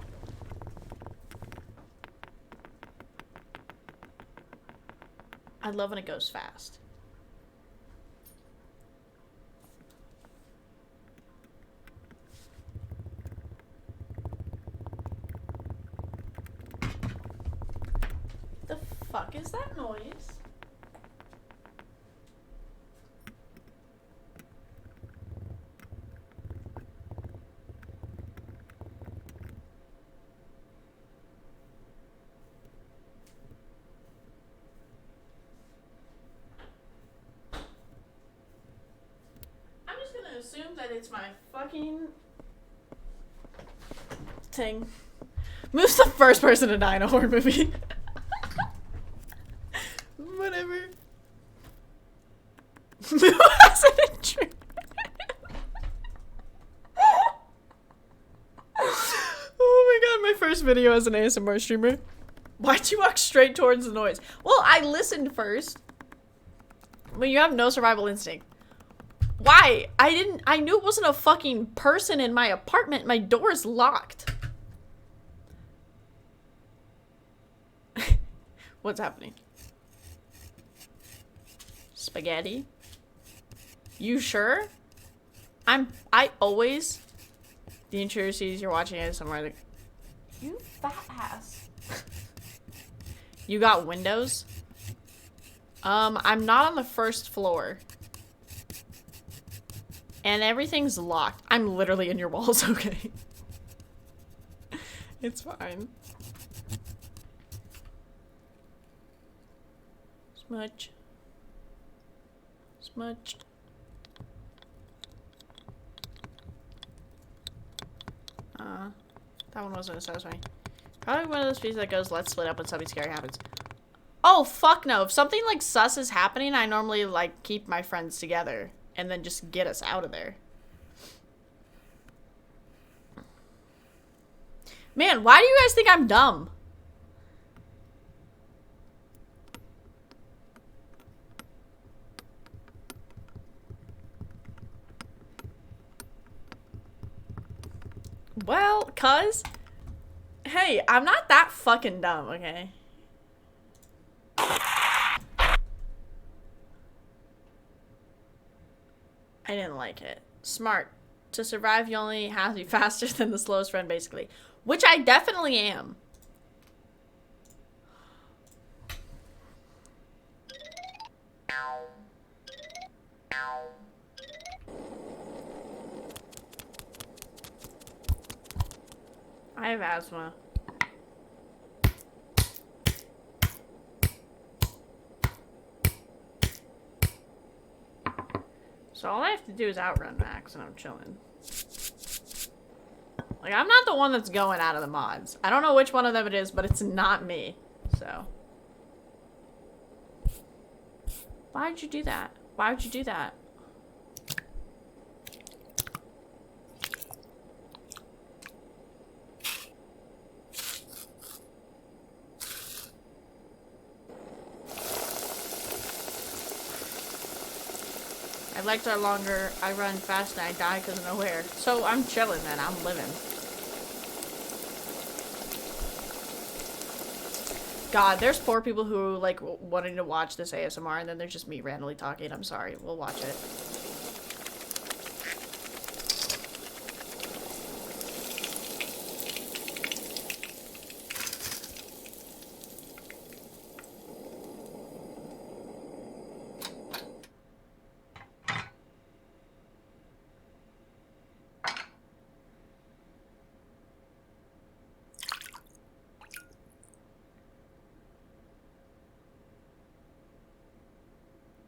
S1: I love when it goes fast. The fuck is that noise? Assume that it's my fucking thing. Moo's the first person to die in a horror movie. Whatever. Moo has an intro. Oh my god, my first video as an ASMR streamer. Why'd you walk straight towards the noise? Well, I listened first. Well, you have no survival instinct. Why? I knew it wasn't a fucking person in my apartment. My door is locked. What's happening? Spaghetti? You sure? I always... The intruder sees you're watching it somewhere like... You fat ass. You got windows? I'm not on the first floor. And everything's locked. I'm literally in your walls, okay? It's fine. Smudge. Smudge. That one wasn't satisfying. Probably one of those pieces that goes, let's split up when something scary happens. Oh, fuck no. If something like sus is happening, I normally like keep my friends together and then just get us out of there. Man, why do you guys think I'm dumb? Well, cuz, hey, I'm not that fucking dumb, okay? I didn't like it. Smart. To survive, you only have to be faster than the slowest friend, basically. Which I definitely am. I have asthma. So all I have to do is outrun Max and I'm chilling. Like, I'm not the one that's going out of the mods. I don't know which one of them it is, but it's not me. So. Why'd you do that? Why would you do that? I liked our longer, I run fast and I die because of nowhere. So I'm chilling then, I'm living. God, there's poor people who like wanting to watch this ASMR and then there's just me randomly talking. I'm sorry, we'll watch it.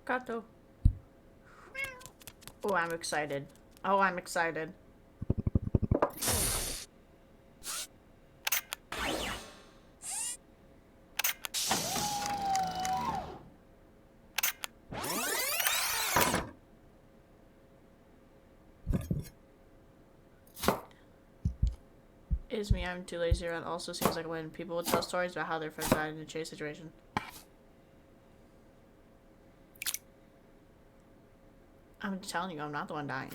S1: Gato. Oh, I'm excited. Oh, I'm excited. Is me, I'm too lazy, and also seems like when people would tell stories about how their friends died in a chase situation. I'm telling you, I'm not the one dying.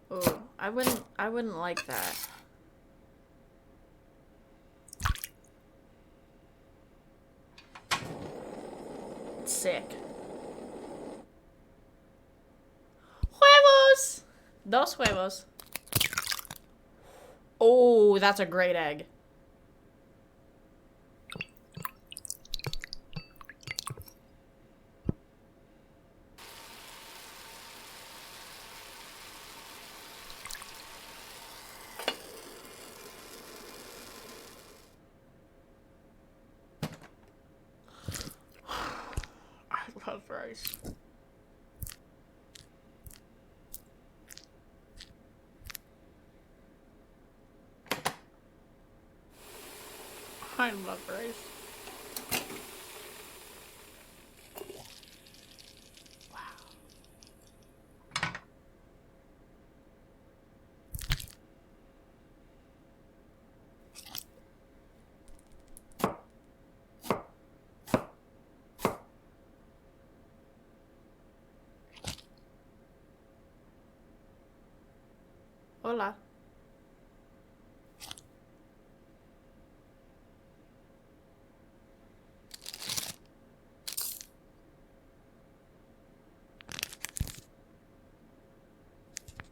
S1: Oh, I wouldn't like that. Sick. Huevos! Dos huevos. Oh, that's a great egg. I love rice. I love rice. Hola.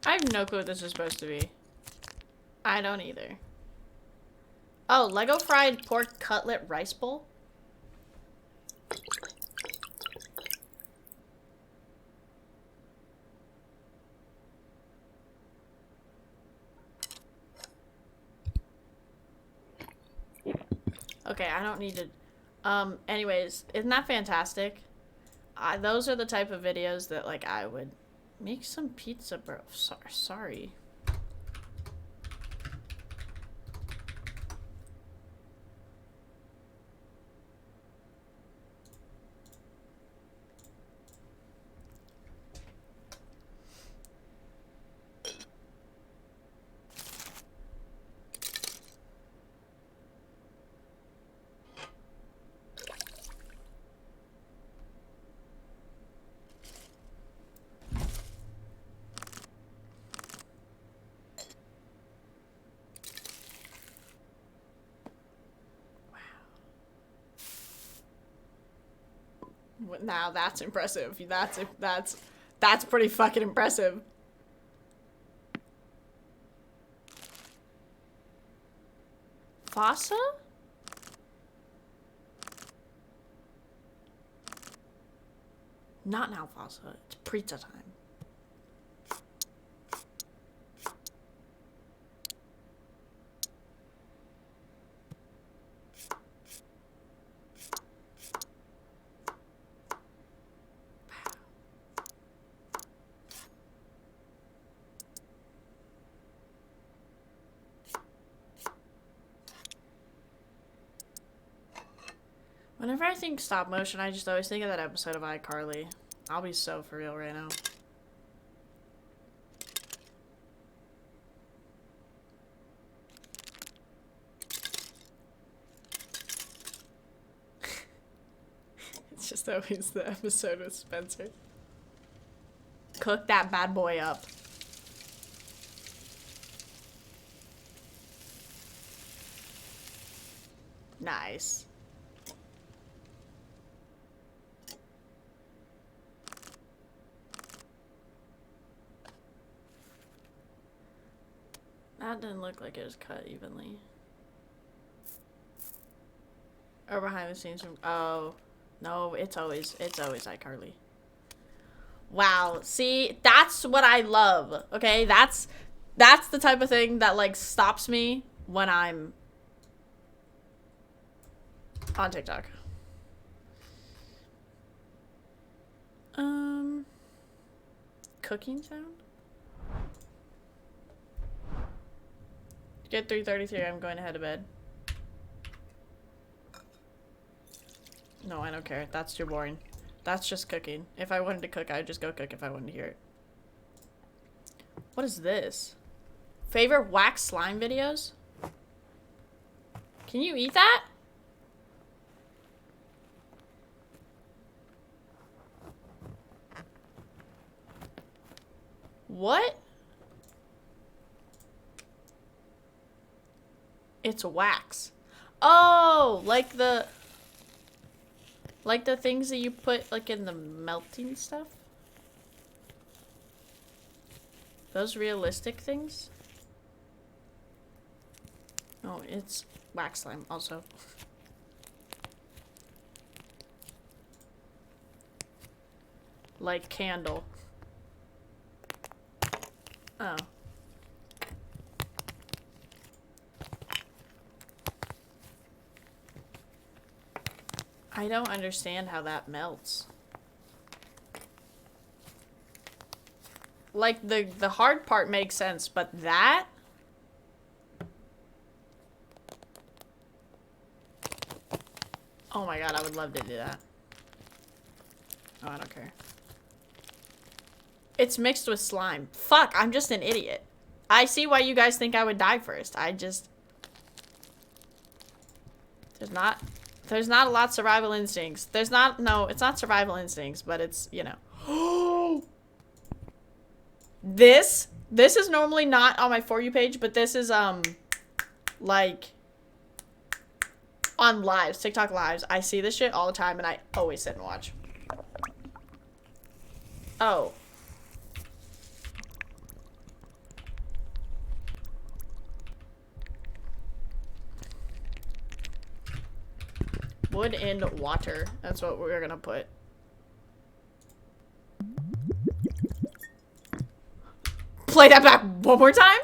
S1: I have no clue what this is supposed to be. I don't either. Oh, Lego fried pork cutlet rice bowl? Okay, I don't need to. Anyways, isn't that fantastic? Those are the type of videos that, like, I would make some pizza, bro. Sorry. Now that's impressive. That's pretty fucking impressive. Fossa? Not now, Fossa. It's pizza time. Whenever I think stop motion, I just always think of that episode of iCarly. I'll be so for real right now. It's just always the episode with Spencer. Cook that bad boy up. Nice. That didn't look like it was cut evenly. Or behind the scenes from, oh, no, it's always iCarly. Wow, see, that's what I love, okay? That's the type of thing that, like, stops me when I'm on TikTok. Cooking sound? Get 3:33, I'm going to head to bed. No, I don't care. That's too boring. That's just cooking. If I wanted to cook, I'd just go cook if I wanted to hear it. What is this? Favorite wax slime videos? Can you eat that? What? It's wax. Oh, like the things that you put like in the melting stuff? Those realistic things? Oh, it's wax slime also. Like candle. Oh. I don't understand how that melts. Like, the hard part makes sense, but that? Oh my god, I would love to do that. Oh, I don't care. It's mixed with slime. Fuck, I'm just an idiot. I see why you guys think I would die first. I just... There's not a lot of survival instincts. No, it's not survival instincts, but it's, you know. This is normally not on my For You page, but this is, like, on lives, TikTok lives. I see this shit all the time, and I always sit and watch. Oh. Wood and water. That's what we're gonna put. Play that back one more time?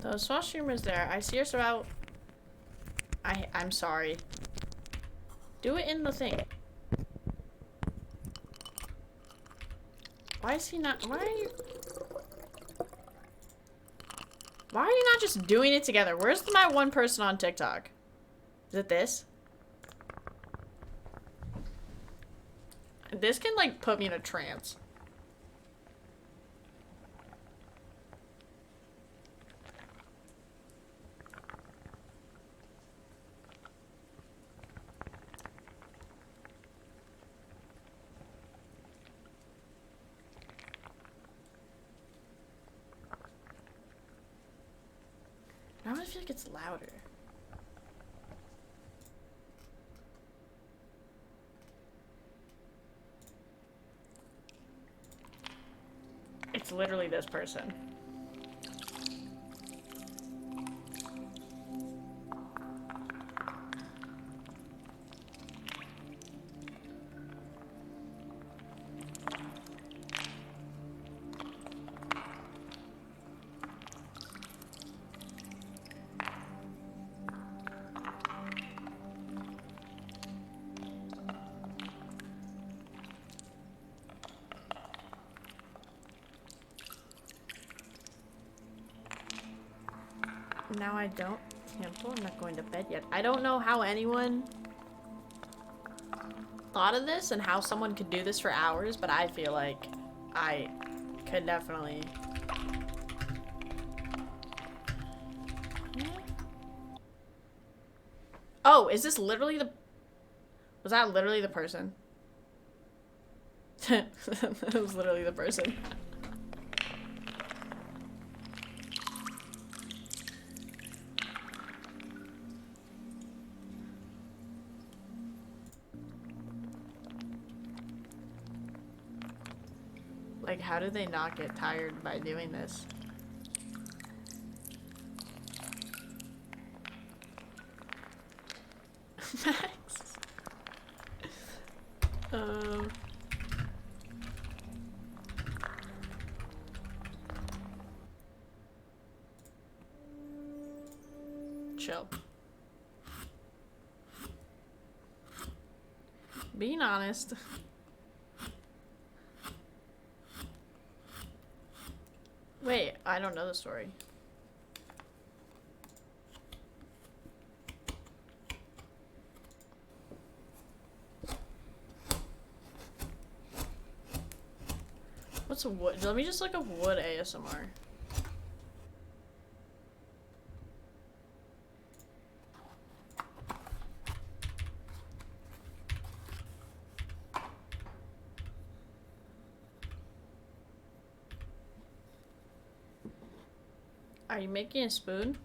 S1: So Swash Humor is there. I see us about. I'm sorry. Do it in the thing. Why is he not? Why are you? Why are you not just doing it together? Where's my one person on TikTok? Is it this? This can like put me in a trance. Now I feel like it's louder. It's literally this person. Now I don't cancel. I'm not going to bed yet. I don't know how anyone thought of this and how someone could do this for hours, but I feel like I could definitely. Oh, is this literally the... Was that literally the person? That was literally the person. Like, how do they not get tired by doing this? Max. Chill. Being honest. Wait, I don't know the story. What's a wood? Let me just look up wood ASMR. Are you making a spoon?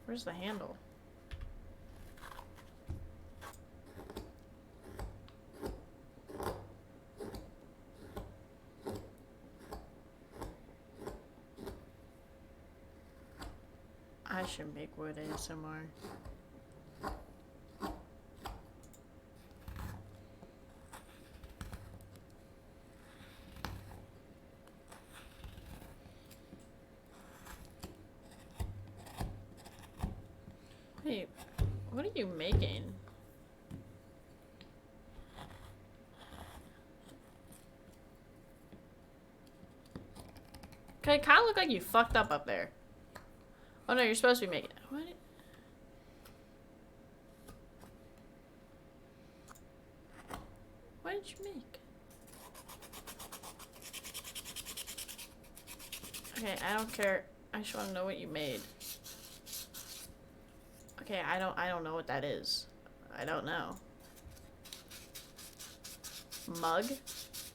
S1: Where's the handle? I should make wood ASMR. Wait, what are you making? Okay, it kind of look like you fucked up there. Oh no, you're supposed to be making it. What? What did you make? Okay, I don't care. I just want to know what you made. Okay, I don't know what that is. I don't know. Mug?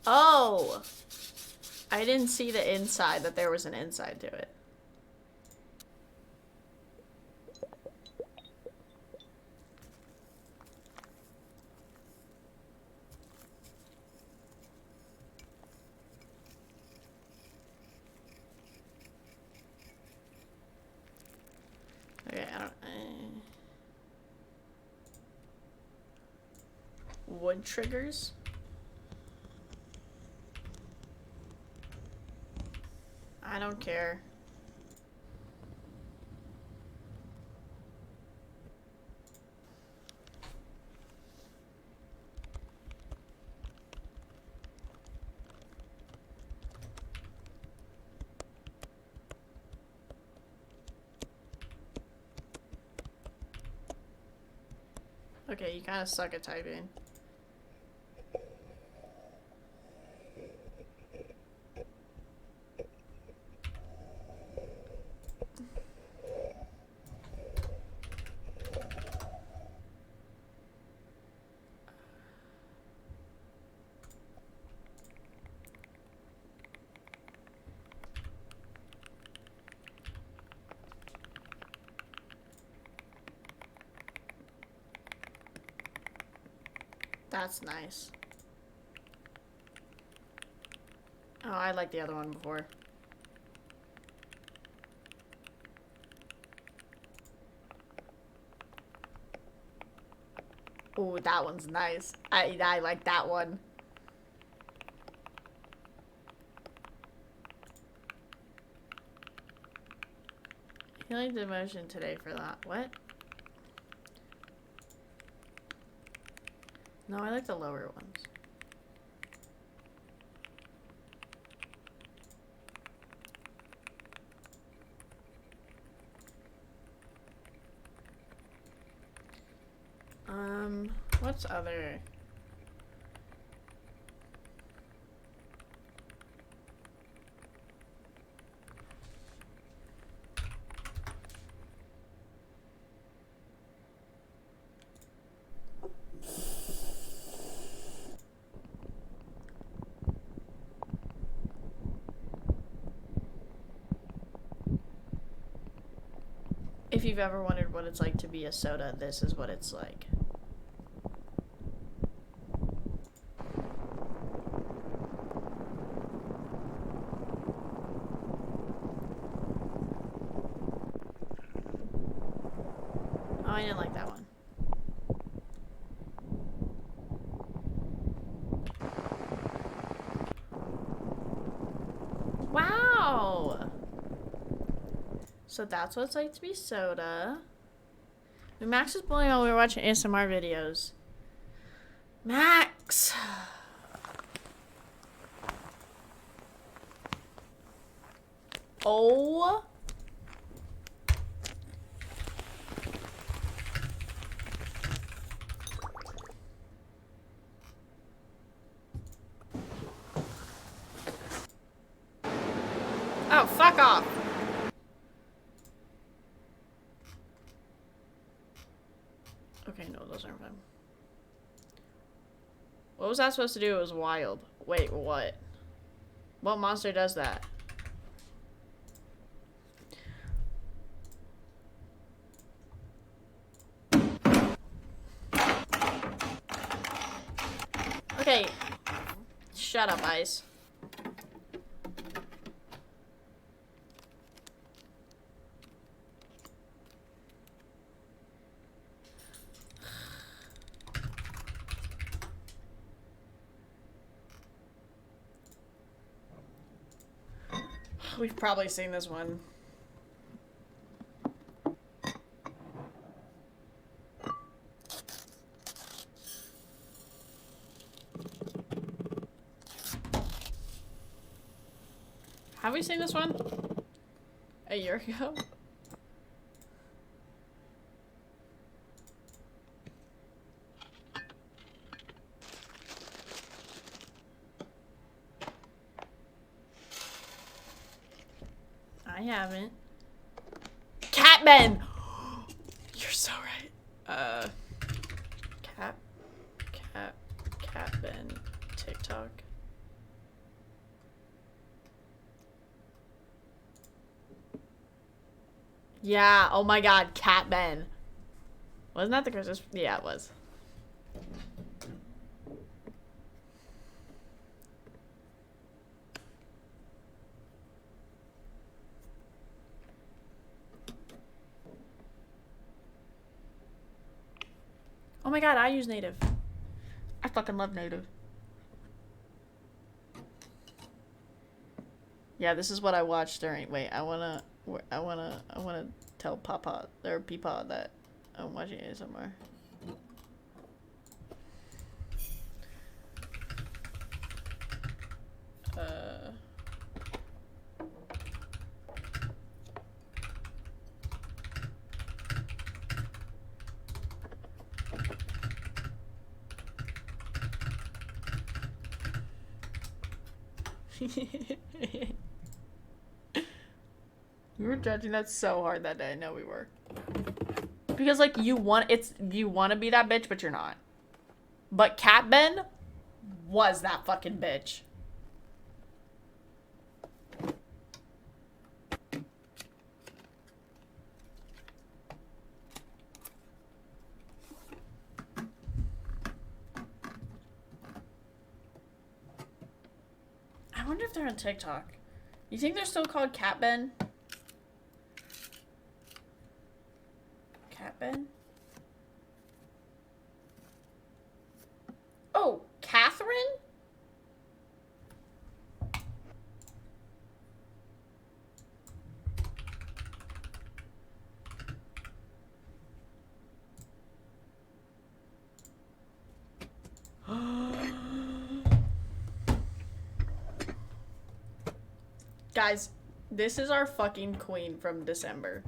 S1: Oh! I didn't see the inside, that there was an inside to it. Okay, I don't... wood triggers? I don't care. Okay, you kind of suck at typing. That's nice. Oh, I liked the other one before. Oh, that one's nice. I like that one. Healing demotion today for that. What? No, I like the lower ones. What's other? If you've ever wondered what it's like to be a soda, this is what it's like. Oh, I didn't like that one. Wow! So that's what it's like to be soda. Max was bullying while we were watching ASMR videos. Max! Oh. Oh, fuck off. Okay, no, those aren't fun. What was that supposed to do? It was wild. Wait, what? What monster does that? Okay. Shut up, Ice. We've probably seen this one. Have we seen this one? A year ago? I haven't. Catman! You're so right. Catman TikTok. Yeah, oh my god, Catman. Wasn't that the Christmas? Yeah, it was. Oh my god, I use native. I fucking love native. Yeah, this is what I watched during. Wait, I wanna tell Papa or Peepaw that I'm watching it somewhere. We were judging that so hard that day. I know we were. Because like you want to be that bitch, but you're not. But Cat Ben was that fucking bitch. I wonder if they're on TikTok. You think they're still called Cat Ben? Cat Ben? Oh, Catherine? Guys, this is our fucking queen from December.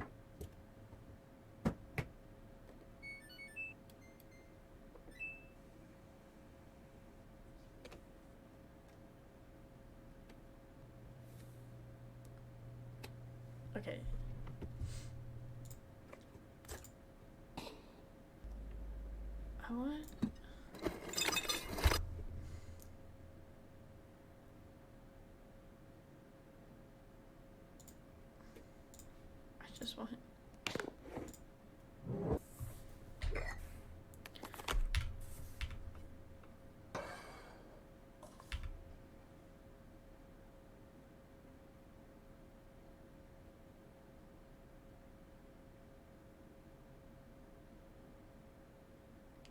S1: Okay. I want... I just want...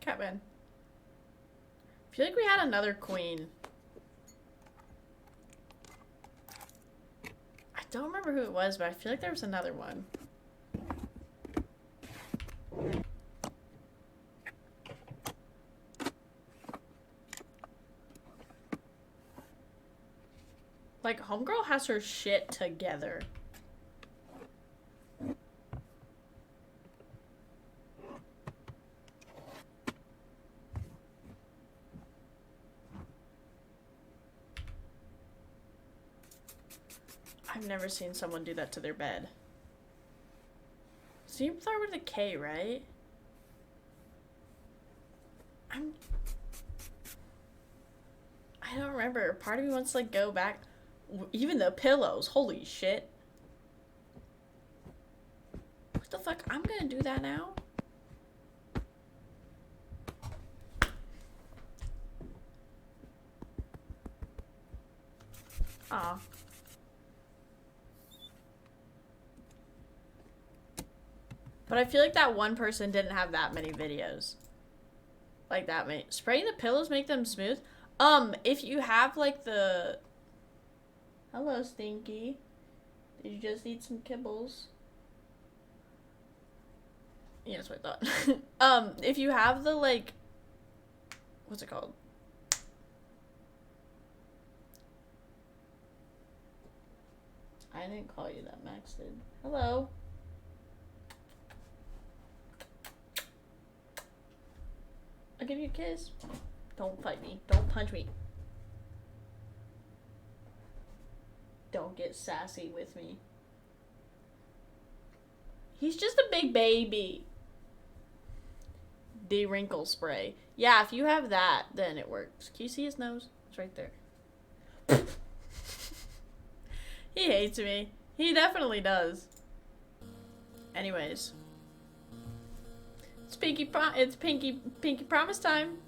S1: Catman. I feel like we had another queen. I don't remember who it was, but I feel like there was another one. Like, Homegirl has her shit together. I've never seen someone do that to their bed. Seems start with a K, right? I don't remember. Part of me wants to like go back. Even the pillows. Holy shit. What the fuck? I'm gonna do that now. Aw. But I feel like that one person didn't have that many videos. Like that many. Spraying the pillows make them smooth? If you have like the... Hello, Stinky. Did you just eat some kibbles? Yeah, that's what I thought. If you have the like... What's it called? I didn't call you that, Max did. Hello. I'll give you a kiss. Don't fight me. Don't punch me. Don't get sassy with me. He's just a big baby. De-wrinkle spray. Yeah, if you have that, then it works. Can you see his nose? It's right there. He hates me. He definitely does. Anyways. It's Pinky Promise time.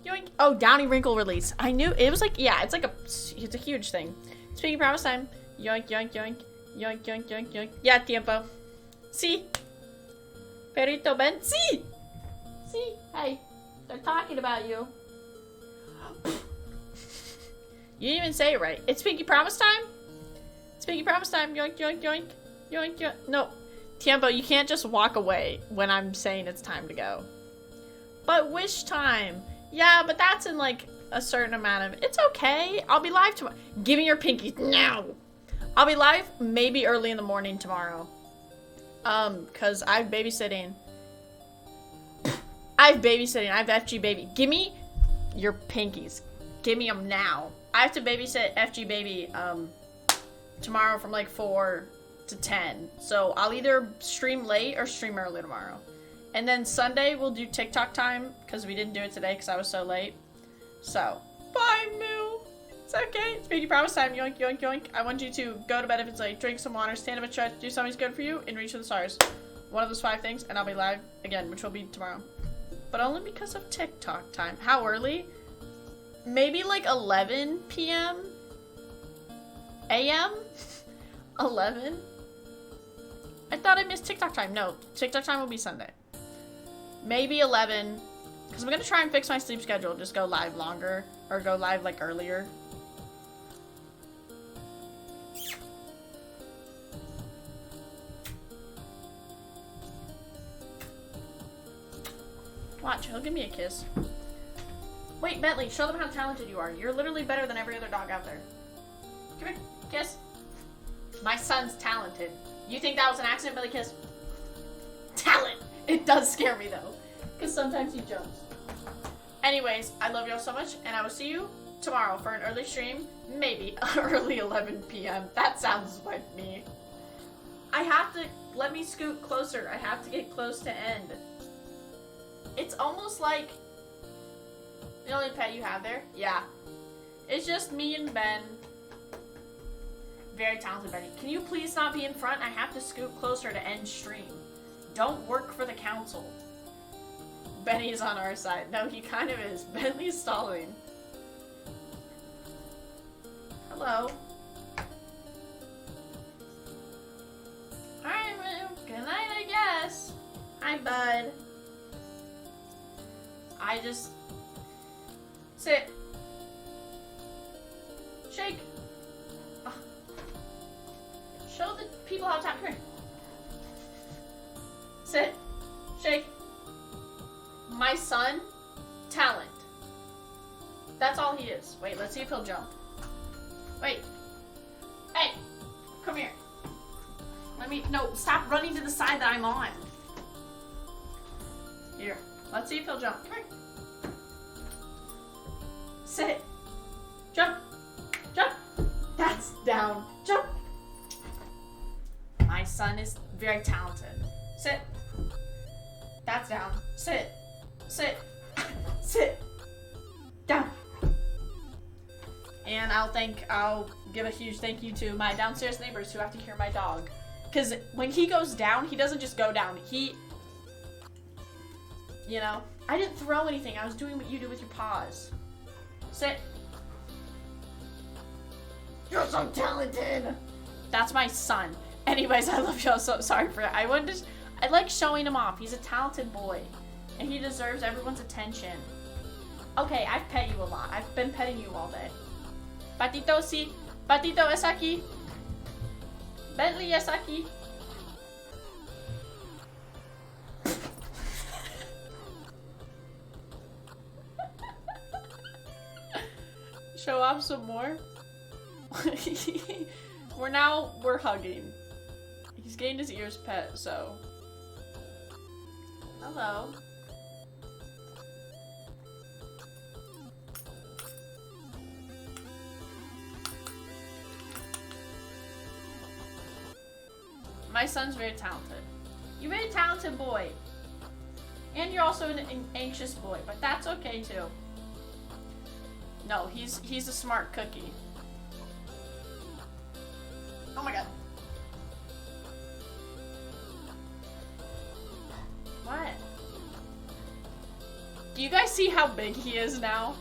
S1: Yoink. Oh, Downy Wrinkle release. I knew it was like, yeah, it's a huge thing. It's Pinky Promise time. Yoink, yoink, yoink. Yoink, yoink, yoink, yoink. Ya tiempo. See? Perito Ben. See? See? Hey, they're talking about you. You didn't even say it right. It's Pinky Promise time? It's Pinky Promise time. Yoink, yoink, yoink. Yoink, yoink. No. Tiempo, you can't just walk away when I'm saying it's time to go. But wish time. Yeah, but that's in like a certain amount of... It's okay. I'll be live tomorrow. Give me your pinkies now. I'll be live maybe early in the morning tomorrow. Because I'm babysitting. I have FG baby. Give me your pinkies. give me them now. I have to babysit FG Baby tomorrow from like 4 to 10. So I'll either stream late or stream early tomorrow. And then Sunday we'll do TikTok time because we didn't do it today because I was so late. So, bye, Moo. It's okay. It's Pinky Promise time. Yoink, yoink, yoink. I want you to go to bed if it's late, drink some water, stand up and stretch, do something good for you, and reach for the stars. One of those 5 things, and I'll be live again, which will be tomorrow. But only because of TikTok time. How early? Maybe like 11 p.m. a.m. 11? I thought I missed TikTok time. No, TikTok time will be Sunday. Maybe 11. Because I'm going to try and fix my sleep schedule. Just go live longer. Or go live like earlier. Watch, he'll give me a kiss. Wait, Bentley, show them how talented you are. You're literally better than every other dog out there. Come here, kiss. My son's talented. You think that was an accident, Bentley? Kiss. Talent! It does scare me though. Because sometimes he jumps. Anyways, I love y'all so much, and I will see you tomorrow for an early stream. Maybe early 11 p.m. That sounds like me. I have to, let me scoot closer. I have to get close to end. It's almost like the only pet you have there? Yeah. It's just me and Ben. Very talented Benny. Can you please not be in front? I have to scoot closer to end stream. Don't work for the council. Benny's on our side. No, he kind of is. Bentley's stalling. Hello. Alright, well, good night, I guess. Hi, bud. I just... Sit. Shake. Oh. Show the people how to tap. Here. Sit. Shake. My son, talent. That's all he is. Wait, let's see if he'll jump. Wait. Hey, come here. No, stop running to the side that I'm on. Here, let's see if he'll jump. Come here. Sit. Jump. Jump. That's down. Jump. My son is very talented. Sit. That's down. Sit. Sit. Sit. Down. And I'll give a huge thank you to my downstairs neighbors who have to hear my dog. Because when he goes down, he doesn't just go down. You know, I didn't throw anything. I was doing what you do with your paws. Sit. You're so talented. That's my son. Anyways, I love y'all. So sorry for that. I like showing him off. He's a talented boy. And he deserves everyone's attention. Okay, I've pet you a lot. I've been petting you all day. Patito, si. Patito es aquí. Bentley es aquí. Show off some more. We're hugging. He's gained his ears pet, so. Hello. My son's very talented. You're a very talented boy. And you're also an anxious boy, but that's okay too. No, he's a smart cookie. Oh my god. What? Do you guys see how big he is now?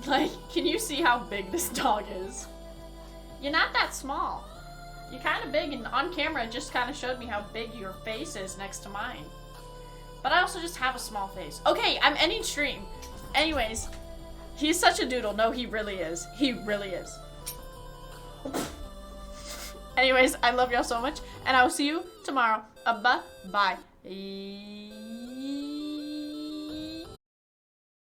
S1: Like, can you see how big this dog is? You're not that small. You're kind of big, and on camera it just kind of showed me how big your face is next to mine. But I also just have a small face. Okay, I'm ending stream. Anyways, he's such a doodle. No, he really is. He really is. Anyways, I love y'all so much, and I will see you tomorrow. Bye.